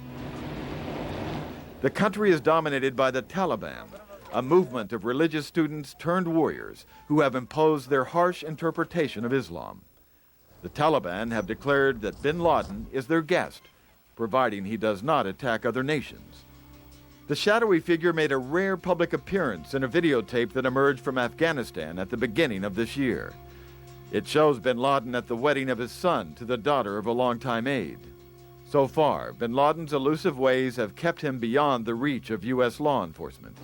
The country is dominated by the Taliban, a movement of religious students turned warriors who have imposed their harsh interpretation of Islam. The Taliban have declared that bin Laden is their guest, providing he does not attack other nations. The shadowy figure made a rare public appearance in a videotape that emerged from Afghanistan at the beginning of this year. It shows bin Laden at the wedding of his son to the daughter of a longtime aide. So far, bin Laden's elusive ways have kept him beyond the reach of U.S. law enforcement.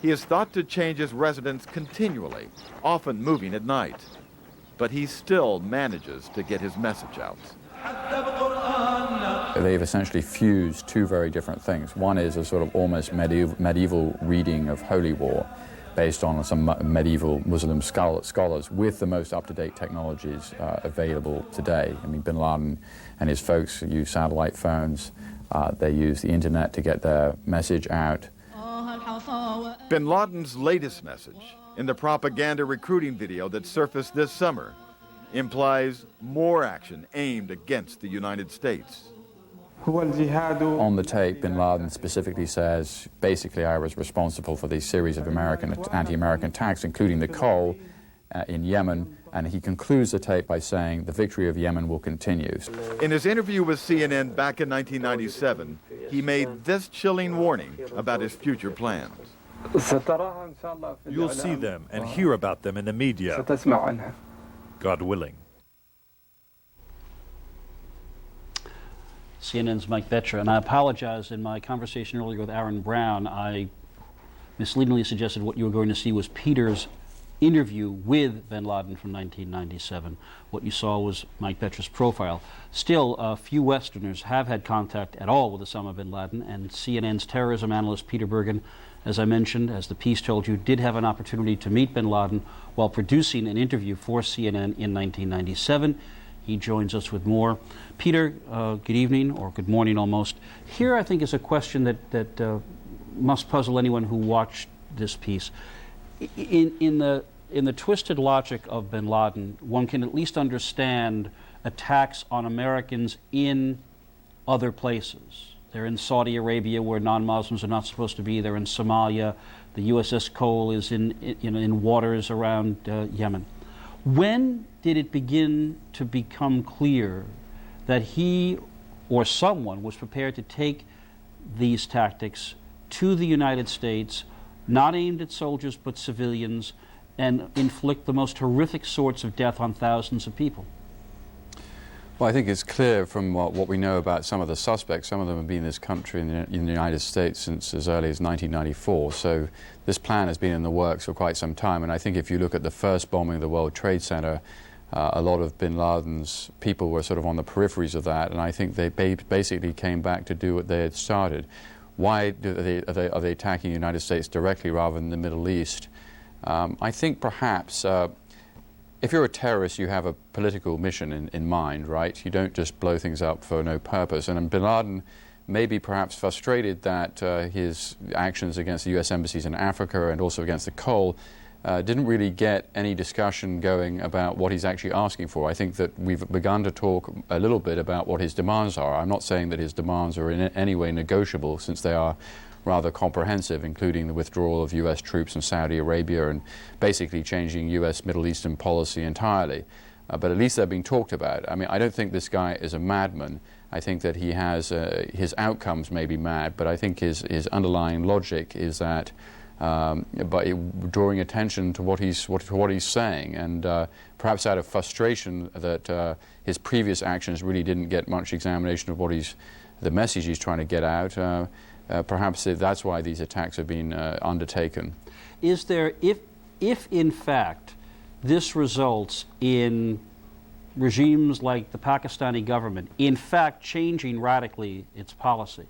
He is thought to change his residence continually, often moving at night. But he still manages to get his message out. They've essentially fused 2 very different things. One is a sort of almost medieval reading of Holy War based on some medieval Muslim scholars with the most up-to-date technologies available today. I mean, bin Laden and his folks use satellite phones. They use the internet to get their message out. Bin Laden's latest message, in the propaganda recruiting video that surfaced this summer, implies more action aimed against the United States. On the tape, bin Laden specifically says, basically, I was responsible for these series of anti-American attacks, including the Cole in Yemen, and he concludes the tape by saying, the victory of Yemen will continue. In his interview with CNN back in 1997, he made this chilling warning about his future plans. You'll see them and hear about them in the media, God willing. CNN's Mike Boettcher, and I apologize. In my conversation earlier with Aaron Brown, I misleadingly suggested what you were going to see was Peter's interview with bin Laden from 1997. What you saw was Mike Boettcher's profile. Still, few Westerners have had contact at all with Osama bin Laden, and CNN's terrorism analyst Peter Bergen, as I mentioned, as the piece told you, did have an opportunity to meet bin Laden while producing an interview for CNN in 1997. He joins us with more. Peter, good evening, or good morning almost. Here I think is a question that must puzzle anyone who watched this piece. In the twisted logic of bin Laden, one can at least understand attacks on Americans in other places. They're in Saudi Arabia, where non-Muslims are not supposed to be. They're in Somalia. The USS Cole is in waters around Yemen. When did it begin to become clear that he or someone was prepared to take these tactics to the United States, not aimed at soldiers but civilians, and inflict the most horrific sorts of death on thousands of people? Well, I think it's clear from what we know about some of the suspects. Some of them have been in this country in the United States since as early as 1994. So this plan has been in the works for quite some time. And I think if you look at the first bombing of the World Trade Center, a lot of bin Laden's people were sort of on the peripheries of that. And I think they basically came back to do what they had started. Why are they attacking the United States directly rather than the Middle East? I think perhaps if you're a terrorist, you have a political mission in mind, right? You don't just blow things up for no purpose. And bin Laden may be perhaps frustrated that his actions against the U.S. embassies in Africa and also against the coal didn't really get any discussion going about what he's actually asking for. I think that we've begun to talk a little bit about what his demands are. I'm not saying that his demands are in any way negotiable, since they are rather comprehensive, including the withdrawal of U.S. troops in Saudi Arabia and basically changing U.S. Middle Eastern policy entirely. But at least they're being talked about. I mean, I don't think this guy is a madman. I think that he has, his outcomes may be mad, but I think his underlying logic is that drawing attention to what he's saying, and perhaps out of frustration that his previous actions really didn't get much examination of the message he's trying to get out. Perhaps that's why these attacks have been undertaken. Is there, if in fact this results in regimes like the Pakistani government in fact changing radically its policy,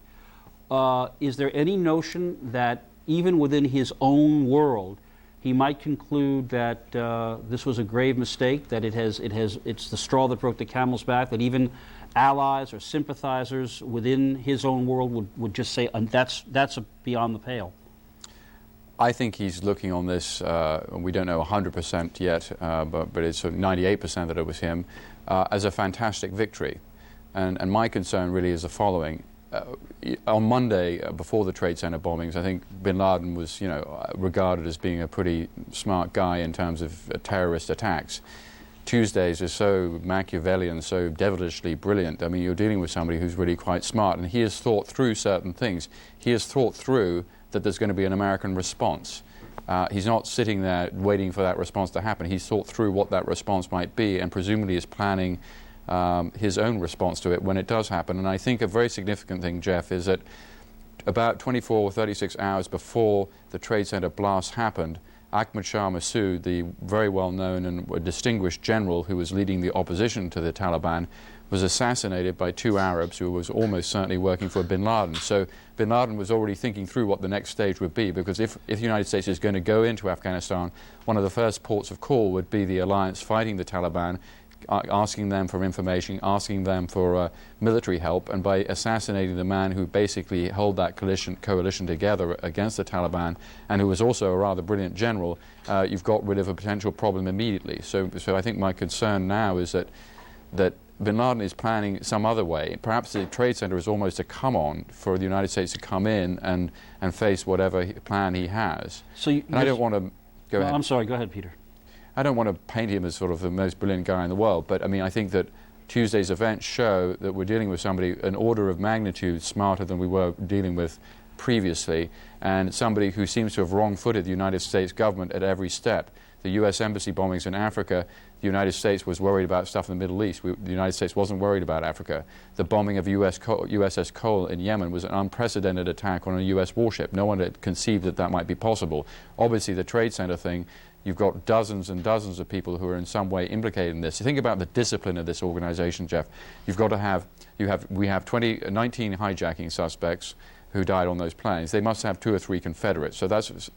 is there any notion that even within his own world he might conclude that this was a grave mistake, that it's the straw that broke the camel's back, that even allies or sympathizers within his own world would just say, that's beyond the pale? I think he's looking on this, we don't know 100% yet, but it's 98% that it was him, as a fantastic victory. And my concern really is the following. On Monday, before the Trade Center bombings, I think bin Laden was, regarded as being a pretty smart guy in terms of terrorist attacks. Tuesdays are so Machiavellian, so devilishly brilliant. I mean, you're dealing with somebody who's really quite smart, and he has thought through certain things. He has thought through that there's going to be an American response. He's not sitting there waiting for that response to happen. He's thought through what that response might be, and presumably is planning his own response to it when it does happen. And I think a very significant thing, Jeff, is that about 24 or 36 hours before the Trade Center blast happened, Ahmad Shah Massoud, the very well-known and distinguished general who was leading the opposition to the Taliban, was assassinated by two Arabs who was almost certainly working for bin Laden. So bin Laden was already thinking through what the next stage would be, because if the United States is going to go into Afghanistan, one of the first ports of call would be the alliance fighting the Taliban, asking them for information, asking them for military help, and by assassinating the man who basically held that coalition together against the Taliban, and who was also a rather brilliant general, you've got rid of a potential problem immediately. So I think my concern now is that bin Laden is planning some other way. Perhaps the Trade Center is almost a come-on for the United States to come in and face whatever plan he has. And I don't want to... Go ahead. I'm sorry, go ahead, Peter. I don't want to paint him as sort of the most brilliant guy in the world, but I mean, I think that Tuesday's events show that we're dealing with somebody an order of magnitude smarter than we were dealing with previously, and somebody who seems to have wrong-footed the United States government at every step. The U.S. embassy bombings in Africa, the United States was worried about stuff in the Middle East. The United States wasn't worried about Africa. The bombing of USS Cole in Yemen was an unprecedented attack on a U.S. warship. No one had conceived that might be possible. Obviously, the Trade Center thing, you've got dozens and dozens of people who are in some way implicated in this. You think about the discipline of this organization, Jeff. You've got to have, we have 19 hijacking suspects who died on those planes. They must have 2 or 3 Confederates. So that's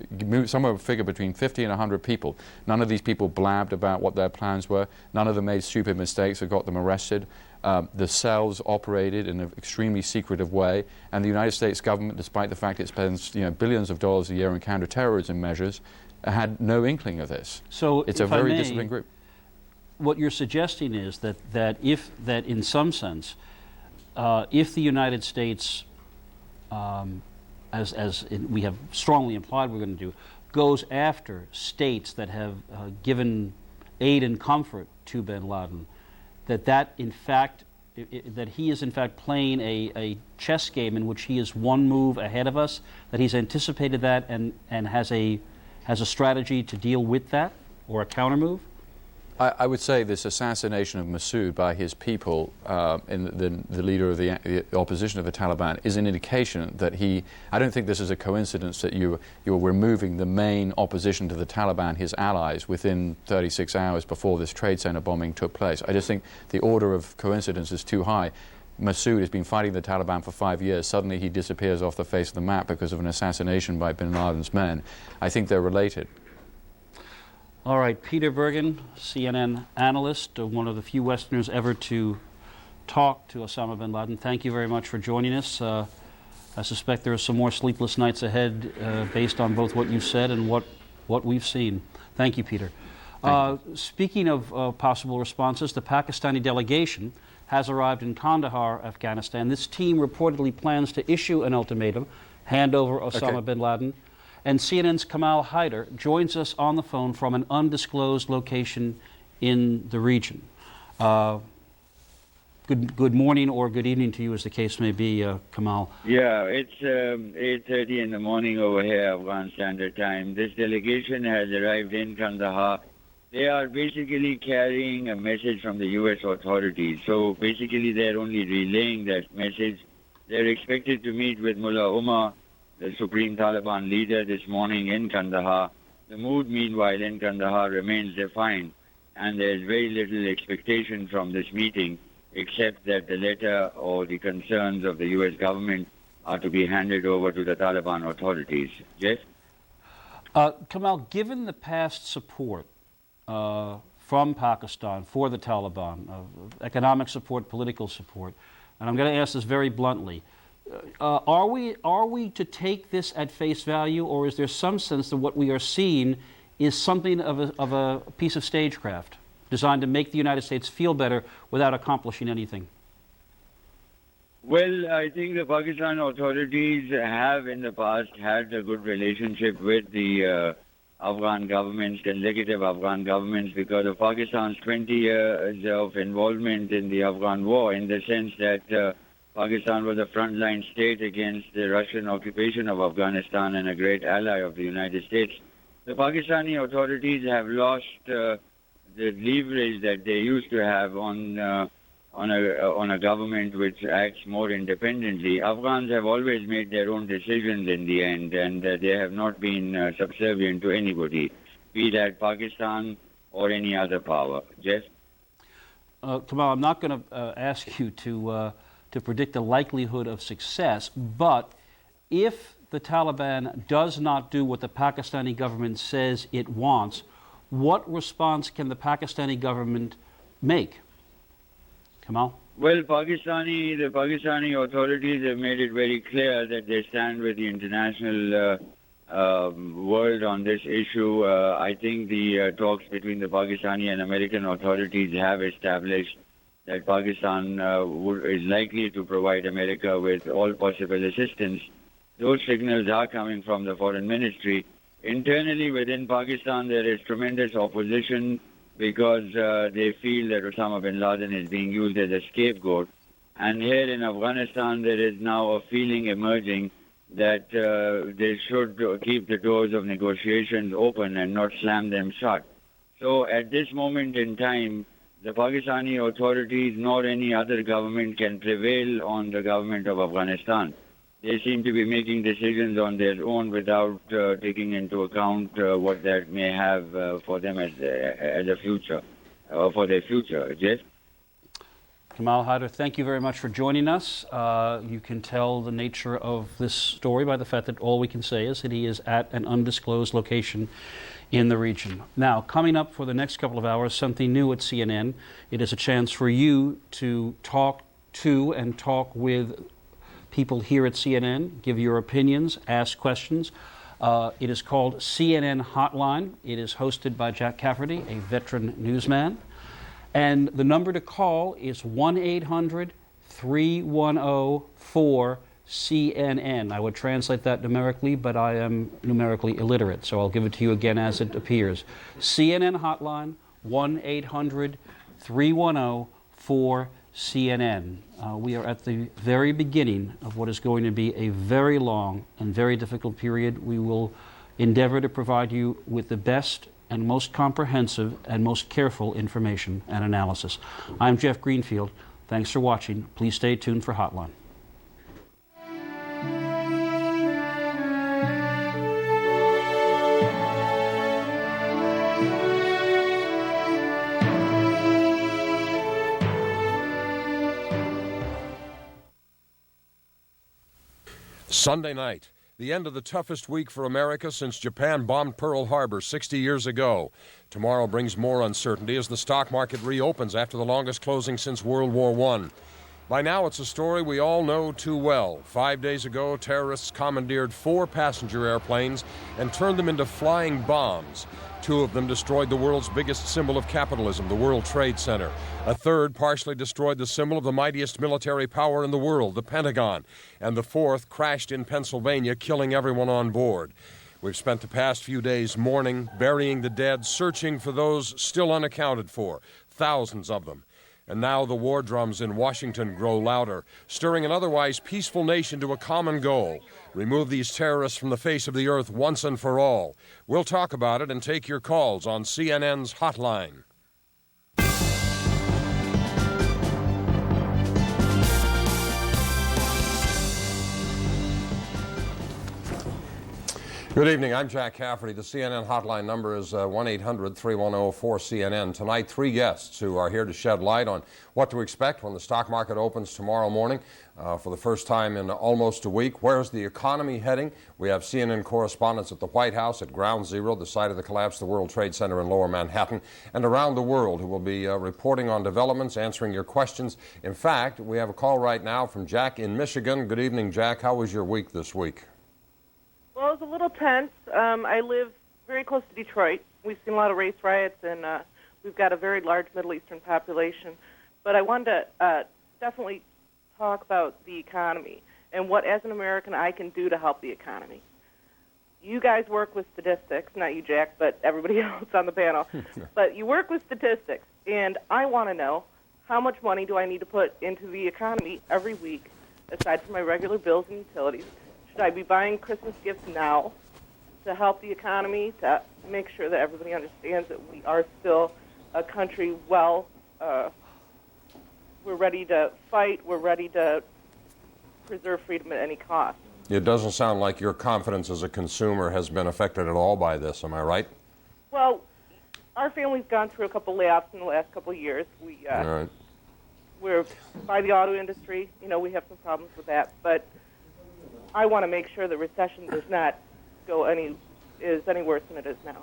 somewhere a figure between 50 and 100 people. None of these people blabbed about what their plans were. None of them made stupid mistakes that got them arrested. The cells operated in an extremely secretive way, and the United States government, despite the fact it spends billions of dollars a year on counterterrorism measures, had no inkling of this. So it's a very disciplined group. What you're suggesting is that in some sense, if the United States, we have strongly implied we're going to do, goes after states that have given aid and comfort to bin Laden, that in fact he is in fact playing a chess game in which he is one move ahead of us, that he's anticipated that and has a strategy to deal with that, or a counter move? I would say this assassination of Massoud by his people, the leader of the opposition of the Taliban, is an indication that I don't think this is a coincidence that you're removing the main opposition to the Taliban, his allies, within 36 hours before this Trade Center bombing took place. I just think the order of coincidence is too high. Masood has been fighting the Taliban for 5 years. Suddenly he disappears off the face of the map because of an assassination by bin Laden's men. I think they're related. All right, Peter Bergen, CNN analyst, one of the few Westerners ever to talk to Osama bin Laden. Thank you very much for joining us. I suspect there are some more sleepless nights ahead based on both what you said and what we've seen. Thank you, Peter. Speaking of possible responses, the Pakistani delegation has arrived in Kandahar, Afghanistan. This team reportedly plans to issue an ultimatum, hand over Osama bin Laden. And CNN's Kamal Haider joins us on the phone from an undisclosed location in the region. Good morning or good evening to you, as the case may be, Kamal. Yeah, it's 8:30 in the morning over here, Afghan Standard Time. This delegation has arrived in Kandahar. They are basically carrying a message from the U.S. authorities. So basically, they're only relaying that message. They're expected to meet with Mullah Umar, the Supreme Taliban leader, this morning in Kandahar. The mood, meanwhile, in Kandahar remains defined, and there's very little expectation from this meeting, except that the letter or the concerns of the U.S. government are to be handed over to the Taliban authorities. Jeff? Kamal, given the past support from Pakistan for the Taliban, economic support, political support, and I'm going to ask this very bluntly, are we to take this at face value, or is there some sense that what we are seeing is something of a piece of stagecraft designed to make the United States feel better without accomplishing anything? Well, I think the Pakistan authorities have in the past had a good relationship with the Afghan governments, consecutive Afghan governments, because of Pakistan's 20 years of involvement in the Afghan war, in the sense that Pakistan was a frontline state against the Russian occupation of Afghanistan and a great ally of the United States. The Pakistani authorities have lost the leverage that they used to have on a government which acts more independently. Afghans have always made their own decisions in the end, and they have not been subservient to anybody, be that Pakistan or any other power. Jeff? Kamal, I'm not going to ask you to predict the likelihood of success, but if the Taliban does not do what the Pakistani government says it wants, what response can the Pakistani government make? Kamal? Well, the Pakistani authorities have made it very clear that they stand with the international world on this issue. I think the talks between the Pakistani and American authorities have established that Pakistan is likely to provide America with all possible assistance. Those signals are coming from the foreign ministry. Internally within Pakistan, there is tremendous opposition because they feel that Osama bin Laden is being used as a scapegoat. And here in Afghanistan, there is now a feeling emerging that they should keep the doors of negotiations open and not slam them shut. So at this moment in time, the Pakistani authorities nor any other government can prevail on the government of Afghanistan. They seem to be making decisions on their own without taking into account what that may have for them as a future, for their future. Yes? Kamal Haider, thank you very much for joining us. You can tell the nature of this story by the fact that all we can say is that he is at an undisclosed location in the region. Now, coming up for the next couple of hours, something new at CNN. It is a chance for you to talk to and talk with people here at CNN, give your opinions, ask questions. It is called CNN Hotline. It is hosted by Jack Cafferty, a veteran newsman. And the number to call is 1-800-310-4CNN. I would translate that numerically, but I am numerically illiterate, so I'll give it to you again as it appears. CNN Hotline, 1-800-310-4CNN. We are at the very beginning of what is going to be a very long and very difficult period. We will endeavor to provide you with the best and most comprehensive and most careful information and analysis. I'm Jeff Greenfield. Thanks for watching. Please stay tuned for Hotline. Sunday night, the end of the toughest week for America since Japan bombed Pearl Harbor 60 years ago. Tomorrow brings more uncertainty as the stock market reopens after the longest closing since World War I. By now, it's a story we all know too well. 5 days ago, terrorists commandeered 4 passenger airplanes and turned them into flying bombs. 2 of them destroyed the world's biggest symbol of capitalism, the World Trade Center. A third partially destroyed the symbol of the mightiest military power in the world, the Pentagon. And the 4th crashed in Pennsylvania, killing everyone on board. We've spent the past few days mourning, burying the dead, searching for those still unaccounted for, thousands of them. And now the war drums in Washington grow louder, stirring an otherwise peaceful nation to a common goal: remove these terrorists from the face of the earth once and for all. We'll talk about it and take your calls on CNN's Hotline. Good evening. I'm Jack Cafferty. The CNN hotline number is 1-800-310-4CNN. Tonight, 3 guests who are here to shed light on what to expect when the stock market opens tomorrow morning for the first time in almost a week. Where's the economy heading? We have CNN correspondents at the White House, at Ground Zero, the site of the collapse of the World Trade Center in Lower Manhattan, and around the world who will be reporting on developments, answering your questions. In fact, we have a call right now from Jack in Michigan. Good evening, Jack. How was your week this week? Well, it was a little tense. I live very close to Detroit. We've seen a lot of race riots, and we've got a very large Middle Eastern population. But I wanted to definitely talk about the economy and what, as an American, I can do to help the economy. You guys work with statistics, not you, Jack, but everybody else on the panel. But you work with statistics, and I want to know how much money do I need to put into the economy every week, aside from my regular bills and utilities. Should I be buying Christmas gifts now to help the economy, to make sure that everybody understands that we are still a country we're ready to fight, we're ready to preserve freedom at any cost? It doesn't sound like your confidence as a consumer has been affected at all by this, am I right? Well, our family's gone through a couple layoffs in the last couple of years. We're by the auto industry. You know, we have some problems with that, but I want to make sure the recession does not is any worse than it is now.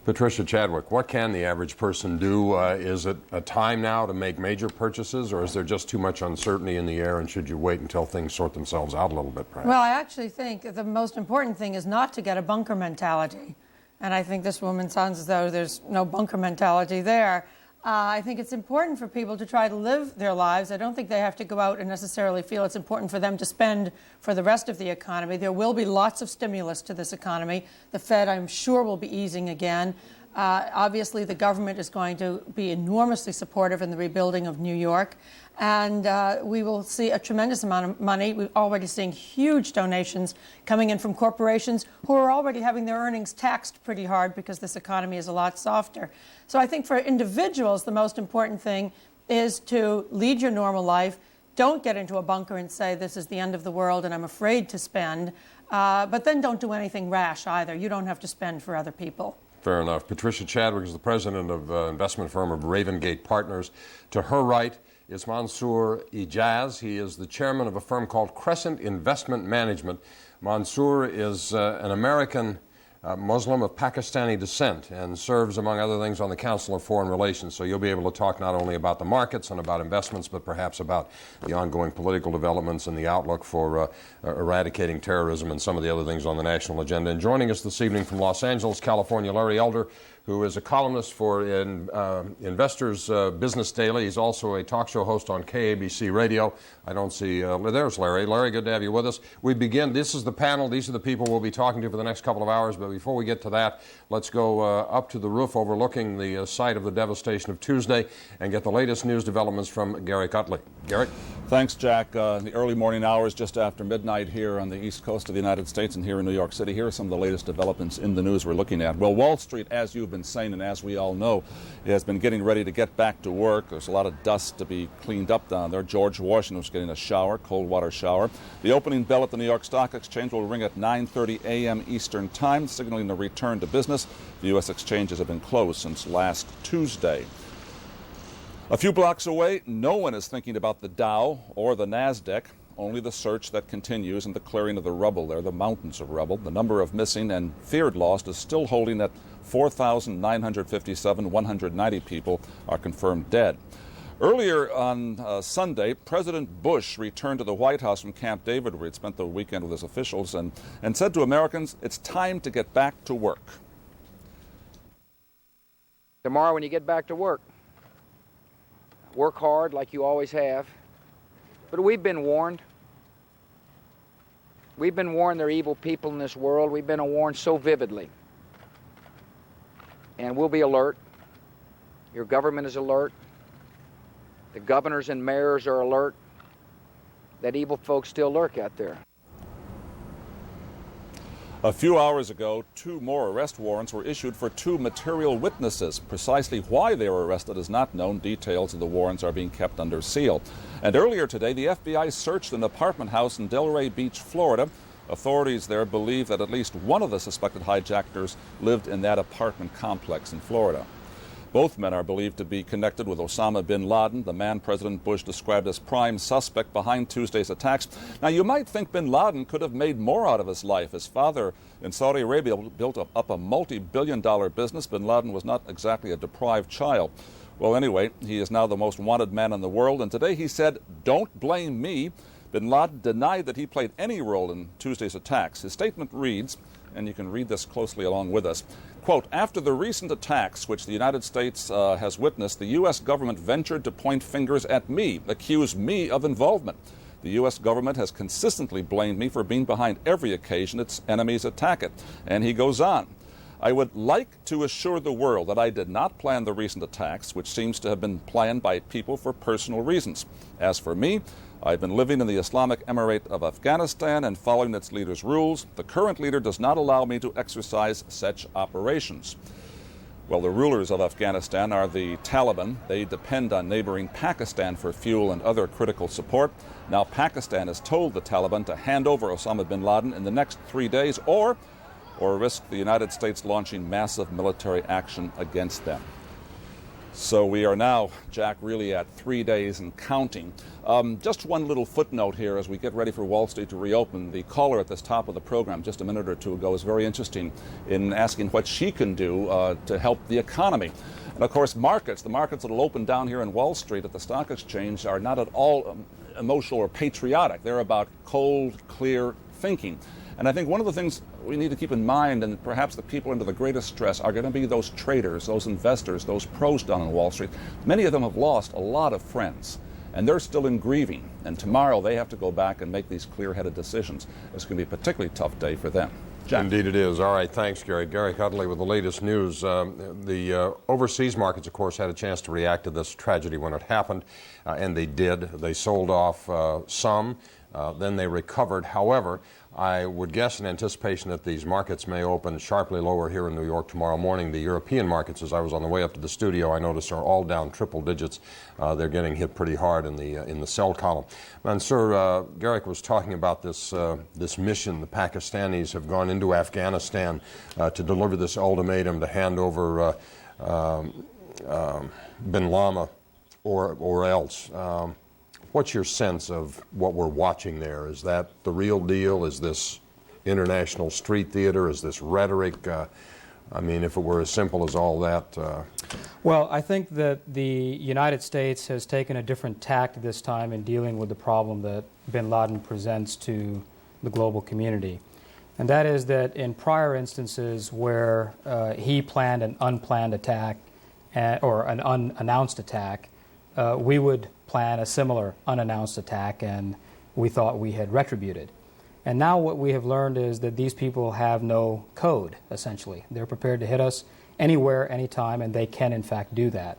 Patricia Chadwick, what can the average person do? Is it a time now to make major purchases, or is there just too much uncertainty in the air, and should you wait until things sort themselves out a little bit, perhaps? Well, I actually think the most important thing is not to get a bunker mentality. And I think this woman sounds as though there's no bunker mentality there. I think it's important for people to try to live their lives. I don't think they have to go out and necessarily feel it's important for them to spend for the rest of the economy. There will be lots of stimulus to this economy. The Fed, I'm sure, will be easing again. Obviously, the government is going to be enormously supportive in the rebuilding of New York. And we will see a tremendous amount of money. We're already seeing huge donations coming in from corporations who are already having their earnings taxed pretty hard because this economy is a lot softer. So I think for individuals, the most important thing is to lead your normal life. Don't get into a bunker and say, this is the end of the world and I'm afraid to spend. But then don't do anything rash either. You don't have to spend for other people. Fair enough. Patricia Chadwick is the president of investment firm of Ravengate Partners. To her right is Mansour Ijaz. He is the chairman of a firm called Crescent Investment Management. Mansour is an American Muslim of Pakistani descent and serves, among other things, on the Council of Foreign Relations. So you'll be able to talk not only about the markets and about investments, but perhaps about the ongoing political developments and the outlook for eradicating terrorism and some of the other things on the national agenda. And joining us this evening from Los Angeles, California, Larry Elder, who is a columnist for Investors Business Daily. He's also a talk show host on KABC Radio. I don't see, there's Larry. Larry, good to have you with us. We begin, this is the panel, these are the people we'll be talking to for the next couple of hours, but before we get to that, let's go up to the roof overlooking the site of the devastation of Tuesday and get the latest news developments from Garrick Utley. Garrick? Thanks, Jack. In the early morning hours, just after midnight here on the east coast of the United States and here in New York City, here are some of the latest developments in the news we're looking at. Well, Wall Street, as you've been saying and as we all know, has been getting ready to get back to work. There's a lot of dust to be cleaned up down there. George Washington was getting a shower, cold water shower. The opening bell at the New York Stock Exchange will ring at 9:30 a.m. Eastern Time, signaling the return to business. The U.S. exchanges have been closed since last Tuesday. A few blocks away, no one is thinking about the Dow or the NASDAQ. only the search that continues and the clearing of the rubble there, the mountains of rubble. The number of missing and feared lost is still holding at 4,957. 190 people are confirmed dead. Earlier on Sunday, President Bush returned to the White House from Camp David, where he'd spent the weekend with his officials, and said to Americans, it's time to get back to work. Tomorrow when you get back to work, work hard like you always have. But we've been warned. We've been warned there are evil people in this world. We've been warned so vividly. And we'll be alert. Your government is alert. The governors and mayors are alert that evil folks still lurk out there. A few hours ago, 2 more arrest warrants were issued for 2 material witnesses. Precisely why they were arrested is not known. Details of the warrants are being kept under seal. And earlier today, the FBI searched an apartment house in Delray Beach, Florida. Authorities there believe that at least one of the suspected hijackers lived in that apartment complex in Florida. Both men are believed to be connected with Osama bin Laden, the man President Bush described as prime suspect behind Tuesday's attacks. Now, you might think bin Laden could have made more out of his life. His father in Saudi Arabia built up a multi-billion-dollar business. Bin Laden was not exactly a deprived child. Well, anyway, he is now the most wanted man in the world, and today he said, "Don't blame me." Bin Laden denied that he played any role in Tuesday's attacks. His statement reads, and you can read this closely along with us, quote, "After the recent attacks which the United States has witnessed, the U.S. government ventured to point fingers at me, accuse me of involvement. The U.S. government has consistently blamed me for being behind every occasion its enemies attack it." And he goes on, "I would like to assure the world that I did not plan the recent attacks, which seems to have been planned by people for personal reasons. As for me, I've been living in the Islamic Emirate of Afghanistan and following its leader's rules. The current leader does not allow me to exercise such operations." Well, the rulers of Afghanistan are the Taliban. They depend on neighboring Pakistan for fuel and other critical support. Now Pakistan has told the Taliban to hand over Osama bin Laden in the next 3 days or risk the United States launching massive military action against them. So we are now, Jack, really at 3 days and counting. Just one little footnote here as we get ready for Wall Street to reopen. The caller at the top of the program just a minute or two ago was very interesting in asking what she can do to help the economy. And of course, the markets that will open down here in Wall Street at the stock exchange are not at all emotional or patriotic. They're about cold, clear thinking. And I think one of the things we need to keep in mind, and perhaps the people under the greatest stress, are going to be those traders, those investors, those pros down on Wall Street. Many of them have lost a lot of friends, and they're still in grieving. And tomorrow they have to go back and make these clear-headed decisions. It's going to be a particularly tough day for them. Jack. Indeed it is. All right, thanks, Gary. Gary Cudley with the latest news. The overseas markets, of course, had a chance to react to this tragedy when it happened, and they did. They sold off some, then they recovered. However, I would guess in anticipation that these markets may open sharply lower here in New York tomorrow morning. The European markets, as I was on the way up to the studio, I noticed are all down triple digits. They're getting hit pretty hard in the sell column. And Sir Garrick was talking about this mission. The Pakistanis have gone into Afghanistan to deliver this ultimatum to hand over bin Laden or else. What's your sense of what we're watching there? Is that the real deal? Is this international street theater? Is this rhetoric? I mean, if it were as simple as all that. Well, I think that the United States has taken a different tack this time in dealing with the problem that bin Laden presents to the global community. And that is that in prior instances where he planned an unplanned attack or an unannounced attack, we would plan a similar unannounced attack, and we thought we had retributed. And now what we have learned is that these people have no code, essentially. They're prepared to hit us anywhere, anytime, and they can, in fact, do that.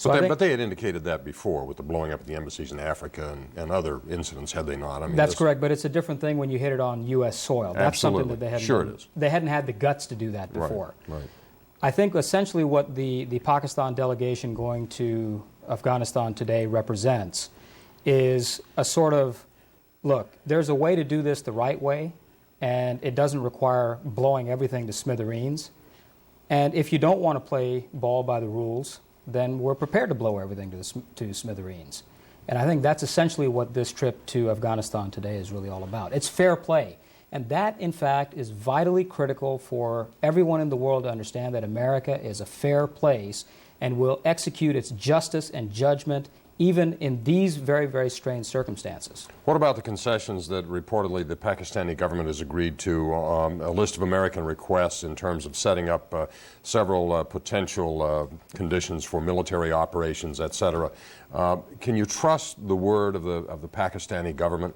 But they had indicated that before with the blowing up of the embassies in Africa and other incidents, had they not? I mean, that's correct, but it's a different thing when you hit it on U.S. soil. That's absolutely. Something that they hadn't Sure it is. They hadn't had the guts to do that before. Right. I think essentially what the Pakistan delegation going to Afghanistan today represents is a sort of, look, there's a way to do this the right way, and it doesn't require blowing everything to smithereens. And if you don't want to play ball by the rules, then we're prepared to blow everything to smithereens. And I think that's essentially what this trip to Afghanistan today is really all about. It's fair play. And that, in fact, is vitally critical for everyone in the world to understand that America is a fair place and will execute its justice and judgment even in these very, very strange circumstances. What about the concessions that reportedly the Pakistani government has agreed to, a list of American requests in terms of setting up several potential conditions for military operations, etc.? Can you trust the word of the Pakistani government?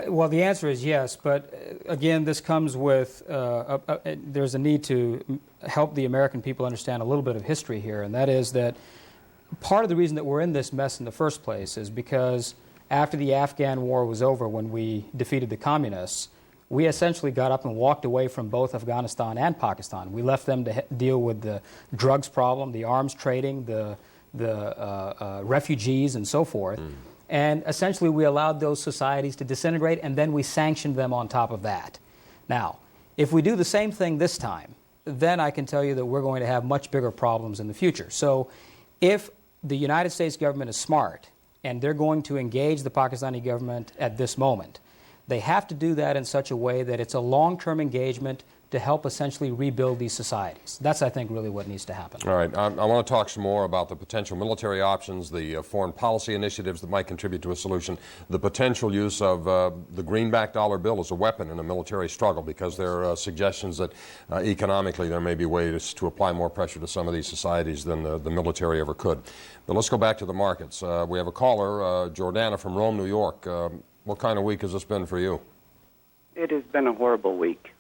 Well, the answer is yes, but again, this comes with, there's a need to help the American people understand a little bit of history here, and that is that part of the reason that we're in this mess in the first place is because after the Afghan war was over, when we defeated the communists, we essentially got up and walked away from both Afghanistan and Pakistan. We left them to deal with the drugs problem, the arms trading, the refugees, and so forth. And essentially we allowed those societies to disintegrate, and then we sanctioned them on top of that. Now, if we do the same thing this time, then I can tell you that we're going to have much bigger problems in the future. So if the United States government is smart, and they're going to engage the Pakistani government at this moment, they have to do that in such a way that it's a long-term engagement to help essentially rebuild these societies. That's, I think, really what needs to happen. All right. I want to talk some more about the potential military options, the foreign policy initiatives that might contribute to a solution, the potential use of the greenback dollar bill as a weapon in a military struggle, because there are suggestions that economically there may be ways to apply more pressure to some of these societies than the military ever could. But let's go back to the markets. We have a caller, Jordana from Rome, New York. What kind of week has this been for you? It has been a horrible week.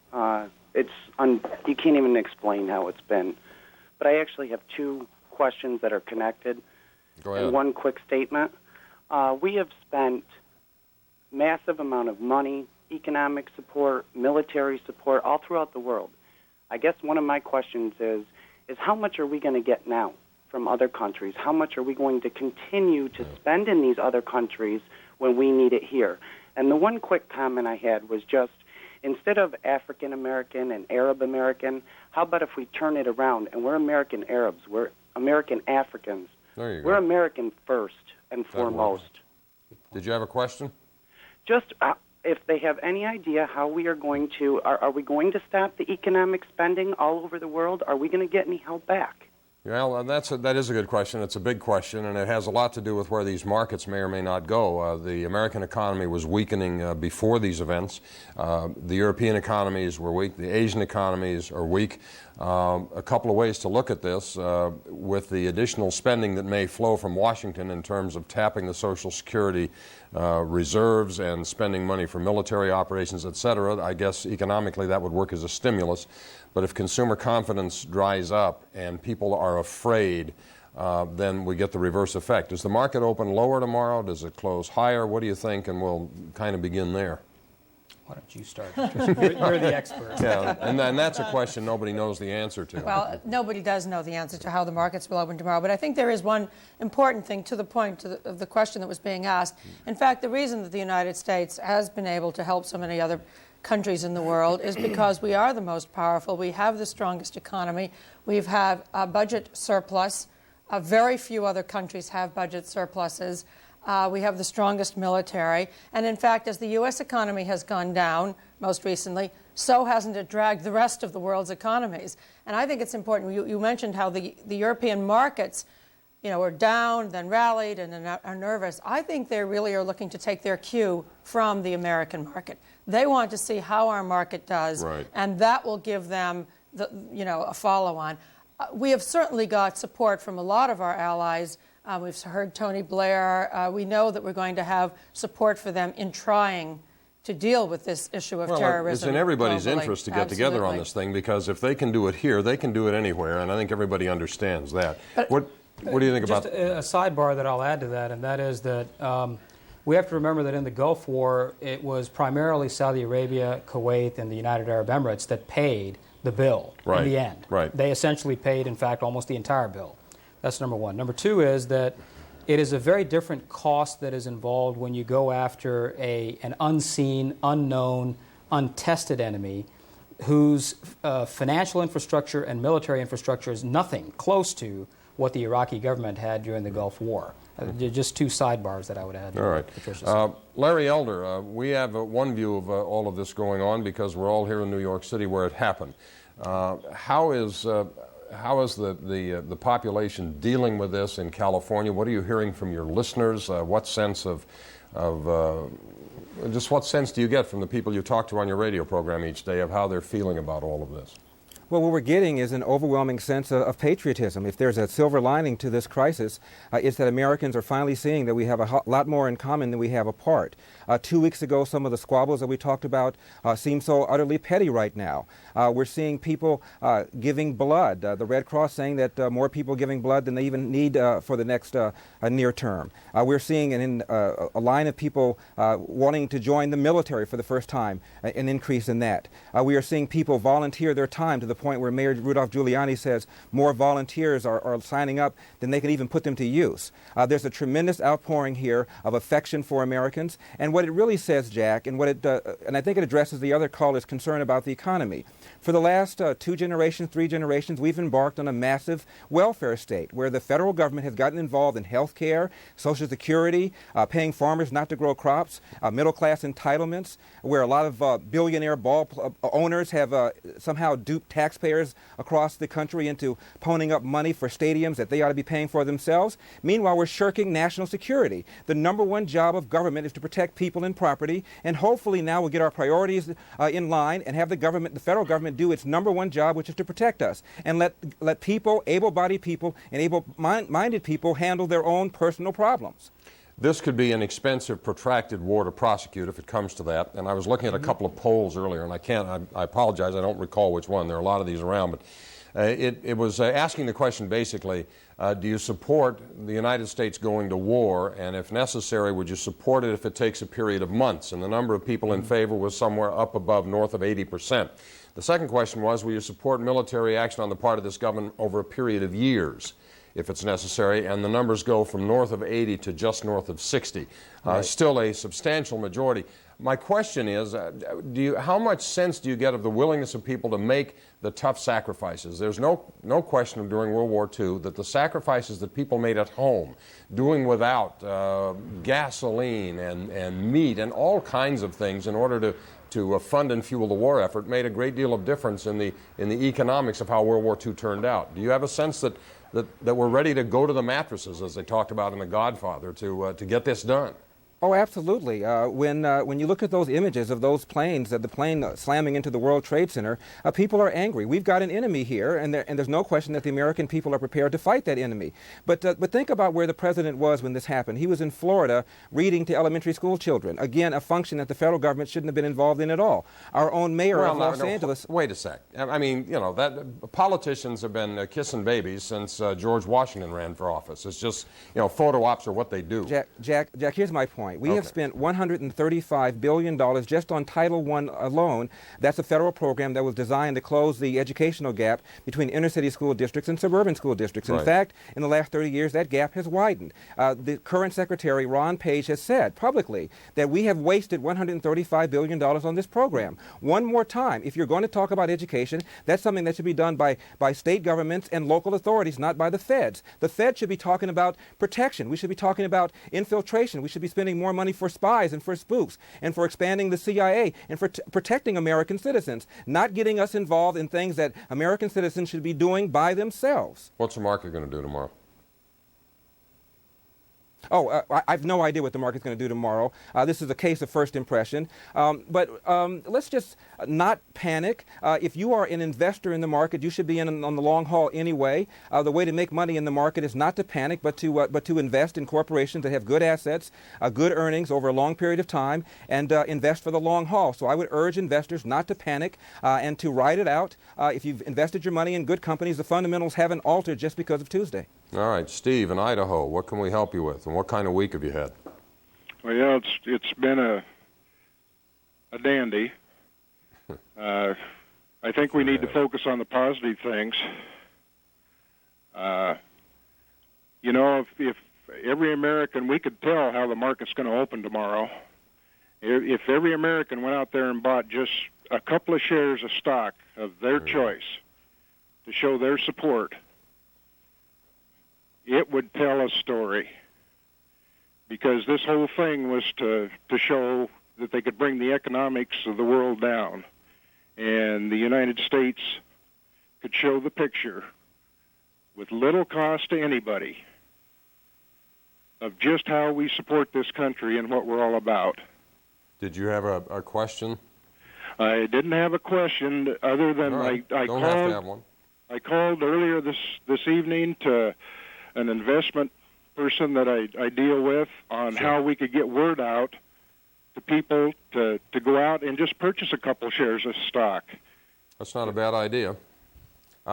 You can't even explain how it's been. But I actually have two questions that are connected. Go ahead. And one quick statement. We have spent massive amount of money, economic support, military support, all throughout the world. I guess one of my questions is how much are we going to get now from other countries? How much are we going to continue to spend in these other countries when we need it here? And the one quick comment I had was just, instead of African American and Arab American, how about if we turn it around and we're American Arabs, we're American Africans. There you go. We're American first and foremost. Did you have a question? Just if they have any idea how we are going to, are we going to stop the economic spending all over the world? Are we going to get any help back? Well, that is a good question. It's a big question, and it has a lot to do with where these markets may or may not go. The American economy was weakening before these events. The European economies were weak. The Asian economies are weak. A couple of ways to look at this, with the additional spending that may flow from Washington in terms of tapping the Social Security reserves and spending money for military operations, etc. I guess economically that would work as a stimulus. But if consumer confidence dries up and people are afraid, then we get the reverse effect. Does the market open lower tomorrow? Does it close higher? What do you think? And we'll kind of begin there. Why don't you start? You're the expert. Yeah, and that's a question nobody knows the answer to. Well, nobody does know the answer to how the markets will open tomorrow, but I think there is one important thing to the point of the question that was being asked. In fact, the reason that the United States has been able to help so many other countries in the world is because we are the most powerful. We have the strongest economy. We have a budget surplus. Very few other countries have budget surpluses. We have the strongest military. And in fact, as the U.S. economy has gone down most recently, so hasn't it dragged the rest of the world's economies. And I think it's important. You mentioned how the European markets, were down, then rallied, and are nervous. I think they really are looking to take their cue from the American market. They want to see how our market does, right, and that will give them a follow-on. We have certainly got support from a lot of our allies. We've heard Tony Blair. We know that we're going to have support for them in trying to deal with this issue of terrorism. It's in everybody's globally. interest to get together on this thing, because if they can do it here, they can do it anywhere, and I think everybody understands that. What do you think about just a sidebar that I'll add to that, and that is that we have to remember that in the Gulf War, it was primarily Saudi Arabia, Kuwait, and the United Arab Emirates that paid the bill in the end. Right. They essentially paid, in fact, almost the entire bill. That's number one. Number two is that it is a very different cost that is involved when you go after an unseen, unknown, untested enemy whose financial infrastructure and military infrastructure is nothing close to what the Iraqi government had during the Gulf War. Just two sidebars that I would add. All right. Larry Elder, we have one view of all of this going on because we're all here in New York City where it happened. How is the population dealing with this in California? What are you hearing from your listeners? What sense just what sense do you get from the people you talk to on your radio program each day of how they're feeling about all of this? Well, what we're getting is an overwhelming sense of patriotism. If there's a silver lining to this crisis, it's that Americans are finally seeing that we have a lot more in common than we have apart. 2 weeks ago, some of the squabbles that we talked about seem so utterly petty right now. We're seeing people giving blood. The Red Cross saying that more people giving blood than they even need for the next near term. We're seeing a line of people wanting to join the military for the first time, an increase in that. We are seeing people volunteer their time to the point where Mayor Rudolph Giuliani says more volunteers are signing up than they can even put them to use. There's a tremendous outpouring here of affection for Americans, and what it really says, Jack, and and I think it addresses the other caller's concern about the economy. For the last 2 generations, 3 generations, we've embarked on a massive welfare state where the federal government has gotten involved in health care, Social Security, paying farmers not to grow crops, middle-class entitlements, where a lot of billionaire ball owners have somehow duped taxpayers across the country into ponying up money for stadiums that they ought to be paying for themselves. Meanwhile, we're shirking national security. The #1 job of government is to protect people and property, and hopefully now we'll get our priorities in line and have the federal government do its #1 job, which is to protect us, and let people, able-bodied people and able-minded people handle their own personal problems. This could be an expensive, protracted war to prosecute if it comes to that. And I was looking at a couple of polls earlier, and I apologize, I don't recall which one. There are a lot of these around, but it was asking the question basically, do you support the United States going to war, and if necessary, would you support it if it takes a period of months? And the number of people in favor was somewhere up above north of 80%. The second question was, will you support military action on the part of this government over a period of years, if it's necessary? And the numbers go from north of 80 to just north of 60. Right. Still a substantial majority. My question is, how much sense do you get of the willingness of people to make the tough sacrifices? There's no question during World War II that the sacrifices that people made at home, doing without gasoline and meat and all kinds of things in order to fund and fuel the war effort, made a great deal of difference in the economics of how World War II turned out. Do you have a sense that we're ready to go to the mattresses, as they talked about in The Godfather, to get this done? Oh, absolutely. When you look at those images of those planes, the plane slamming into the World Trade Center, people are angry. We've got an enemy here, and there's no question that the American people are prepared to fight that enemy. But think about where the president was when this happened. He was in Florida reading to elementary school children. Again, a function that the federal government shouldn't have been involved in at all. Our own mayor of Los Angeles... Wait a sec. I mean, that politicians have been kissing babies since George Washington ran for office. It's just, photo ops are what they do. Jack, here's my point. We have spent $135 billion just on Title I alone. That's a federal program that was designed to close the educational gap between inner city school districts and suburban school districts. Right. In fact, in the last 30 years, that gap has widened. The current secretary, Ron Page, has said publicly that we have wasted $135 billion on this program. One more time, if you're going to talk about education, that's something that should be done by state governments and local authorities, not by the feds. The feds should be talking about protection. We should be talking about infiltration. We should be spending more money for spies and for spooks and for expanding the CIA and for protecting American citizens, not getting us involved in things that American citizens should be doing by themselves. What's the market going to do tomorrow? I have no idea what the market's going to do tomorrow. This is a case of first impression. But let's just not panic. If you are an investor in the market, you should be in on the long haul anyway. The way to make money in the market is not to panic, but to invest in corporations that have good assets, good earnings over a long period of time, and invest for the long haul. So I would urge investors not to panic and to ride it out. If you've invested your money in good companies, the fundamentals haven't altered just because of Tuesday. All right, Steve in Idaho, what can we help you with, and what kind of week have you had? Well, it's been a dandy. I think we need to focus on the positive things. If every American, we could tell how the market's going to open tomorrow. If every American went out there and bought just a couple of shares of stock of their choice to show their support, it would tell a story. because this whole thing was to show that they could bring the economics of the world down. And the United States could show the picture with little cost to anybody of just how we support this country and what we're all about. Did you have a question? I didn't have a question other than right. I Don't called. have to have one. I called earlier this evening to an investment person that I deal with on how we could get word out to people to go out and just purchase a couple shares of stock. That's not a bad idea.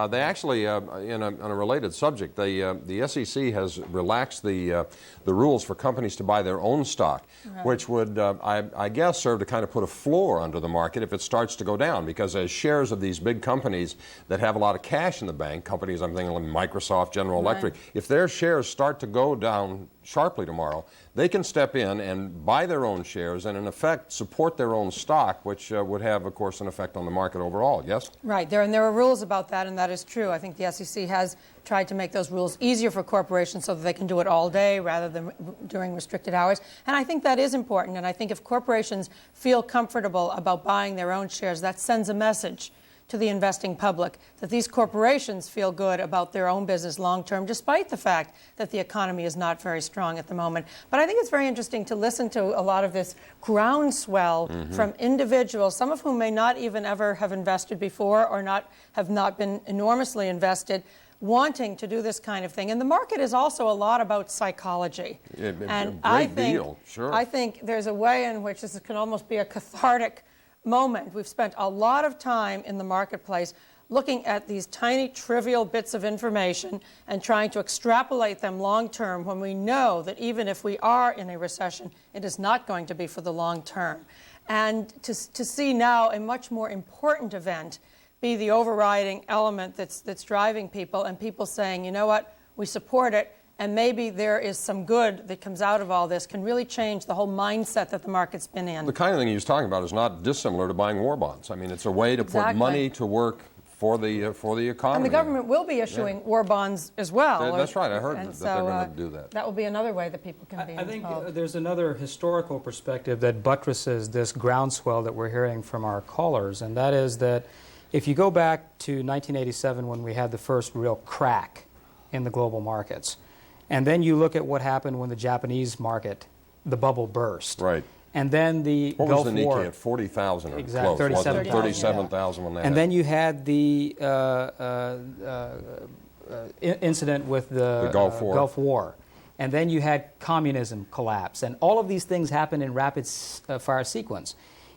They actually, in a related subject, the SEC has relaxed the rules for companies to buy their own stock, which would, I guess, serve to kind of put a floor under the market if it starts to go down, because as shares of these big companies that have a lot of cash in the bank, companies I'm thinking like Microsoft, General Electric, if their shares start to go down sharply tomorrow, they can step in and buy their own shares and, in effect, support their own stock, which would have, of course, an effect on the market overall. Yes? Right. There are rules about that, and that is true. I think the SEC has tried to make those rules easier for corporations so that they can do it all day rather than during restricted hours. And I think that is important. And I think if corporations feel comfortable about buying their own shares, that sends a message to the investing public that these corporations feel good about their own business long term, despite the fact that the economy is not very strong at the moment. But I think it's very interesting to listen to a lot of this groundswell from individuals, some of whom may not even ever have invested before or have not been enormously invested, wanting to do this kind of thing. And the market is also a lot about psychology. And I think there's a way in which this can almost be a cathartic moment. We've spent a lot of time in the marketplace looking at these tiny, trivial bits of information and trying to extrapolate them long term when we know that even if we are in a recession, it is not going to be for the long term. And to see now a much more important event be the overriding element that's driving people, and people saying, you know what, we support it, and maybe there is some good that comes out of all this, can really change the whole mindset that the market's been in. The kind of thing he was talking about is not dissimilar to buying war bonds. I mean, it's a way to put money to work for the economy. And the government will be issuing war bonds as well. That's right. I heard that they're going to do that. That will be another way that people can be involved. I think there's another historical perspective that buttresses this groundswell that we're hearing from our callers, and that is that if you go back to 1987 when we had the first real crack in the global markets, and then you look at what happened when the Japanese market, the bubble burst. Right. And then the Gulf War. What was the Nikkei at 40,000 or close? 37,000 when that happened. And then you had the incident with the Gulf War. And then you had communism collapse. And all of these things happened in rapid fire sequence.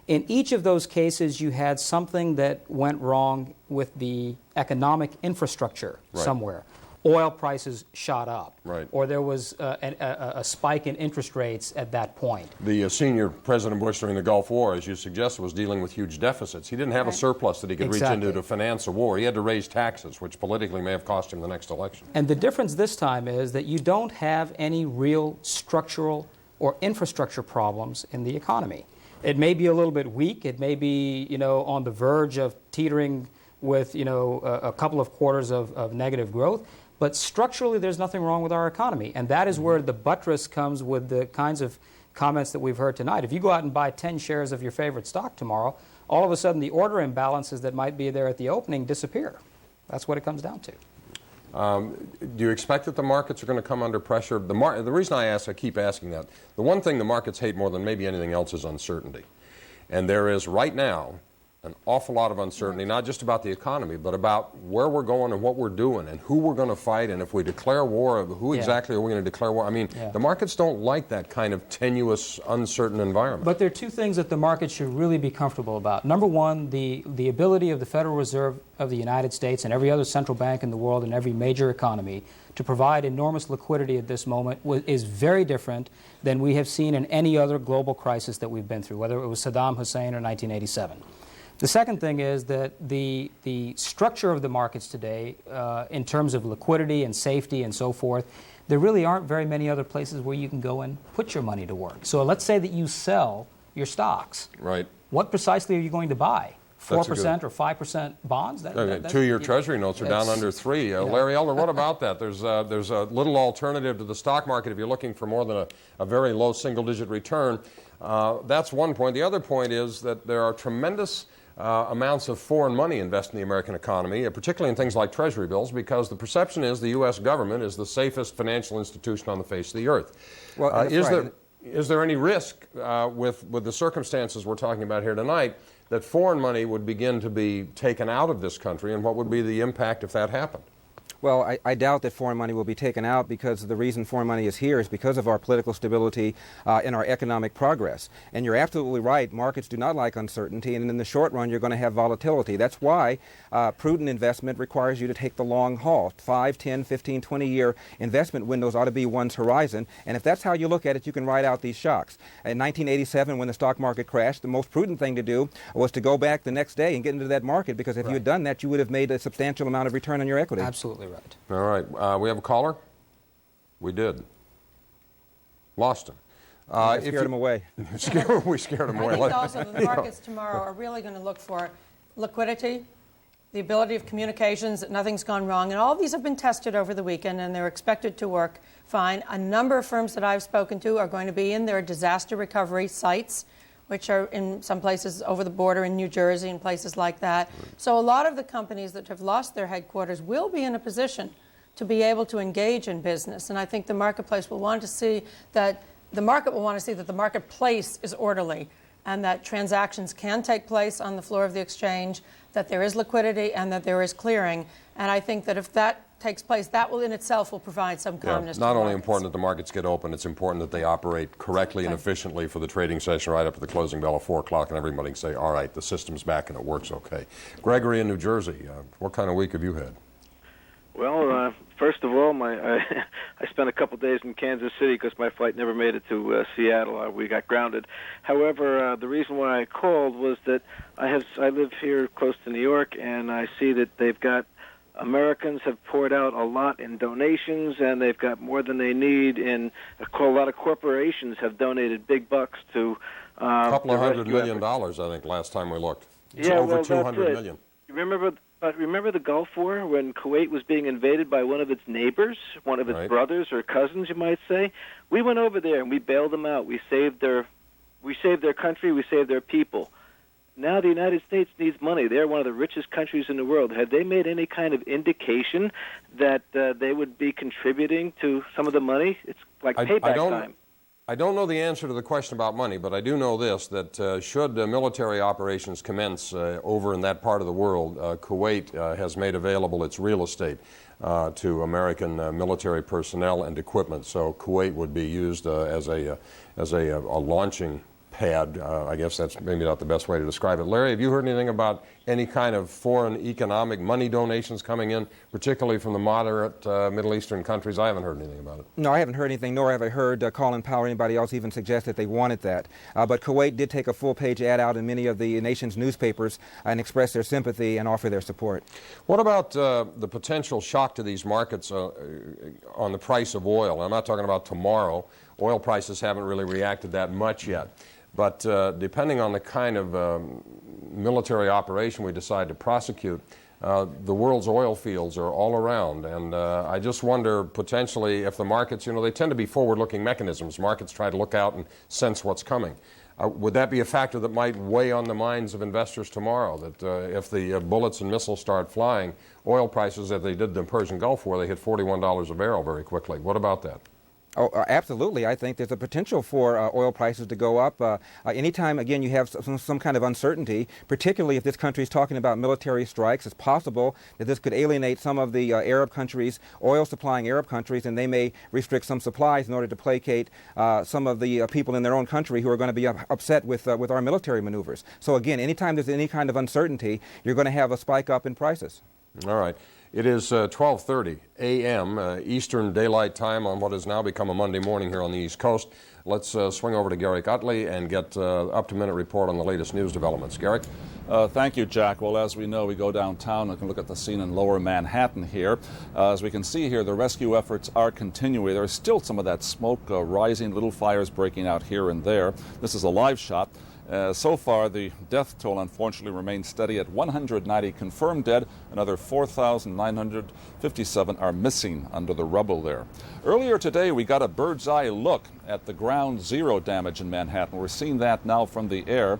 In each of those cases, you had something that went wrong with the economic infrastructure somewhere. Oil prices shot up, or there was a spike in interest rates at that point. The senior President Bush during the Gulf War, as you suggested, was dealing with huge deficits. He didn't have a surplus that he could reach into to finance a war. He had to raise taxes, which politically may have cost him the next election. And the difference this time is that you don't have any real structural or infrastructure problems in the economy. It may be a little bit weak. It may be, on the verge of teetering with, a couple of quarters of negative growth. But structurally, there's nothing wrong with our economy. And that is where the buttress comes with the kinds of comments that we've heard tonight. If you go out and buy 10 shares of your favorite stock tomorrow, all of a sudden the order imbalances that might be there at the opening disappear. That's what it comes down to. Do you expect that the markets are going to come under pressure? The reason I keep asking that, the one thing the markets hate more than maybe anything else is uncertainty. And there is right now an awful lot of uncertainty, not just about the economy, but about where we're going and what we're doing and who we're going to fight, and if we declare war, who exactly are we going to declare war? I mean, the markets don't like that kind of tenuous, uncertain environment. But there are two things that the market should really be comfortable about. Number one, the ability of the Federal Reserve of the United States and every other central bank in the world and every major economy to provide enormous liquidity at this moment is very different than we have seen in any other global crisis that we've been through, whether it was Saddam Hussein or 1987. The second thing is that the structure of the markets today, in terms of liquidity and safety and so forth, there really aren't very many other places where you can go and put your money to work. So let's say that you sell your stocks. Right. What precisely are you going to buy? 4% or 5% bonds. Two-year Treasury notes are down under 3. Larry Elder, what about that? There's a little alternative to the stock market if you're looking for more than a very low single-digit return. That's one point. The other point is that there are tremendous amounts of foreign money invested in the American economy, particularly in things like Treasury bills, because the perception is the U.S. government is the safest financial institution on the face of the earth. Well, is there any risk with the circumstances we're talking about here tonight that foreign money would begin to be taken out of this country, and what would be the impact if that happened? Well, I doubt that foreign money will be taken out, because the reason foreign money is here is because of our political stability and our economic progress. And you're absolutely right, markets do not like uncertainty, and in the short run you're going to have volatility. That's why prudent investment requires you to take the long haul. 5, 10, 15, 20-year investment windows ought to be one's horizon, and if that's how you look at it, you can ride out these shocks. In 1987, when the stock market crashed, the most prudent thing to do was to go back the next day and get into that market, because if you had done that, you would have made a substantial amount of return on your equity. Absolutely right. All right. We have a caller? We did. Lost him. Scared him away. We scared him away. I think also the markets tomorrow are really going to look for liquidity, the ability of communications, that nothing's gone wrong. And all of these have been tested over the weekend, and they're expected to work fine. A number of firms that I've spoken to are going to be in their disaster recovery sites, which are in some places over the border in New Jersey and places like that. So a lot of the companies that have lost their headquarters will be in a position to be able to engage in business. And I think the marketplace will want to see that the marketplace is orderly, and that transactions can take place on the floor of the exchange, that there is liquidity, and that there is clearing. And I think that if that takes place, that will in itself will provide some calmness. It's not only important that the markets get open, it's important that they operate correctly and efficiently for the trading session right up to the closing bell at 4 o'clock, and everybody can say, all right, the system's back and it works okay. Gregory in New Jersey, what kind of week have you had? Well, first of all, I spent a couple days in Kansas City because my flight never made it to Seattle. We got grounded. However, the reason why I called was that I live here close to New York, and I see that they've got Americans have poured out a lot in donations, and they've got more than they need. And a lot of corporations have donated big bucks to a couple of $100 million, I think, last time we looked. It's over $200 million. Remember the Gulf War when Kuwait was being invaded by one of its neighbors, one of its brothers or cousins, you might say? We went over there and we bailed them out. We saved their country. We saved their people. Now the United States needs money. They're one of the richest countries in the world. Have they made any kind of indication that they would be contributing to some of the money? It's like payback time. I don't know the answer to the question about money, but I do know this, that should military operations commence over in that part of the world, Kuwait has made available its real estate to American military personnel and equipment. So Kuwait would be used as a launching pad. I guess that's maybe not the best way to describe it. Larry, have you heard anything about any kind of foreign economic money donations coming in, particularly from the moderate Middle Eastern countries? I haven't heard anything about it. No, I haven't heard anything, nor have I heard Colin Powell or anybody else even suggest that they wanted that. But Kuwait did take a full-page ad out in many of the nation's newspapers and express their sympathy and offer their support. What about the potential shock to these markets on the price of oil? I'm not talking about tomorrow. Oil prices haven't really reacted that much yet. But depending on the kind of military operation we decide to prosecute, the world's oil fields are all around. And I just wonder potentially if the markets, they tend to be forward-looking mechanisms. Markets try to look out and sense what's coming. Would that be a factor that might weigh on the minds of investors tomorrow, that if the bullets and missiles start flying, oil prices, as they did the Persian Gulf War, they hit $41 a barrel very quickly? What about that? Oh, absolutely. I think there's a potential for oil prices to go up. Anytime, again, you have some kind of uncertainty, particularly if this country is talking about military strikes, it's possible that this could alienate some of the Arab countries, oil-supplying Arab countries, and they may restrict some supplies in order to placate some of the people in their own country who are going to be upset with our military maneuvers. So, again, anytime there's any kind of uncertainty, you're going to have a spike up in prices. All right. It is 12:30 a.m. Eastern Daylight Time on what has now become a Monday morning here on the East Coast. Let's swing over to Garrick Utley and get up-to-minute report on the latest news developments. Garrick? Thank you, Jack. Well, as we know, we go downtown and can look at the scene in Lower Manhattan here. As we can see here, the rescue efforts are continuing. There is still some of that smoke rising, little fires breaking out here and there. This is a live shot. So far, the death toll unfortunately remains steady at 190 confirmed dead. Another 4,957 are missing under the rubble there. Earlier today, we got a bird's eye look at the ground zero damage in Manhattan. We're seeing that now from the air.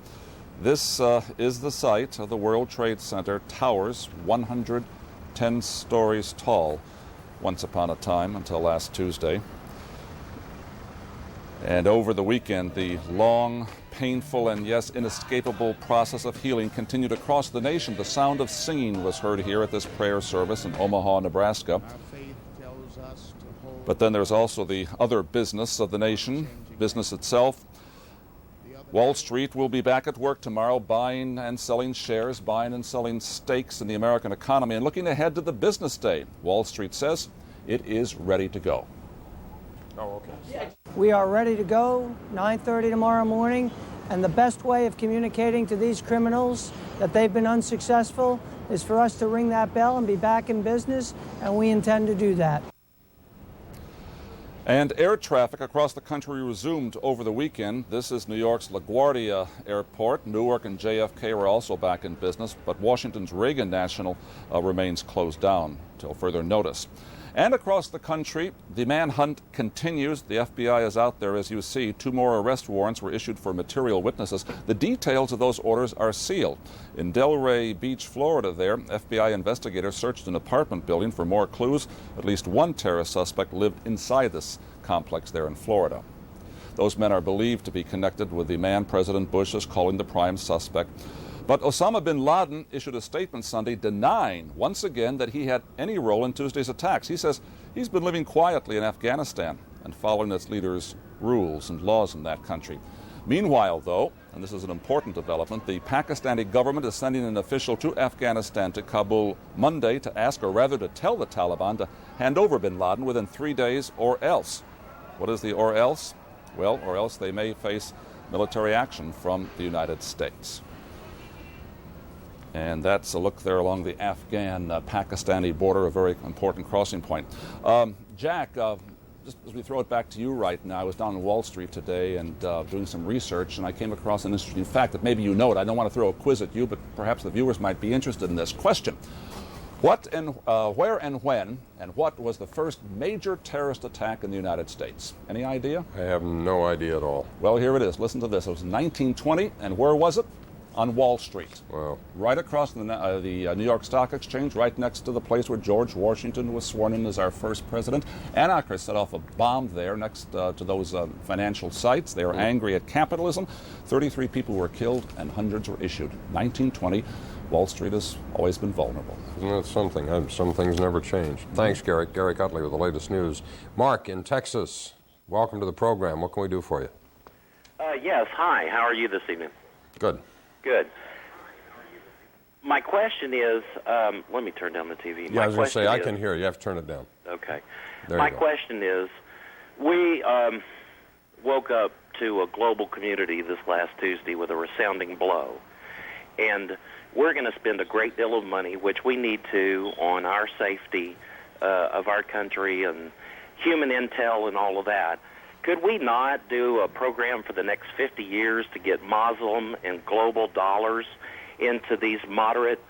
This is the site of the World Trade Center towers, 110 stories tall, once upon a time until last Tuesday. And over the weekend, the long, painful, and yes, inescapable process of healing continued across the nation. The sound of singing was heard here at this prayer service in Omaha, Nebraska. But then there's also the other business of the nation, business itself. Wall Street will be back at work tomorrow, buying and selling shares, buying and selling stakes in the American economy, and looking ahead to the business day. Wall Street says it is ready to go. Oh, okay. We are ready to go, 9:30 tomorrow morning, and the best way of communicating to these criminals that they've been unsuccessful is for us to ring that bell and be back in business, and we intend to do that. And air traffic across the country resumed over the weekend. This is New York's LaGuardia Airport. Newark and JFK were also back in business, but Washington's Reagan National remains closed down till further notice. And across the country, the manhunt continues. The FBI is out there, as you see. 2 more arrest warrants were issued for material witnesses. The details of those orders are sealed. In Delray Beach, Florida there, FBI investigators searched an apartment building for more clues. At least one terrorist suspect lived inside this complex there in Florida. Those men are believed to be connected with the man President Bush is calling the prime suspect. But Osama bin Laden issued a statement Sunday denying once again that he had any role in Tuesday's attacks. He says he's been living quietly in Afghanistan and following its leaders' rules and laws in that country. Meanwhile, though, and this is an important development, the Pakistani government is sending an official to Afghanistan, to Kabul, Monday to ask, or rather to tell the Taliban to hand over bin Laden within 3 days or else. What is the or else? Well, or else they may face military action from the United States. And that's a look there along the Afghan-Pakistani border, a very important crossing point. Jack, just as we throw it back to you right now, I was down on Wall Street today and doing some research, and I came across an interesting fact that maybe you know it. I don't want to throw a quiz at you, but perhaps the viewers might be interested in this question. What and where and when and what was the first major terrorist attack in the United States? Any idea? I have no idea at all. Well, here it is. Listen to this. It was 1920, and where was it? On Wall Street. Wow. Right across the New York Stock Exchange, right next to the place where George Washington was sworn in as our first president. Anarchists set off a bomb there next to those financial sites. They were angry at capitalism. 33 people were killed and hundreds were issued. 1920, Wall Street has always been vulnerable. Isn't that something? Some things never change. Thanks, Garrick. Garrick Utley with the latest news. Mark in Texas, welcome to the program. What can we do for you? Yes, hi. How are you this evening? Good. Good. My question is, let me turn down the TV. Yeah, I was going to say, I can hear you. You have to turn it down. Okay. There My question is, we woke up to a global community this last Tuesday with a resounding blow. And we're going to spend a great deal of money, which we need to, on our safety of our country and human intel and all of that. Could we not do a program for the next 50 years to get Muslim and global dollars into these moderate,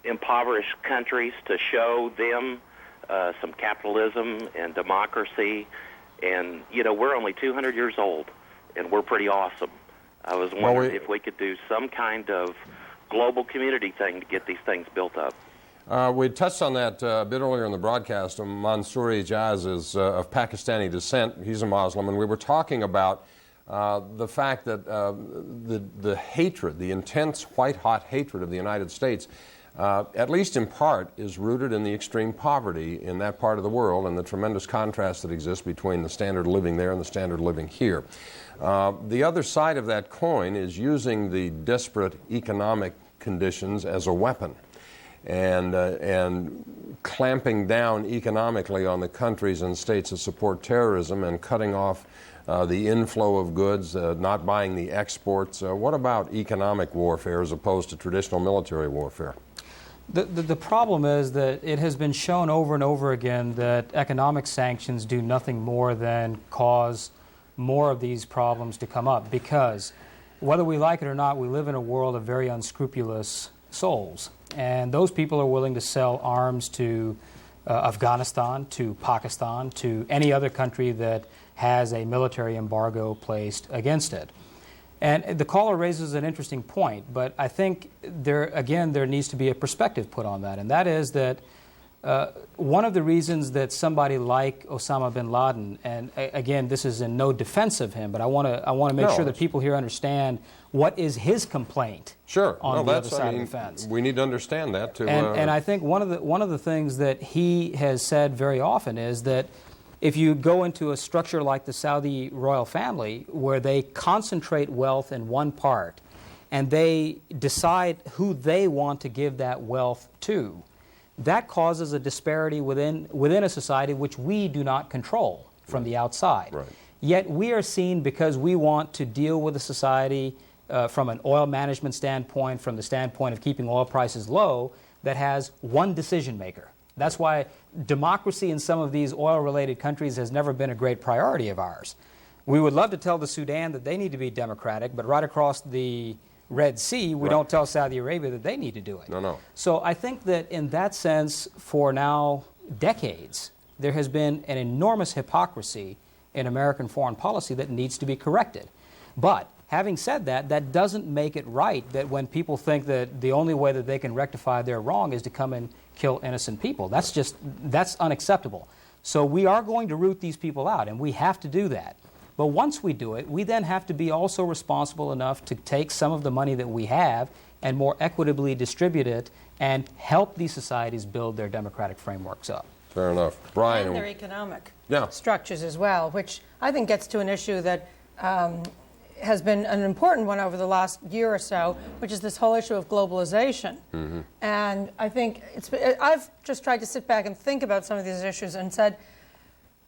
impoverished countries to show them some capitalism and democracy? And, you know, we're only 200 years old, and we're pretty awesome. I was wondering if we could do some kind of global community thing to get these things built up. We touched on that a bit earlier in the broadcast. Mansouri Jaz is of Pakistani descent. He's a Muslim, and we were talking about the fact that the hatred, the intense white-hot hatred of the United States, at least in part, is rooted in the extreme poverty in that part of the world and the tremendous contrast that exists between the standard of living there and the standard of living here. The other side of that coin is using the desperate economic conditions as a weapon. And clamping down economically on the countries and states that support terrorism and cutting off the inflow of goods, not buying the exports. What about economic warfare as opposed to traditional military warfare? The problem is that it has been shown over and over again that economic sanctions do nothing more than cause more of these problems to come up, because whether we like it or not, we live in a world of very unscrupulous souls. And those people are willing to sell arms to Afghanistan, to Pakistan, to any other country that has a military embargo placed against it. And the caller raises an interesting point, but I think there needs to be a perspective put on that, and that is that one of the reasons that somebody like Osama bin Laden, and again, this is in no defense of him, but I want to make sure that people here understand what is his complaint on the other side of the fence. We need to understand that too. And I think one of the things that he has said very often is that if you go into a structure like the Saudi royal family, where they concentrate wealth in one part, and they decide who they want to give that wealth to, that causes a disparity within a society which we do not control from the outside. Right. Yet we are seen, because we want to deal with a society from an oil management standpoint, from the standpoint of keeping oil prices low, that has one decision maker. That's why democracy in some of these oil-related countries has never been a great priority of ours. We would love to tell the Sudan that they need to be democratic, but right across the Red Sea, we don't tell Saudi Arabia that they need to do it. No. So I think that in that sense, for now decades, there has been an enormous hypocrisy in American foreign policy that needs to be corrected. But having said that, that doesn't make it right that when people think that the only way that they can rectify their wrong is to come and kill innocent people. That's unacceptable. So we are going to root these people out, and we have to do that. But once we do it, we then have to be also responsible enough to take some of the money that we have and more equitably distribute it and help these societies build their democratic frameworks up. Fair enough. Brian. And their economic Yeah. structures as well, which I think gets to an issue that has been an important one over the last year or so, which is this whole issue of globalization. Mm-hmm. And I think I've just tried to sit back and think about some of these issues and said,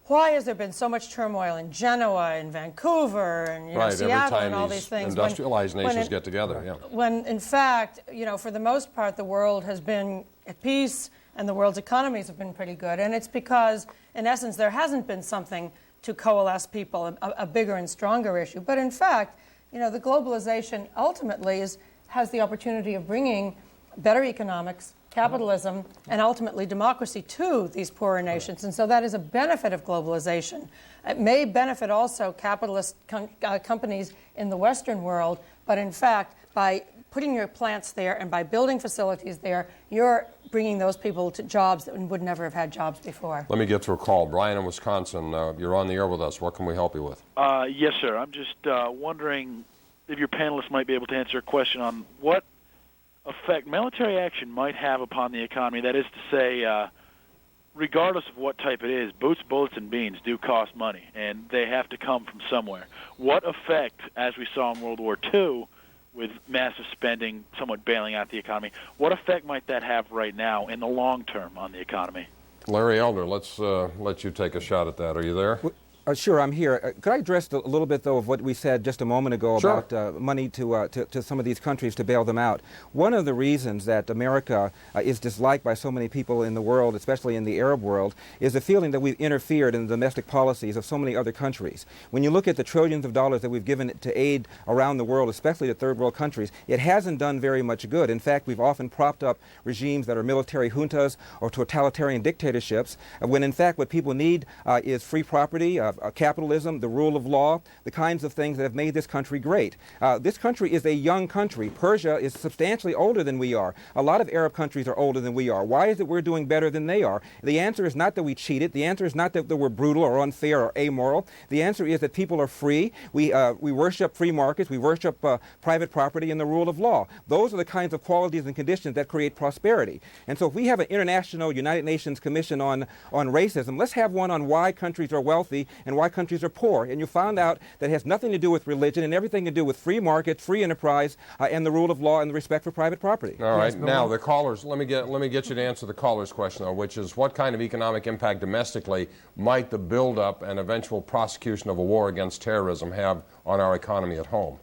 why has there been so much turmoil in Genoa and Vancouver and Seattle and all these things? Industrialized nations get together, When in fact, for the most part, the world has been at peace and the world's economies have been pretty good. And it's because, in essence, there hasn't been something to coalesce people, a bigger and stronger issue. But in fact, the globalization ultimately has the opportunity of bringing better economics, capitalism, and ultimately democracy to these poorer nations. And so that is a benefit of globalization. It may benefit also capitalist companies in the Western world, but in fact, by putting your plants there and by building facilities there, you're bringing those people to jobs that would never have had jobs before. Let me get to a call. Brian in Wisconsin, you're on the air with us. What can we help you with? Yes, sir. I'm just wondering if your panelists might be able to answer a question on what effect military action might have upon the economy. That is to say, regardless of what type it is, boots, bullets, and beans do cost money, and they have to come from somewhere. What effect, as we saw in World War II, with massive spending somewhat bailing out the economy, what effect might that have right now in the long term on the economy? Larry Elder, let's let you take a shot at that. Are you there? Sure, I'm here. Could I address a little bit, though, of what we said just a moment ago about money to some of these countries to bail them out? One of the reasons that America is disliked by so many people in the world, especially in the Arab world, is the feeling that we've interfered in the domestic policies of so many other countries. When you look at the trillions of dollars that we've given to aid around the world, especially to third world countries, it hasn't done very much good. In fact, we've often propped up regimes that are military juntas or totalitarian dictatorships, when in fact what people need is free property, capitalism, the rule of law, the kinds of things that have made this country great. This country is a young country. Persia is substantially older than we are. A lot of Arab countries are older than we are. Why is it we're doing better than they are? The answer is not that we cheated. The answer is not that we're brutal or unfair or amoral. The answer is that people are free. We worship free markets. We worship private property and the rule of law. Those are the kinds of qualities and conditions that create prosperity. And so if we have an international United Nations Commission on racism, let's have one on why countries are wealthy and why countries are poor. And you found out that it has nothing to do with religion and everything to do with free markets, free enterprise, and the rule of law and the respect for private property. All right. Now, the callers, let me get you to answer the caller's question, though, which is what kind of economic impact domestically might the buildup and eventual prosecution of a war against terrorism have on our economy at home?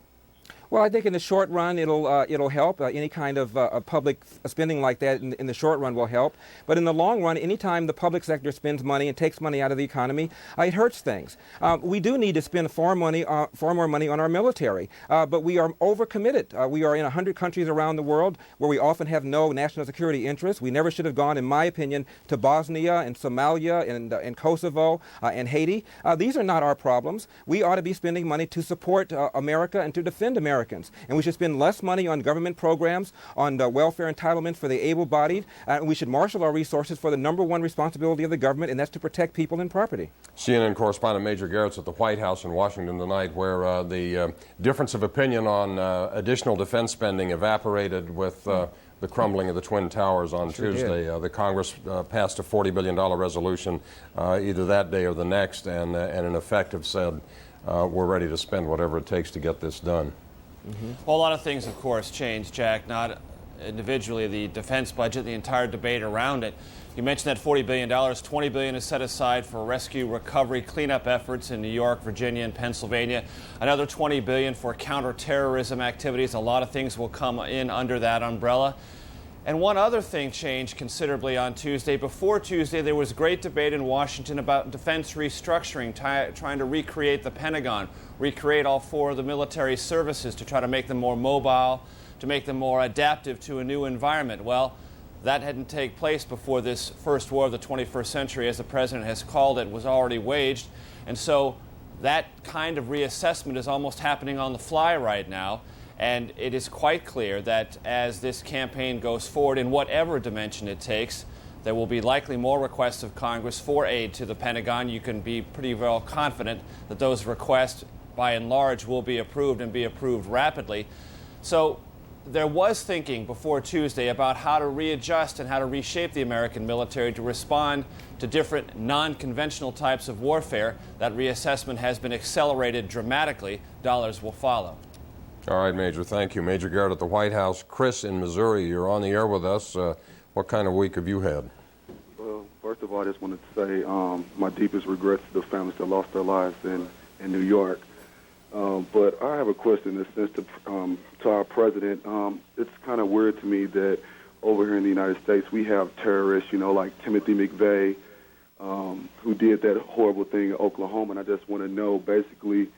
Well, I think in the short run it'll help. Any kind of public spending like that in the short run will help. But in the long run, anytime the public sector spends money and takes money out of the economy, it hurts things. We do need to spend far more money on our military, but we are overcommitted. We are in 100 countries around the world where we often have no national security interests. We never should have gone, in my opinion, to Bosnia and Somalia and Kosovo and Haiti. These are not our problems. We ought to be spending money to support America and to defend Americans. And we should spend less money on government programs, on welfare entitlements for the able-bodied, and we should marshal our resources for the #1 responsibility of the government, and that's to protect people and property. CNN correspondent Major Garrett's at the White House in Washington tonight, where the difference of opinion on additional defense spending evaporated with the crumbling of the Twin Towers on Tuesday. The Congress passed a $40 billion resolution either that day or the next, and in effect have said, we're ready to spend whatever it takes to get this done. Well, a lot of things, of course, changed, Jack, not individually the defense budget, the entire debate around it. You mentioned that $40 billion. $20 billion is set aside for rescue, recovery, cleanup efforts in New York, Virginia, and Pennsylvania. Another $20 billion for counterterrorism activities. A lot of things will come in under that umbrella. And one other thing changed considerably on Tuesday. Before Tuesday, there was great debate in Washington about defense restructuring, trying to recreate the Pentagon, recreate all 4 of the military services to try to make them more mobile, to make them more adaptive to a new environment. Well, that hadn't taken place before this first war of the 21st century, as the president has called it, was already waged. And so that kind of reassessment is almost happening on the fly right now. And it is quite clear that as this campaign goes forward, in whatever dimension it takes, there will be likely more requests of Congress for aid to the Pentagon. You can be pretty well confident that those requests, by and large, will be approved and be approved rapidly. So there was thinking before Tuesday about how to readjust and how to reshape the American military to respond to different non-conventional types of warfare. That reassessment has been accelerated dramatically. Dollars will follow. All right, Major, thank you. Major Garrett at the White House. Chris in Missouri, you're on the air with us. What kind of week have you had? Well, first of all, I just wanted to say my deepest regrets to the families that lost their lives in New York. But I have a question in this sense to our president. It's kind of weird to me that over here in the United States we have terrorists, like Timothy McVeigh, who did that horrible thing in Oklahoma. And I just want to know, basically,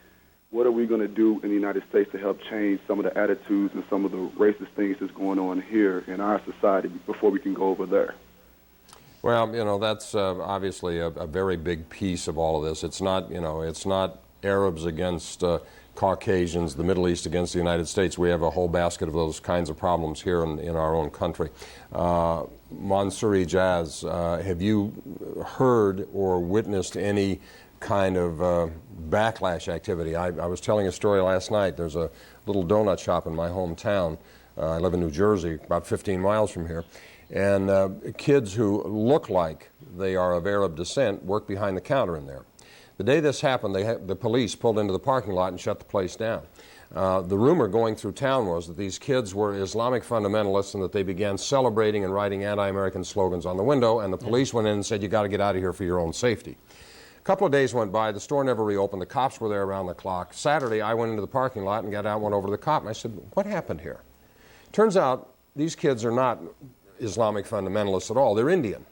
what are we going to do in the United States to help change some of the attitudes and some of the racist things that's going on here in our society before we can go over there? Well, that's obviously a very big piece of all of this. It's not, it's not Arabs against Caucasians, the Middle East against the United States. We have a whole basket of those kinds of problems here in our own country. Mansouri Jazz, have you heard or witnessed any kind of backlash activity? I was telling a story last night. There's a little donut shop in my hometown. I live in New Jersey, about 15 miles from here. And kids who look like they are of Arab descent work behind the counter in there. The day this happened, the police pulled into the parking lot and shut the place down. The rumor going through town was that these kids were Islamic fundamentalists and that they began celebrating and writing anti-American slogans on the window, and the police went in and said, you got to get out of here for your own safety. A couple of days went by, the store never reopened, the cops were there around the clock. Saturday, I went into the parking lot and got out and went over to the cop, and I said, what happened here? Turns out these kids are not Islamic fundamentalists at all, they're Indian.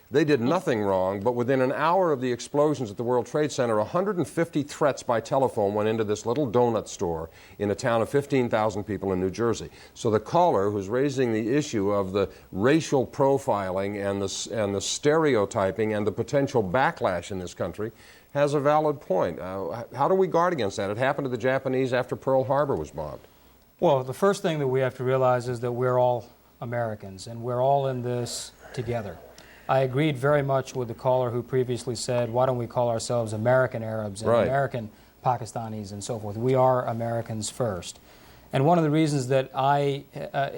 They did nothing wrong, but within an hour of the explosions at the World Trade Center, 150 threats by telephone went into this little donut store in a town of 15,000 people in New Jersey. So the caller who's raising the issue of the racial profiling and the stereotyping and the potential backlash in this country has a valid point. How do we guard against that? It happened to the Japanese after Pearl Harbor was bombed. Well, the first thing that we have to realize is that we're all Americans, and we're all in this together. I agreed very much with the caller who previously said, why don't we call ourselves American Arabs and American Pakistanis and so forth. We are Americans first. And one of the reasons that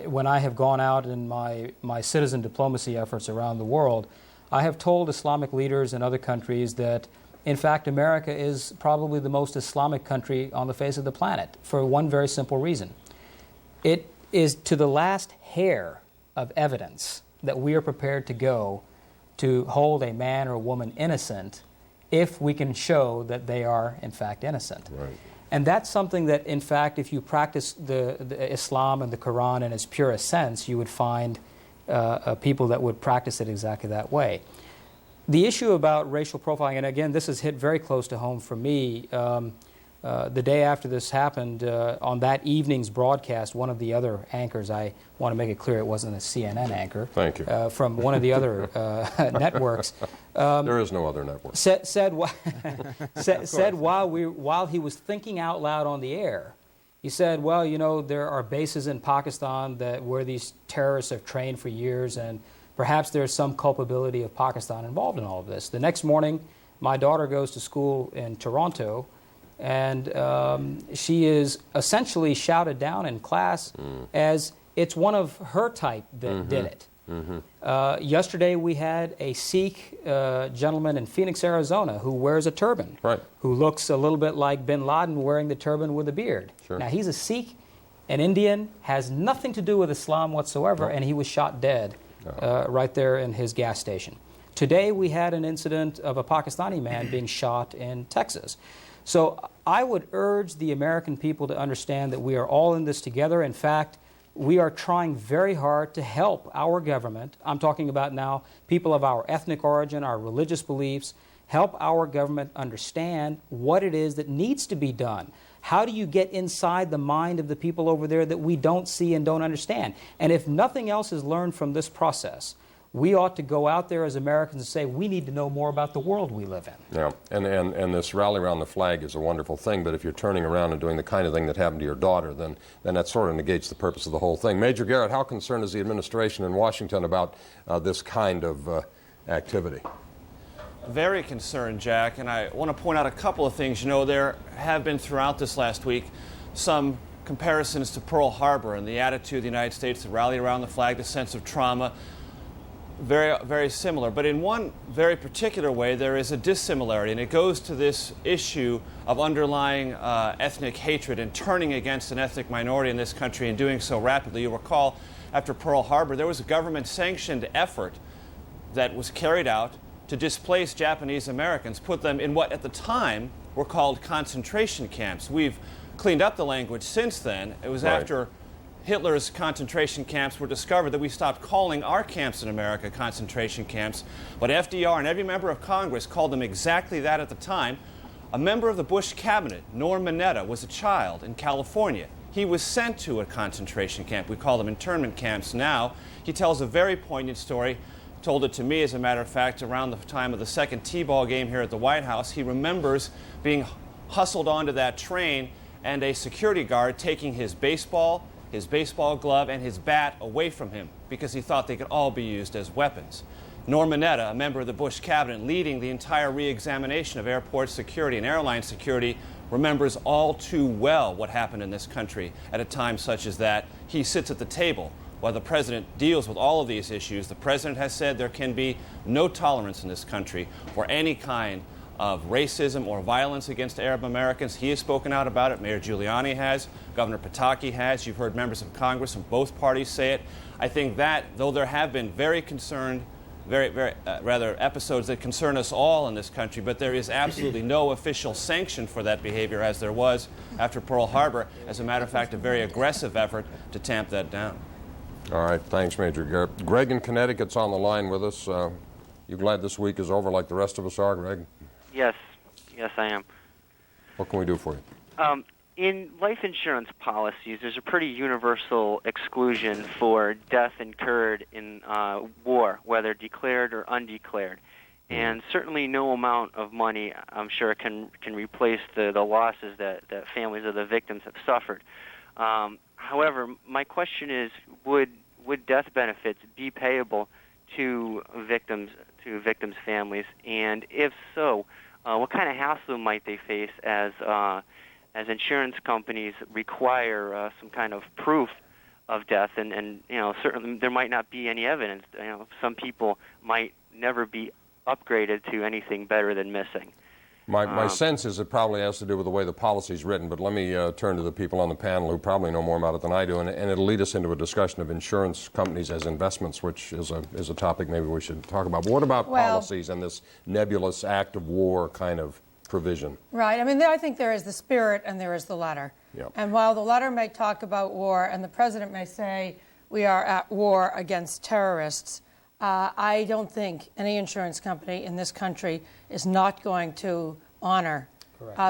when I have gone out in my citizen diplomacy efforts around the world, I have told Islamic leaders in other countries that, in fact, America is probably the most Islamic country on the face of the planet for one very simple reason. It is to the last hair of evidence that we are prepared to go to hold a man or a woman innocent if we can show that they are, in fact, innocent. Right. And that's something that, in fact, if you practice the Islam and the Quran in its purest sense, you would find people that would practice it exactly that way. The issue about racial profiling, and again, this has hit very close to home for me. The day after this happened, on that evening's broadcast, one of the other anchors, I want to make it clear it wasn't a CNN anchor. Thank you. From one of the other networks. There is no other network. Said while he was thinking out loud on the air, he said, well, you know, there are bases in Pakistan where these terrorists have trained for years, and perhaps there's some culpability of Pakistan involved in all of this. The next morning, my daughter goes to school in Toronto, and she is essentially shouted down in class as it's one of her type that did it. Yesterday we had a Sikh gentleman in Phoenix, Arizona, who wears a turban, who looks a little bit like bin Laden wearing the turban with a beard. Now he's a Sikh, an Indian, has nothing to do with Islam whatsoever, and he was shot dead right there in his gas station. Today we had an incident of a Pakistani man being shot in Texas. So I would urge the American people to understand that we are all in this together. In fact, we are trying very hard to help our government. I'm talking about now people of our ethnic origin, our religious beliefs, help our government understand what it is that needs to be done. How do you get inside the mind of the people over there that we don't see and don't understand? And if nothing else is learned from this process, we ought to go out there as Americans and say, we need to know more about the world we live in. Yeah, and this rally around the flag is a wonderful thing, but if you're turning around and doing the kind of thing that happened to your daughter, then that sort of negates the purpose of the whole thing. Major Garrett, how concerned is the administration in Washington about this kind of activity? Very concerned, Jack, and I want to point out a couple of things. You know, there have been throughout this last week some comparisons to Pearl Harbor and the attitude of the United States to rally around the flag, the sense of trauma. Very, very similar. But in one very particular way, there is a dissimilarity, and it goes to this issue of underlying ethnic hatred and turning against an ethnic minority in this country and doing so rapidly. You'll recall after Pearl Harbor, there was a government-sanctioned effort that was carried out to displace Japanese Americans, put them in what at the time were called concentration camps. We've cleaned up the language since then. It was after Hitler's concentration camps were discovered that we stopped calling our camps in America concentration camps. But FDR and every member of Congress called them exactly that at the time. A member of the Bush cabinet, Norm Mineta, was a child in California. He was sent to a concentration camp. We call them internment camps now. He tells a very poignant story, told it to me, as a matter of fact, around the time of the second T-ball game here at the White House. He remembers being hustled onto that train and a security guard taking his baseball glove, and his bat away from him because he thought they could all be used as weapons. Norm Mineta, a member of the Bush cabinet leading the entire re-examination of airport security and airline security, remembers all too well what happened in this country at a time such as that. He sits at the table while the president deals with all of these issues. The president has said there can be no tolerance in this country for any kind of racism or violence against Arab Americans. He has spoken out about it. Mayor Giuliani has. Governor Pataki has. You've heard members of Congress from both parties say it. I think that, though there have been very episodes that concern us all in this country, but there is absolutely no official sanction for that behavior as there was after Pearl Harbor. As a matter of fact, a very aggressive effort to tamp that down. All right, thanks, Major Garrett. Greg in Connecticut's on the line with us. You glad this week is over like the rest of us are, Greg? Yes, I am. What can we do for you? In life insurance policies, there's a pretty universal exclusion for death incurred in war, whether declared or undeclared. And certainly no amount of money, I'm sure, can replace the losses that families of the victims have suffered. However, my question is, would death benefits be payable to victims' families? And if so, what kind of hassle might they face as insurance companies require some kind of proof of death? And certainly there might not be any evidence. Some people might never be upgraded to anything better than missing. My sense is it probably has to do with the way the policy is written, but let me turn to the people on the panel who probably know more about it than I do, and it'll lead us into a discussion of insurance companies as investments, which is a topic maybe we should talk about. But what about policies and this nebulous act of war kind of provision. Right. I mean, I think there is the spirit and there is the letter. Yep. And while the letter may talk about war and the president may say we are at war against terrorists, I don't think any insurance company in this country is not going to honor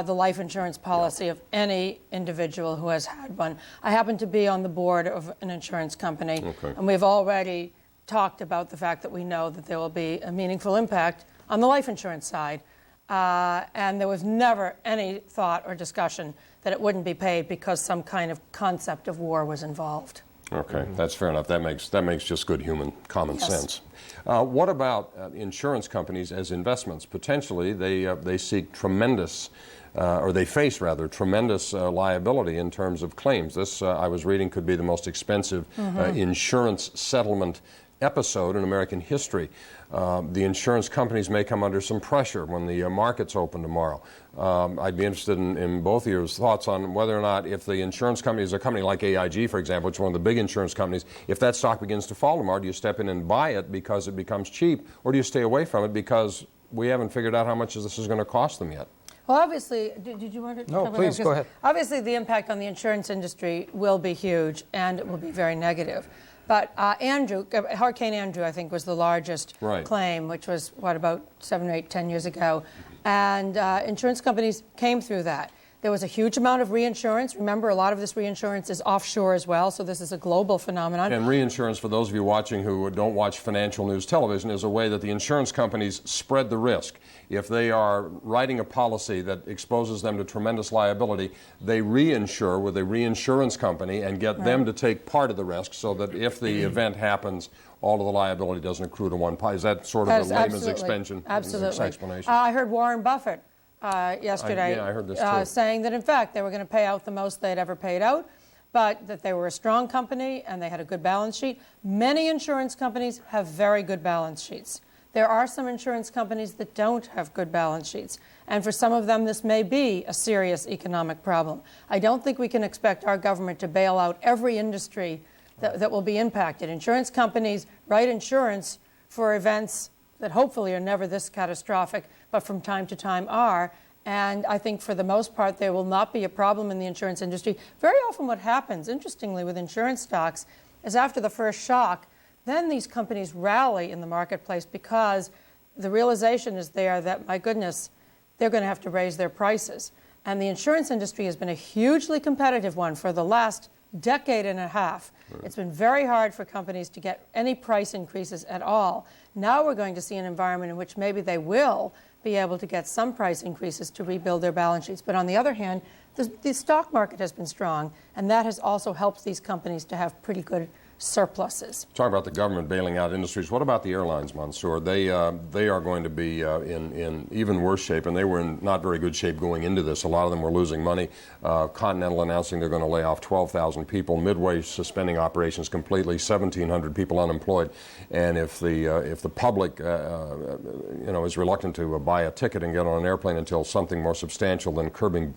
the life insurance policy of any individual who has had one. I happen to be on the board of an insurance company, and we've already talked about the fact that we know that there will be a meaningful impact on the life insurance side. And there was never any thought or discussion that it wouldn't be paid because some kind of concept of war was involved. Okay, that's fair enough. That makes just good human common sense. What about insurance companies as investments? Potentially, they seek tremendous, or they face rather tremendous liability in terms of claims. This I was reading could be the most expensive insurance settlement episode in American history. The insurance companies may come under some pressure when the markets open tomorrow. I'd be interested in both of your thoughts on whether or not, if the insurance company is a company like AIG, for example, which is one of the big insurance companies, if that stock begins to fall tomorrow, do you step in and buy it because it becomes cheap, or do you stay away from it because we haven't figured out how much this is going to cost them yet? Well, obviously, did you want to? No, please, go ahead. Obviously, the impact on the insurance industry will be huge, and it will be very negative. But Hurricane Andrew, I think, was the largest claim, which was, about 7, 8, 10 years ago. And insurance companies came through that. There was a huge amount of reinsurance. Remember, a lot of this reinsurance is offshore as well, so this is a global phenomenon. And reinsurance, for those of you watching who don't watch financial news television, is a way that the insurance companies spread the risk. If they are writing a policy that exposes them to tremendous liability, they reinsure with a reinsurance company and get them to take part of the risk, so that if the event happens, all of the liability doesn't accrue to one party. Is that sort of the layman's explanation? Absolutely. I heard Warren Buffett yesterday I heard this too. saying that, in fact, they were going to pay out the most they'd ever paid out, but that they were a strong company and they had a good balance sheet. Many insurance companies have very good balance sheets. There are some insurance companies that don't have good balance sheets, and for some of them this may be a serious economic problem. I don't think we can expect our government to bail out every industry that will be impacted. Insurance companies write insurance for events that hopefully are never this catastrophic, but from time to time are. And I think for the most part there will not be a problem in the insurance industry. Very often what happens, interestingly, with insurance stocks is after the first shock, then these companies rally in the marketplace because the realization is there that, my goodness, they're going to have to raise their prices. And the insurance industry has been a hugely competitive one for the last decade and a half. It's been very hard for companies to get any price increases at all. Now we're going to see an environment in which maybe they will be able to get some price increases to rebuild their balance sheets. But on the other hand, the stock market has been strong, and that has also helped these companies to have pretty good surpluses. Talk about the government bailing out industries. What about the airlines, Mansour? They are going to be in even worse shape, and they were in not very good shape going into this. A lot of them were losing money. Continental announcing they're going to lay off 12,000 people. Midway suspending operations completely. 1,700 people unemployed. And if the public is reluctant to buy a ticket and get on an airplane until something more substantial than curbside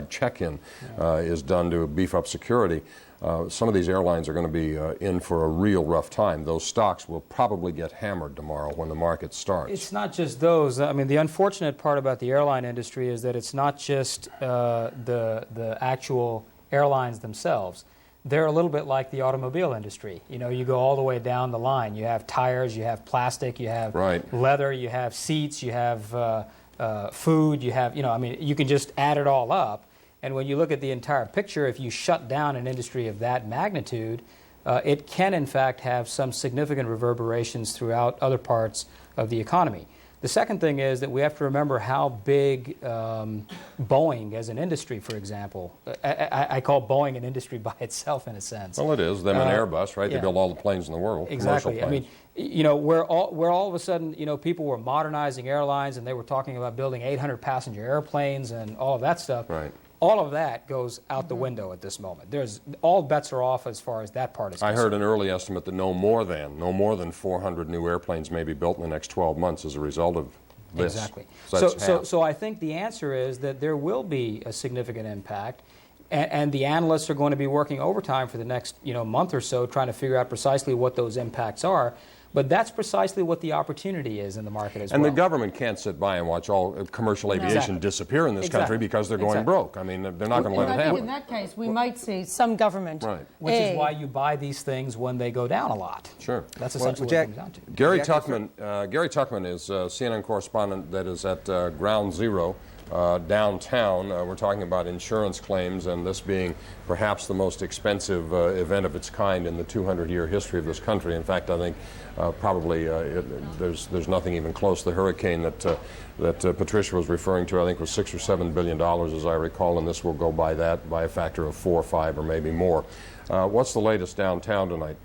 check-in is done to beef up security, some of these airlines are going to be in for a real rough time. Those stocks will probably get hammered tomorrow when the market starts. It's not just those. I mean, the unfortunate part about the airline industry is that it's not just the actual airlines themselves. They're a little bit like the automobile industry. You know, you go all the way down the line. You have tires, you have plastic, you have leather, you have seats, you have food, you have, you can just add it all up. And when you look at the entire picture, if you shut down an industry of that magnitude, it can, in fact, have some significant reverberations throughout other parts of the economy. The second thing is that we have to remember how big Boeing as an industry, for example, I call Boeing an industry by itself in a sense. Well, it is. Them and Airbus, right? They build all the planes in the world. Exactly. I mean, where all of a sudden, people were modernizing airlines and they were talking about building 800 passenger airplanes and all of that stuff. Right. All of that goes out the window at this moment. All bets are off as far as that part is concerned. I heard an early estimate that no more than 400 new airplanes may be built in the next 12 months as a result of this. Exactly. So So I think the answer is that there will be a significant impact, and the analysts are going to be working overtime for the next month or so trying to figure out precisely what those impacts are. But that's precisely what the opportunity is in the market as well. And the government can't sit by and watch all commercial aviation disappear in this country because they're going broke. I mean, they're not going to let it I think happen. in that case, we might see some government Which is why you buy these things when they go down a lot. Sure. That's essentially what it comes down to. Gary Tuchman is a CNN correspondent that is at Ground Zero downtown. We're talking about insurance claims, and this being perhaps the most expensive event of its kind in the 200-year history of this country. In fact, I think probably there's nothing even close. The hurricane that Patricia was referring to, I think, was $6 or $7 billion, as I recall, and this will go by that by a factor of 4 or 5 or maybe more. What's the latest downtown tonight?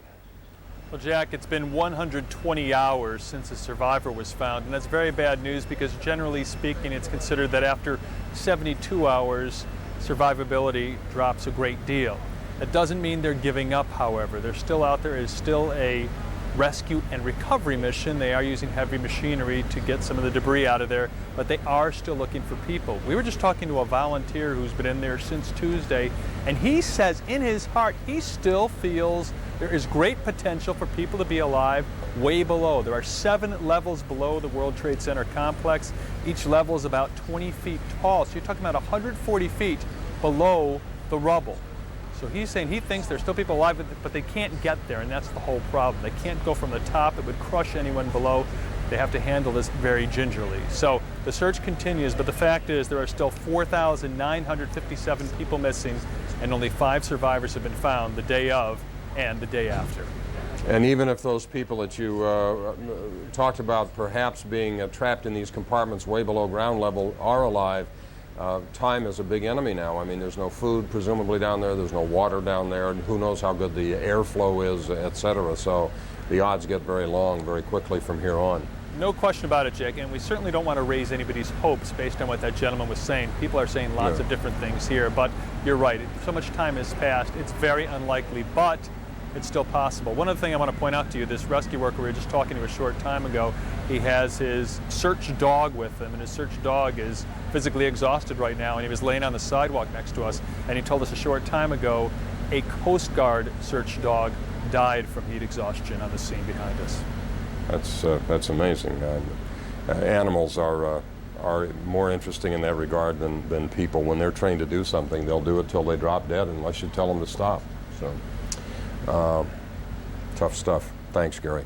Well, Jack, it's been 120 hours since a survivor was found, and that's very bad news because generally speaking, it's considered that after 72 hours, survivability drops a great deal. That doesn't mean they're giving up, however. They're still out there. Is still a rescue and recovery mission. They are using heavy machinery to get some of the debris out of there, but they are still looking for people. We were just talking to a volunteer who's been in there since Tuesday, and he says in his heart he still feels there is great potential for people to be alive way below. There are 7 levels below the World Trade Center complex. Each level is about 20 feet tall, so you're talking about 140 feet below the rubble. So he's saying he thinks there's still people alive, but they can't get there, and that's the whole problem. They can't go from the top. It would crush anyone below. They have to handle this very gingerly. So the search continues, but the fact is there are still 4,957 people missing, and only 5 survivors have been found the day of and the day after. And even if those people that you talked about perhaps being trapped in these compartments way below ground level are alive, time is a big enemy now. I mean, there's no food presumably down there, there's no water down there, and who knows how good the airflow is, etc. So the odds get very long very quickly from here on. No question about it, Jake, and we certainly don't want to raise anybody's hopes based on what that gentleman was saying. People are saying lots of different things here, but you're right. So much time has passed. It's very unlikely, but it's still possible. One other thing I want to point out to you, this rescue worker we were just talking to a short time ago, he has his search dog with him, and his search dog is physically exhausted right now, and he was laying on the sidewalk next to us, and he told us a short time ago a Coast Guard search dog died from heat exhaustion on the scene behind us. That's amazing. Animals are more interesting in that regard than people. When they're trained to do something, they'll do it till they drop dead unless you tell them to stop. So tough stuff. Thanks, Gary.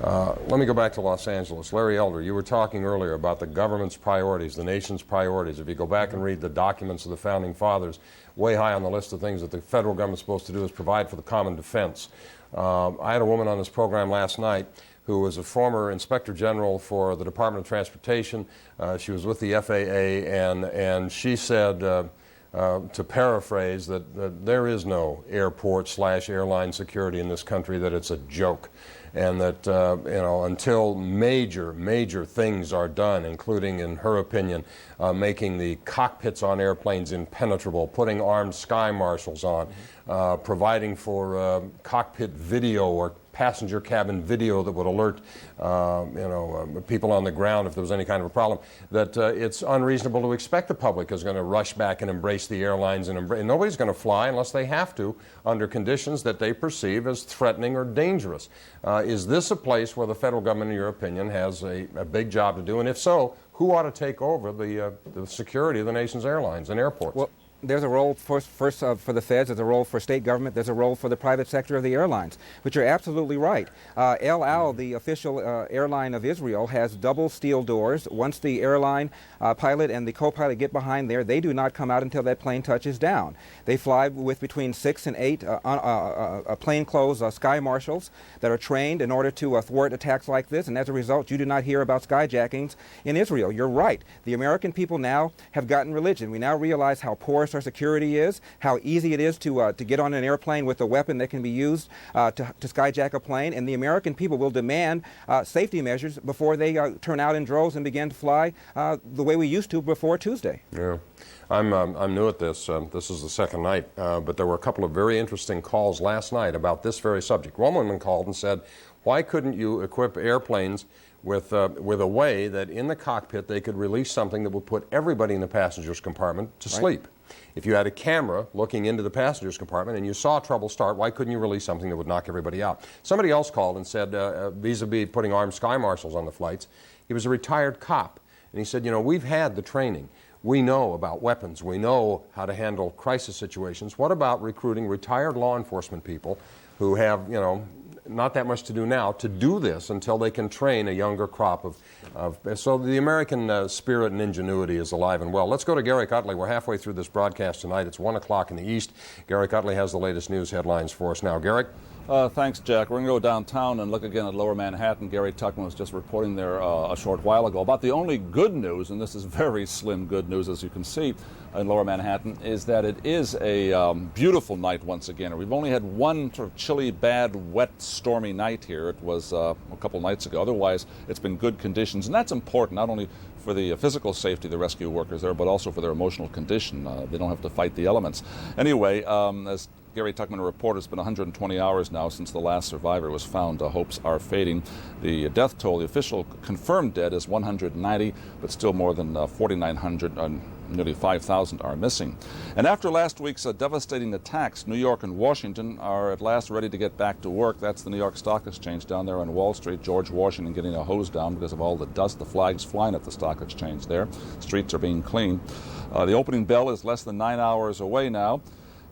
Let me go back to Los Angeles. Larry Elder, you were talking earlier about the government's priorities, the nation's priorities. If you go back and read the documents of the Founding Fathers, way high on the list of things that the federal government's supposed to do is provide for the common defense. I had a woman on this program last night who was a former Inspector General for the Department of Transportation. She was with the FAA, and she said, to paraphrase, that there is no airport/airline security in this country, that it's a joke. And that, until major things are done, including, in her opinion, making the cockpits on airplanes impenetrable, putting armed sky marshals on, providing for cockpit video or passenger cabin video that would alert people on the ground if there was any kind of a problem, that it's unreasonable to expect the public is going to rush back and embrace the airlines, and nobody's going to fly unless they have to under conditions that they perceive as threatening or dangerous. Is this a place where the federal government, in your opinion, has a big job to do? And if so, who ought to take over the security of the nation's airlines and airports? Well, there's a role for the feds, there's a role for state government, there's a role for the private sector of the airlines, which are absolutely right. El Al, the official airline of Israel, has double steel doors. Once the airline pilot and the co-pilot get behind there, they do not come out until that plane touches down. They fly with between 6 and 8 plainclothes sky marshals that are trained in order to thwart attacks like this, and as a result, you do not hear about skyjackings in Israel. You're right. The American people now have gotten religion. We now realize how porous our security is, how easy it is to get on an airplane with a weapon that can be used to skyjack a plane, and the American people will demand safety measures before they turn out in droves and begin to fly the way we used to before Tuesday. Yeah. I'm new at this. This is the second night, but there were a couple of very interesting calls last night about this very subject. One woman called and said, why couldn't you equip airplanes with a way that in the cockpit they could release something that would put everybody in the passenger's compartment to sleep? If you had a camera looking into the passenger's compartment and you saw trouble start, why couldn't you release something that would knock everybody out? Somebody else called and said, vis-a-vis putting armed sky marshals on the flights, he was a retired cop. And he said, you know, we've had the training. We know about weapons. We know how to handle crisis situations. What about recruiting retired law enforcement people who have, you know, not that much to do now to do this until they can train a younger crop of so the American spirit and ingenuity is alive and well. Let's go to Garrick Utley. We're halfway through this broadcast tonight. It's 1 o'clock in the East. Garrick Utley has the latest news headlines for us now. Garrick? Thanks, Jack. We're going to go downtown and look again at Lower Manhattan. Gary Tuckman was just reporting there a short while ago about the only good news, and this is very slim good news, as you can see, in Lower Manhattan, is that it is a beautiful night once again. We've only had one sort of chilly, bad, wet, stormy night here. It was a couple nights ago. Otherwise, it's been good conditions, and that's important, not only for the physical safety of the rescue workers there, but also for their emotional condition. They don't have to fight the elements. Anyway, as Gary Tuckman reported, it's been 120 hours now since the last survivor was found. Hopes are fading. The death toll, the official confirmed dead, is 190, but still more than 4,900, nearly 5,000 are missing. And after last week's devastating attacks, New York and Washington are at last ready to get back to work. That's the New York Stock Exchange down there on Wall Street. George Washington getting a hose down because of all the dust, the flags flying at the Stock Exchange there. Streets are being cleaned. The opening bell is less than 9 hours away now.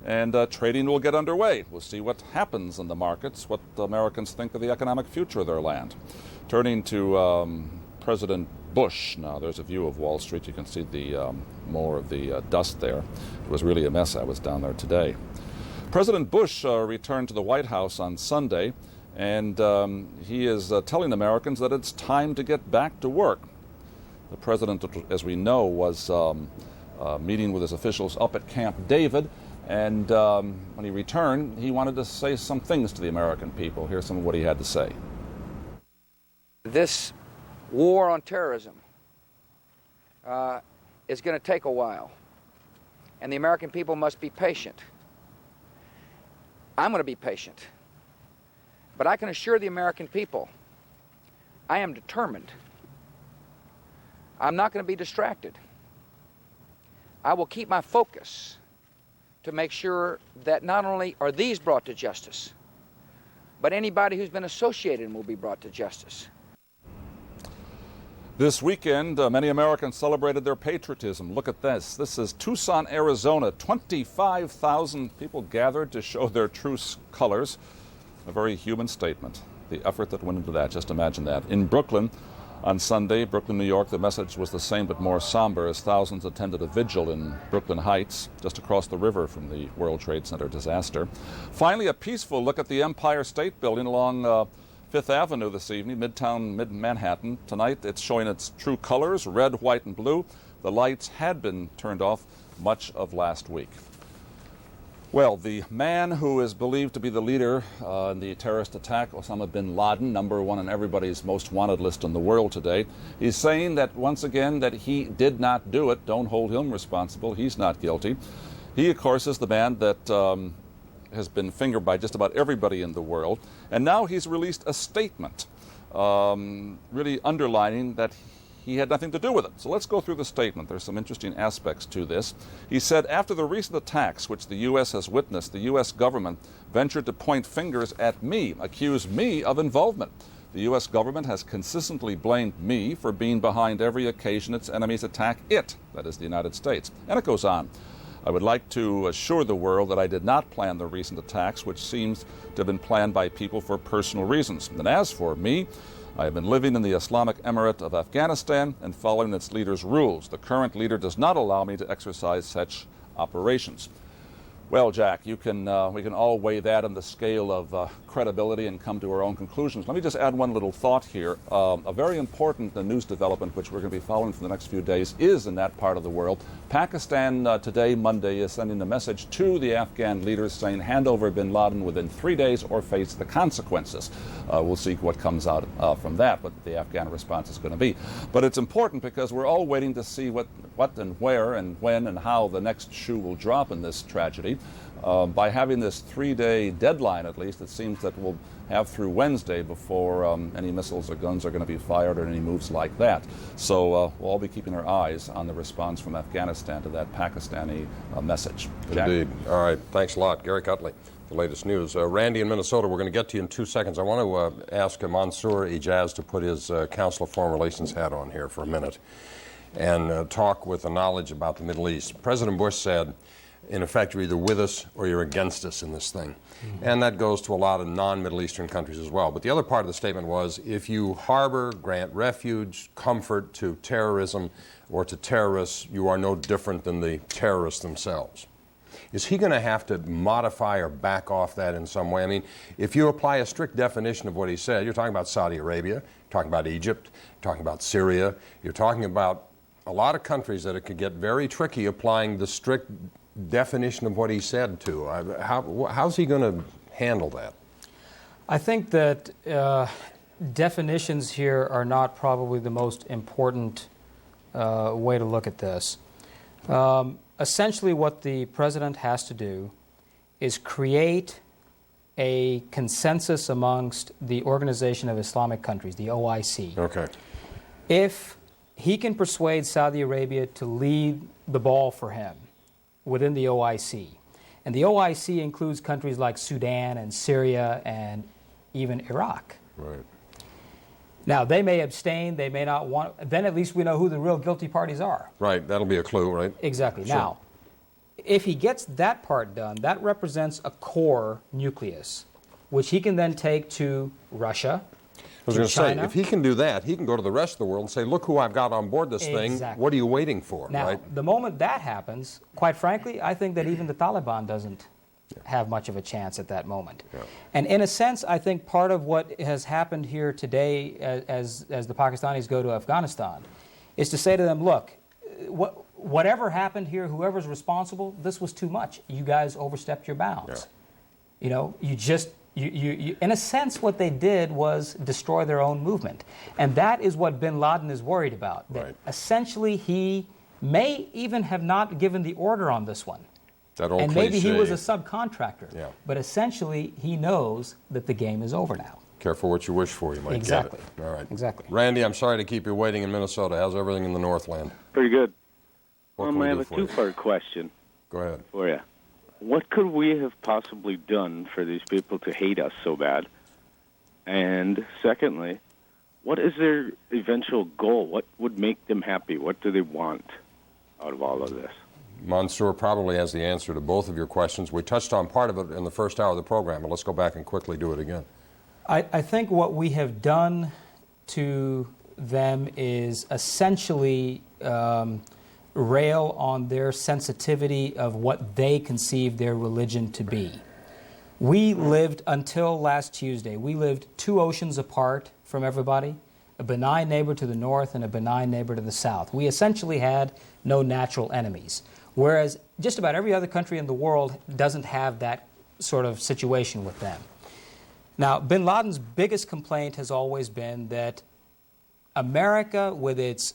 And trading will get underway. We'll see what happens in the markets, what the Americans think of the economic future of their land. Turning to President Bush. Now, there's a view of Wall Street. You can see the more of the dust there. It was really a mess. I was down there today. President Bush returned to the White House on Sunday, and he is telling Americans that it's time to get back to work. The president, as we know, was meeting with his officials up at Camp David. And when he returned, he wanted to say some things to the American people. Here's some of what he had to say. This war on terrorism is going to take a while, and the American people must be patient. I'm going to be patient, but I can assure the American people I am determined. I'm not going to be distracted. I will keep my focus to make sure that not only are these brought to justice, but anybody who's been associated will be brought to justice. This weekend, many Americans celebrated their patriotism. Look at this. This is Tucson, Arizona. 25,000 people gathered to show their true colors. A very human statement. The effort that went into that, just imagine that. In Brooklyn, on Sunday, Brooklyn, New York, the message was the same but more somber as thousands attended a vigil in Brooklyn Heights, just across the river from the World Trade Center disaster. Finally, a peaceful look at the Empire State Building along Fifth Avenue this evening, Manhattan. Tonight, it's showing its true colors, red, white, and blue. The lights had been turned off much of last week. Well, the man who is believed to be the leader in the terrorist attack, Osama bin Laden, #1 on everybody's most wanted list in the world today, he's saying that once again that he did not do it. Don't hold him responsible. He's not guilty. He, of course, is the man that has been fingered by just about everybody in the world. And now he's released a statement really underlining that he had nothing to do with it. So let's go through the statement. There's some interesting aspects to this. He said, after the recent attacks which the U.S. has witnessed, the U.S. government ventured to point fingers at me, accuse me of involvement. The U.S. government has consistently blamed me for being behind every occasion its enemies attack it, that is the United States. And it goes on. I would like to assure the world that I did not plan the recent attacks, which seems to have been planned by people for personal reasons. And as for me, I have been living in the Islamic Emirate of Afghanistan and following its leader's rules. The current leader does not allow me to exercise such operations. Well, Jack, we can all weigh that on the scale of credibility and come to our own conclusions. Let me just add one little thought here. A very important news development, which we're going to be following for the next few days, is in that part of the world. Pakistan today, Monday, is sending a message to the Afghan leaders saying, hand over bin Laden within 3 days or face the consequences. We'll see what comes out from that, what the Afghan response is going to be. But it's important because we're all waiting to see what and where and when and how the next shoe will drop in this tragedy. Street. By having this 3-day deadline, at least, it seems that we'll have through Wednesday before any missiles or guns are going to be fired or any moves like that. So we'll all be keeping our eyes on the response from Afghanistan to that Pakistani message. Jack? Indeed. All right. Thanks a lot. Gary Cutley, the latest news. Randy in Minnesota, we're going to get to you in 2 seconds. I want to ask Mansour Ijaz to put his Council of Foreign Relations hat on here for a minute and talk with the knowledge about the Middle East. President Bush said, in effect, you're either with us or you're against us in this thing. And that goes to a lot of non-Middle Eastern countries as well. But the other part of the statement was, if you harbor, grant refuge, comfort to terrorism or to terrorists, you are no different than the terrorists themselves. Is he going to have to modify or back off that in some way? I mean, if you apply a strict definition of what he said, you're talking about Saudi Arabia, you're talking about Egypt, you're talking about Syria, you're talking about a lot of countries that it could get very tricky applying the strict definition of what he said to. How's he going to handle that? I think that definitions here are not probably the most important way to look at this. Essentially, what the president has to do is create a consensus amongst the Organization of Islamic Countries, the OIC. Okay. If he can persuade Saudi Arabia to lead the ball for him within the OIC, and the OIC includes countries like Sudan and Syria and even Iraq. Right. Now, they may abstain, they may not want, then at least we know who the real guilty parties are. Right, that'll be a clue, right? Exactly. Sure. Now, if he gets that part done, that represents a core nucleus, which he can then take to Russia, I was going to say, if he can do that, he can go to the rest of the world and say, look who I've got on board this thing. What are you waiting for? Now, right? The moment that happens, quite frankly, I think that even the Taliban doesn't have much of a chance at that moment. Yeah. And in a sense, I think part of what has happened here today as the Pakistanis go to Afghanistan is to say to them, look, whatever happened here, whoever's responsible, this was too much. You guys overstepped your bounds. Yeah. You know, you, in a sense, what they did was destroy their own movement. And that is what bin Laden is worried about. That essentially, he may even have not given the order on this one. That old and maybe cliche. he was a subcontractor. Yeah. But essentially, he knows that the game is over now. Careful what you wish for, you might get it. All right. Exactly. Randy, I'm sorry to keep you waiting in Minnesota. How's everything in the Northland? Pretty good. What can we I do have a for you? two-part question. Go ahead. For you. What could we have possibly done for these people to hate us so bad? And secondly, what is their eventual goal? What would make them happy? What do they want out of all of this? Mansour probably has the answer to both of your questions. We touched on part of it in the first hour of the program, but let's go back and quickly do it again. I think what we have done to them is essentially rail on their sensitivity of what they conceive their religion to be. We lived, until last Tuesday, we lived 2 oceans apart from everybody, a benign neighbor to the north and a benign neighbor to the south. We essentially had no natural enemies, whereas just about every other country in the world doesn't have that sort of situation with them. Now, bin Laden's biggest complaint has always been that America, with its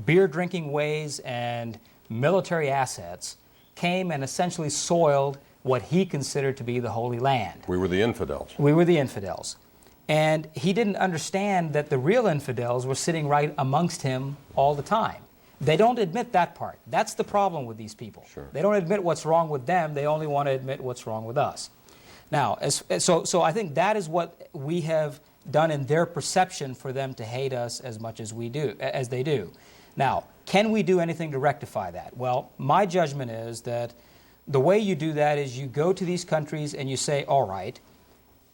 beer-drinking ways and military assets, came and essentially soiled what he considered to be the Holy Land. We were the infidels. We were the infidels. And he didn't understand that the real infidels were sitting right amongst him all the time. They don't admit that part. That's the problem with these people. Sure. They don't admit what's wrong with them. They only want to admit what's wrong with us. Now, so I think that is what we have done in their perception for them to hate us as much as they do. Now, can we do anything to rectify that? Well, my judgment is that the way you do that is you go to these countries and you say, all right,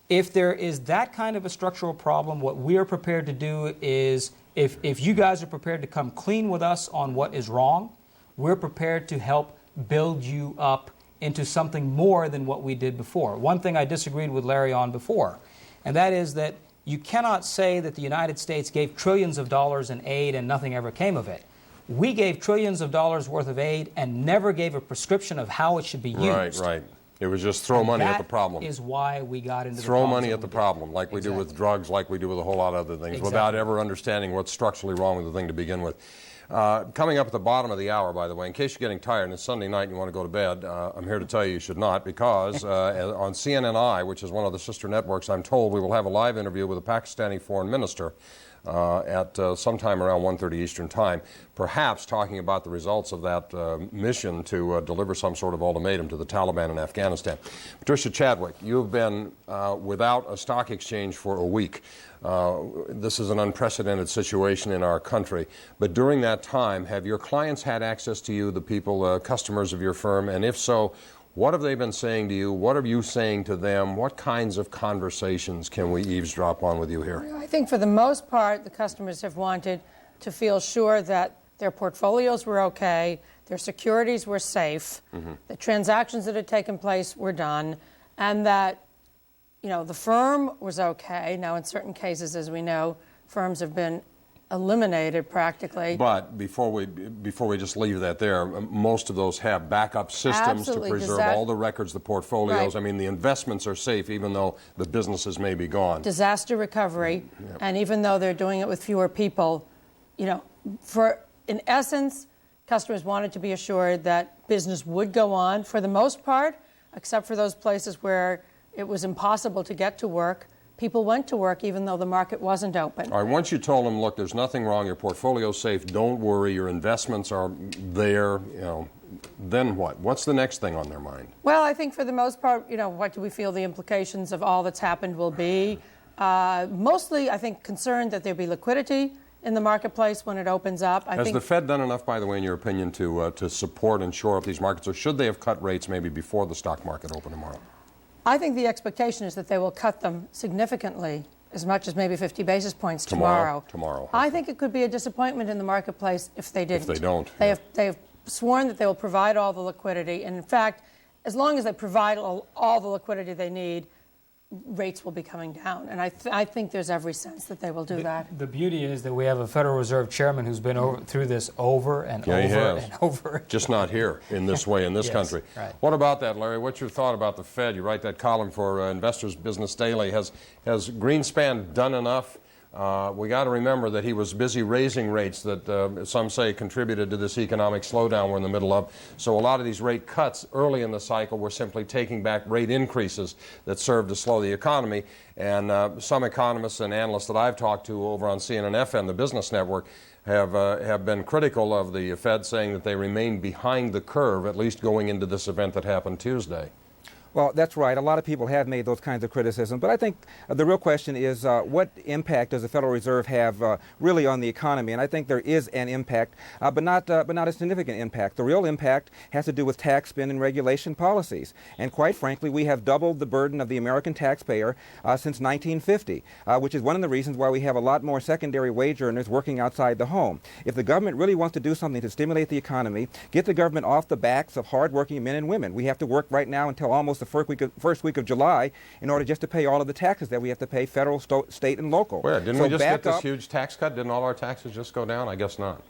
if there is that kind of a structural problem, what we are prepared to do is, if you guys are prepared to come clean with us on what is wrong, we're prepared to help build you up into something more than what we did before. One thing I disagreed with Larry on before, and that is that you cannot say that the United States gave trillions of dollars in aid and nothing ever came of it. We gave trillions of dollars worth of aid and never gave a prescription of how it should be used. Right. It was just throw money at the problem. That is why we got into throw money at the problem, like we do with drugs, like we do with a whole lot of other things, without ever understanding what's structurally wrong with the thing to begin with. Coming up at the bottom of the hour, by the way, in case you're getting tired and it's Sunday night and you want to go to bed, I'm here to tell you should not, because on CNNI, which is one of the sister networks, I'm told we will have a live interview with a Pakistani foreign minister at sometime around 1:30 Eastern Time, perhaps talking about the results of that mission to deliver some sort of ultimatum to the Taliban in Afghanistan. Patricia Chadwick, you've been without a stock exchange for a week. This is an unprecedented situation in our country. But during that time, have your clients had access to you, the people, customers of your firm? And if so, what have they been saying to you? What are you saying to them? What kinds of conversations can we eavesdrop on with you here? I think for the most part, the customers have wanted to feel sure that their portfolios were okay, their securities were safe, the transactions that had taken place were done, and that the firm was okay. Now, in certain cases, as we know, firms have been eliminated practically. But before we just leave that there, most of those have backup systems Absolutely. to preserve all the records, the portfolios. Right. I mean, the investments are safe even though the businesses may be gone. Disaster recovery, and even though they're doing it with fewer people, in essence, customers wanted to be assured that business would go on for the most part, except for those places where it was impossible to get to work. People went to work even though the market wasn't open. All right, once you told them, look, there's nothing wrong, your portfolio's safe, don't worry, your investments are there, then what? What's the next thing on their mind? Well, I think for the most part, what do we feel the implications of all that's happened will be? Mostly, I think, concerned that there'll be liquidity in the marketplace when it opens up. Has the Fed done enough, by the way, in your opinion, to support and shore up these markets, or should they have cut rates maybe before the stock market opened tomorrow? I think the expectation is that they will cut them significantly, as much as maybe 50 basis points tomorrow. Tomorrow. I think it could be a disappointment in the marketplace if they didn't. If they don't. They have sworn that they will provide all the liquidity. And in fact, as long as they provide all the liquidity they need, rates will be coming down. And I think there's every sense that they will do that. The beauty is that we have a Federal Reserve Chairman who's been through this over and over and over. Just not here in this way in this country. Right. What about that, Larry? What's your thought about the Fed? You write that column for Investors Business Daily. Has Greenspan done enough? We got to remember that he was busy raising rates that some say contributed to this economic slowdown we're in the middle of. So a lot of these rate cuts early in the cycle were simply taking back rate increases that served to slow the economy. And some economists and analysts that I've talked to over on CNN-FM, the business network, have been critical of the Fed, saying that they remain behind the curve, at least going into this event that happened Tuesday. Well, that's right. A lot of people have made those kinds of criticisms. But I think the real question is what impact does the Federal Reserve have really on the economy? And I think there is an impact, but not a significant impact. The real impact has to do with tax, spend, and regulation policies. And quite frankly, we have doubled the burden of the American taxpayer since 1950, which is one of the reasons why we have a lot more secondary wage earners working outside the home. If the government really wants to do something to stimulate the economy, get the government off the backs of hardworking men and women. We have to work right now until almost the first week of July in order just to pay all of the taxes that we have to pay, federal, state, and local. Well, didn't we just get this huge tax cut? Didn't all our taxes just go down? I guess not.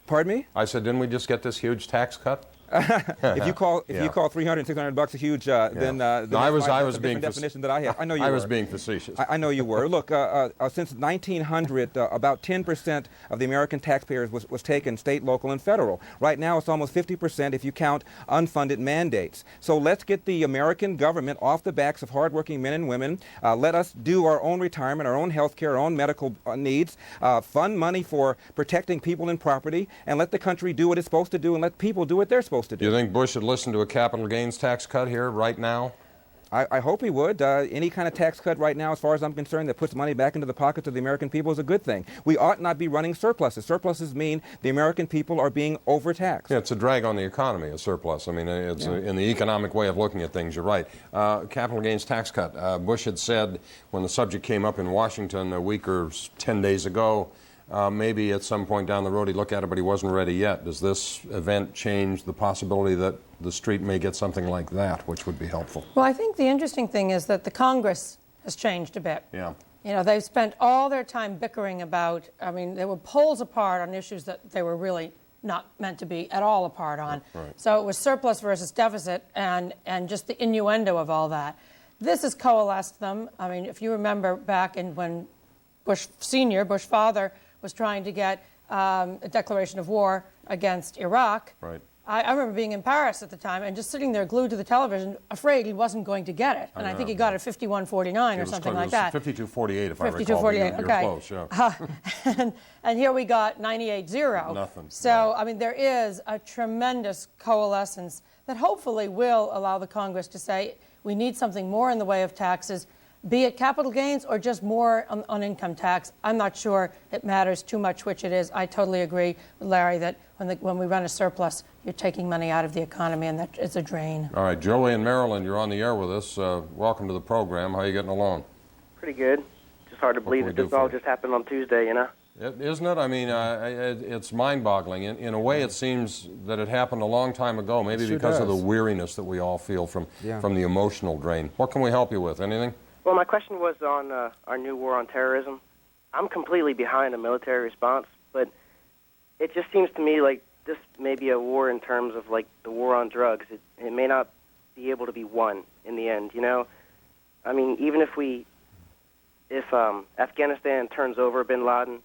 Pardon me? I said, didn't we just get this huge tax cut? If you call $300, $600 a huge, then I was being definition that I have. I know you were. I was being facetious. I know you were. Look, since 1900, about 10% of the American taxpayers was taken, state, local, and federal. Right now, it's almost 50% if you count unfunded mandates. So let's get the American government off the backs of hardworking men and women. Let us do our own retirement, our own health care, our own medical needs, fund money for protecting people and property, and let the country do what it's supposed to do and let people do what they're supposed to do. Do you think Bush should listen to a capital gains tax cut here right now? I hope he would. Any kind of tax cut right now, as far as I'm concerned, that puts money back into the pockets of the American people is a good thing. We ought not be running surpluses. Surpluses mean the American people are being overtaxed. Yeah, it's a drag on the economy, a surplus. I mean, it's in the economic way of looking at things, you're right. Capital gains tax cut. Bush had said when the subject came up in Washington a week or 10 days ago, maybe at some point down the road he'd look at it, but he wasn't ready yet. Does this event change the possibility that the street may get something like that, which would be helpful? Well, I think the interesting thing is that the Congress has changed a bit. Yeah. They've spent all their time bickering about, they were poles apart on issues that they were really not meant to be at all apart on. Right. So it was surplus versus deficit and just the innuendo of all that. This has coalesced them. If you remember back when Bush Sr., Bush Father, was trying to get a declaration of war against Iraq. Right. I remember being in Paris at the time and just sitting there glued to the television, afraid he wasn't going to get it. And I think he got it 51-49 or something like that. 52-48, if I recall. 52-48, You're okay. close, yeah. And here we got 98-0. Nothing. So, I mean, there is a tremendous coalescence that hopefully will allow the Congress to say we need something more in the way of taxes, be it capital gains or just more on income tax. I'm not sure it matters too much which it is. I totally agree with Larry that when we run a surplus, you're taking money out of the economy, and that is a drain. All right, Joey in Maryland, you're on the air with us. Welcome to the program. How are you getting along? Pretty good. Just hard to believe that this all just happened on Tuesday, you know? Isn't it? I mean, it's mind-boggling. In a way, it seems that it happened a long time ago, maybe because of the weariness that we all feel from the emotional drain. What can we help you with? Anything? Well, my question was on our new war on terrorism. I'm completely behind the military response, but it just seems to me like this may be a war in terms of like the war on drugs. It may not be able to be won in the end, you know? I mean, even if Afghanistan turns over bin Laden,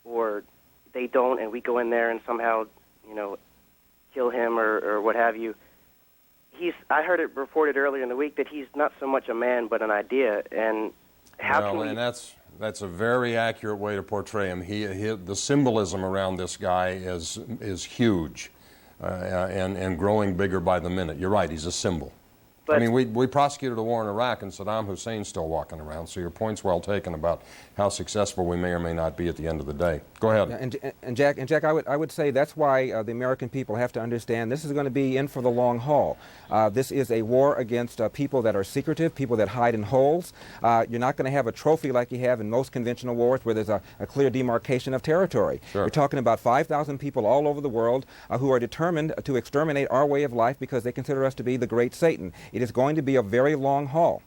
or they don't and we go in there and somehow, you know, kill him or what have you, I heard it reported earlier in the week that he's not so much a man but an idea. And how can we... And that's a very accurate way to portray him. The symbolism around this guy is huge and growing bigger by the minute. You're right, he's a symbol. But, I mean, we prosecuted a war in Iraq, and Saddam Hussein's still walking around, so your point's well taken about how successful we may or may not be at the end of the day. Go ahead. Yeah, and Jack, I would say that's why the American people have to understand this is going to be in for the long haul. This is a war against people that are secretive, people that hide in holes. You're not going to have a trophy like you have in most conventional wars where there's a clear demarcation of territory. Sure. You're talking about 5,000 people all over the world who are determined to exterminate our way of life because they consider us to be the great Satan. It is going to be a very long haul.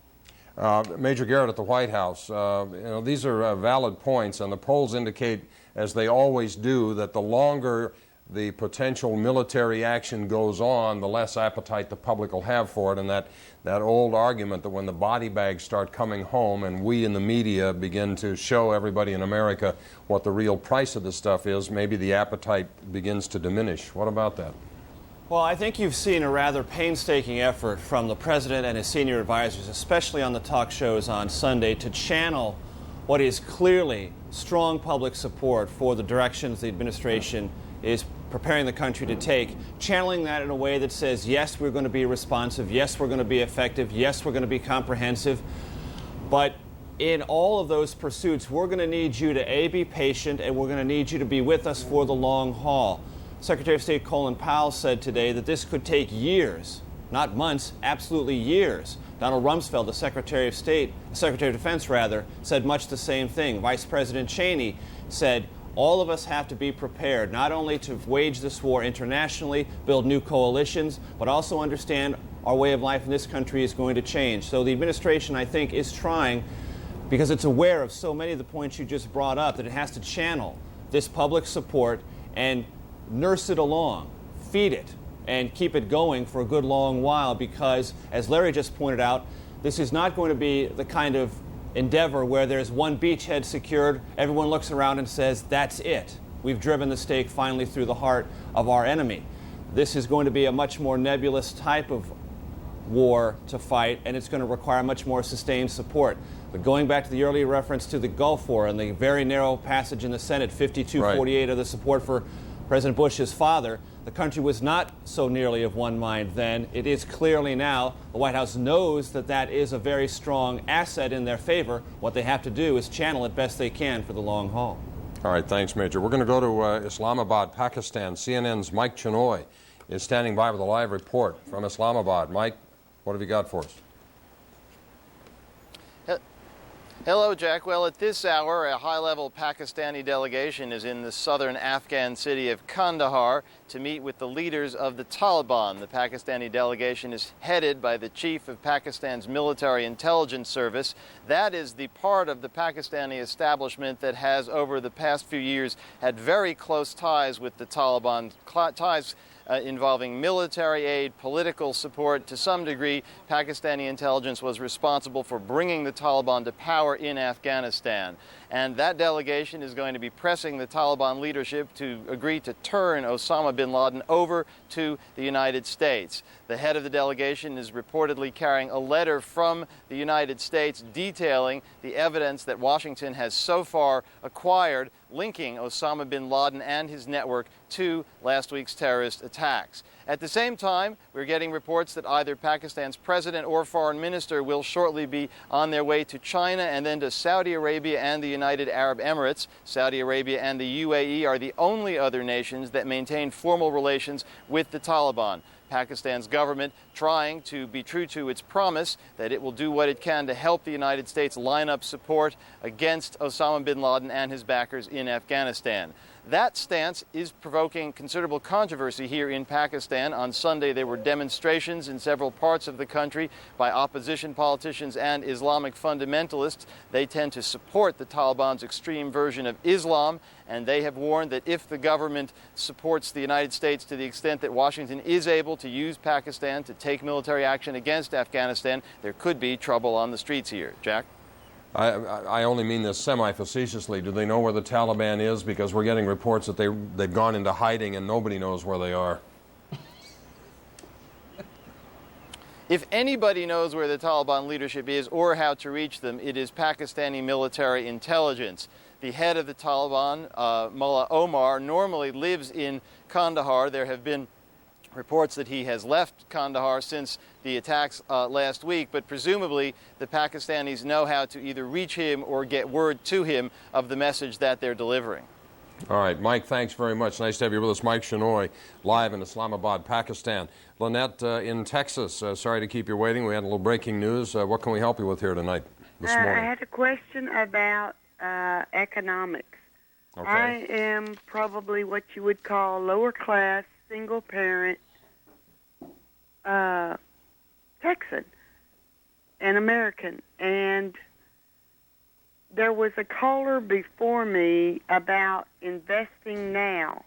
Major Garrett at the White House, these are valid points, and the polls indicate, as they always do, that the longer the potential military action goes on, the less appetite the public will have for it, and that old argument that when the body bags start coming home and we in the media begin to show everybody in America what the real price of this stuff is, maybe the appetite begins to diminish. What about that? Well, I think you've seen a rather painstaking effort from the president and his senior advisors, especially on the talk shows on Sunday, to channel what is clearly strong public support for the directions the administration is preparing the country to take, channeling that in a way that says, yes, we're going to be responsive, yes, we're going to be effective, yes, we're going to be comprehensive, but in all of those pursuits, we're going to need you to, A, be patient, and we're going to need you to be with us for the long haul. Secretary of State Colin Powell said today that this could take years, not months, absolutely years. Donald Rumsfeld, the Secretary of Defense, said much the same thing. Vice President Cheney said, all of us have to be prepared, not only to wage this war internationally, build new coalitions, but also understand our way of life in this country is going to change. So the administration, I think, is trying, because it's aware of so many of the points you just brought up, that it has to channel this public support and nurse it along, feed it, and keep it going for a good long while, because, as Larry just pointed out, this is not going to be the kind of endeavor where there's one beachhead secured, everyone looks around and says, that's it. We've driven the stake finally through the heart of our enemy. This is going to be a much more nebulous type of war to fight, and it's going to require much more sustained support. But going back to the earlier reference to the Gulf War and the very narrow passage in the Senate, 52-48 of the support for President Bush's father, the country was not so nearly of one mind then. It is clearly now. The White House knows that that is a very strong asset in their favor. What they have to do is channel it best they can for the long haul. All right, thanks, Major. We're going to go to Islamabad, Pakistan. CNN's Mike Chenoy is standing by with a live report from Islamabad. Mike, what have you got for us? Hello, Jack. Well, at this hour, a high-level Pakistani delegation is in the southern Afghan city of Kandahar to meet with the leaders of the Taliban. The Pakistani delegation is headed by the chief of Pakistan's military intelligence service. That is the part of the Pakistani establishment that has, over the past few years, had very close ties with the Taliban, ties involving military aid, political support. To some degree, Pakistani intelligence was responsible for bringing the Taliban to power in Afghanistan. And that delegation is going to be pressing the Taliban leadership to agree to turn Osama bin Laden over to the United States. The head of the delegation is reportedly carrying a letter from the United States detailing the evidence that Washington has so far acquired linking Osama bin Laden and his network to last week's terrorist attacks. At the same time, we're getting reports that either Pakistan's president or foreign minister will shortly be on their way to China and then to Saudi Arabia and the United Arab Emirates. Saudi Arabia and the UAE are the only other nations that maintain formal relations with the Taliban. Pakistan's government trying to be true to its promise that it will do what it can to help the United States line up support against Osama bin Laden and his backers in Afghanistan. That stance is provoking considerable controversy here in Pakistan. On Sunday, there were demonstrations in several parts of the country by opposition politicians and Islamic fundamentalists. They tend to support the Taliban's extreme version of Islam, and they have warned that if the government supports the United States to the extent that Washington is able to use Pakistan to take military action against Afghanistan, there could be trouble on the streets here. Jack? I only mean this semi-facetiously. Do they know where the Taliban is? Because we're getting reports that they've gone into hiding and nobody knows where they are. If anybody knows where the Taliban leadership is or how to reach them, it is Pakistani military intelligence. The head of the Taliban, Mullah Omar, normally lives in Kandahar. There have been reports that he has left Kandahar since the attacks last week, but presumably the Pakistanis know how to either reach him or get word to him of the message that they're delivering. All right, Mike, thanks very much. Nice to have you with us. Mike Shenoy, live in Islamabad, Pakistan. Lynette in Texas, sorry to keep you waiting. We had a little breaking news. What can we help you with here tonight, this morning? I had a question about economics. Okay. I am probably what you would call lower class, single parent, Texan, an American, and there was a caller before me about investing now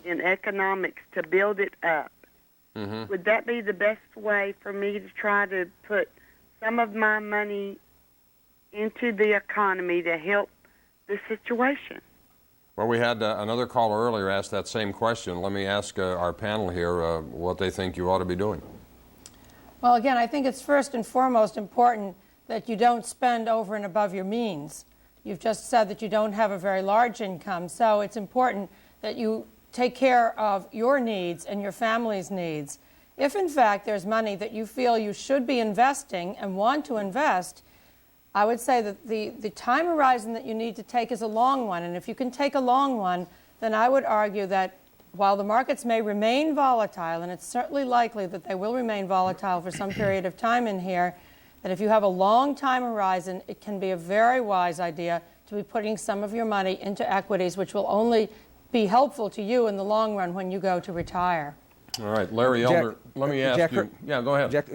in economics to build it up. Mm-hmm. Would that be the best way for me to try to put some of my money into the economy to help the situation? Well, we had another caller earlier ask that same question. Let me ask our panel here what they think you ought to be doing. Well, again, I think it's first and foremost important that you don't spend over and above your means. You've just said that you don't have a very large income, so it's important that you take care of your needs and your family's needs. If, in fact, there's money that you feel you should be investing and want to invest, I would say that the time horizon that you need to take is a long one. And if you can take a long one, then I would argue that while the markets may remain volatile, and it's certainly likely that they will remain volatile for some period of time in here, that if you have a long time horizon, it can be a very wise idea to be putting some of your money into equities, which will only be helpful to you in the long run when you go to retire. All right, Larry Elder, let me ask you. Yeah, go ahead. Jack,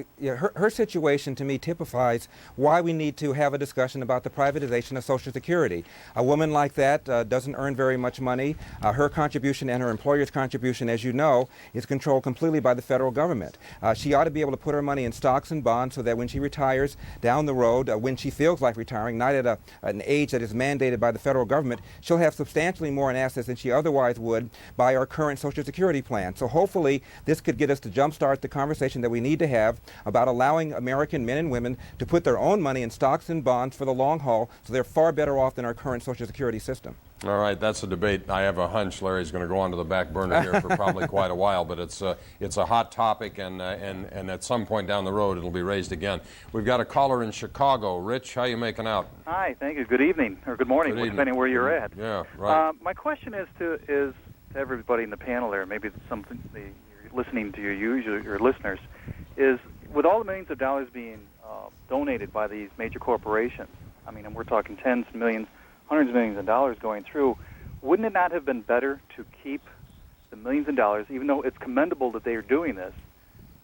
her situation to me typifies why we need to have a discussion about the privatization of Social Security. A woman like that doesn't earn very much money. Her contribution and her employer's contribution, as you know, is controlled completely by the federal government. She ought to be able to put her money in stocks and bonds so that when she retires down the road, when she feels like retiring, not at an age that is mandated by the federal government, she'll have substantially more in assets than she otherwise would by our current Social Security plan. So hopefully this could get us to jumpstart the conversation that we need to have about allowing American men and women to put their own money in stocks and bonds for the long haul, so they're far better off than our current Social Security system. All right, that's a debate. I have a hunch Larry's going to go onto the back burner here for probably quite a while, but it's a hot topic, and at some point down the road it'll be raised again. We've got a caller in Chicago. Rich, how you making out? Hi, thank you. Good evening, or good morning, depending where you're at. Yeah, right. My question is to everybody in the panel there, maybe something you're listening to your listeners, is with all the millions of dollars being donated by these major corporations, I mean, and we're talking tens of millions, hundreds of millions of dollars going through, wouldn't it not have been better to keep the millions of dollars, even though it's commendable that they are doing this,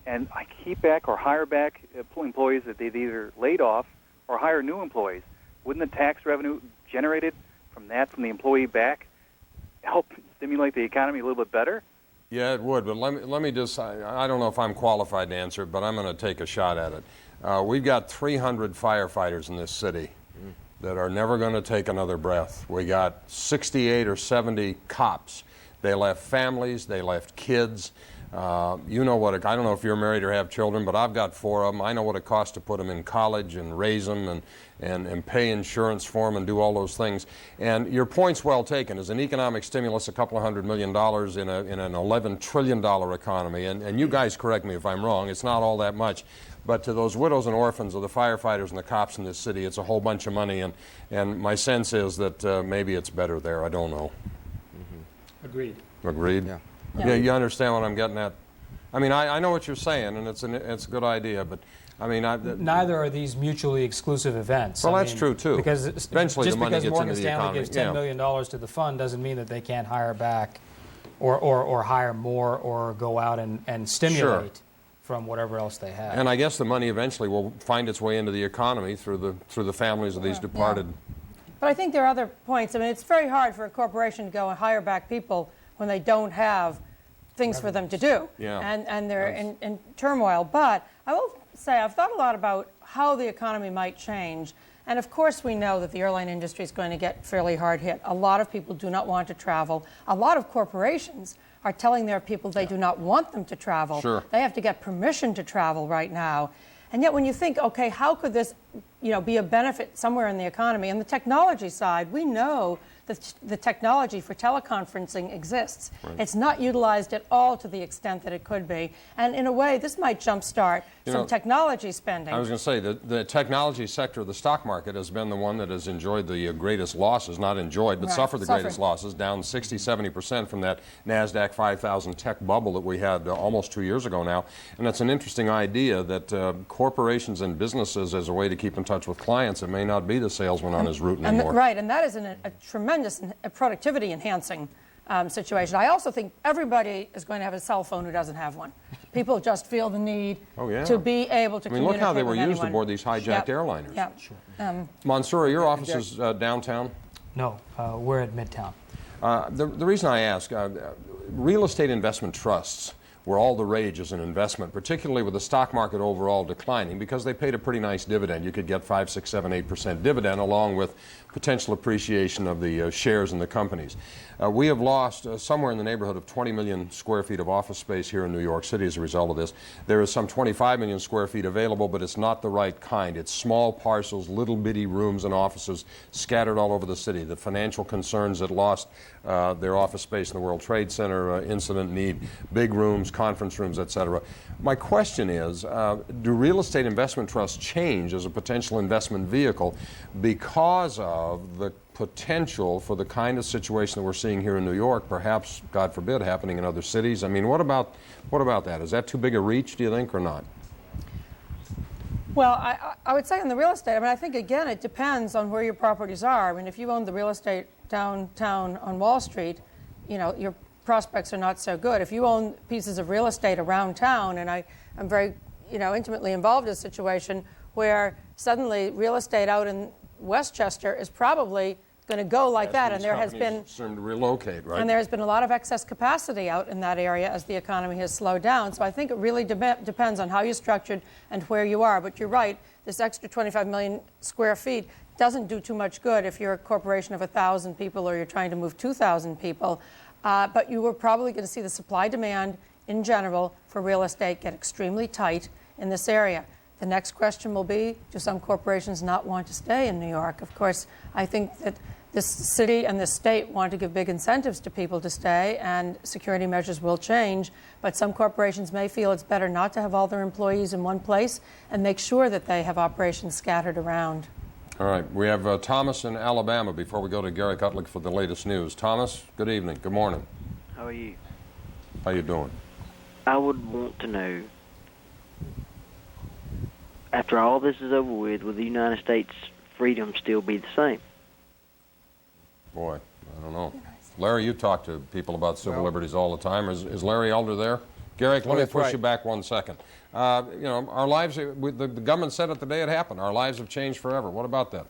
and keep back or hire back employees that they've either laid off or hire new employees? Wouldn't the tax revenue generated from the employee back help stimulate the economy a little bit better? Yeah, it would, but let me just, I don't know if I'm qualified to answer it, but I'm going to take a shot at it. We've got 300 firefighters in this city that are never going to take another breath. We got 68 or 70 cops. They left families, they left kids. You know what, I don't know if you're married or have children, but I've got 4 of them. I know what it costs to put them in college and raise them and pay insurance for them and do all those things. And your point's well taken. As an economic stimulus, a couple of $100 million in an $11 trillion economy, and you guys correct me if I'm wrong, it's not all that much. But to those widows and orphans of the firefighters and the cops in this city, it's a whole bunch of money, and my sense is that maybe it's better there. I don't know. Agreed. Agreed? Yeah, you understand what I'm getting at? I mean, I know what you're saying, and it's a good idea, but I mean, neither are these mutually exclusive events. Well, that's true too. Because eventually the money gets into the economy. Just because Morgan Stanley gives $10 million to the fund doesn't mean that they can't hire back, or hire more, or go out and stimulate from whatever else they have. And I guess the money eventually will find its way into the economy through the families of these departed. But I think there are other points. I mean, it's very hard for a corporation to go and hire back people when they don't have things for them to do, and they're in turmoil. But I will say I've thought a lot about how the economy might change, and of course we know that the airline industry is going to get fairly hard hit. A lot of people do not want to travel. A lot of corporations are telling their people they do not want them to travel. Sure. They have to get permission to travel right now. And yet when you think, okay, how could this be a benefit somewhere in the economy? On the technology side, we know that the technology for teleconferencing exists. Right. It's not utilized at all to the extent that it could be. And in a way, this might jumpstart some technology spending. I was going to say, the technology sector of the stock market has been the one that has enjoyed the greatest losses, not enjoyed, but suffered the greatest losses, down 60-70% from that NASDAQ 5,000 tech bubble that we had almost 2 years ago now. And that's an interesting idea that corporations and businesses, as a way to keep in touch with clients, it may not be the salesman on his route anymore. Right, and that is a tremendous productivity enhancing situation. I also think everybody is going to have a cell phone who doesn't have one. People just feel the need to be able to communicate with anyone. Look how they were used aboard these hijacked airliners. Mansour, your office is downtown? No, we're at Midtown. The reason I ask, real estate investment trusts were all the rage as an investment, particularly with the stock market overall declining, because they paid a pretty nice dividend. You could get 5, 6, 7, 8% dividend along with potential appreciation of the shares in the companies. We have lost somewhere in the neighborhood of 20 million square feet of office space here in New York City as a result of this. There is some 25 million square feet available, but it's not the right kind. It's small parcels, little bitty rooms and offices scattered all over the city. The financial concerns that lost their office space in the World Trade Center incident need big rooms, conference rooms, etc. My question is, do real estate investment trusts change as a potential investment vehicle because of the potential for the kind of situation that we're seeing here in New York, perhaps, God forbid, happening in other cities? I mean, what about that? Is that too big a reach, do you think, or not? Well, I would say on the real estate, I mean, I think, again, it depends on where your properties are. I mean, if you own the real estate downtown on Wall Street, your prospects are not so good. If you own pieces of real estate around town, and I'm very, intimately involved in a situation where suddenly real estate out in Westchester is probably going to go like that, and there has been to relocate, right? And there has been a lot of excess capacity out in that area as the economy has slowed down. So I think it really depends on how you're structured and where you are. But you're right, this extra 25 million square feet doesn't do too much good if you're a corporation of 1,000 people or you're trying to move 2,000 people. But you were probably going to see the supply-demand in general for real estate get extremely tight in this area. The next question will be, do some corporations not want to stay in New York? Of course, I think that this city and this state want to give big incentives to people to stay, and security measures will change. But some corporations may feel it's better not to have all their employees in one place and make sure that they have operations scattered around. All right. We have Thomas in Alabama before we go to Gary Kutlick for the latest news. Thomas, good evening. Good morning. How are you? How you doing? I would want to know, after all this is over with, will the United States freedom still be the same? Boy, I don't know. Larry, you talk to people about civil liberties all the time. Is Larry Elder there? Garrick, let me push you back 1 second. Our lives, the government said it the day it happened. Our lives have changed forever. What about that?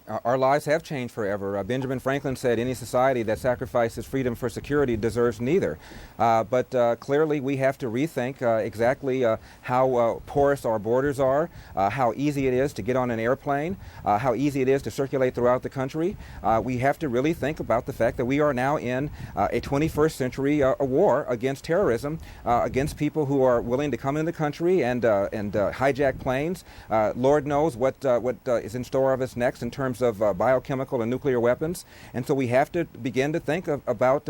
Our lives have changed forever. Benjamin Franklin said any society that sacrifices freedom for security deserves neither. But clearly we have to rethink exactly how porous our borders are, how easy it is to get on an airplane, how easy it is to circulate throughout the country. We have to really think about the fact that we are now in a 21st century war against terrorism, against people who are willing to come in the country and hijack planes. Lord knows what is in store of us next in terms of biochemical and nuclear weapons. And so we have to begin to think about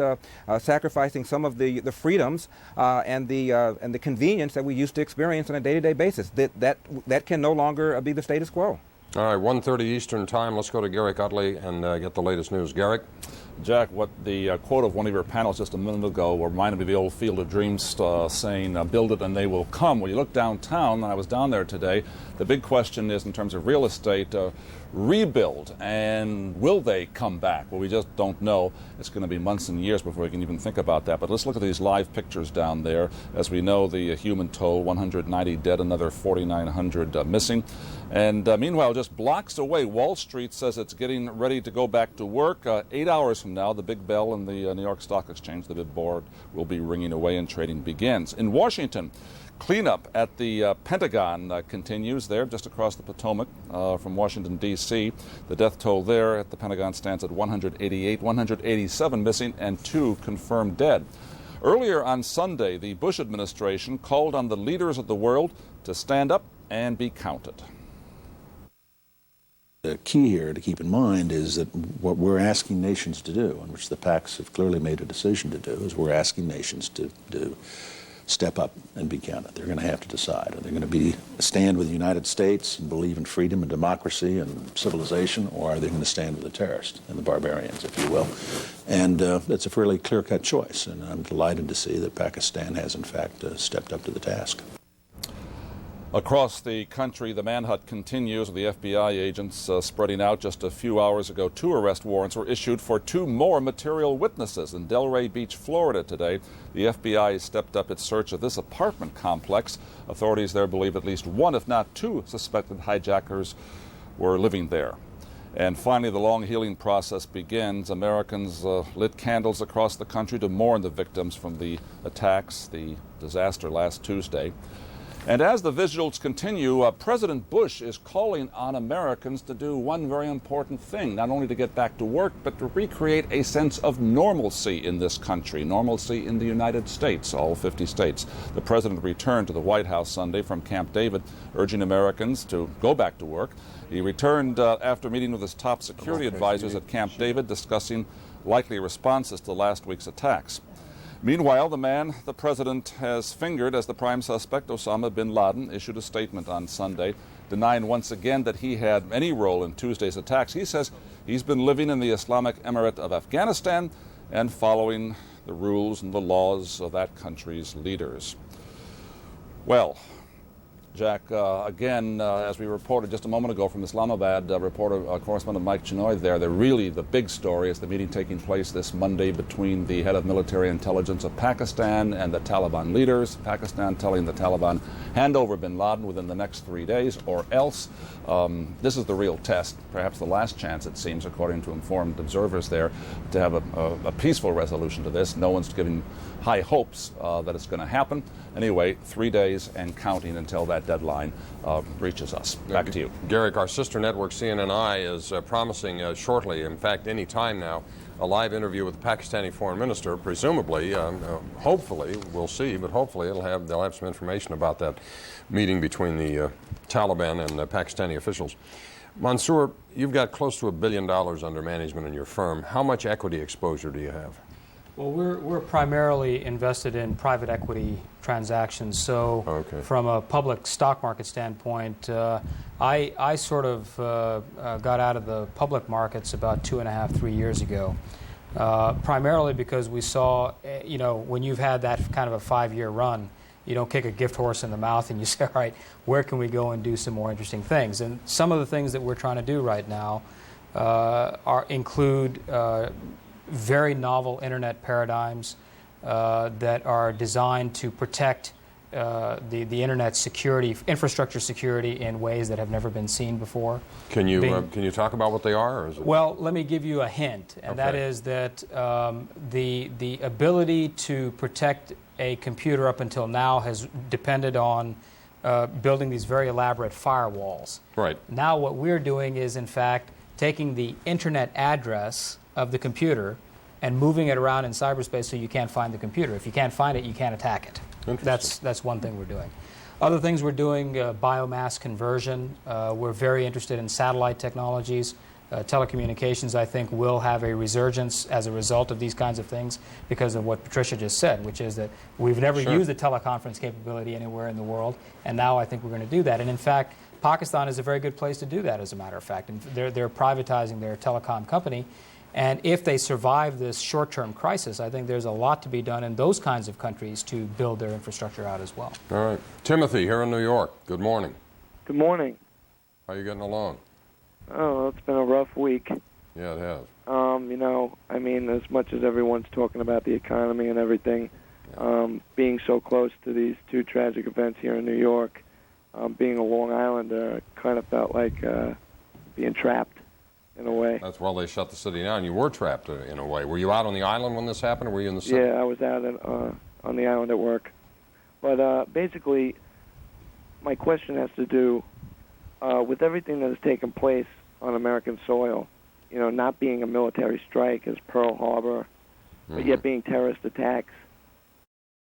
sacrificing some of the freedoms and the convenience that we used to experience on a day-to-day basis. That can no longer be the status quo. All right, 1:30 Eastern Time. Let's go to Garrick Utley and get the latest news. Garrick? Jack, what the quote of one of your panelists just a minute ago reminded me of the old Field of Dreams saying, build it and they will come. When you look downtown, and I was down there today, the big question is in terms of real estate, rebuild, and will they come back? Well, we just don't know. It's going to be months and years before we can even think about that. But let's look at these live pictures down there. As we know, the human toll, 190 dead, another 4,900 missing. And meanwhile, just blocks away, Wall Street says it's getting ready to go back to work. 8 hours from now, the big bell in the New York Stock Exchange, the big board, will be ringing away and trading begins. In Washington, cleanup at the Pentagon continues there, just across the Potomac from Washington, D.C. The death toll there at the Pentagon stands at 188, 187 missing, and 2 confirmed dead. Earlier on Sunday, the Bush administration called on the leaders of the world to stand up and be counted. The key here to keep in mind is that what we're asking nations to do, and which the PACs have clearly made a decision to do, is we're asking nations to step up and be counted. They're going to have to decide. Are they going to stand with the United States and believe in freedom and democracy and civilization, or are they going to stand with the terrorists and the barbarians, if you will? And it's a fairly clear-cut choice, and I'm delighted to see that Pakistan has, in fact, stepped up to the task. Across the country, the manhunt continues with the FBI agents spreading out. Just a few hours ago, 2 arrest warrants were issued for 2 more material witnesses. In Delray Beach, Florida today, the FBI stepped up its search of this apartment complex. Authorities there believe at least 1, if not 2, suspected hijackers were living there. And finally, the long healing process begins. Americans lit candles across the country to mourn the victims from the attacks, the disaster last Tuesday. And as the vigils continue, President Bush is calling on Americans to do one very important thing, not only to get back to work, but to recreate a sense of normalcy in this country, normalcy in the United States, all 50 states. The president returned to the White House Sunday from Camp David, urging Americans to go back to work. He returned after meeting with his top security advisors at Camp David, discussing likely responses to last week's attacks. Meanwhile, the man the president has fingered as the prime suspect, Osama bin Laden, issued a statement on Sunday denying once again that he had any role in Tuesday's attacks. He says he's been living in the Islamic Emirate of Afghanistan and following the rules and the laws of that country's leaders. Well, Jack, again, as we reported just a moment ago from Islamabad, correspondent Mike Chinoy there, the big story is the meeting taking place this Monday between the head of military intelligence of Pakistan and the Taliban leaders. Pakistan telling the Taliban, hand over bin Laden within the next 3 days or else. This is the real test, perhaps the last chance, it seems, according to informed observers there, to have a peaceful resolution to this. No one's giving high hopes that it's going to happen. Anyway, 3 days and counting until that deadline reaches us. Back to you. Garrick, our sister network CNNI is promising shortly, in fact any time now, a live interview with the Pakistani foreign minister, presumably, hopefully, we'll see, but hopefully they'll have some information about that meeting between the Taliban and the Pakistani officials. Mansour, you've got close to $1 billion under management in your firm. How much equity exposure do you have? Well, we're primarily invested in private equity transactions. So from a public stock market standpoint, I sort of got out of the public markets about 2.5, 3 years ago, primarily because we saw, when you've had that kind of a 5-year run, you don't kick a gift horse in the mouth and you say, all right, where can we go and do some more interesting things? And some of the things that we're trying to do right now include very novel internet paradigms that are designed to protect the internet security, infrastructure security, in ways that have never been seen before. Can you talk about what they are? Or is it... Well, let me give you a hint, and that is that the ability to protect a computer up until now has depended on building these very elaborate firewalls. Right. Now what we're doing is, in fact, taking the internet address of the computer and moving it around in cyberspace so you can't find the computer. If you can't find it, you can't attack it. That's one thing we're doing. Other things we're doing, biomass conversion. We're very interested in satellite technologies. Telecommunications, I think, will have a resurgence as a result of these kinds of things because of what Patricia just said, which is that we've never used a teleconference capability anywhere in the world, and now I think we're going to do that. And in fact, Pakistan is a very good place to do that, as a matter of fact. And they're privatizing their telecom company. And if they survive this short-term crisis, I think there's a lot to be done in those kinds of countries to build their infrastructure out as well. All right. Timothy, here in New York. Good morning. Good morning. How are you getting along? Oh, it's been a rough week. Yeah, it has. I mean, as much as everyone's talking about the economy and everything, being so close to these two tragic events here in New York, being a Long Islander, I kind of felt like being trapped in a way. That's why they shut the city down. You were trapped in a way. Were you out on the island when this happened, or were you in the city? Yeah, I was out on the island at work. But basically, my question has to do with everything that has taken place on American soil, not being a military strike as Pearl Harbor, but yet being terrorist attacks.